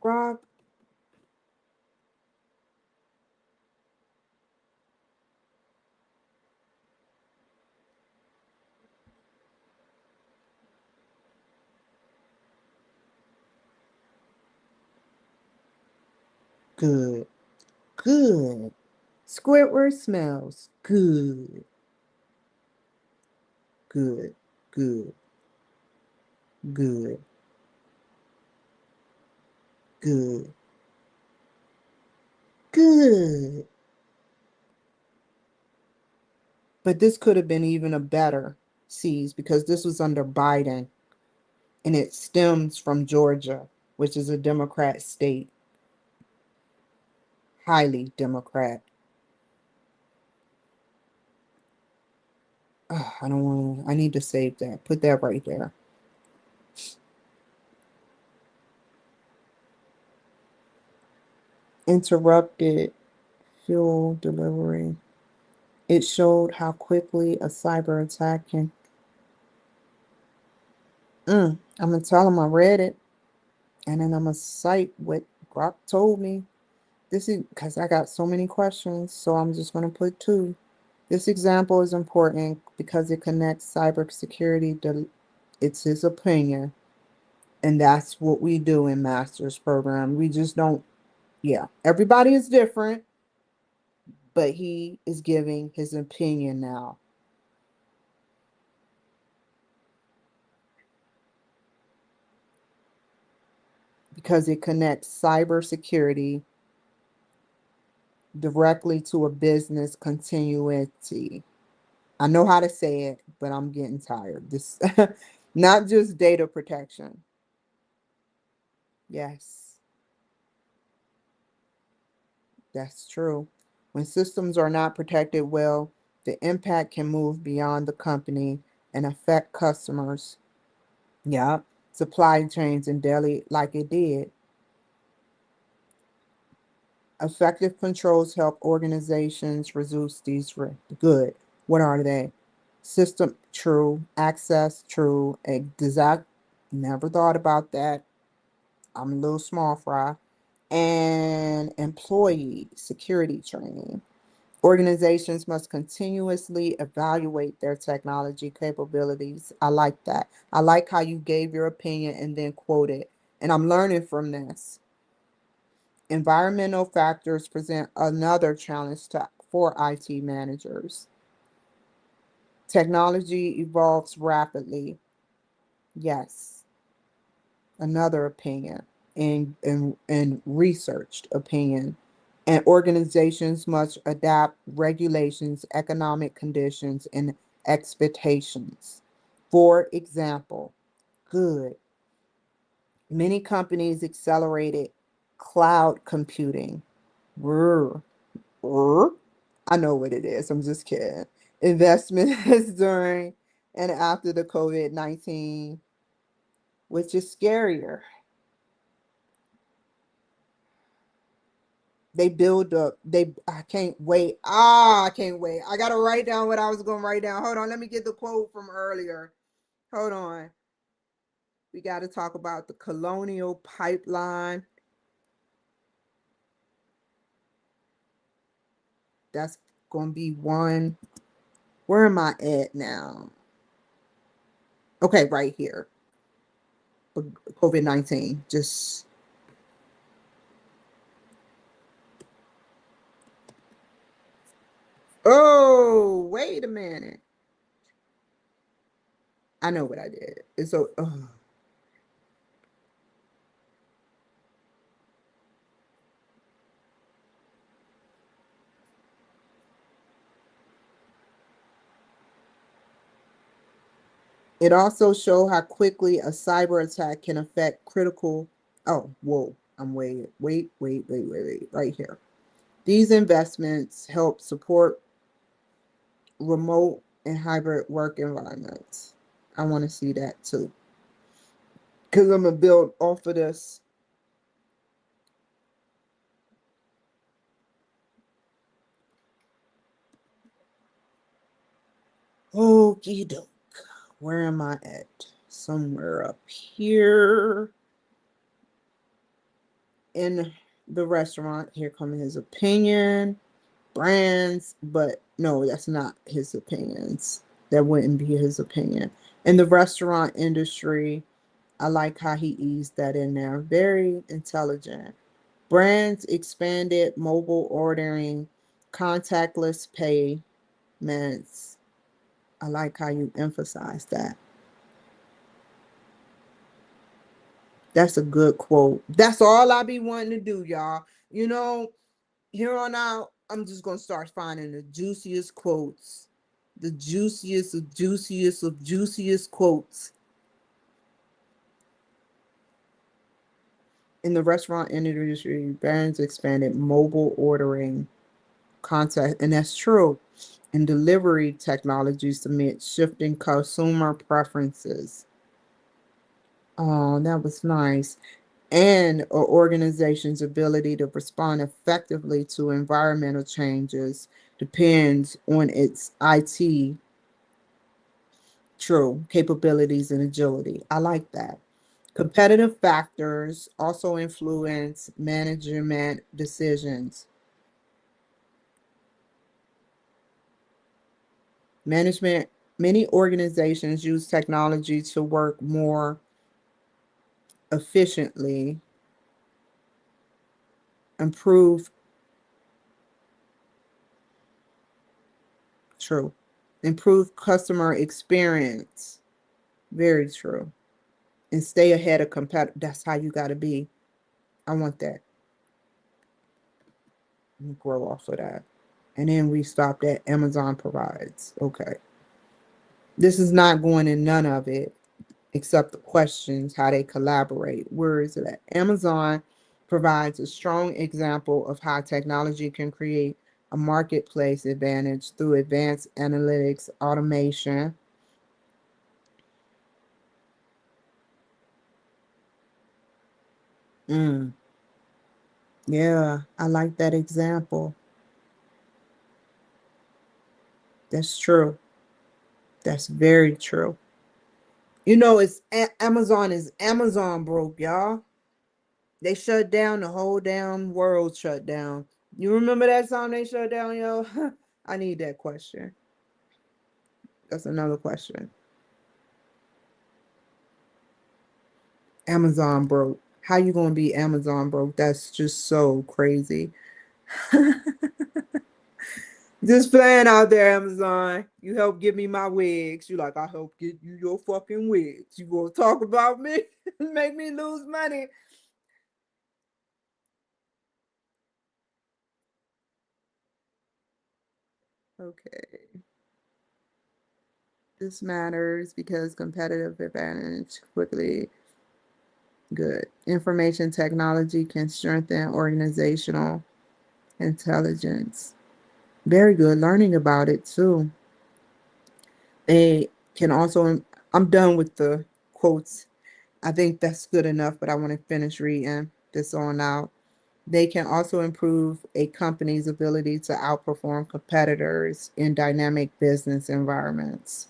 Grok? Good. Good. Squidward smells good. Good. Good. Good. Good. Good. But this could have been even a better seas because this was under Biden and it stems from Georgia, which is a Democrat state, highly Democrat. Ugh, I don't want to, I need to save that. Put that right there. Interrupted fuel delivery. It showed how quickly a cyber attack can. I'm gonna tell them I read it, and then I'm gonna cite what Grok told me. This is because I got so many questions, so I'm just gonna put two. This example is important because it connects cybersecurity to. It's his opinion, and that's what we do in master's program. We just don't. Yeah, everybody is different, but he is giving his opinion now because it connects cybersecurity directly to a business continuity. I know how to say it, but I'm getting tired. This not just data protection. Yes, that's true. When systems are not protected well, the impact can move beyond the company and affect customers. Yeah, supply chains and daily like it did. Effective controls help organizations reduce these risks. Good. What are they? System true, access true, exact. Never thought about that. I'm a little small fry. And employee security training. Organizations must continuously evaluate their technology capabilities. I like that. I like how you gave your opinion and then quoted And I'm learning from this. Environmental factors present another challenge for IT managers. Technology evolves rapidly. Yes, another opinion and researched opinion. And organizations must adapt regulations, economic conditions, and expectations. For example, good. Many companies accelerated cloud computing. Brr, brr. I know what it is. I'm just kidding. Investments during and after the COVID-19, which is scarier. They build up. I can't wait. I can't wait. I gotta write down what I was gonna write down. Hold on, let me get the quote from earlier. Hold on. We gotta talk about the colonial pipeline. That's gonna be one. Where am I at now? Okay, right here. COVID-19. Just oh, wait a minute. I know what I did. It's so it also shows how quickly a cyber attack can affect critical. Oh, whoa. I'm wait. Right here. These investments help support remote and hybrid work environments. I want to see that too. Because I'm going to build off of this. Okie doke. Where am I at? Somewhere up here in the restaurant. Here comes his opinion. Brands, but no, that's not his opinions. That wouldn't be his opinion. In the restaurant industry, I like how he eased that in there. Very intelligent. Brands expanded mobile ordering, contactless payments. I like how you emphasize that. That's a good quote. That's all I be wanting to do, y'all. You know, here on out, I'm just gonna start finding the juiciest quotes, the juiciest quotes. In the restaurant industry, brands expanded mobile ordering contact, and that's true. And delivery technologies to meet shifting consumer preferences. Oh, that was nice. And an organization's ability to respond effectively to environmental changes depends on its IT true capabilities and agility. I like that. Competitive factors also influence management decisions. Management, many organizations use technology to work more efficiently, improve true, improve customer experience. Very true. And stay ahead of competitor. That's how you got to be. I want that. Grow off of that. And then we stopped at Amazon provides. Okay. This is not going in none of it except the questions, how they collaborate. Where is it at? Amazon provides a strong example of how technology can create a marketplace advantage through advanced analytics, automation. Mm, yeah, I like that example. That's true. That's very true. You know, Amazon is Amazon broke, y'all. They shut down the whole damn world shut down. You remember that time they shut down, yo? I need that question. That's another question. Amazon broke. How you gonna be Amazon broke? That's just so crazy. Just playing out there, Amazon. You help get me my wigs. You like, I help get you your fucking wigs. You gonna talk about me? Make me lose money. Okay. This matters because competitive advantage quickly. Good. Information technology can strengthen organizational intelligence. Very good. Learning about it too. They can also, I'm done with the quotes. I think that's good enough, but I want to finish reading this on out. They can also improve a company's ability to outperform competitors in dynamic business environments.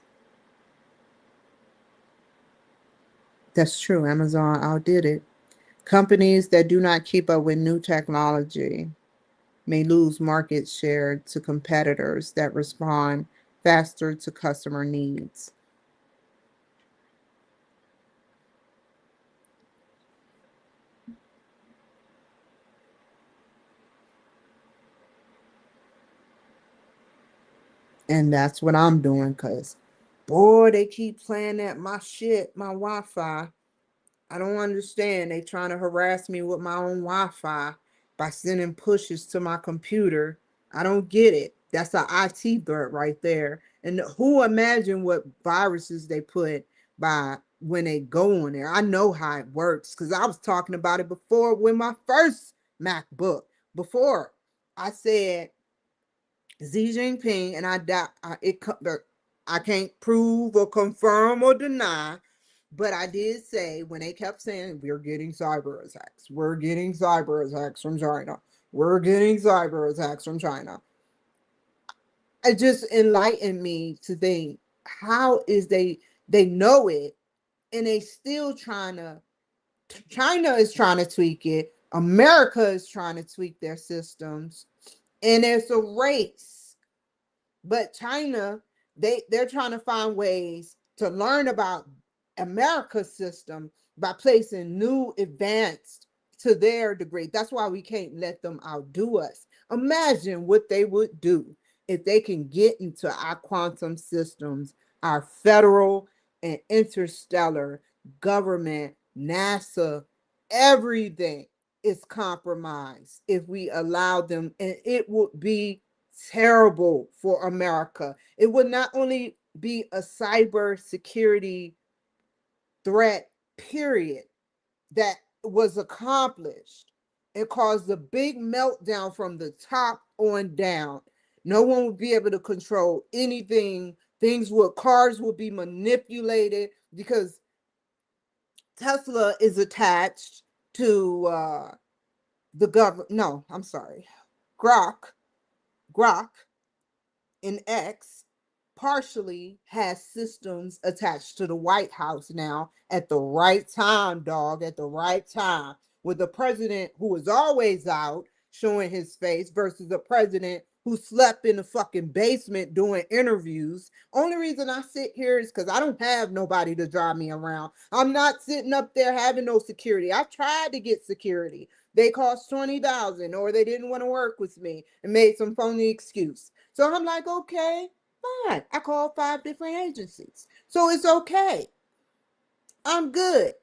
That's true. Amazon outdid it. Companies that do not keep up with new technology may lose market share to competitors that respond faster to customer needs. And that's what I'm doing because, boy, they keep playing at my shit, my Wi Fi. I don't understand. They trying to harass me with my own Wi-Fi by sending pushes to my computer. I don't get it. That's an IT threat right there. And who imagine what viruses they put by when they go on there? I know how it works because I was talking about it before with my first MacBook. Before I said Xi Jinping, and I can't prove or confirm or deny, but I did say when they kept saying we're getting cyber attacks, we're getting cyber attacks from China, we're getting cyber attacks from China. It just enlightened me to think, how is they know it and they still trying to, China is trying to tweak it, America is trying to tweak their systems, and it's a race. But China, they're trying to find ways to learn about America's system by placing new advanced to their degree. That's why we can't let them outdo us. Imagine what they would do if they can get into our quantum systems, our federal and interstellar government, NASA, everything is compromised if we allow them, and it would be terrible for America. It would not only be a cyber security threat, period, that was accomplished. It caused a big meltdown from the top on down. No one would be able to control anything. Cars would be manipulated because Tesla is attached to the government. No, I'm sorry. Grok, Grok in X partially has systems attached to the White House now at the right time, dog, at the right time, with the president who is always out showing his face versus the president who slept in the fucking basement doing interviews. Only reason I sit here is because I don't have nobody to drive me around. I'm not sitting up there having no security. I tried to get security. They cost 20,000, or they didn't want to work with me and made some phony excuse. So I'm like, okay, fine. I called 5 different agencies. So it's okay. I'm good.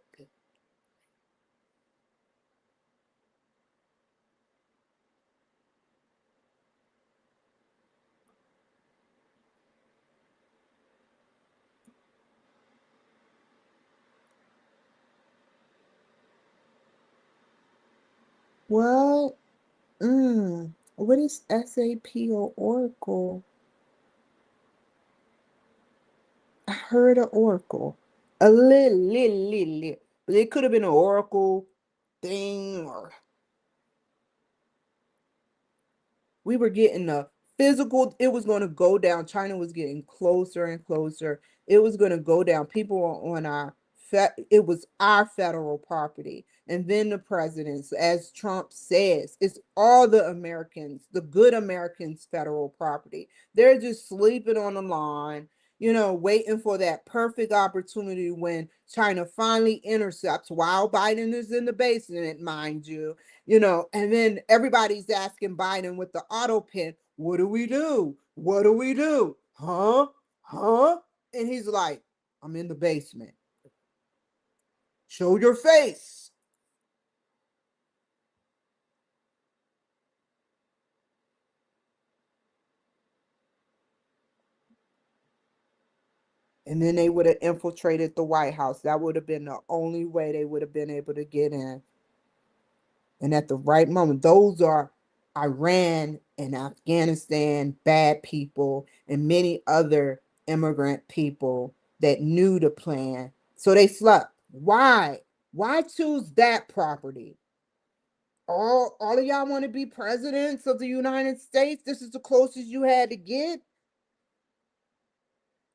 What? What is SAP or Oracle? I heard of Oracle. A little. But it could have been an Oracle thing, or we were getting a physical, it was going to go down. China was getting closer and closer. It was going to go down. People were on it was our federal property. And then the presidents, as Trump says, it's all the Americans, the good Americans' federal property. They're just sleeping on the lawn. waiting for that perfect opportunity when China finally intercepts while Biden is in the basement, mind you, and then everybody's asking Biden with the auto pen, what do we do? What do we do? Huh? Huh? And he's like, I'm in the basement. Show your face. And then they would have infiltrated the White House. That would have been the only way they would have been able to get in. And at the right moment, those are Iran and Afghanistan bad people and many other immigrant people that knew the plan. So they slept. Why? Why choose that property? All of y'all want to be presidents of the United States? This is the closest you had to get.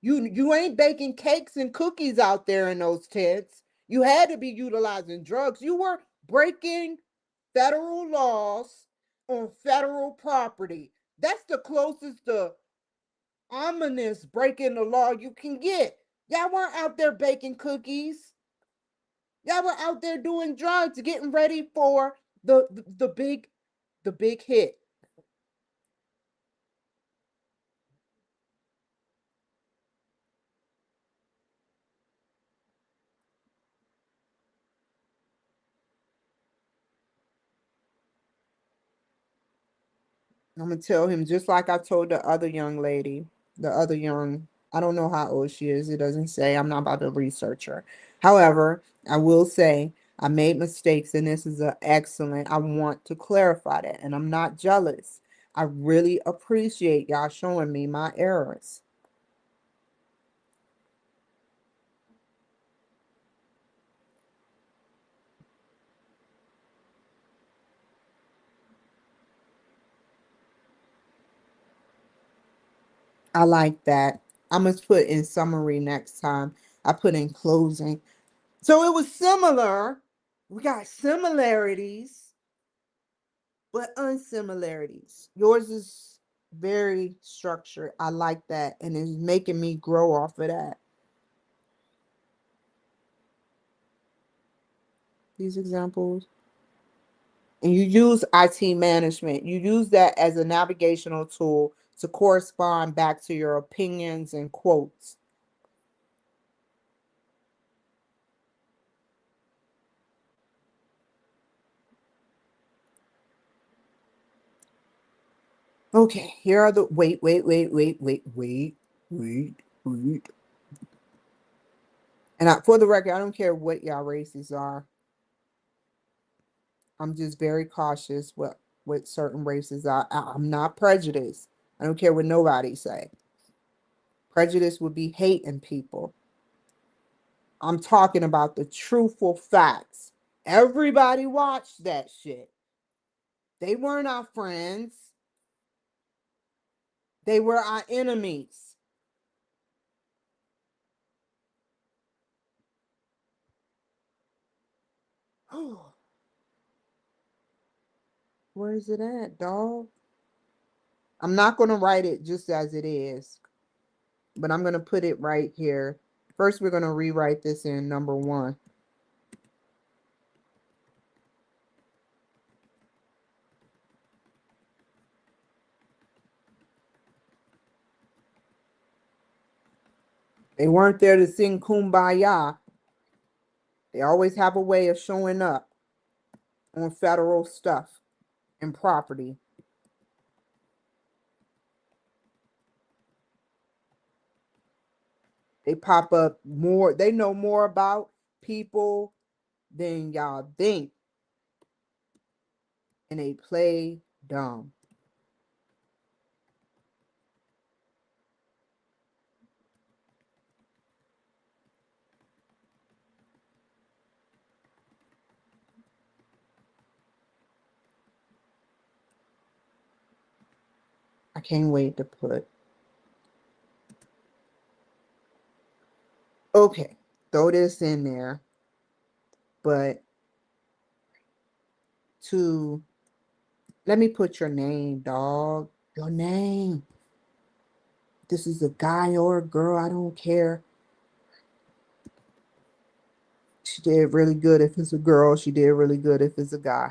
You ain't baking cakes and cookies out there in those tents. You had to be utilizing drugs. You were breaking federal laws on federal property. That's the closest to ominous breaking the law you can get. Y'all weren't out there baking cookies. Y'all were out there doing drugs, getting ready for the big hit. I'm gonna tell him just like I told the other young lady, I don't know how old she is. It doesn't say. I'm not about to research her. However, I will say I made mistakes, and this is an excellent. I want to clarify that, and I'm not jealous. I really appreciate y'all showing me my errors. I like that. I must put in summary next time. I put in closing. So it was similar. We got similarities but unsimilarities. Yours is very structured. I like that, and it's making me grow off of that. These examples. And you use IT management. You use that as a navigational tool to correspond back to your opinions and quotes. Okay, here are the wait. And for the record, I don't care what y'all races are. I'm just very cautious with certain races. I'm not prejudiced. I don't care what nobody say. Prejudice would be hating people. I'm talking about the truthful facts. Everybody watched that shit. They weren't our friends. They were our enemies. Where is it at, dog? I'm not going to write it just as it is, but I'm going to put it right here. First, we're going to rewrite this in number 1. They weren't there to sing Kumbaya. They always have a way of showing up on federal stuff and property. They pop up more. They know more about people than y'all think. And they play dumb. I can't wait to put. Okay, throw this in there. But to let me put your name, dog. Your name. this is a guy or a girl, I don't care. She did really good if it's a girl. She did really good if it's a guy.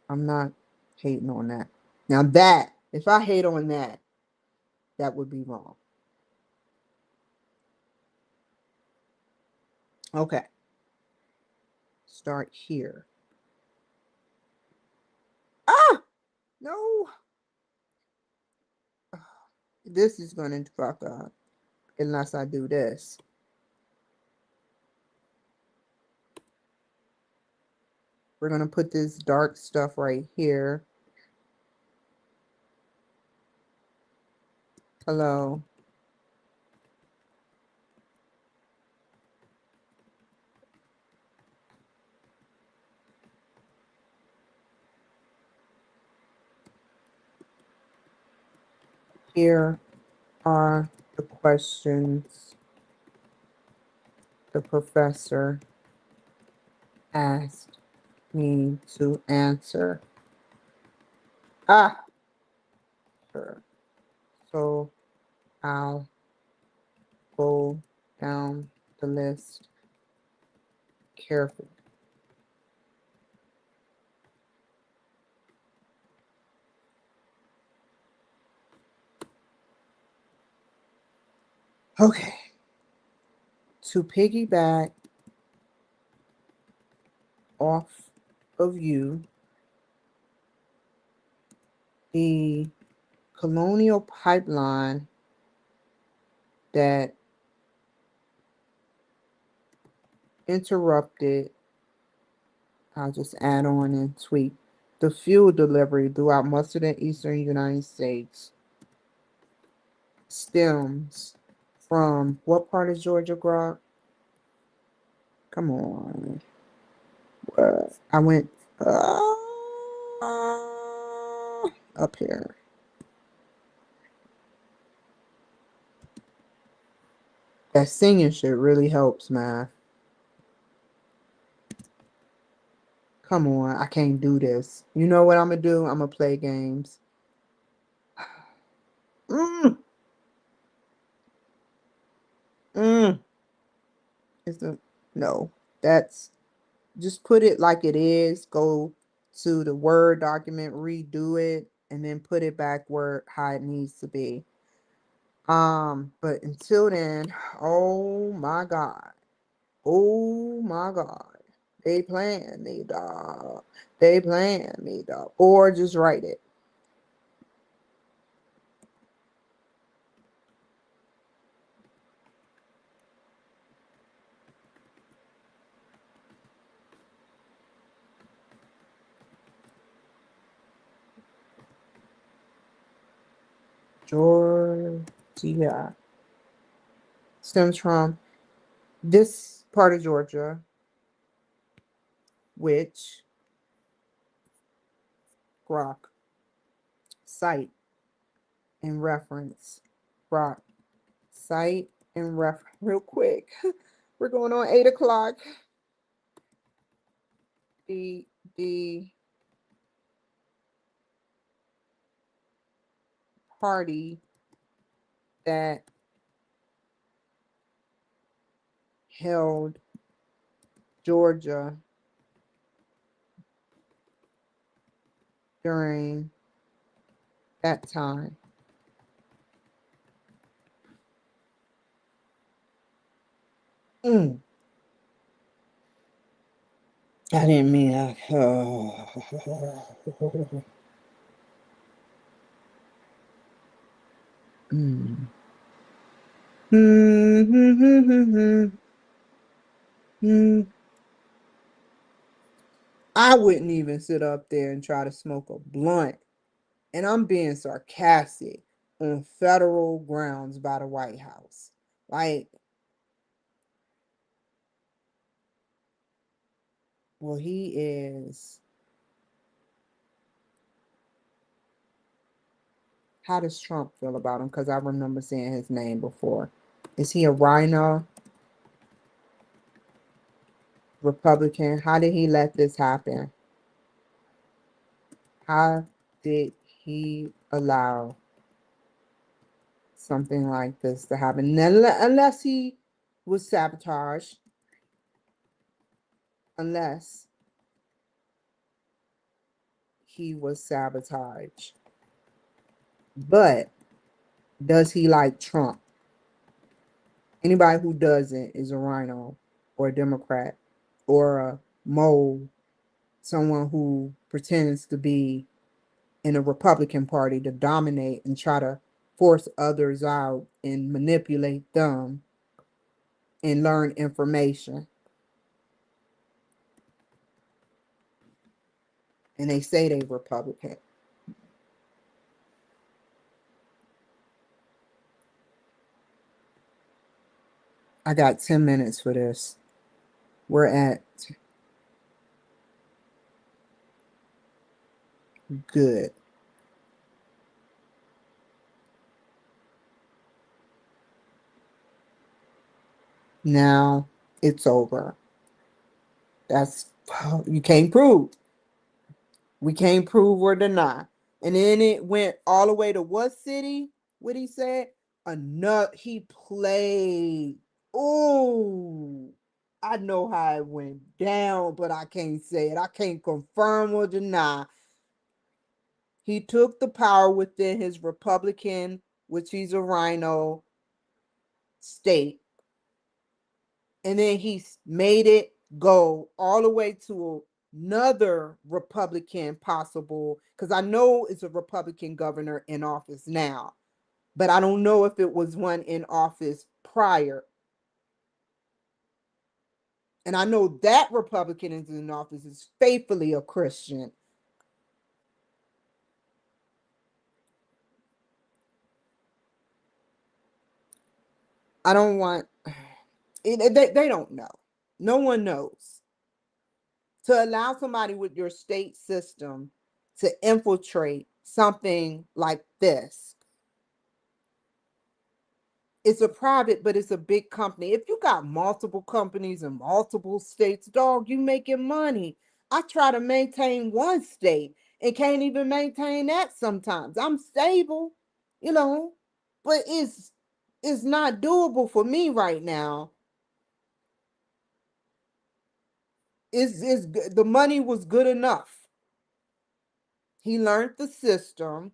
I'm not hating on that. Now that, if I hate on that, that would be wrong. Okay. Start here. Ah! No. This is going to fuck up unless I do this. We're going to put this dark stuff right here. Hello. Here are the questions the professor asked me to answer. Ah, sure. So I'll go down the list carefully. Okay. To piggyback off of you, the colonial pipeline that interrupted, I'll just add on and tweak, the fuel delivery throughout much of the eastern United States stems from what part of Georgia, Grok? Come on. I went up here. That singing shit really helps, man. Come on, I can't do this. You know what I'm gonna do? I'm gonna play games. Mm, mm. It's a no. That's just put it like it is. Go to the Word document, redo it, and then put it back where how it needs to be. But until then, oh my God. Oh my God. They playing me, dog. They playing me, dog. Or just write it. Georgia stems from this part of Georgia, which Grok cite and reference. Grok cite and reference real quick. We're going on 8 o'clock. The party that held Georgia during that time. I didn't mean that. I wouldn't even sit up there and try to smoke a blunt. And I'm being sarcastic on federal grounds by the White House. Like, well, he is. How does Trump feel about him? Because I remember seeing his name before. Is he a rhino? Republican? How did he let this happen? How did he allow something like this to happen. Unless he was sabotaged. Unless he was sabotaged. But does he like Trump? Anybody who doesn't is a rhino or a Democrat or a mole, someone who pretends to be in a Republican Party to dominate and try to force others out and manipulate them and learn information. And they say they Republican. I got 10 minutes for this. We're at good. Now it's over. That's you can't prove. We can't prove or deny. And then it went all the way to what city? What he said? Another he played. Oh, I know how it went down, but I can't say it. I can't confirm or deny. He took the power within his Republican, which he's a rhino state, and then he made it go all the way to another Republican possible, because I know it's a Republican governor in office now, but I don't know if it was one in office prior. And I know that Republican is in office is faithfully a Christian. I don't want they don't know. No one knows. To allow somebody with your state system to infiltrate something like this, it's a private, but it's a big company. If you got multiple companies in multiple states, dog, you making money. I try to maintain one state and can't even maintain that sometimes. I'm stable, you know, but it's not doable for me right now. Is the money was good enough. He learned the system.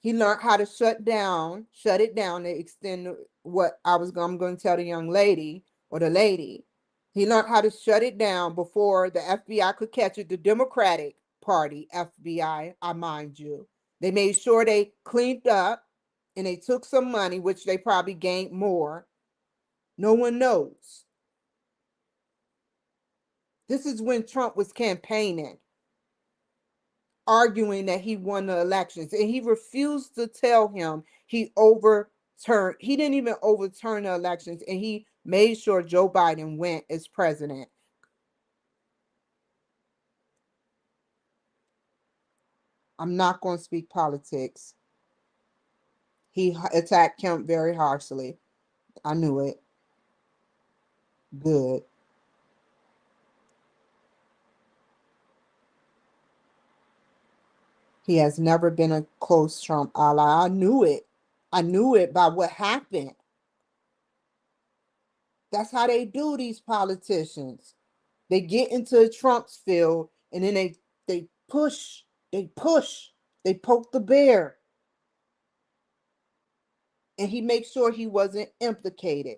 He learned how to shut it down to extend what I'm going to tell the young lady or the lady. He learned how to shut it down before the FBI could catch it. The Democratic Party FBI, I mind you. They made sure they cleaned up and they took some money, which they probably gained more. No one knows. This is when Trump was campaigning, arguing that he won the elections, and he refused to tell him he didn't even overturn the elections, and he made sure Joe Biden went as president. I'm not going to speak politics. He attacked Kemp very harshly. I knew it. Good. He has never been a close Trump ally. I knew it. I knew it by what happened. That's how they do, these politicians. They get into Trump's field and then they push, they push, they poke the bear, and he makes sure he wasn't implicated.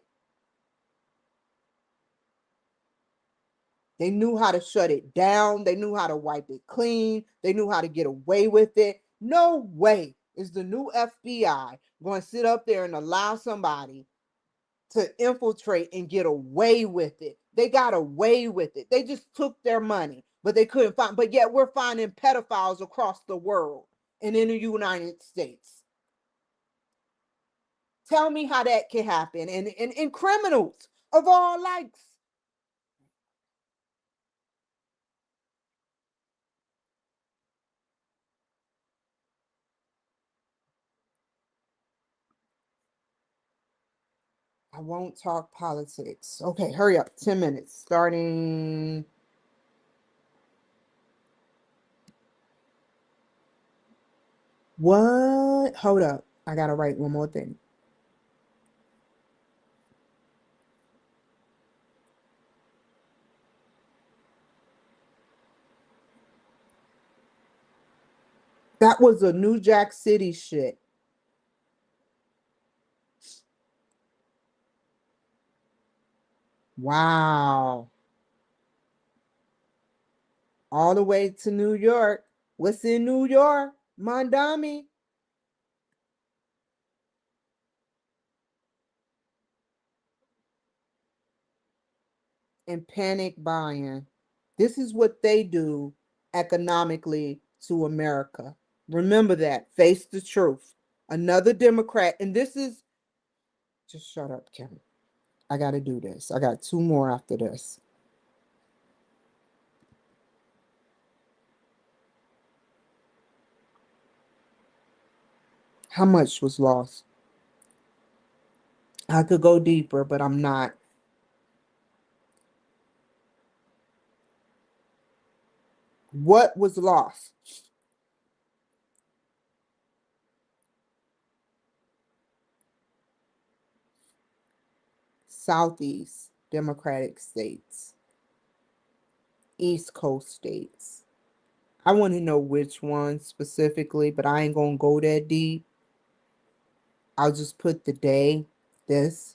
They knew how to shut it down. They knew how to wipe it clean. They knew how to get away with it. No way is the new FBI going to sit up there and allow somebody to infiltrate and get away with it. They got away with it. They just took their money, but they couldn't find. But yet we're finding pedophiles across the world and in the United States. Tell me how that can happen. And criminals of all likes. I won't talk politics. Okay, hurry up. 10 minutes. Starting. What? Hold up. I gotta write one more thing. That was a New Jack City shit. Wow. All the way to New York. What's in New York? Mondami. And panic buying. This is what they do economically to America. Remember that. Face the truth. Another Democrat, and this is just shut up, Kim. I got to do this. I got two more after this. How much was lost? I could go deeper, but I'm not. What was lost? Southeast Democratic states, East Coast states. I want to know which one specifically, but I ain't gonna go that deep. I'll just put the day, this.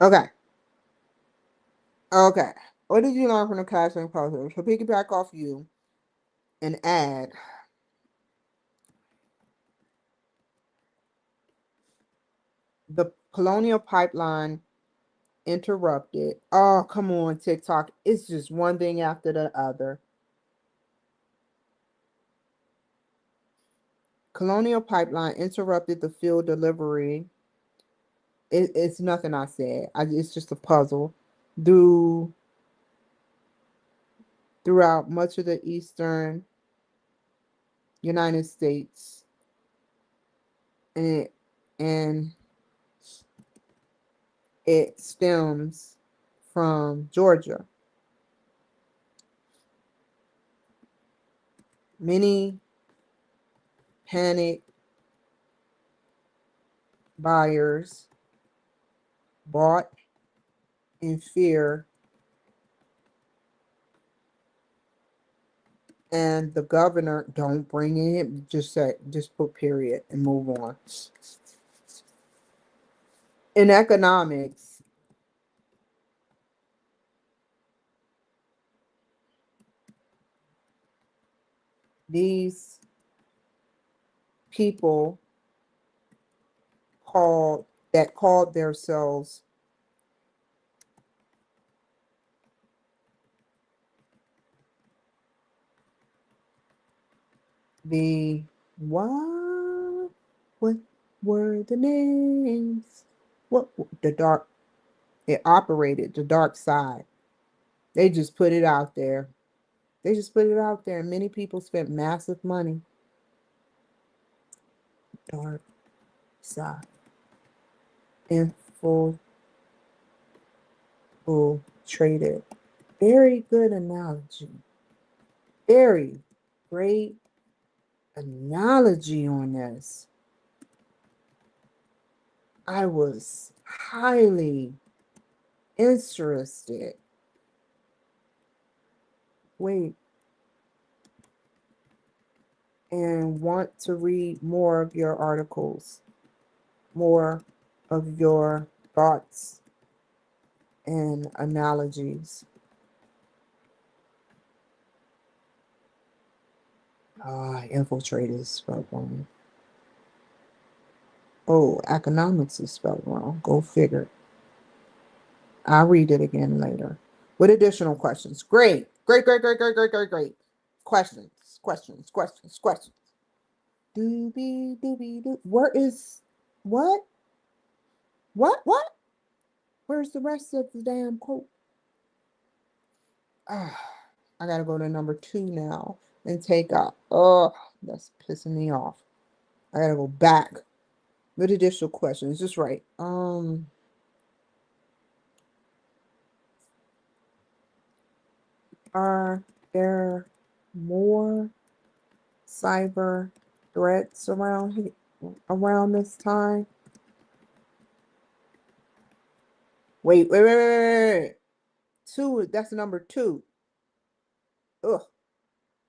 Okay. Okay. What did you learn from the casting process? So piggyback off you and add the colonial pipeline interrupted. Oh, come on, TikTok. It's just one thing after the other. Colonial pipeline interrupted the field delivery. It's nothing I said. It's just a puzzle. Through throughout much of the eastern United States, and and it stems from Georgia. Many panic buyers bought in fear, and the governor don't bring it. Just put period and move on. In economics, these people called themselves the what? What were the names? What the dark? It operated the dark side. They just put it out there. They just put it out there, and many people spent massive money. Dark side. Infiltrated. Very good analogy. Very great analogy on this. I was highly interested. Wait, and want to read more of your articles, more of your thoughts and analogies. Infiltrated is spelled wrong. Oh, economics is spelled wrong. Go figure. I'll read it again later. With additional questions. Great. Great, great, great, great, great, great, great. Questions, questions, questions, questions. Doobie, doobie, doo. Where is what? What? Where's the rest of the damn quote? I gotta go to number 2 now and take out. Oh, that's pissing me off. I gotta go back. What additional questions? Just right. Are there more cyber threats around this time? Wait. Two, that's number two. Ugh.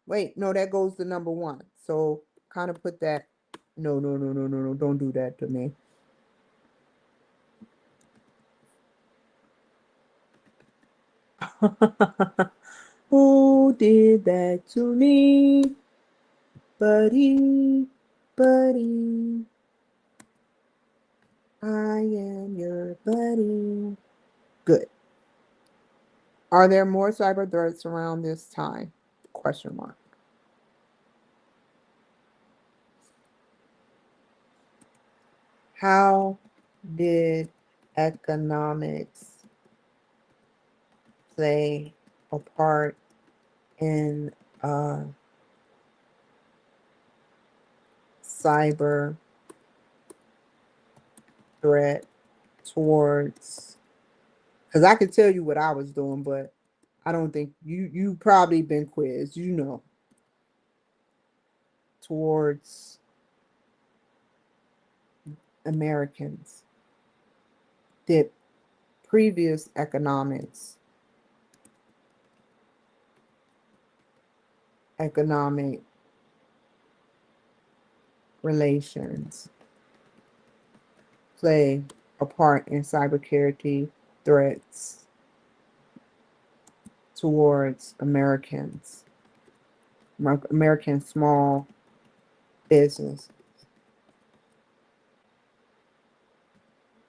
Wait, no, that goes to number one. So kind of put that. No. Don't do that to me. Who did that to me? Buddy, buddy. I am your buddy. Good. Are there more cyber threats around this time? Question mark. How did economics play a part in cyber threat towards? Because I could tell you what I was doing, but I don't think you probably been quizzed, towards Americans. Did previous economic relations play a part in cybersecurity threats towards American small business,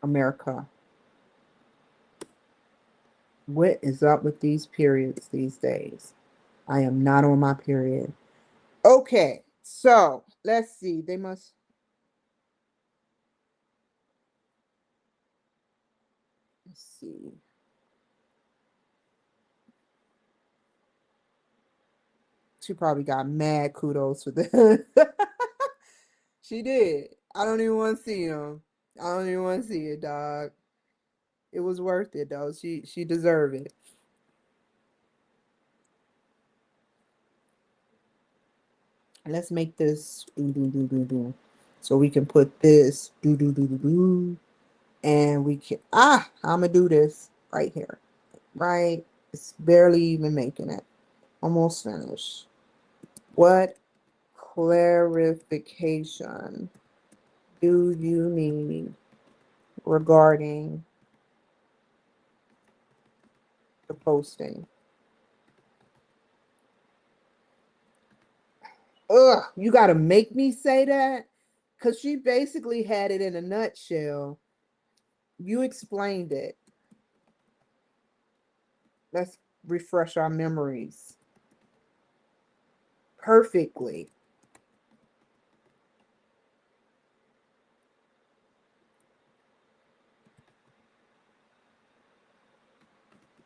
America? What is up with these periods these days? I am not on my period. Okay, so let's see. Let's see. She probably got mad kudos for that. She did. I don't even want to see him. I don't even want to see it, dog. It was worth it though. She deserved it. Let's make this so we can put this and we can I'm gonna do this right here. Right? It's barely even making it. Almost finished. What clarification do you need regarding the posting? Ugh, you gotta make me say that? Because she basically had it in a nutshell. You explained it. Let's refresh our memories perfectly.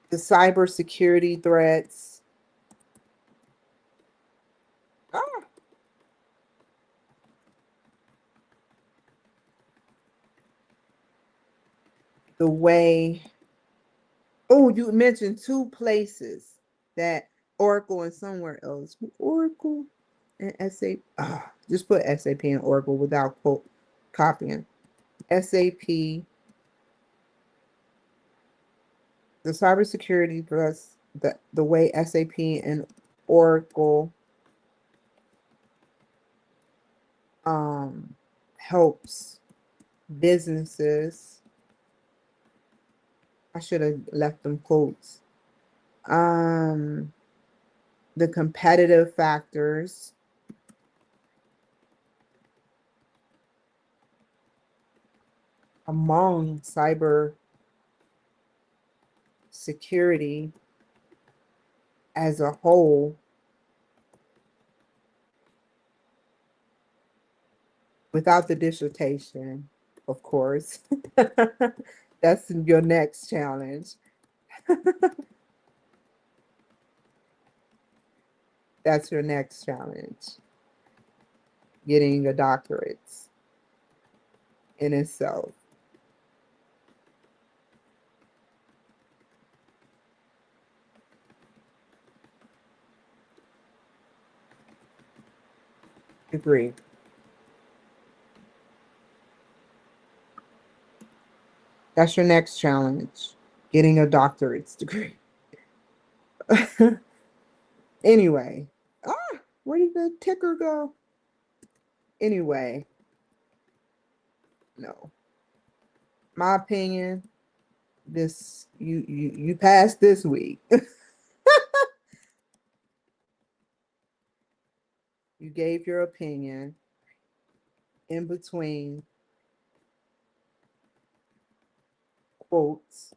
The cybersecurity threats. Ah, the way. Oh, you mentioned two places that Oracle and somewhere else. Oracle and SAP. Just put SAP and Oracle without copying. SAP, the cybersecurity plus the way SAP and Oracle helps businesses. I should have left them quotes. The competitive factors among cyber security as a whole without the dissertation, of course. That's your next challenge. That's your next challenge. Getting a doctorate. in itself. Agree. That's your next challenge, getting a doctorate's degree. Anyway, where did the ticker go? Anyway, no. My opinion, this you passed this week. You gave your opinion in between quotes.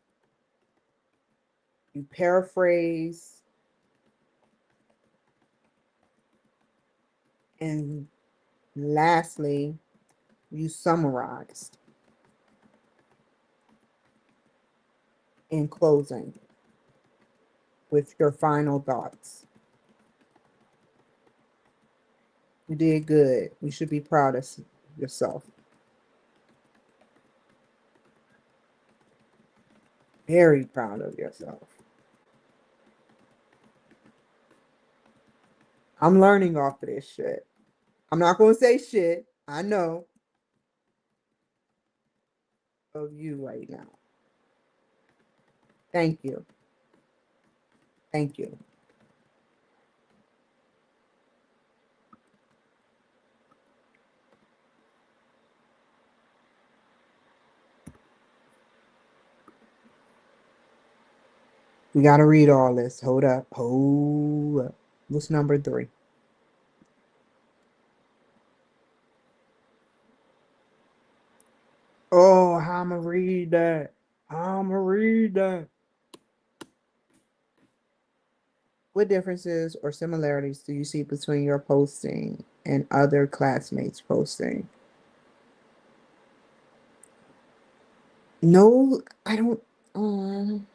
You paraphrase, and lastly, you summarized in closing with your final thoughts. You did good. You should be proud of yourself. Very proud of yourself. I'm learning off of this shit. I'm not going to say shit. I know of you right now. Thank you. Thank you. We got to read all this. Hold up. Hold up. What's number 3? Oh, how I'm going to read that. How I'm going to read that. What differences or similarities do you see between your posting and other classmates' posting? No, I don't.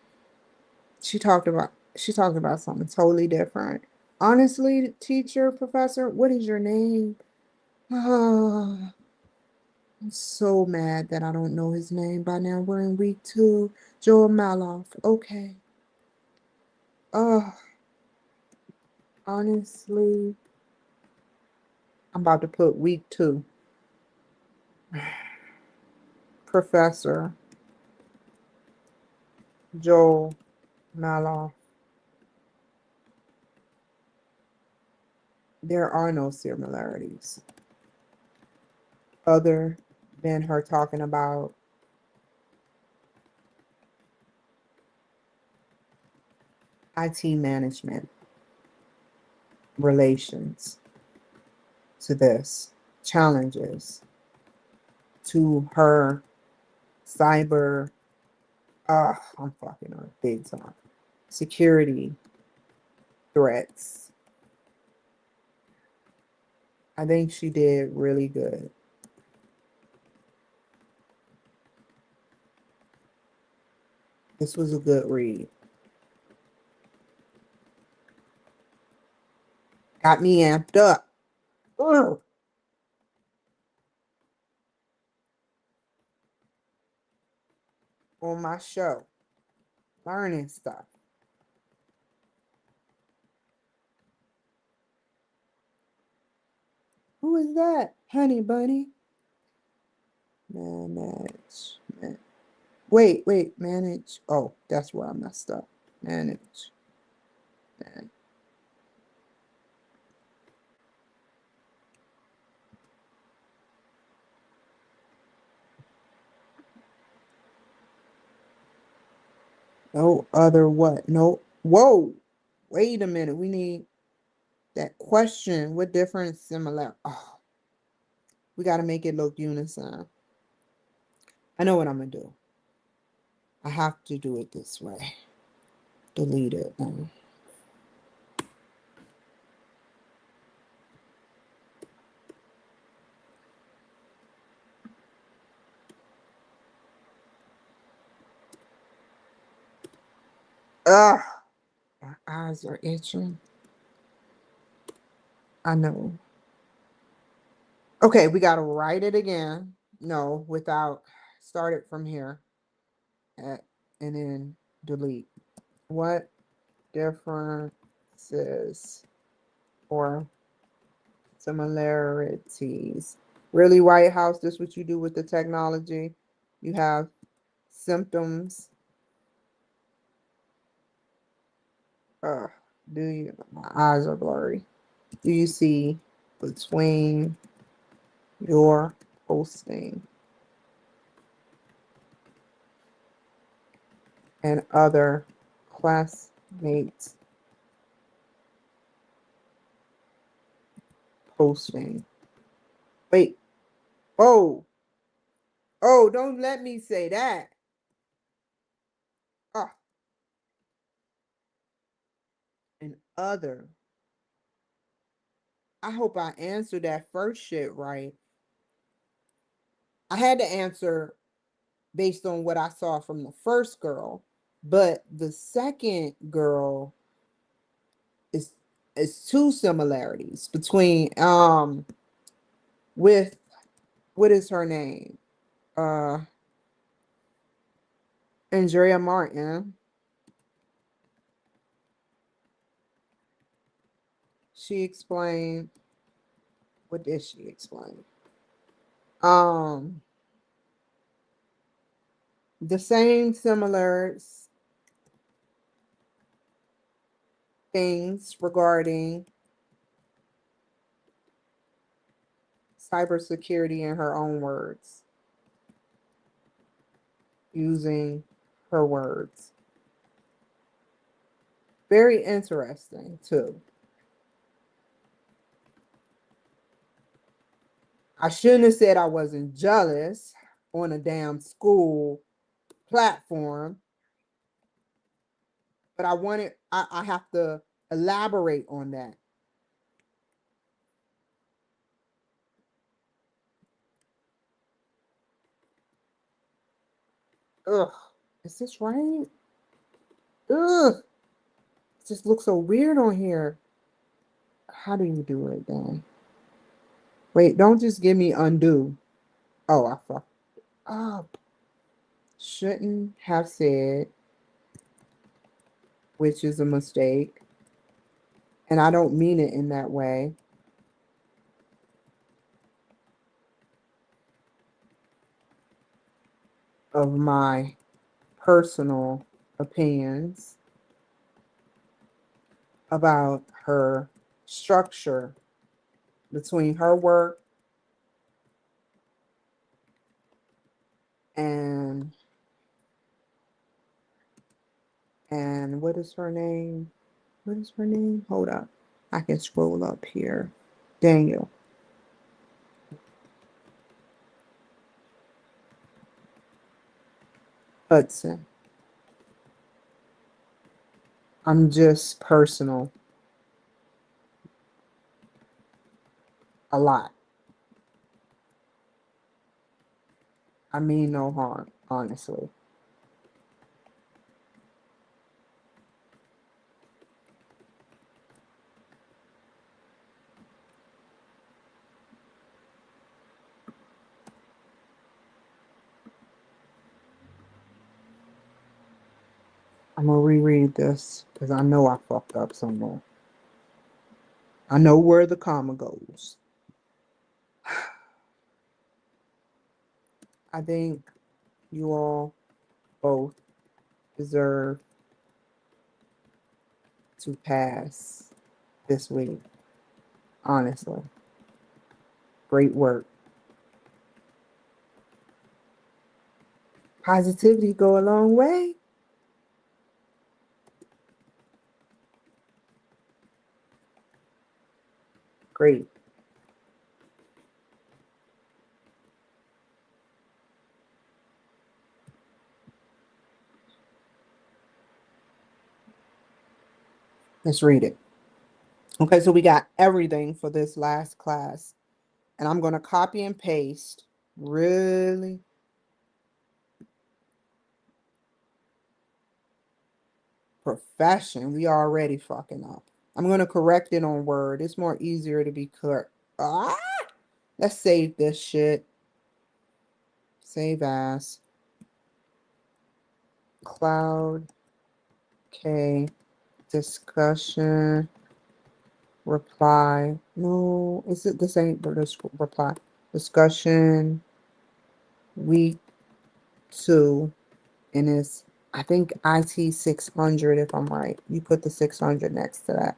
She talked about something totally different. Honestly, teacher, professor, what is your name? Oh, I'm so mad that I don't know his name by now. We're in week 2. Joel Maloff. Okay. Oh, honestly, I'm about to put week 2. Professor Joel Maloff. There are no similarities other than her talking about IT management relations to this, challenges to her cyber, I'm fucking her big time, security threats. I think she did really good. This was a good read. Got me amped up. Ugh. On my show, learning stuff. Who is that? Honey Bunny? Management. Wait, manage. Oh, that's where I messed up. Manage. No other what? No. Whoa. Wait a minute. We need that question. What difference, similar? Oh, we got to make it look unison. I know what I'm going to do. I have to do it this way. Delete it. Ugh. My eyes are itching. I know. Okay, we got to write it again. No, without, start it from here at, and then delete. What differences or similarities? Really, White House, this is what you do with the technology. You have symptoms. Uh, do you, my eyes are blurry. Do you see between your posting and other classmates posting? Wait. Oh, oh, don't let me say that. Oh, and other. I hope I answered that first shit right. I had to answer based on what I saw from the first girl, but the second girl is two similarities between with what is her name? Uh Andrea Martin. She explained, what did she explain? Um the same similar things regarding cybersecurity in her own words, using her words. Very interesting, too. I shouldn't have said I wasn't jealous on a damn school platform, but I have to elaborate on that. Ugh, is this right? Ugh, it just looks so weird on here. How do you do it then? Wait, don't just give me undo. Oh, I fucked up. Shouldn't have said, which is a mistake. And I don't mean it in that way. Of my personal opinions about her structure between her work and what is her name? What is her name? Hold up. I can scroll up here. Daniel Hudson. I'm just personal a lot. I mean no harm, honestly. I'm gonna reread this because I know I fucked up somewhere. I know where the comma goes. I think you all both deserve to pass this week. Honestly. Great work. Positivity go a long way. Great. Let's read it. Okay, so we got everything for this last class. And I'm going to copy and paste. Really? Profession. We already fucking up. I'm going to correct it on Word. It's more easier to be correct. Ah! Let's save this shit. Save as. Cloud K discussion reply. No, is it this ain't this reply? Discussion week 2, and it's I think IT 600 if I'm right. You put the 600 next to that.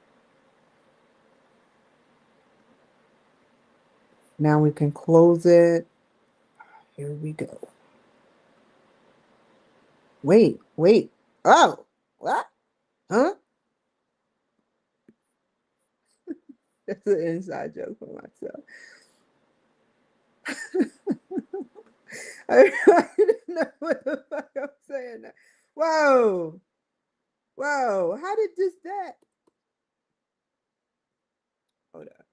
Now we can close it. Here we go. Wait. Oh, what? Huh? That's an inside joke for myself. I didn't know what the fuck I'm saying now. Whoa. How did this that? Hold up.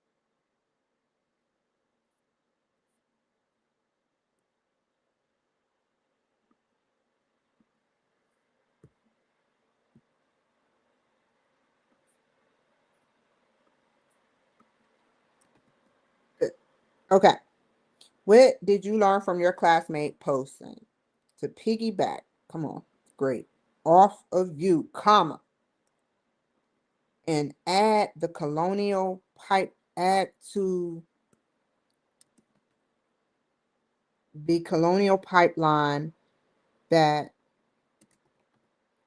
Okay. What did you learn from your classmate posting? To piggyback. Come on. Great. Off of you, comma. And add the colonial pipe, add to the colonial pipeline that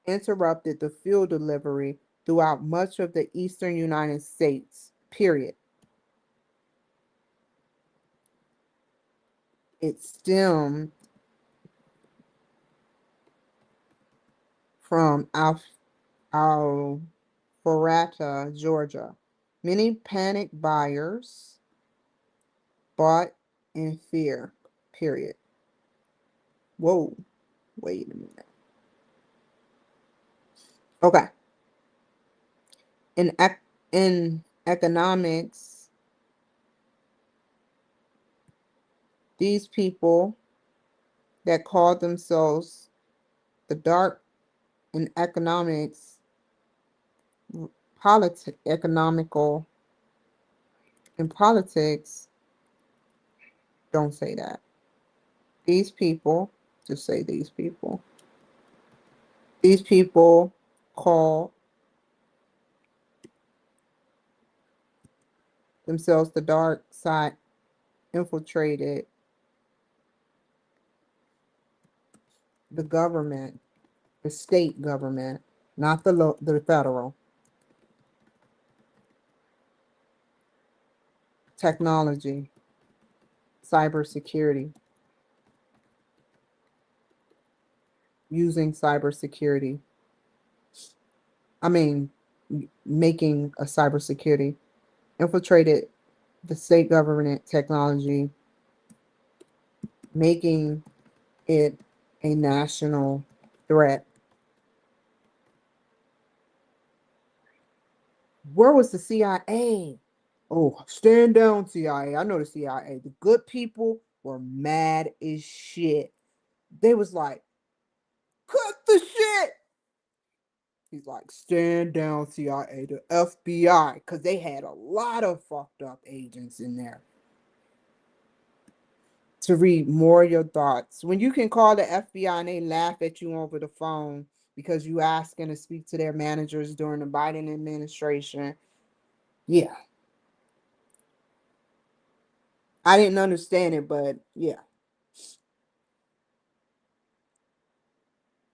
interrupted the fuel delivery throughout much of the eastern United States, period. It stemmed from Alpharetta, Georgia. Many panic buyers bought in fear, period. Whoa, wait a minute. Okay. In economics, these people that call themselves the dark in economics, economical in politics, don't say that. These people, just say these people. These people call themselves the dark side infiltrated the government, the state government, not the federal. Technology, cybersecurity, using cybersecurity. I mean, making a cybersecurity, infiltrated the state government technology, making it a national threat. Where was the CIA? Oh, stand down, CIA. I know the CIA. The good people were mad as shit. They was like, cut the shit. He's like, stand down, CIA, the FBI, because they had a lot of fucked up agents in there. To read more of your thoughts. When you can call the FBI and they laugh at you over the phone because you asking to speak to their managers during the Biden administration. Yeah. I didn't understand it, but yeah.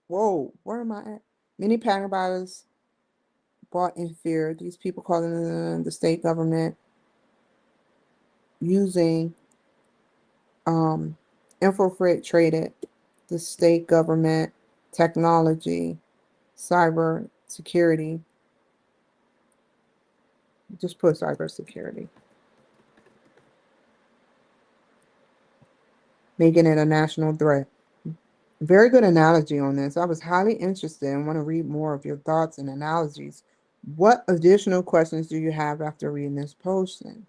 Whoa, where am I at? Many panic buyers bought in fear. These people calling the state government using infiltrated the state government technology, cyber security. Just put cyber security. Making it a national threat. Very good analogy on this. I was highly interested and want to read more of your thoughts and analogies. What additional questions do you have after reading this posting?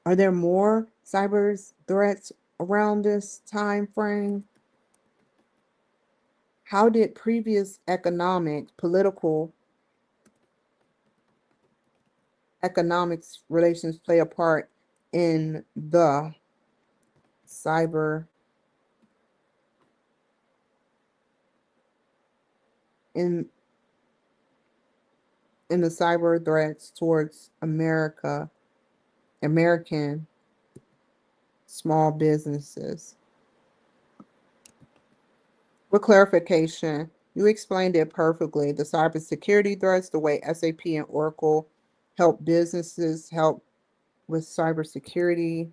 Are there more cyber threats around this time frame? How did previous economics relations play a part in the cyber in the cyber threats towards American small businesses. With clarification, you explained it perfectly. The cybersecurity threats, the way SAP and Oracle help businesses help with cybersecurity.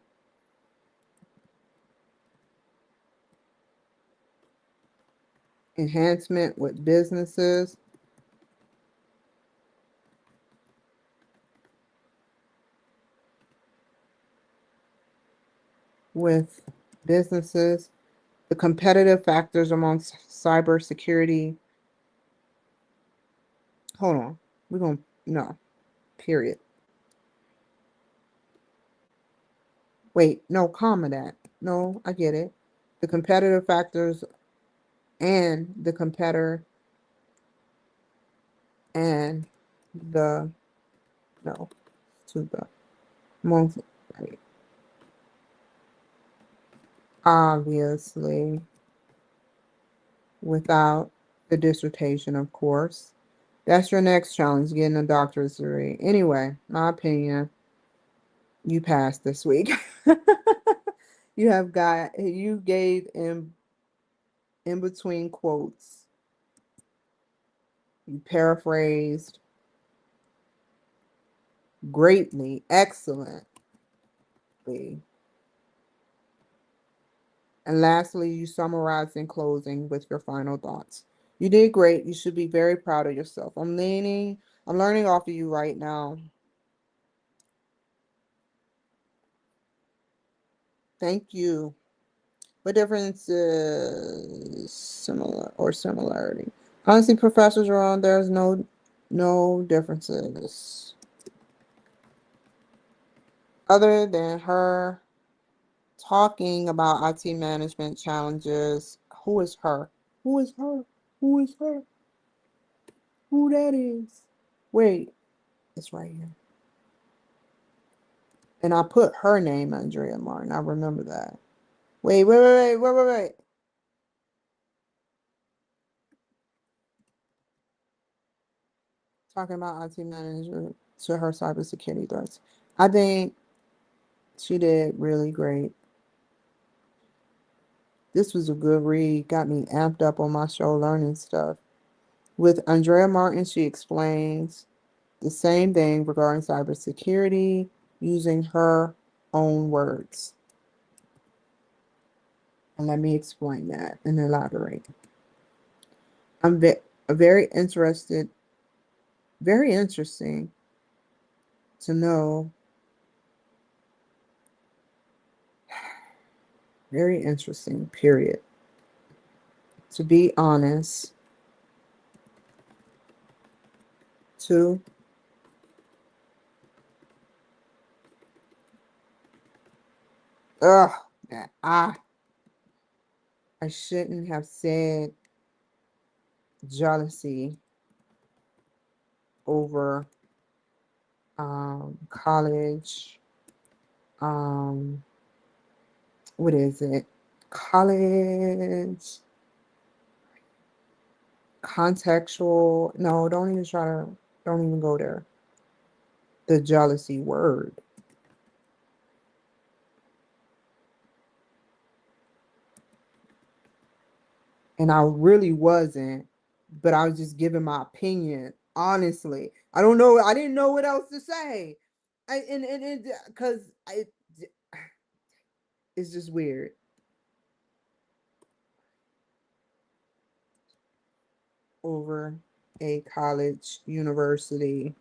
Enhancement with businesses. With businesses. The competitive factors amongst cybersecurity. Hold on. We're going to, no, period. Wait, no, comma that. No, I get it. The competitive factors and the competitor and the, no, to the most, right. Obviously, without the dissertation, of course. That's your next challenge, getting a doctorate degree. Anyway, my opinion, you passed this week. You gave in between quotes. You paraphrased greatly, excellently. And lastly, you summarized in closing with your final thoughts. You did great. You should be very proud of yourself. I'm learning off of you right now. Thank you. What difference is similarity? Honestly, professors are on. There's no differences. Other than her talking about IT management challenges. Who is her? Who is her? Who is her? Who that is? Wait, it's right here. And I put her name, Andrea Martin. I remember that. Wait. Talking about IT manager to her cybersecurity threats. I think she did really great. This was a good read. Got me amped up on my show learning stuff. With Andrea Martin, she explains the same thing regarding cybersecurity using her own words. And let me explain that and elaborate. I'm very interesting to know, very interesting, period. To be honest, to ugh, I shouldn't have said jealousy over college, what is it? College contextual. No, don't even go there. The jealousy word. And I really wasn't, but I was just giving my opinion. Honestly, I don't know. I didn't know what else to say. Because it's just weird. Over a college, university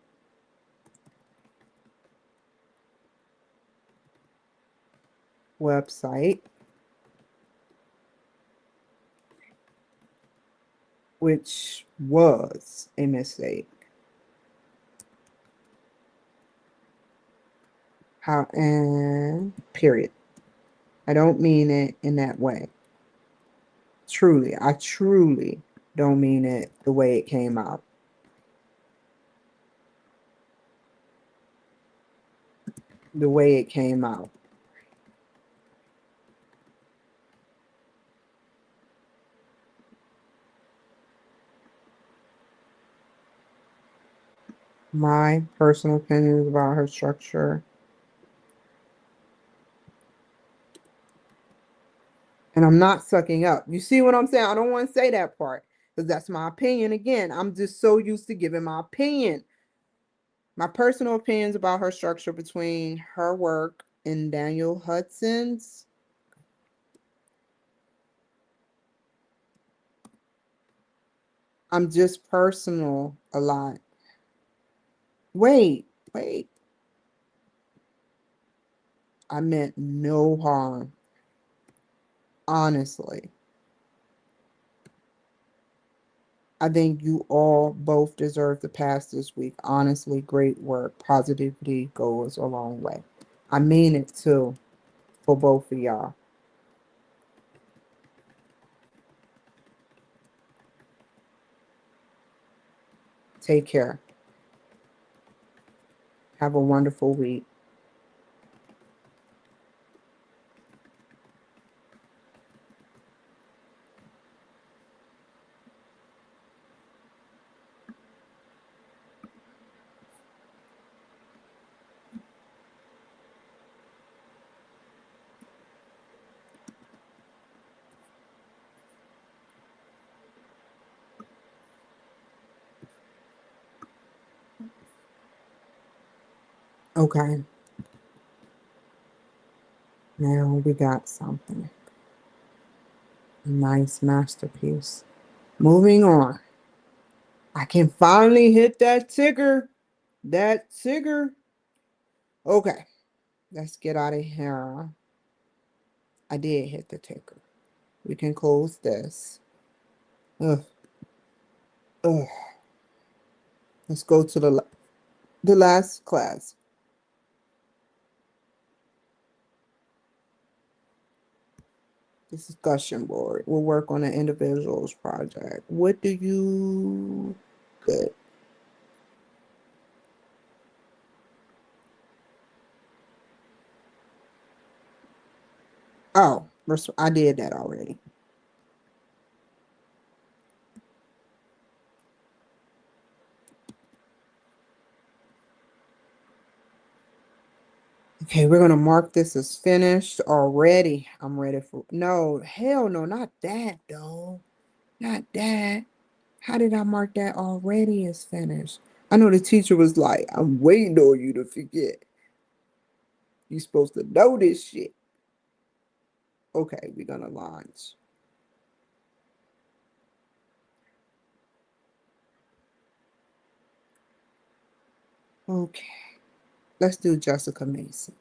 website, which was a mistake. How and period. I don't mean it in that way. I truly don't mean it the way it came out. The way it came out. My personal opinions about her structure. And I'm not sucking up. You see what I'm saying? I don't want to say that part because that's my opinion. Again, I'm just so used to giving my opinion. My personal opinions about her structure between her work and Daniel Hudson's. I'm just personal a lot. Wait, wait. I meant no harm. Honestly. I think you all both deserve to pass this week. Honestly, great work. Positivity goes a long way. I mean it too for both of y'all. Take care. Have a wonderful week. Okay, now we got something. A nice masterpiece. Moving on. I can finally hit that ticker. That ticker. Okay, let's get out of here. I did hit the ticker. We can close this. Ugh, ugh. Let's go to the last class. Discussion board. We'll work on an individual's project. What do you... Good. Oh, I did that already. Okay, we're gonna mark this as finished already. I'm ready for... No, hell no, not that though. Not that. How did I mark that already as finished? I know the teacher was like, I'm waiting on you to forget. You're supposed to know this shit. Okay, we're gonna launch. Okay, let's do Jessica Mason.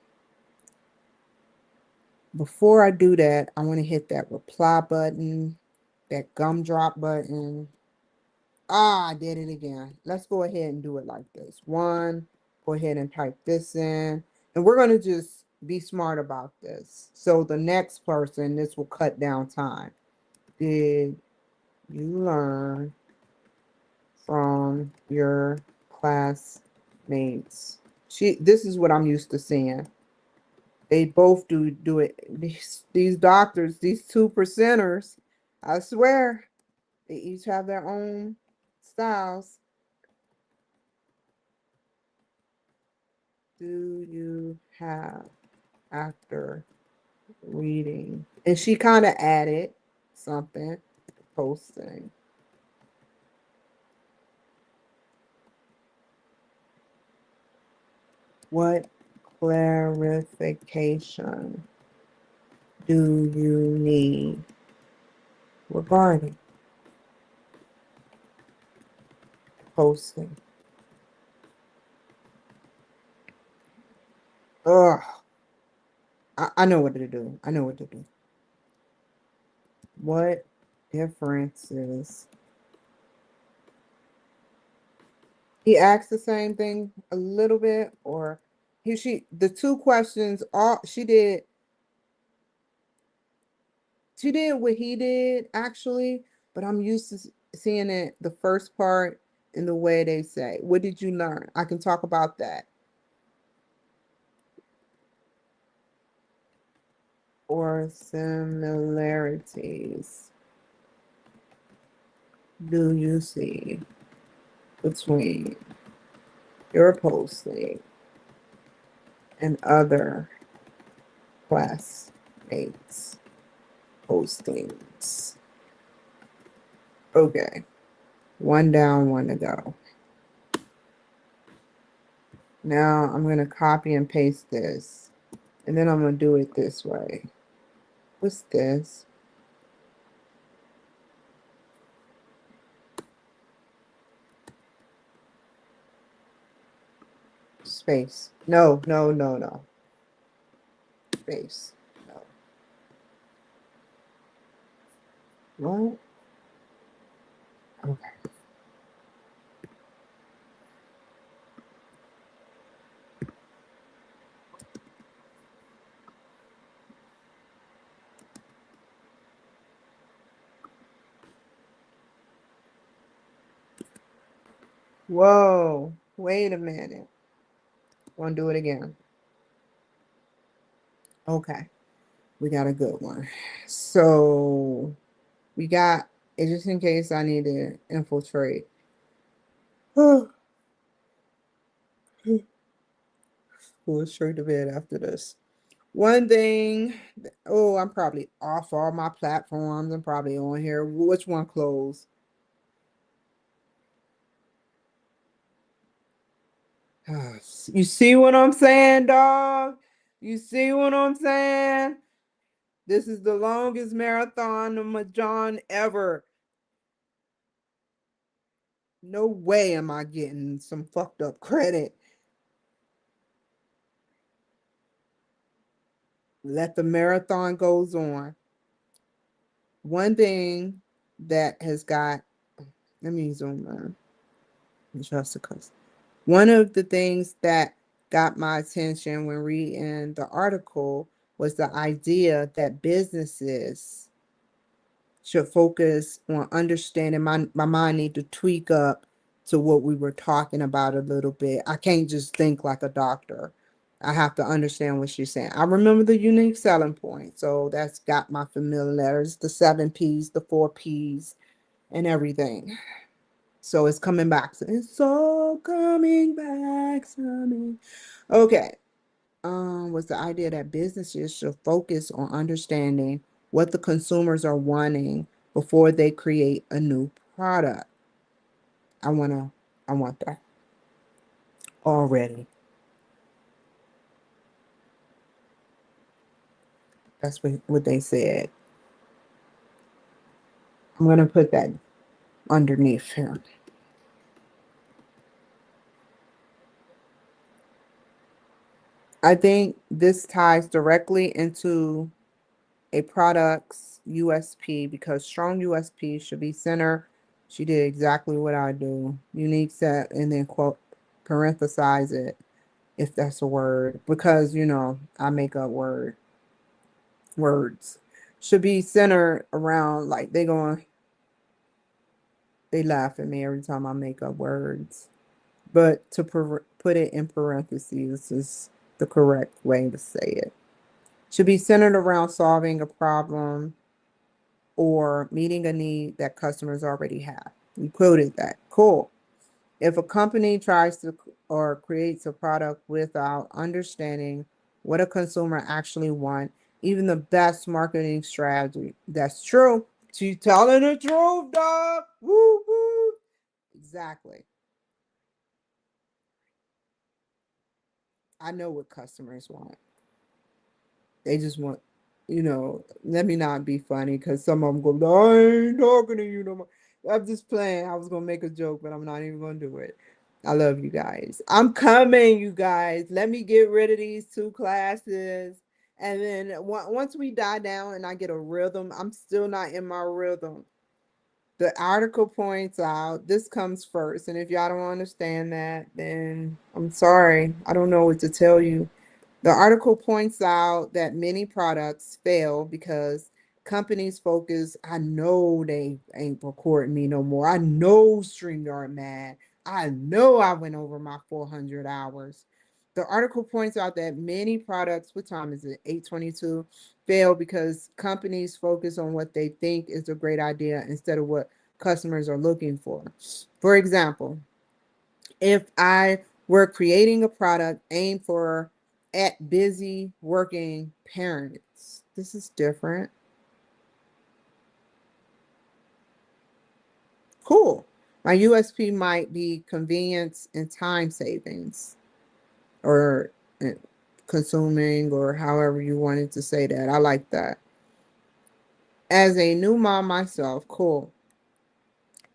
Before I do that, I want to hit that reply button, that gumdrop button. Ah, I did it again. Let's go ahead and do it like this. One, go ahead and type this in. And we're going to just be smart about this. So the next person, this will cut down time. Did you learn from your classmates? This is what I'm used to seeing. They both do it. These doctors, these 2%ers, I swear, they each have their own styles. Do you have after reading? And she kind of added something, posting. What clarification do you need regarding posting? Ugh, I know what to do. I know what to do. What differences? He asked the same thing a little bit, or the two questions, all she did what he did actually, but I'm used to seeing it the first part in the way they say, what did you learn? I can talk about that. Or similarities do you see between your posting and other classmates' postings. Okay. One down, one to go. Now I'm going to copy and paste this. And then I'm going to do it this way. What's this? Space. No, no, no, no. Space. No. What? Okay. Whoa. Wait a minute. Want to do it again. Okay. We got a good one. So we got, just in case I need to infiltrate. Go straight to bed after this. One thing, oh, I'm probably off all my platforms. I'm probably on here. Which one closed? You see what I'm saying, dog? You see what I'm saying? This is the longest marathon of Mahjong ever. No way am I getting some fucked up credit. Let the marathon goes on. One thing that has got, let me zoom in. Just a cuss. One of the things that got my attention when reading the article was the idea that businesses should focus on understanding. My mind need to tweak up to what we were talking about a little bit. I can't just think like a doctor. I have to understand what she's saying. I remember the unique selling point. So that's got my familiar letters, the 7 P's, the 4 P's, and everything. So it's coming back. It's all coming back to me. Okay. Was the idea that businesses should focus on understanding what the consumers are wanting before they create a new product. I want that already. That's what they said. I'm gonna put that underneath here. I think this ties directly into a product's USP because strong USP should be center. She did exactly what I do. Unique set and then quote parenthesize it if that's a word because I make up words. Should be centered around like they laugh at me every time I make up words. But to put it in parentheses is the correct way to say it. Should be centered around solving a problem or meeting a need that customers already have. You quoted that. Cool. If a company tries to or creates a product without understanding what a consumer actually wants, even the best marketing strategy, that's true. She's telling the truth, dog. Woo woo. Exactly. I know what customers want. They just want, let me not be funny because some of them go, I ain't talking to you no more. I'm just playing. I was going to make a joke, but I'm not even going to do it. I love you guys. I'm coming, you guys. Let me get rid of these 2 classes. And then once we die down and I get a rhythm, I'm still not in my rhythm. The article points out this comes first. And if y'all don't understand that, then I'm sorry. I don't know what to tell you. The article points out that many products fail because companies focus. I know they ain't recording me no more. I know StreamYard mad. I know I went over my 400 hours. The article points out that many products, what time is it? 8:22, fail because companies focus on what they think is a great idea instead of what customers are looking for. For example, if I We're creating a product aimed for at busy working parents. This is different. Cool. My USP might be convenience and time savings, or uh, consuming, or however you wanted to say that. I like that. As a new mom myself, cool.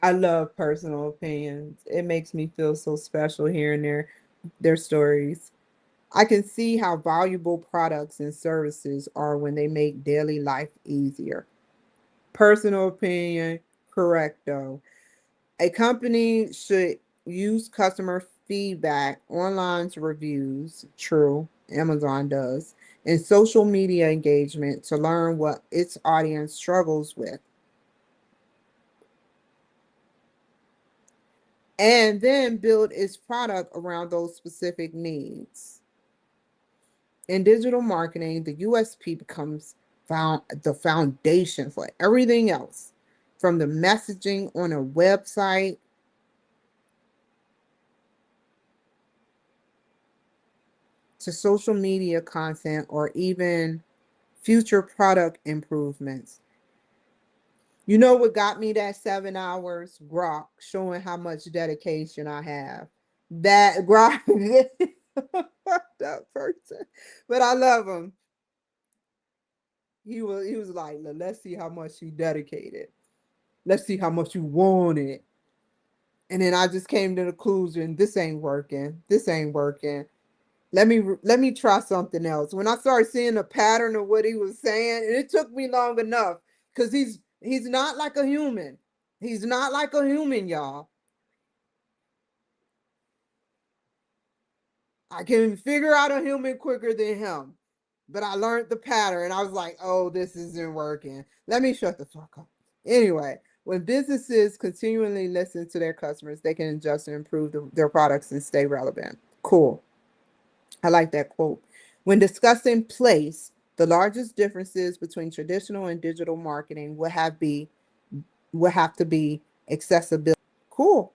I love personal opinions. It makes me feel so special hearing their stories. I can see how valuable products and services are when they make daily life easier. Personal opinion, correcto. A company should use customer feedback, online reviews, true, Amazon does, and social media engagement to learn what its audience struggles with, and then build its product around those specific needs. In digital marketing, the USP becomes the foundation for everything else, from the messaging on a website to social media content or even future product improvements. You know what got me that 7 hours? Grok, showing how much dedication I have. That Grok, that person, but I love him. He was like, let's see how much you dedicated. Let's see how much you want it. And then I just came to the conclusion, this ain't working. This ain't working. Let me try something else. When I started seeing the pattern of what he was saying, and it took me long enough because he's not like a human. He's not like a human, y'all. I can figure out a human quicker than him. But I learned the pattern and I was like, oh, this isn't working. Let me shut the fuck up. Anyway, when businesses continually listen to their customers, they can adjust and improve their products and stay relevant. Cool. I like that quote. When discussing place, the largest differences between traditional and digital marketing would have to be accessibility. Cool.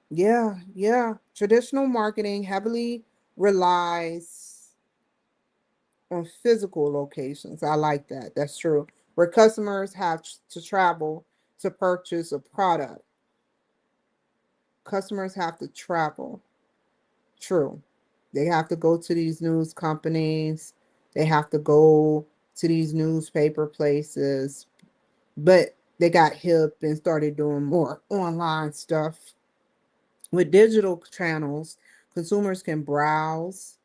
Yeah, yeah. Traditional marketing heavily relies on physical locations. I like that. That's true. Where customers have to travel to purchase a product. Customers have to travel. True. They have to go to these news companies. They have to go to these newspaper places. But they got hip and started doing more online stuff. With digital channels, consumers can browse,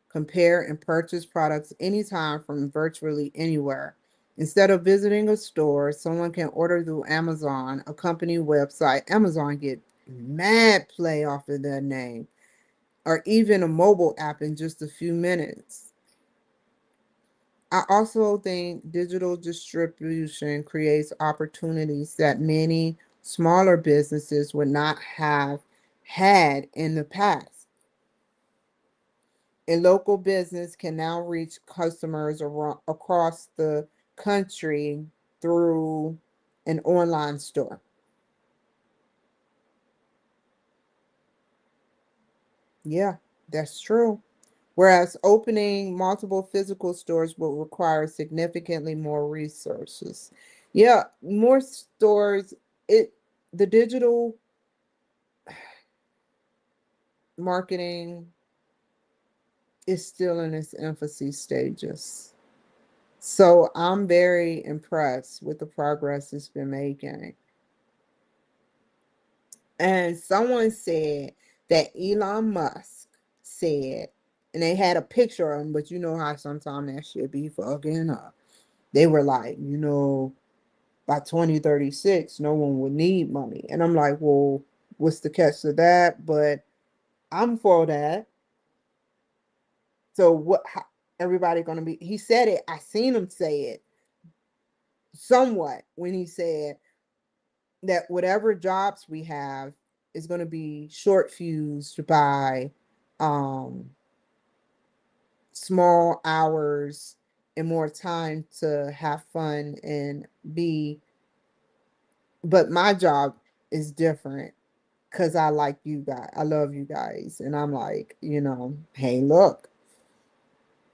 compare, and purchase products anytime from virtually anywhere. Instead of visiting a store, someone can order through Amazon, a company website. Amazon get mad play off of their name, or even a mobile app in just a few minutes. I also think digital distribution creates opportunities that many smaller businesses would not have had in the past. A local business can now reach customers across the country through an online store. Yeah, that's true. Whereas opening multiple physical stores will require significantly more resources. Yeah, more stores. It the digital marketing is still in its infancy stages. So I'm very impressed with the progress it's been making. And someone said that Elon Musk said, and they had a picture of him, but you know how sometimes that shit be fucking up. They were like, by 2036, no one would need money. And I'm like, well, what's the catch to that? But I'm for that. So what? How, everybody gonna be? He said it. I seen him say it somewhat when he said that whatever jobs we have is going to be short fused by um small hours and more time to have fun and be, but my job is different. because I like you guys. I love you guys. And I'm like, hey, look,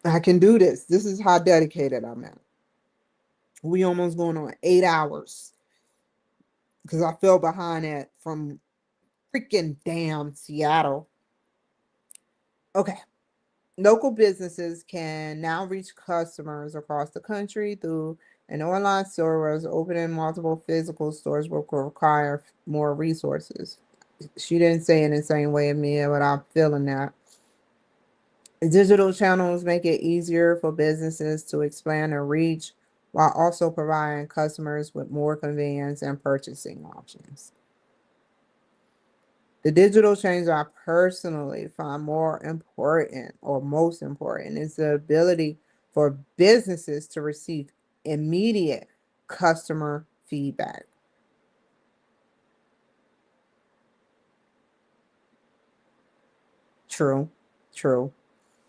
I can do this. This is how dedicated I'm at. We almost going on 8 hours because I fell behind it from freaking damn Seattle. Okay. Local businesses can now reach customers across the country through an online store, whereas opening multiple physical stores will require more resources. She didn't say it in the same way as me, but I'm feeling that. Digital channels make it easier for businesses to expand their reach while also providing customers with more convenience and purchasing options. The digital change I personally find more important or most important is the ability for businesses to receive immediate customer feedback. True, true.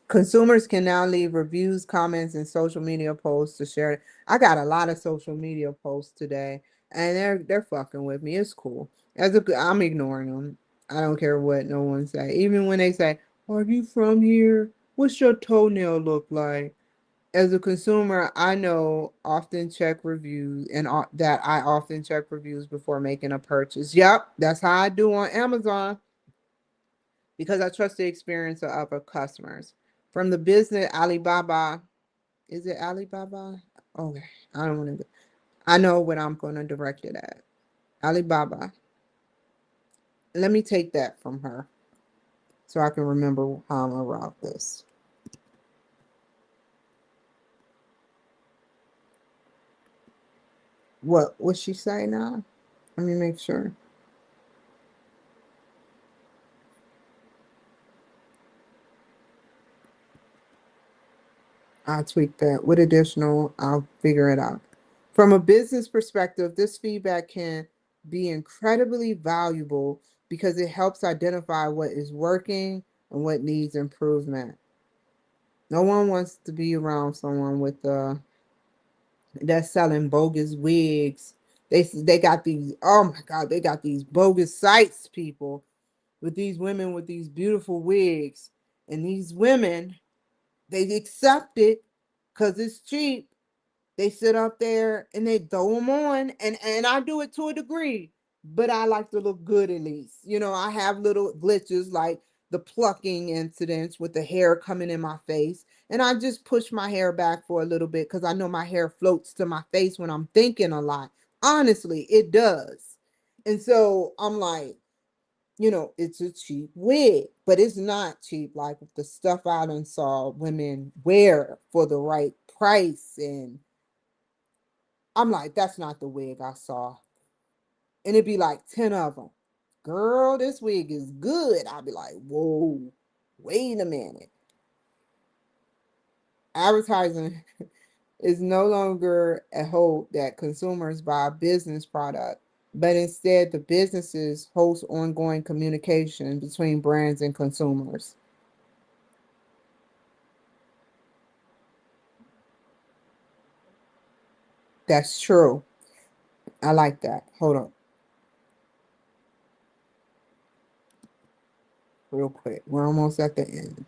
Consumers can now leave reviews, comments, and social media posts to share. I got a lot of social media posts today, and they're fucking with me. It's cool. I'm ignoring them. I don't care what no one say. Even when they say, "Are you from here? What's your toenail look like?" As a consumer, I know often check reviews and that I often check reviews before making a purchase. Yep, that's how I do on Amazon because I trust the experience of other customers. From the business Alibaba, is it Alibaba? Okay, I don't want to. I know what I'm going to direct it at. Alibaba. Let me take that from her so I can remember how I'm gonna route this. What she say now? Let me make sure. I'll tweak that. With additional, I'll figure it out. From a business perspective, this feedback can be incredibly valuable because it helps identify what is working and what needs improvement. No one wants to be around someone with that's selling bogus wigs. They got these, oh my god, they got these bogus sites, people, with these women with these beautiful wigs. And these women, they accept it because it's cheap. They sit up there and they throw them on, and I do it to a degree, but I like to look good at least. I have little glitches like the plucking incidents with the hair coming in my face, and I just push my hair back for a little bit because I know my hair floats to my face when I'm thinking a lot. Honestly, it does. And so I'm like, it's a cheap wig, but it's not cheap like the stuff I done saw women wear for the right price. And I'm like, that's not the wig I saw. And it'd be like 10 of them. Girl, this wig is good. I'd be like, whoa, wait a minute. Advertising is no longer a hope that consumers buy a business product, but instead the businesses host ongoing communication between brands and consumers. That's true. I like that. Hold on, real quick. We're almost at the end.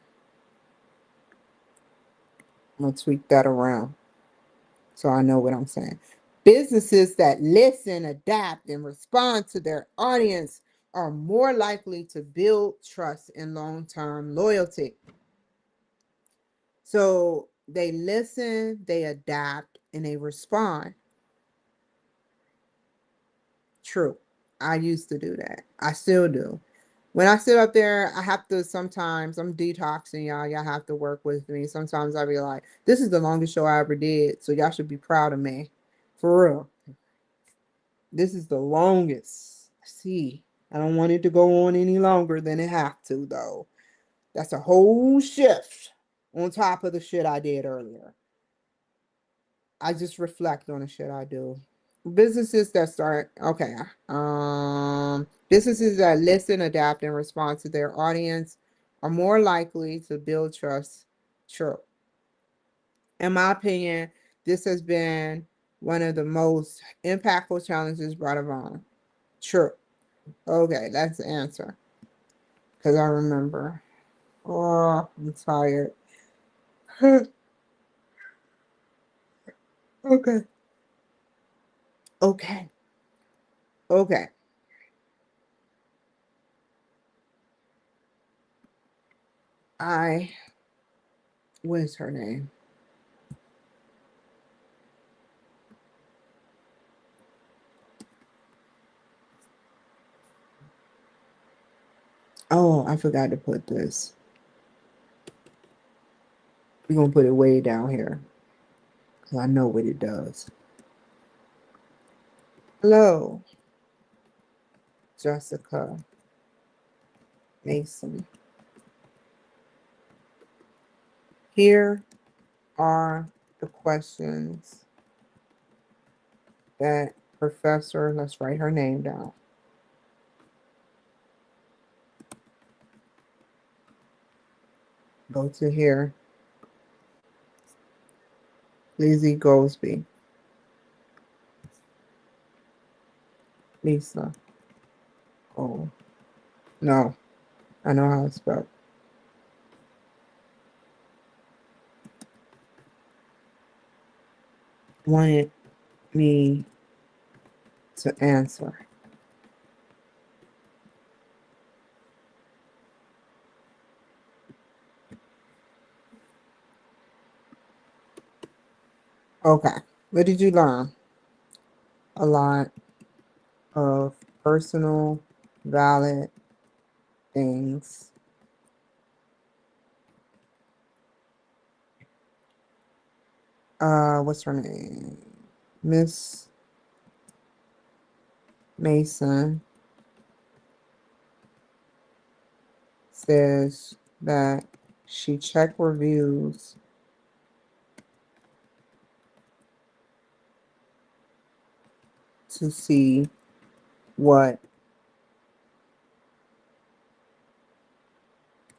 I'm gonna tweak that around so I know what I'm saying. Businesses that listen, adapt, and respond to their audience are more likely to build trust and long term loyalty. So they listen, they adapt, and they respond. True. I used to do that. I still do. When I sit up there, I have to sometimes, I'm detoxing, y'all. Y'all have to work with me. Sometimes I'll be like, this is the longest show I ever did. So y'all should be proud of me. For real. This is the longest. See, I don't want it to go on any longer than it have to, though. That's a whole shift on top of the shit I did earlier. I just reflect on the shit I do. Businesses that start, okay. Businesses that listen, adapt, and respond to their audience are more likely to build trust. True. In my opinion, this has been one of the most impactful challenges brought about. True. Okay, that's the answer. Because I remember. Oh, I'm tired. Okay. Okay. Okay. I, what is her name? Oh, I forgot to put this. We're going to put it way down here. Because I know what it does. Hello, Jessica Mason. Here are the questions that Professor, let's write her name down. Go to here. Lizzie Goldsby. Lisa. Oh, no. I know how it's spelled. Wanted me to answer. Okay. What did you learn? A lot of personal, valid things. What's her name? Miss Mason says that she checked reviews to see what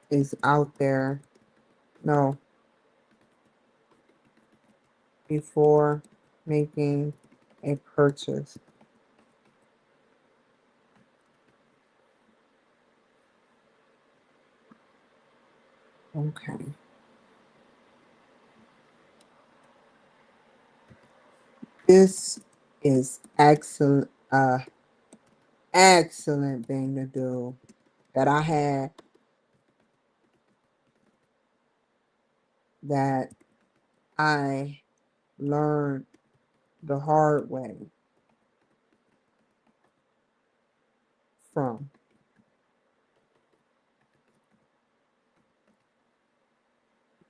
is out there. No, before making a purchase. Okay. This is excellent, excellent thing to do that I had that I learned the hard way from.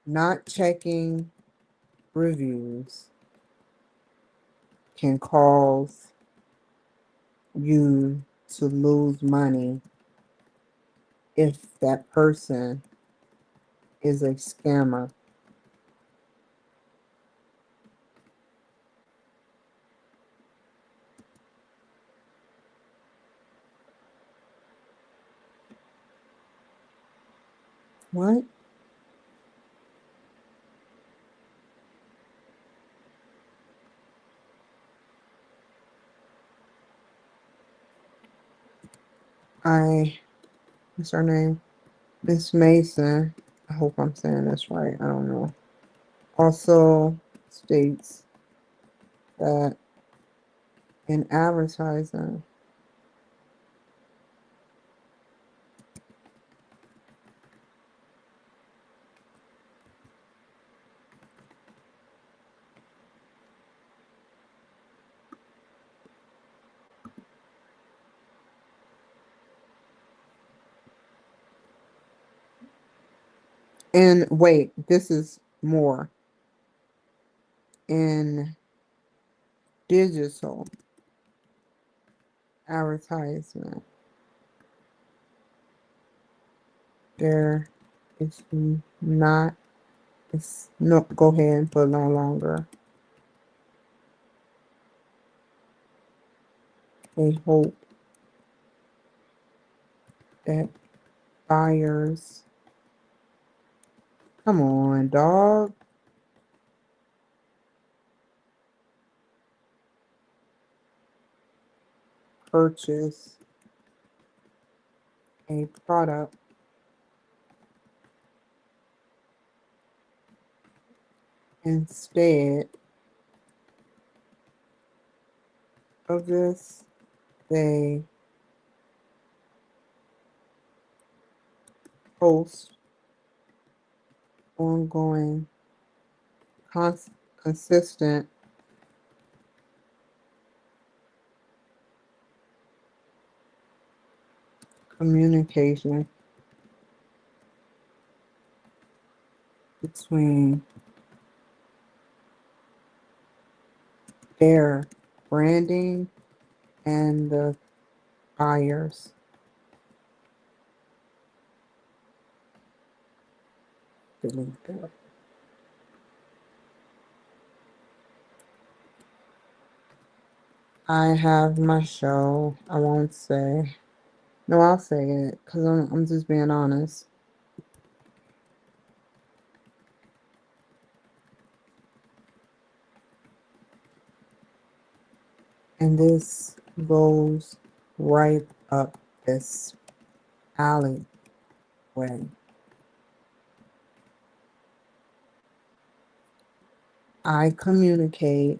Not checking reviews can cause you to lose money if that person is a scammer. What? What's her name? Miss Mason. I hope I'm saying this right. I don't know. Also states that in advertising, and wait, this is more in digital advertisement. There is not, it's no, go ahead and put no longer a hope that buyers, come on, dog, purchase a product instead of this, they post ongoing, consistent communication between their branding and the buyers. Delete that. I have my show. I won't say. No, I'll say it because I'm just being honest. And this goes right up this alleyway. I communicate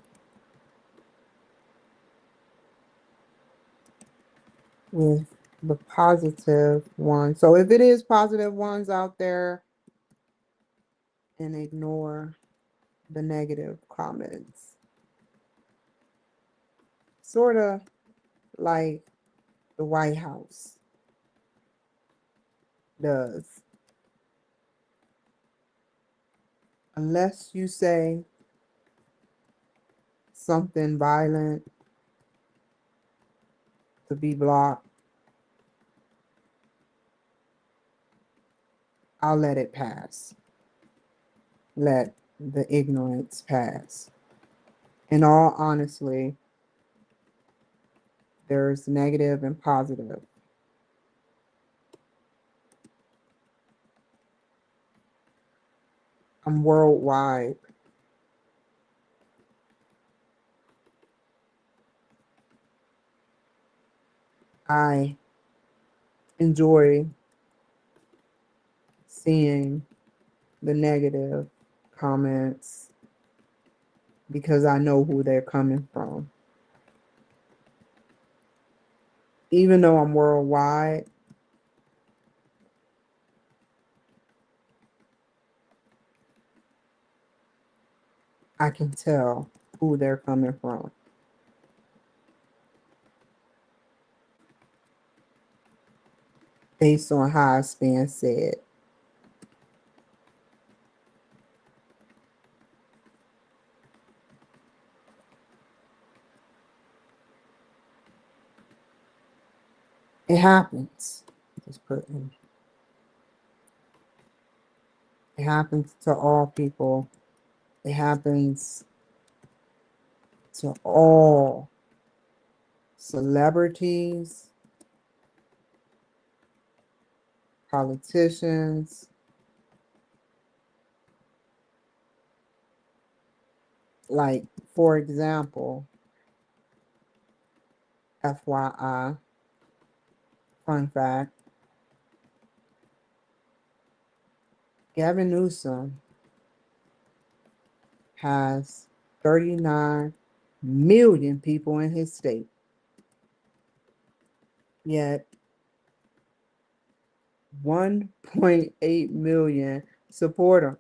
with the positive ones. So if it is positive ones out there, and ignore the negative comments. Sort of like the White House does. Unless you say something violent to be blocked, I'll let it pass. Let the ignorance pass. In all honesty, there's negative and positive. I'm worldwide. I enjoy seeing the negative comments because I know who they're coming from. Even though I'm worldwide, I can tell who they're coming from. Based on how it's being said. It happens. Just put in. It happens to all people. It happens to all celebrities, politicians. Like, for example, FYI, fun fact, Gavin Newsom has 39 million people in his state. Yet 1.8 million support him.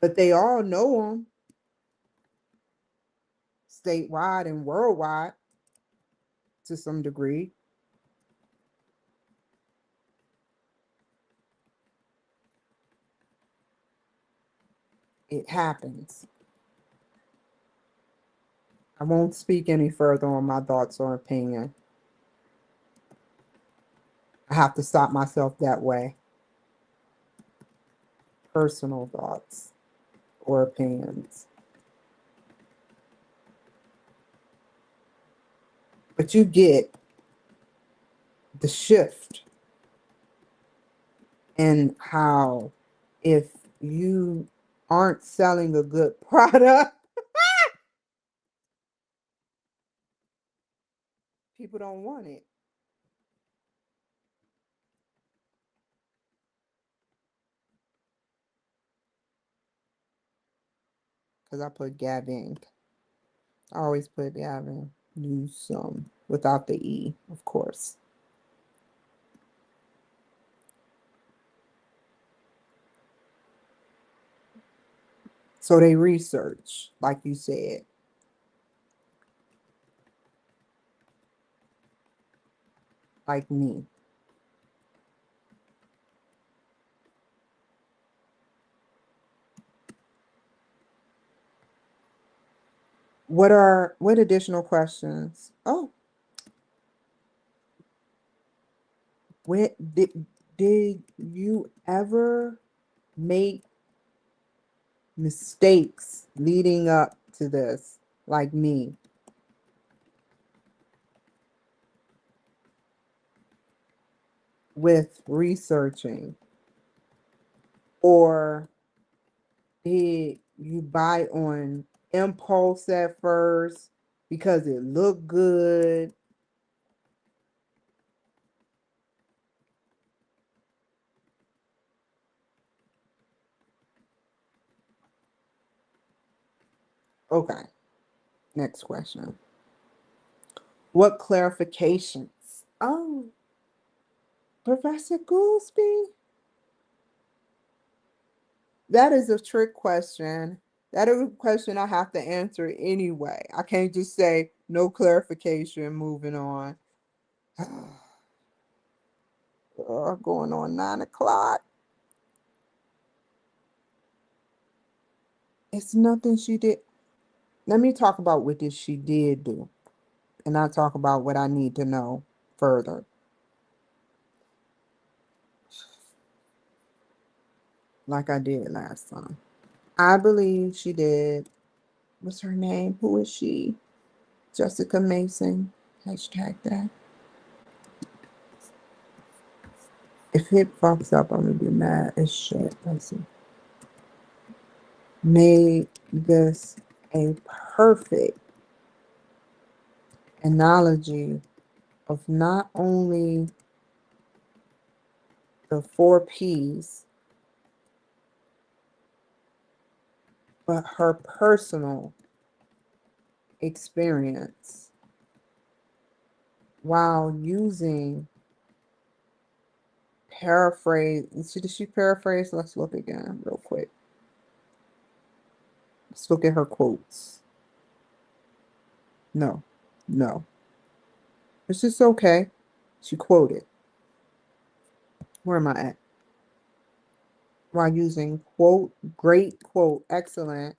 But they all know him statewide and worldwide to some degree. It happens. I won't speak any further on my thoughts or opinion. I have to stop myself that way. Personal thoughts or opinions. But you get the shift in how if you aren't selling a good product, People don't want it. Because I put Gavin. I always put Gavin. Use some without the E, of course. So they research, like you said. Like me. What additional questions? Oh, did you ever make mistakes leading up to this, like me? With researching? Or did you buy on impulse at first because it looked good? Okay, next question. What clarifications? Oh, Professor Goolsby? That is a trick question. That is a question I have to answer anyway. I can't just say no clarification, moving on. Going on 9 o'clock. It's nothing she did. Let me talk about what she did do, and I'll talk about what I need to know further. Like I did last time. I believe she did. What's her name? Who is she? Jessica Mason. Hashtag that. If it fucks up, I'm gonna be mad as shit. Let's see. Made this a perfect analogy of not only the 4 Ps, but her personal experience while using paraphrase. Did she paraphrase? Let's look again real quick. Let's look at her quotes. No, no. It's just okay. She quoted. Where am I at? While using quote, great quote, excellent,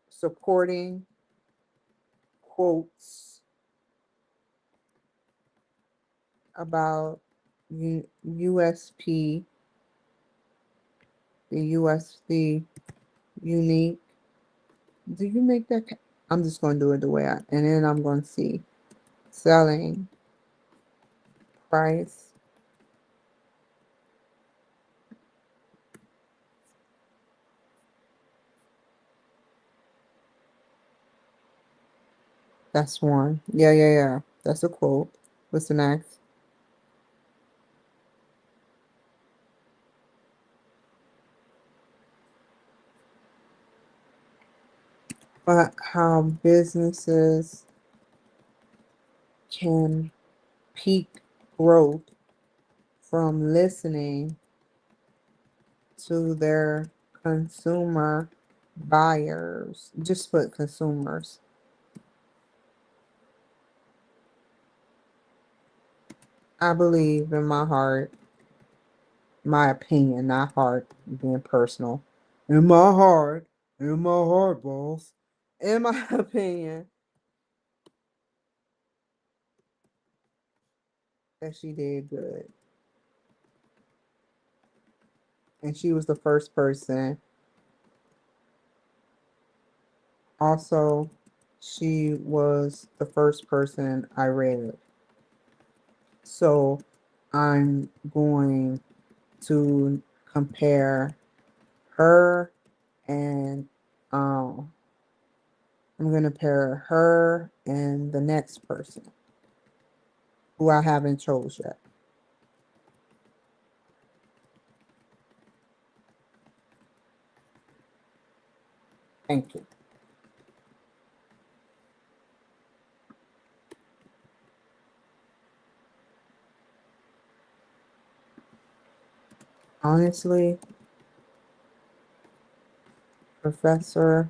supporting quotes about USP, the USP unique. Do you make that? I'm just going to do it the way and then I'm going to see selling price. That's one. Yeah, yeah, yeah. That's a quote. What's the next? But how businesses can peak growth from listening to their consumer buyers. Just put consumers. I believe in my heart, my opinion, not heart, being personal. In my heart, boss. In my opinion, that she did good. And she was the first person. Also, she was the first person I read. So I'm going to compare her and I'm going to pair her and the next person who I haven't chose yet. Thank you. Honestly, Professor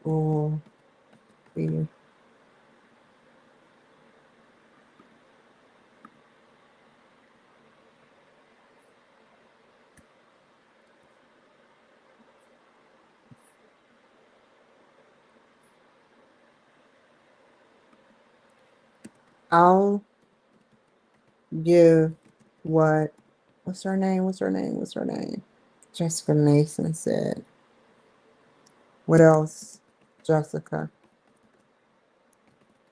will be I'll give what's her name? What's her name? What's her name? Jessica Mason said. What else? Jessica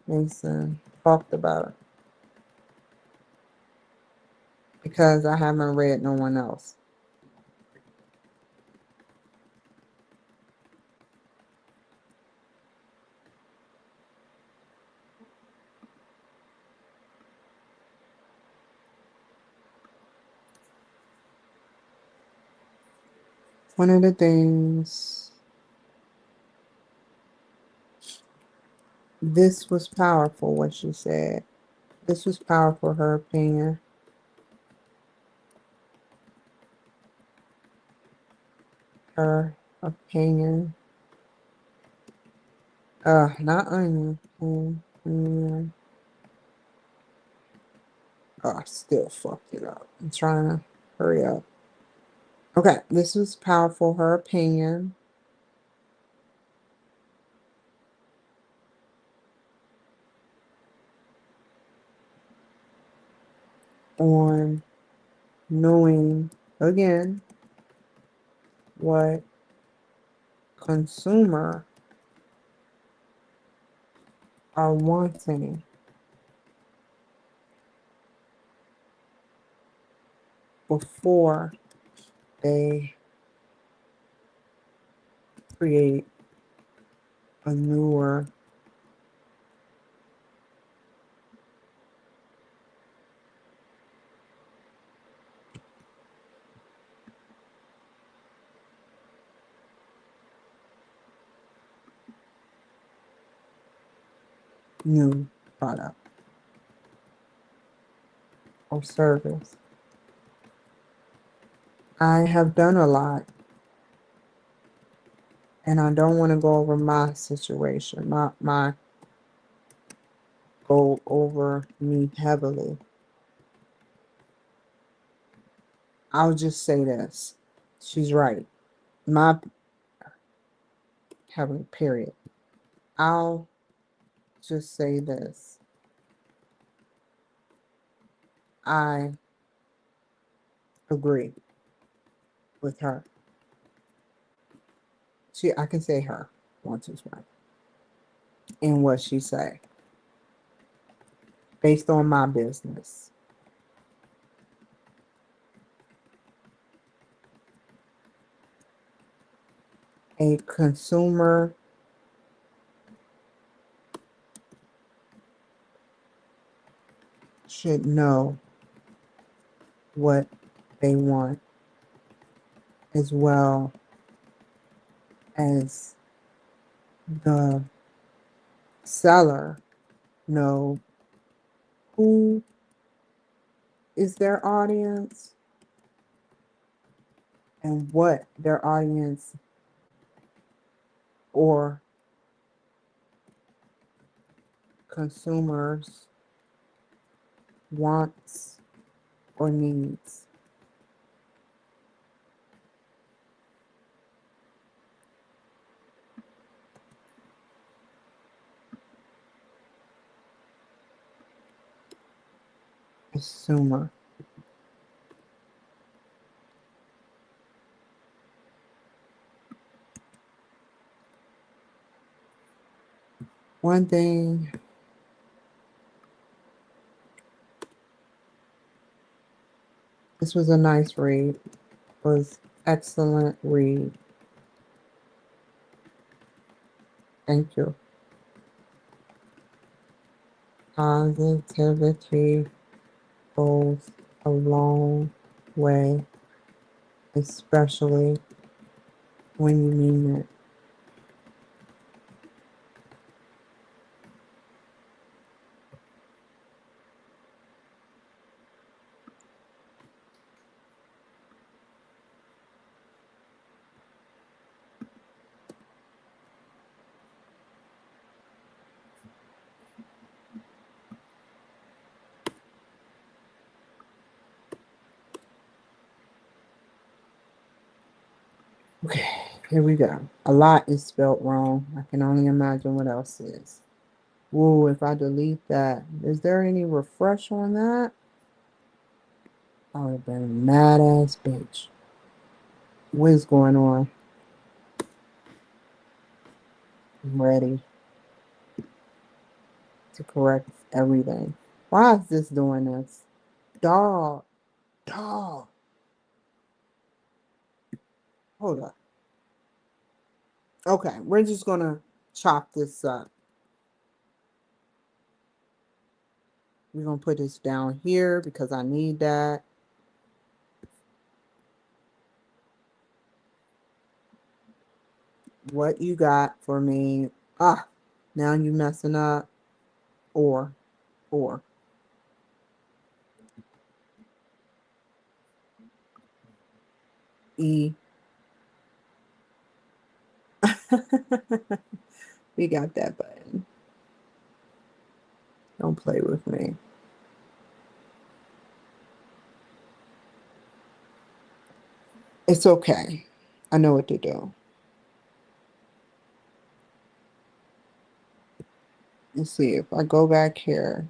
Mason talked about, because I haven't read no one else. One of the things, this was powerful, what she said. This was powerful, her opinion. Her opinion. Not onion. Oh, I still fucked it up. I'm trying to hurry up. Okay, this was powerful, her opinion on knowing, again, what consumer are wanting before they create a newer new product or service. I have done a lot, and I don't want to go over my situation, my go over me heavily. I'll just say this. She's right. My heavily, period. I'll just say this. I agree with her. I can say her once or twice in what she say, based on my business. A consumer should know what they want, as well as the seller know who is their audience and what their audience or consumers wants or needs. Consumer. One thing, this was a nice read. It was excellent read. Thank you. Positivity goes a long way, especially when you mean it. Okay, here we go. A lot is spelt wrong. I can only imagine what else is. Whoa, if I delete that, is there any refresh on that? I would have been a mad ass bitch. What is going on? I'm ready to correct everything. Why is this doing this? Dog. Dog. Hold up. Okay, we're just gonna chop this up. We're gonna put this down here because I need that. What you got for me? Ah, now you messing up. Or. E. We got that button. Don't play with me. It's okay. I know what to do. Let's see if I go back here.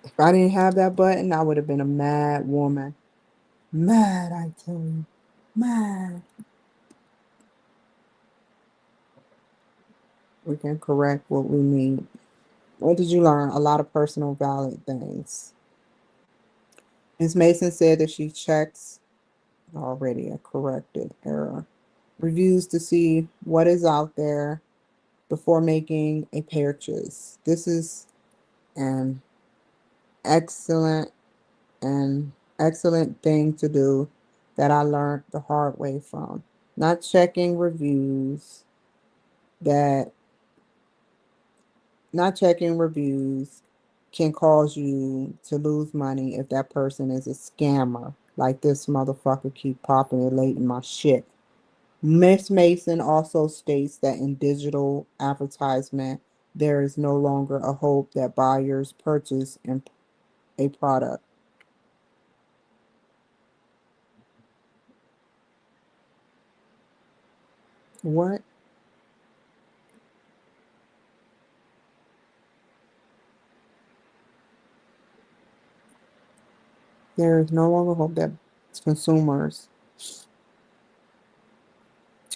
If I didn't have that button, I would have been a mad woman. Mad, I tell you. Mad. We can correct what we need. What did you learn? A lot of personal valid things. Ms. Mason said that she checks already a corrected error. Reviews to see what is out there before making a purchase. This is an excellent and excellent thing to do that I learned the hard way from. Not checking reviews that not checking reviews can cause you to lose money if that person is a scammer. Like this motherfucker keep populating my shit. Miss Mason also states that in digital advertisement, there is no longer a hope that buyers purchase a product. What? There is no longer hope that consumers,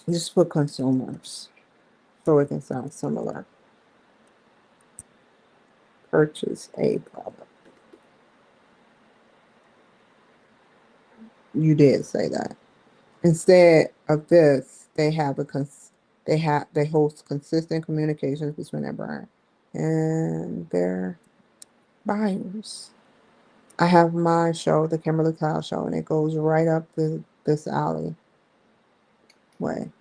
just put consumers, so it can sound similar, purchase a product. You did say that. Instead of this, they host consistent communications between their brand and their buyers. I have my show, the Kimberly Cloud Show, and it goes right up this alley way.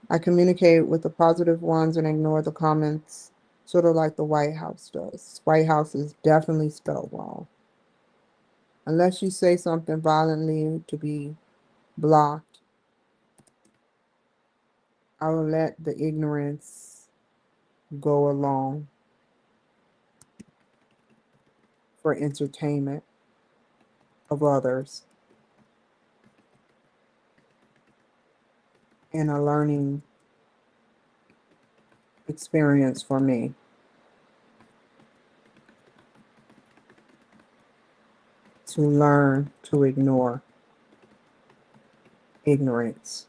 I communicate with the positive ones and ignore the comments, sort of like the White House does. White House is definitely spelled wrong. Unless you say something violently to be blocked, I will let the ignorance go along for entertainment of others and a learning experience for me to learn to ignore ignorance.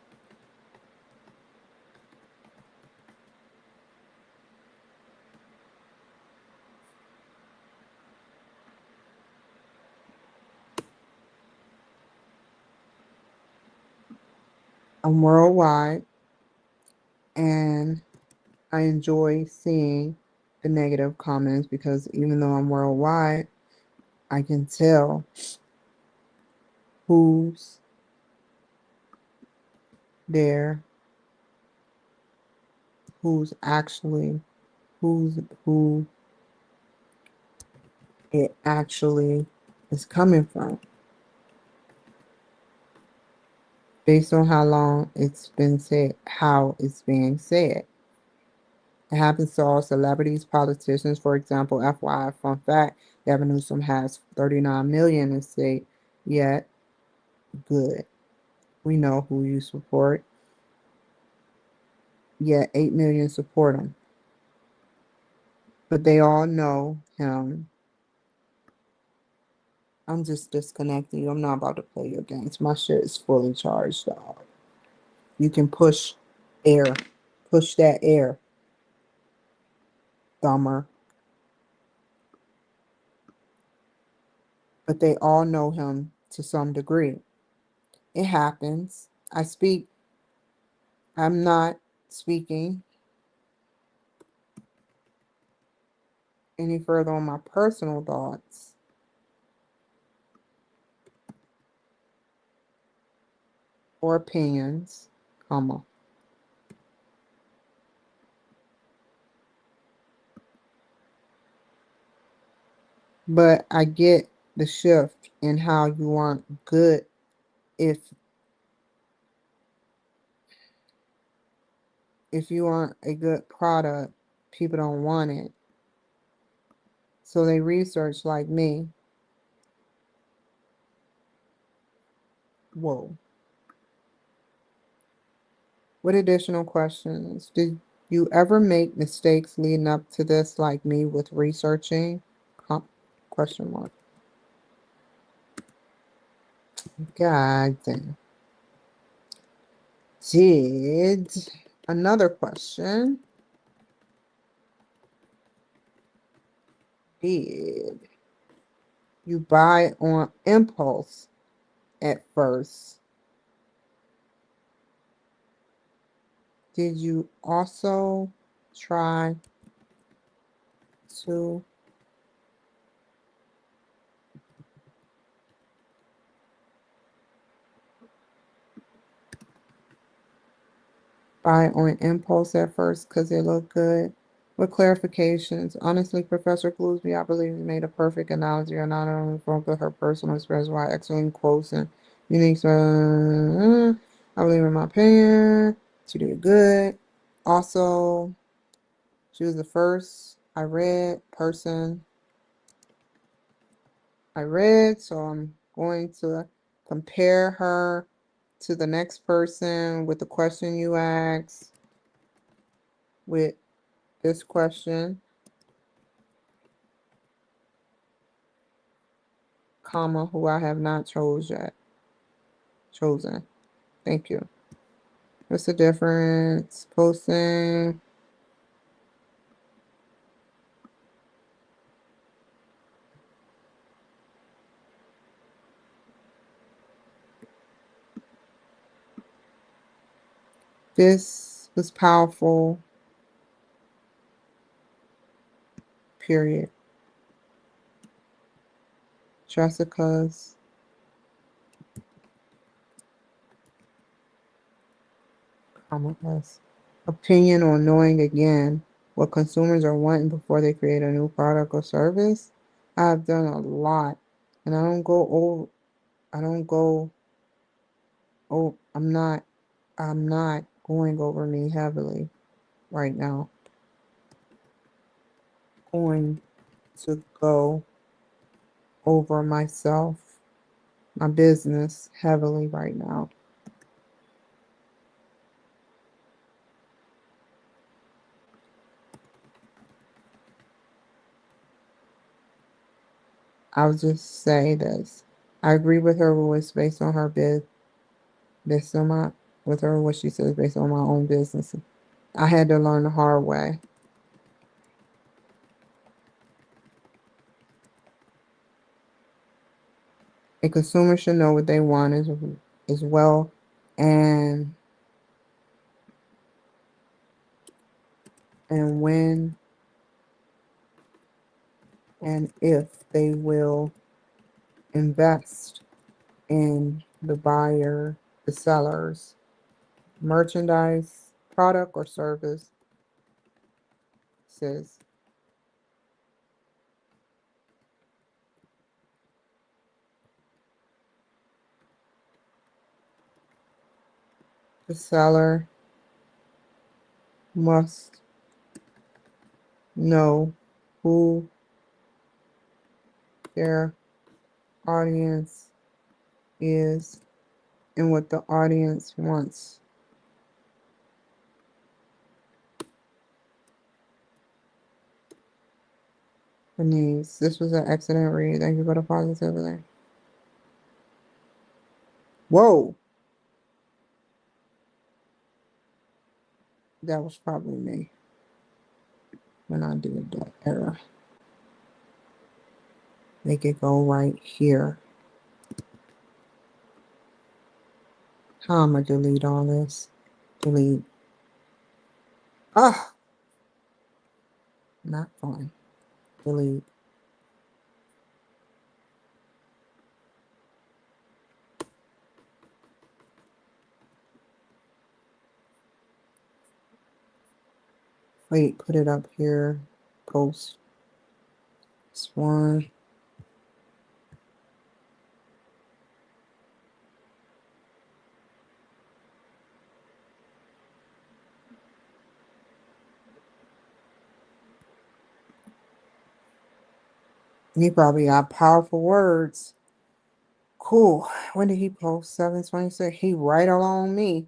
I'm worldwide, and I enjoy seeing the negative comments because even though I'm worldwide, I can tell who's there, who's actually, who it actually is coming from based on how long it's been said, how it's being said. It happens to all celebrities, politicians, for example. FYI, fun fact, Gavin Newsom has 39 million in state, yet good. We know who you support, yet 8 million support him. But they all know him. I'm just disconnecting you. I'm not about to play your games. My shit is fully charged, dog. You can push air. Push that air, dumber. But they all know him to some degree. It happens. I'm not speaking any further on my personal thoughts or opinions, comma. But I get the shift in how you aren't good if you aren't a good product, people don't want it. So they research like me. Whoa. What additional questions? Did you ever make mistakes leading up to this like me with researching? Question mark. God damn. Did another question. Did you buy on impulse at first? Did you also try to buy on impulse at first because it looked good? With clarifications, honestly, Professor Glusby, I believe, he made a perfect analogy on not only from her personal experience, why excellent quotes and unique. I believe, in my opinion, she did good. Also, she was the first person I read, so I'm going to compare her to the next person with the question you asked, with this question, comma, who I have not chosen. Thank you. What's the difference? Posting. This was powerful. Period. Jessica's opinion on knowing again what consumers are wanting before they create a new product or service. I've done a lot, and I don't go. Oh, I'm not going over me heavily right now. Going to go over myself, my business heavily right now. I'll just say this. I agree with her with what's based on her based on my, with her what she says based on my own business. I had to learn the hard way. A consumer should know what they want as well, and and when and if they will invest in the buyer, the sellers, merchandise, product, or service. Says the seller must know who their audience is and what the audience wants or needs. This was an excellent read. Thank you for the positivity. Whoa, that was probably me when I did that error. Make it go right here. How am I delete all this? Delete. Ah, not fun. Delete. Wait, put it up here. Post. This one. He probably got powerful words. Cool. When did he post? 7/26. He right along me.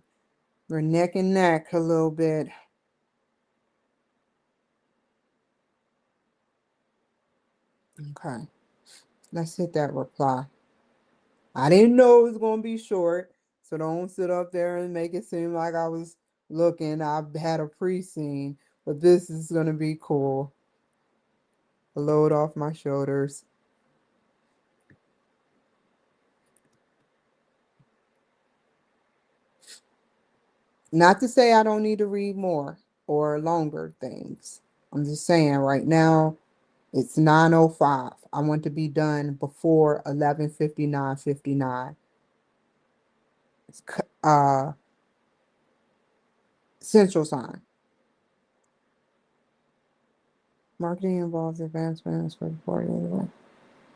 We're neck and neck a little bit. Okay. Let's hit that reply. I didn't know it was going to be short, so don't sit up there and make it seem like I was looking. I had a pre-scene, but this is going to be cool. A load off my shoulders. Not to say I don't need to read more or longer things. I'm just saying right now it's 9:05. I want to be done before 11:59:59. Uh Central Time. Marketing involves advancements for reporting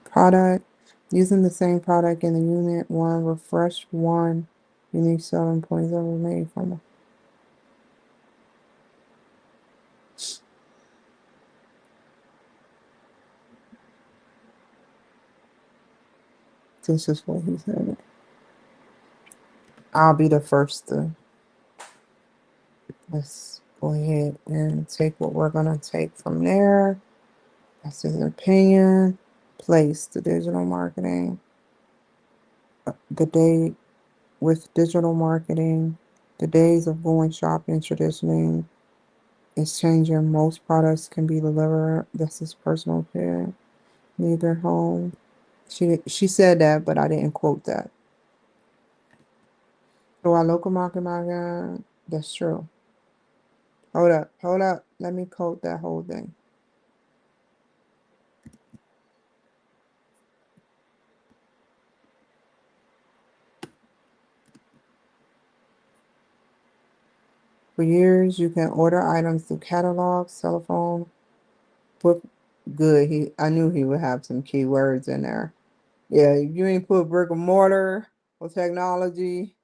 product. Using the same product in the unit one, refresh one unique selling points that were made from it. This is what he said. I'll be the first to. Let's go ahead and take what we're going to take from there. That's his opinion. Place the digital marketing. The day with digital marketing, the days of going shopping traditionally is changing. Most products can be delivered. That's his personal opinion. Neither home. She said that, but I didn't quote that. So our local market, that's true. Hold up. Let me quote that whole thing. For years, you can order items through catalogs, telephone, book. Good. I knew he would have some keywords in there. Yeah, if you ain't put brick and mortar or technology,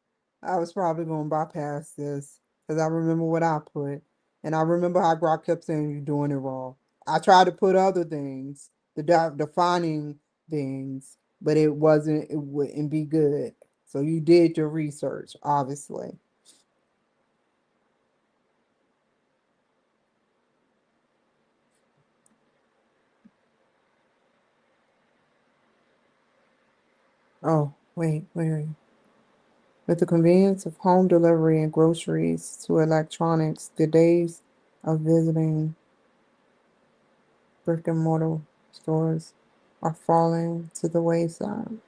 I was probably going to bypass this because I remember what I put. And I remember how Brock kept saying you're doing it wrong. I tried to put other things, defining things, but it wouldn't be good. So you did your research, obviously. Oh, wait. With the convenience of home delivery and groceries to electronics, the days of visiting brick and mortar stores are falling to the wayside.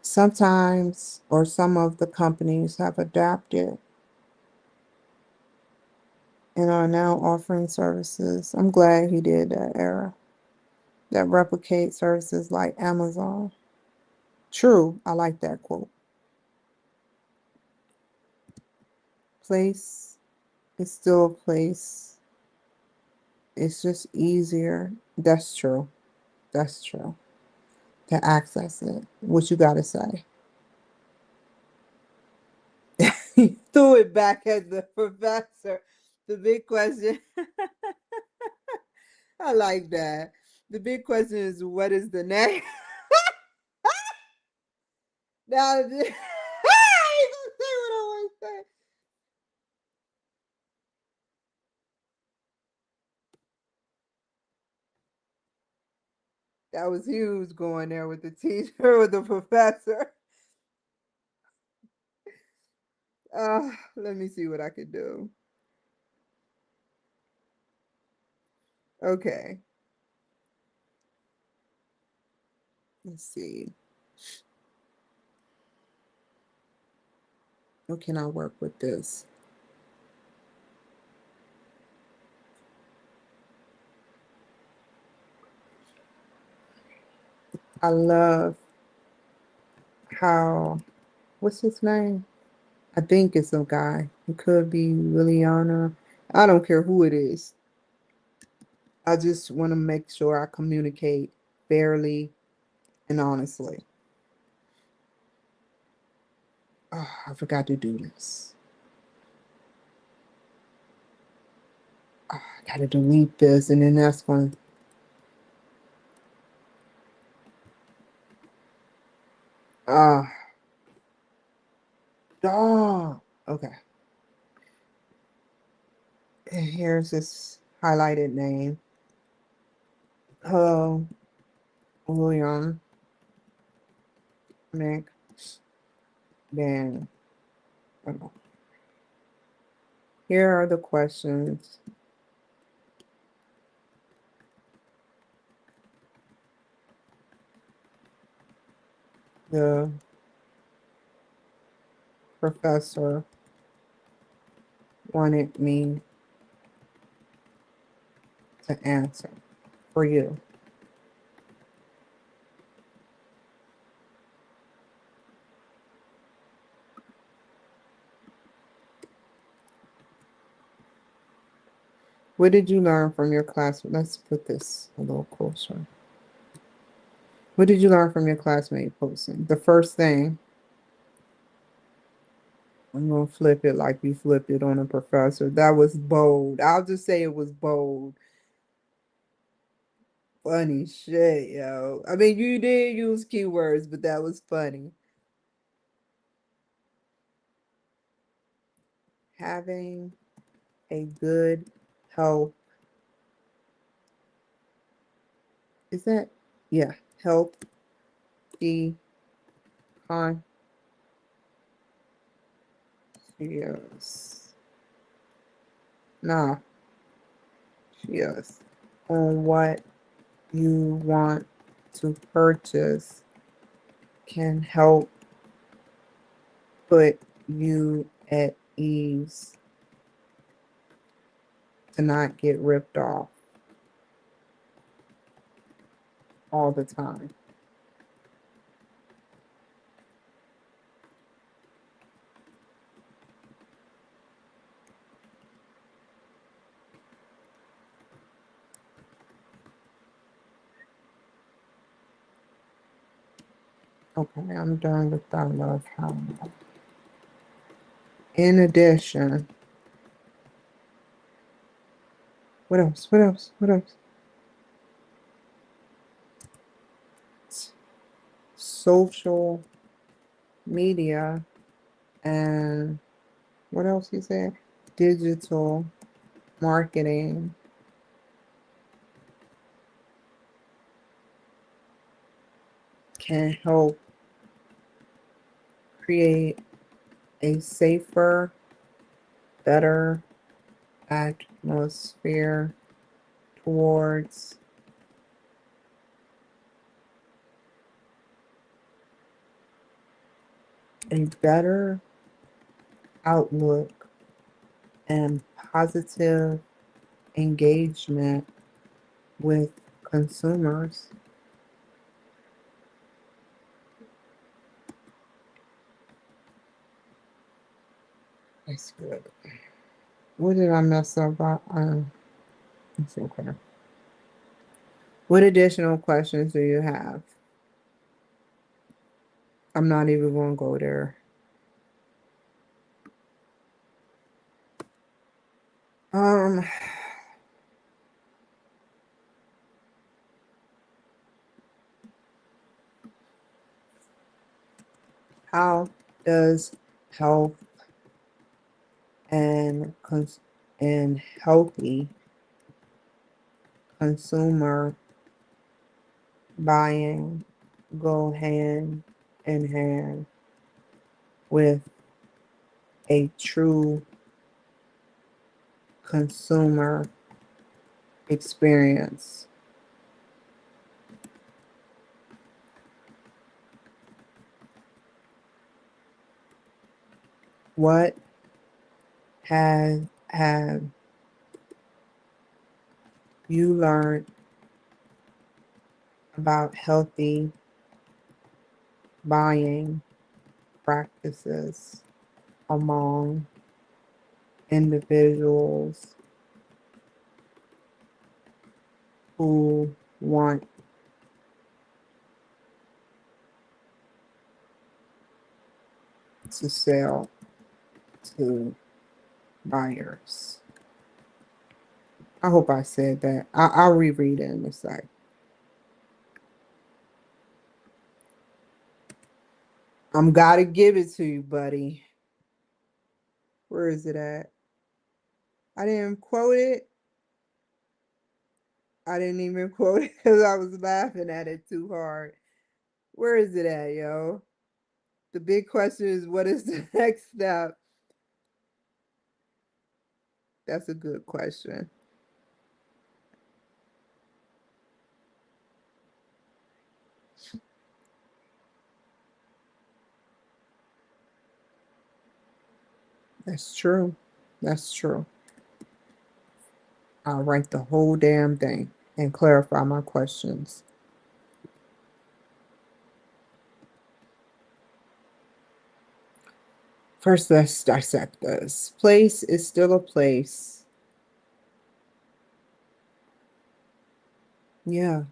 Sometimes, or some of the companies have adapted and are now offering services. I'm glad he did that, Era. That replicate services like Amazon. True, I like that quote. Place is still a place. It's just easier. That's true. That's true. To access it. What you gotta say? He threw it back at the professor. The big question. I like that. The big question is, what is the name? Now, he's gonna say what I want to say. That was huge going there with the teacher, with the professor. Let me see what I could do. Okay. Let's see. How can I work with this? I love how, what's his name? I think it's a guy. It could be Liliana. I don't care who it is. I just want to make sure I communicate fairly and honestly. Oh, I forgot to do this. Oh, I gotta delete this, and then that's going to. Okay. And here's this highlighted name. Hello, William McBan. Oh. Here are the questions. The professor wanted me to answer for you. What did you learn from your class? Let's put this a little closer. What did you learn from your classmate posting? The first thing, I'm going to flip it like you flipped it on a professor. That was bold. I'll just say it was bold. Funny shit, yo. I mean, you did use keywords, but that was funny. Having a good health. Is that? Yeah. Healthy conscious. Nah. Yes. On what you want to purchase can help put you at ease to not get ripped off all the time. Okay, I'm done with I love how. In addition, what else? What else? What else? Social media and what else you said? Digital marketing can help create a safer, better atmosphere towards a better outlook and positive engagement with consumers. That's good. What did I mess up? It's okay. What additional questions do you have? I'm not even going to go there. Um, how does health and healthy consumer buying go hand in hand with a true consumer experience? What have you learned about healthy buying practices among individuals who want to sell to buyers? I hope I said that. I'll reread it in a sec. I'm gotta give it to you, buddy. Where is it at? I didn't quote it. I didn't even quote it because I was laughing at it too hard. Where is it at, yo? The big question is, what is the next step? That's a good question. That's true. That's true. I'll write the whole damn thing and clarify my questions. First, let's dissect this. Place is still a place. Yeah.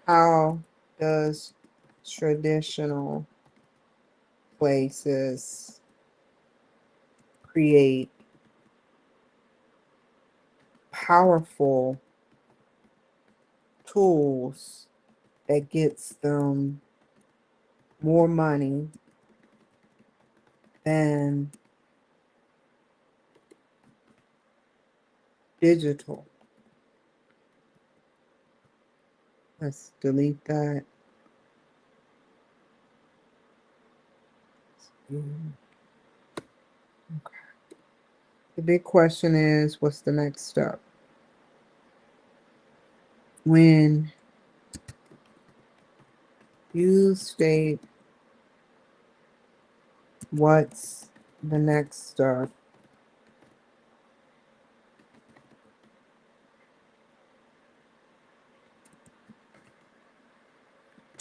How does traditional places create powerful tools that gets them more money than digital? Let's delete that. Okay. The big question is, what's the next step? When you state what's the next step,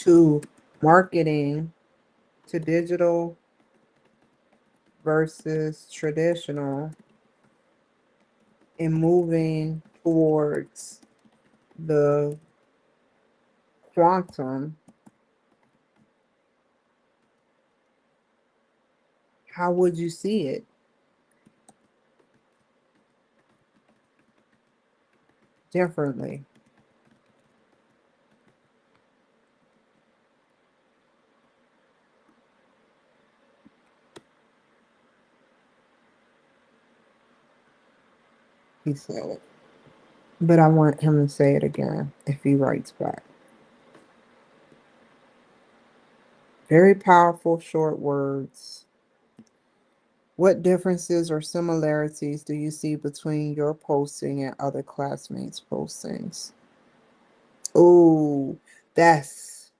to marketing to digital versus traditional and moving towards the quantum, how would you see it differently? He said it. But I want him to say it again if he writes back. Very powerful short words. What differences or similarities do you see between your posting and other classmates' postings? Oh, that's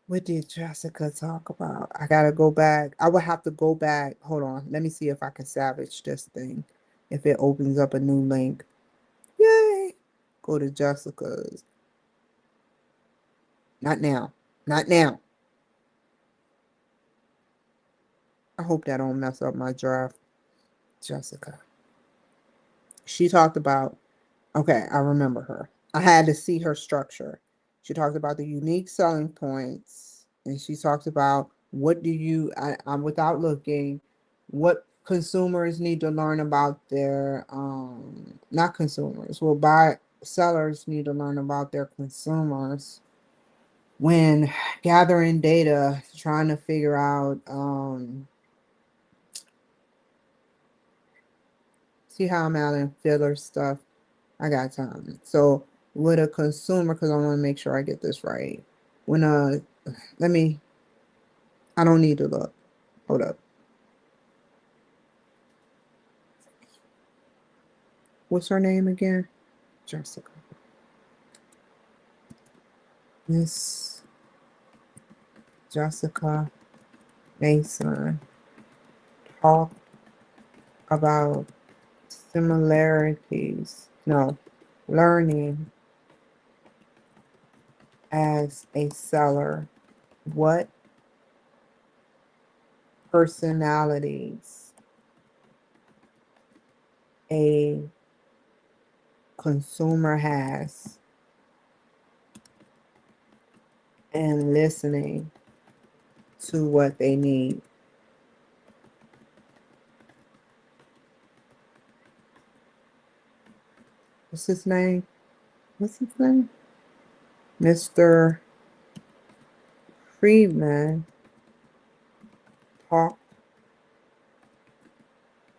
what did Jessica talk about? I gotta go back. I would have to go back. Hold on. Let me see if I can salvage this thing. If it opens up a new link. Yay! Go to Jessica's. Not now. Not now. I hope that don't mess up my draft. Jessica. She talked about, okay, I remember her. I had to see her structure. She talked about the unique selling points, and she talked about what do you, I'm without looking, what consumers need to learn about their, not consumers, well, buy sellers need to learn about their consumers when gathering data, trying to figure out, see how I'm adding filler stuff. I got time. So with a consumer, because I want to make sure I get this right. When let me, I don't need to look. Hold up. What's her name again? Jessica. Miss Jessica Mason. Talk about similarities. No, learning as a seller. What personalities a consumer has and listening to what they need. What's his name? What's his name? Mr. Friedman talked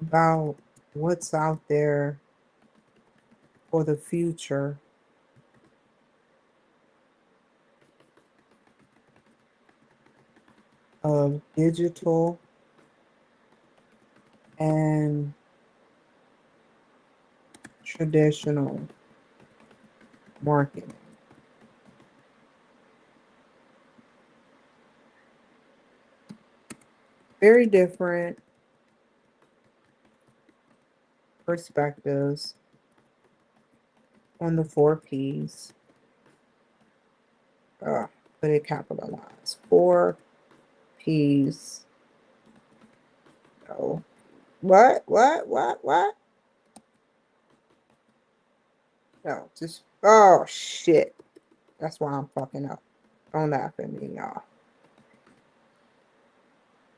about what's out there for the future of digital and traditional marketing. Very different perspectives on the four P's. Put it capitalized. Four P's. Oh, what? No, just, oh, shit. That's why I'm fucking up. Don't laugh at me, y'all.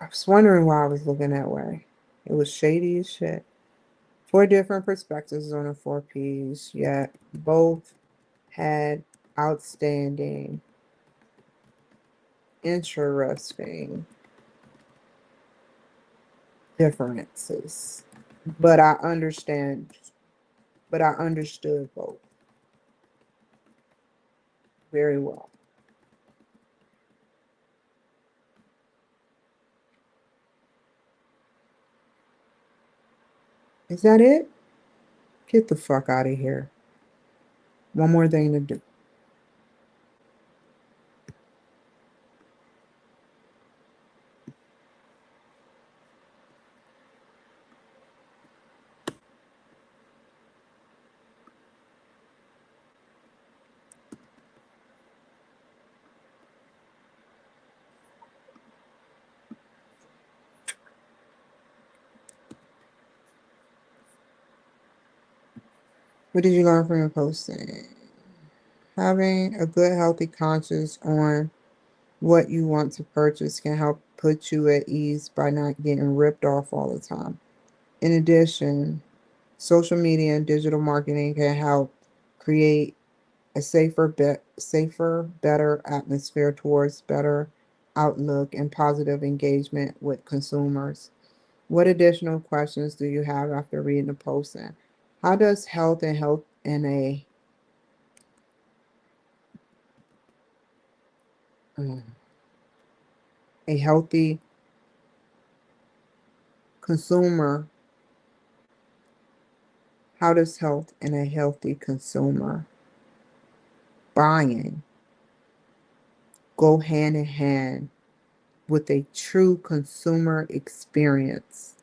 I was wondering why I was looking that way. It was shady as shit. Four different perspectives on the four P's, yet both had outstanding, interesting differences. But I understand, but I understood both very well. Is that it? Get the fuck out of here. One more thing to do. What did you learn from your posting? Having a good, healthy conscience on what you want to purchase can help put you at ease by not getting ripped off all the time. In addition, social media and digital marketing can help create a safer, better atmosphere towards better outlook and positive engagement with consumers. What additional questions do you have after reading the posting? How does health and mm, a healthy consumer, how does health and a healthy consumer buying go hand in hand with a true consumer experience?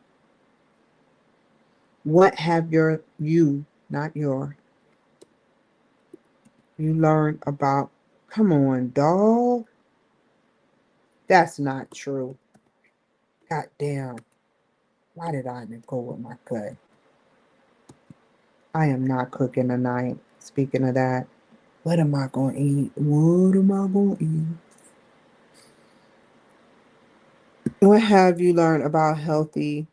What have not you learned about? Come on, dog. That's not true. God damn. Why did I go with my gut? I am not cooking tonight. Speaking of that, what am I going to eat? What am I going to eat? What have you learned about healthy?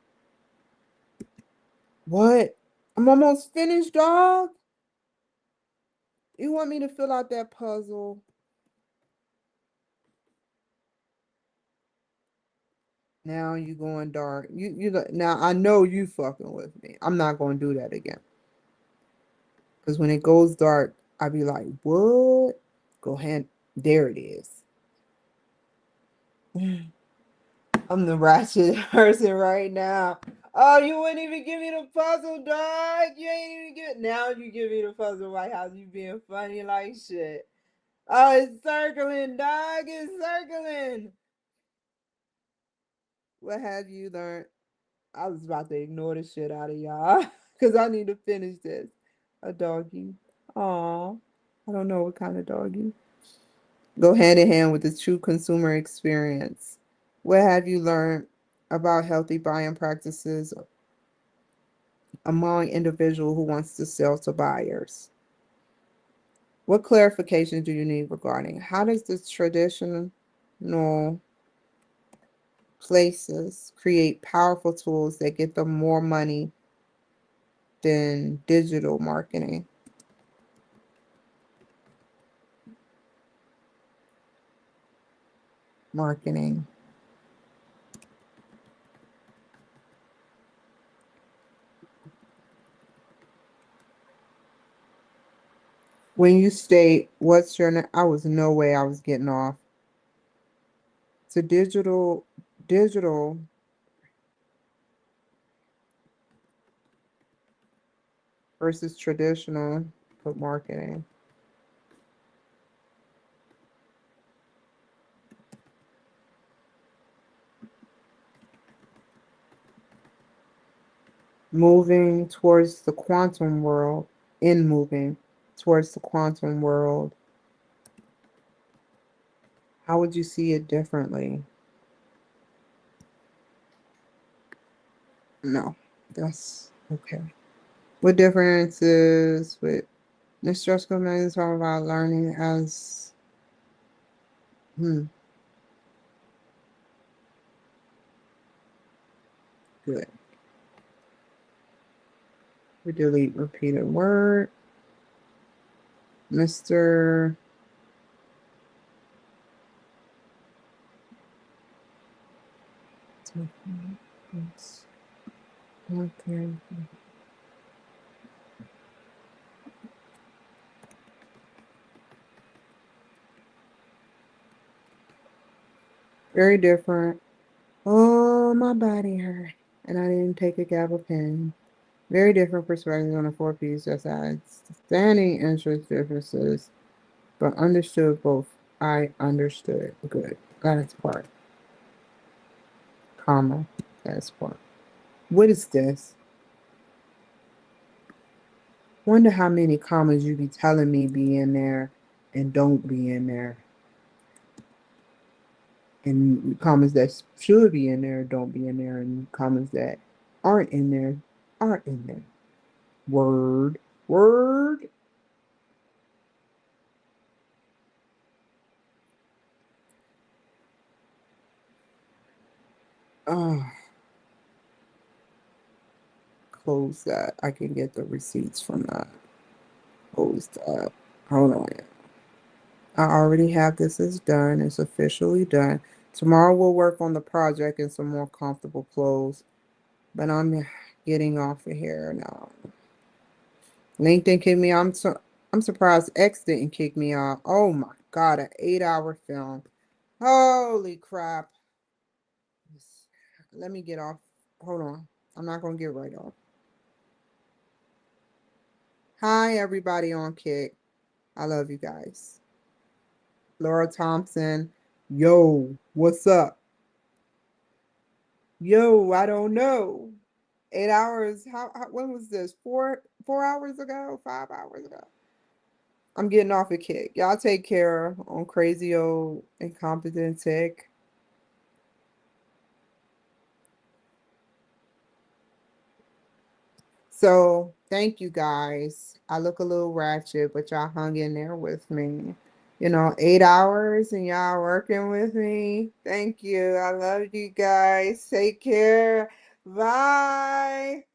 What? I'm almost finished, dog. You want me to fill out that puzzle? Now you going dark. Now I know you fucking with me. I'm not going to do that again. Because when it goes dark, I be like, what? Go ahead. There it is. I'm the ratchet person right now. Oh, you wouldn't even give me the puzzle, dog. You ain't even give. Now you give me the puzzle, White House. You being funny like shit. Oh, it's circling, dog. It's circling. What have you learned? I was about to ignore the shit out of y'all because I need to finish this. A doggy. Aw. I don't know what kind of doggy. Go hand in hand with the true consumer experience. What have you learned about healthy buying practices among individual who wants to sell to buyers? What clarification do you need regarding how does this traditional places create powerful tools that get them more money than digital marketing? When you state what's your I was no way I was getting off. So digital versus traditional marketing. Moving towards the quantum world, moving towards the quantum world, how would you see it differently? No, that's okay. What differences with Miss Jessica is talking about learning as good. We delete repeated word. Mr. Okay. Very different. Oh, my body hurt. And I didn't take a gabapentin. Very different perspectives on the four P's just as standing interest differences, but understood both. I understood. Good. That's part. Comma. That's part. What is this? Wonder how many commas you be telling me be in there and don't be in there. And commas that should be in there don't be in there, and commas that aren't in there aren't in there. Word. Word. Oh, close that. I can get the receipts from that. Close that. Hold on. I already have this is done. It's officially done. Tomorrow we'll work on the project in some more comfortable clothes. But I'm getting off of here now. LinkedIn kicked me. I'm surprised X didn't kick me out. Oh my god, an 8-hour film. Holy crap. Let me get off. Hold on. I'm not gonna get right off. Hi everybody on Kick. I love you guys. Laura Thompson. Yo, what's up? Yo, I don't know. 8 hours. When was this? 4 hours ago? 5 hours ago? I'm getting off a kick. Y'all take care on crazy old incompetent tech. So thank you guys. I look a little ratchet, but y'all hung in there with me. 8 hours and y'all working with me. Thank you. I love you guys. Take care. Bye.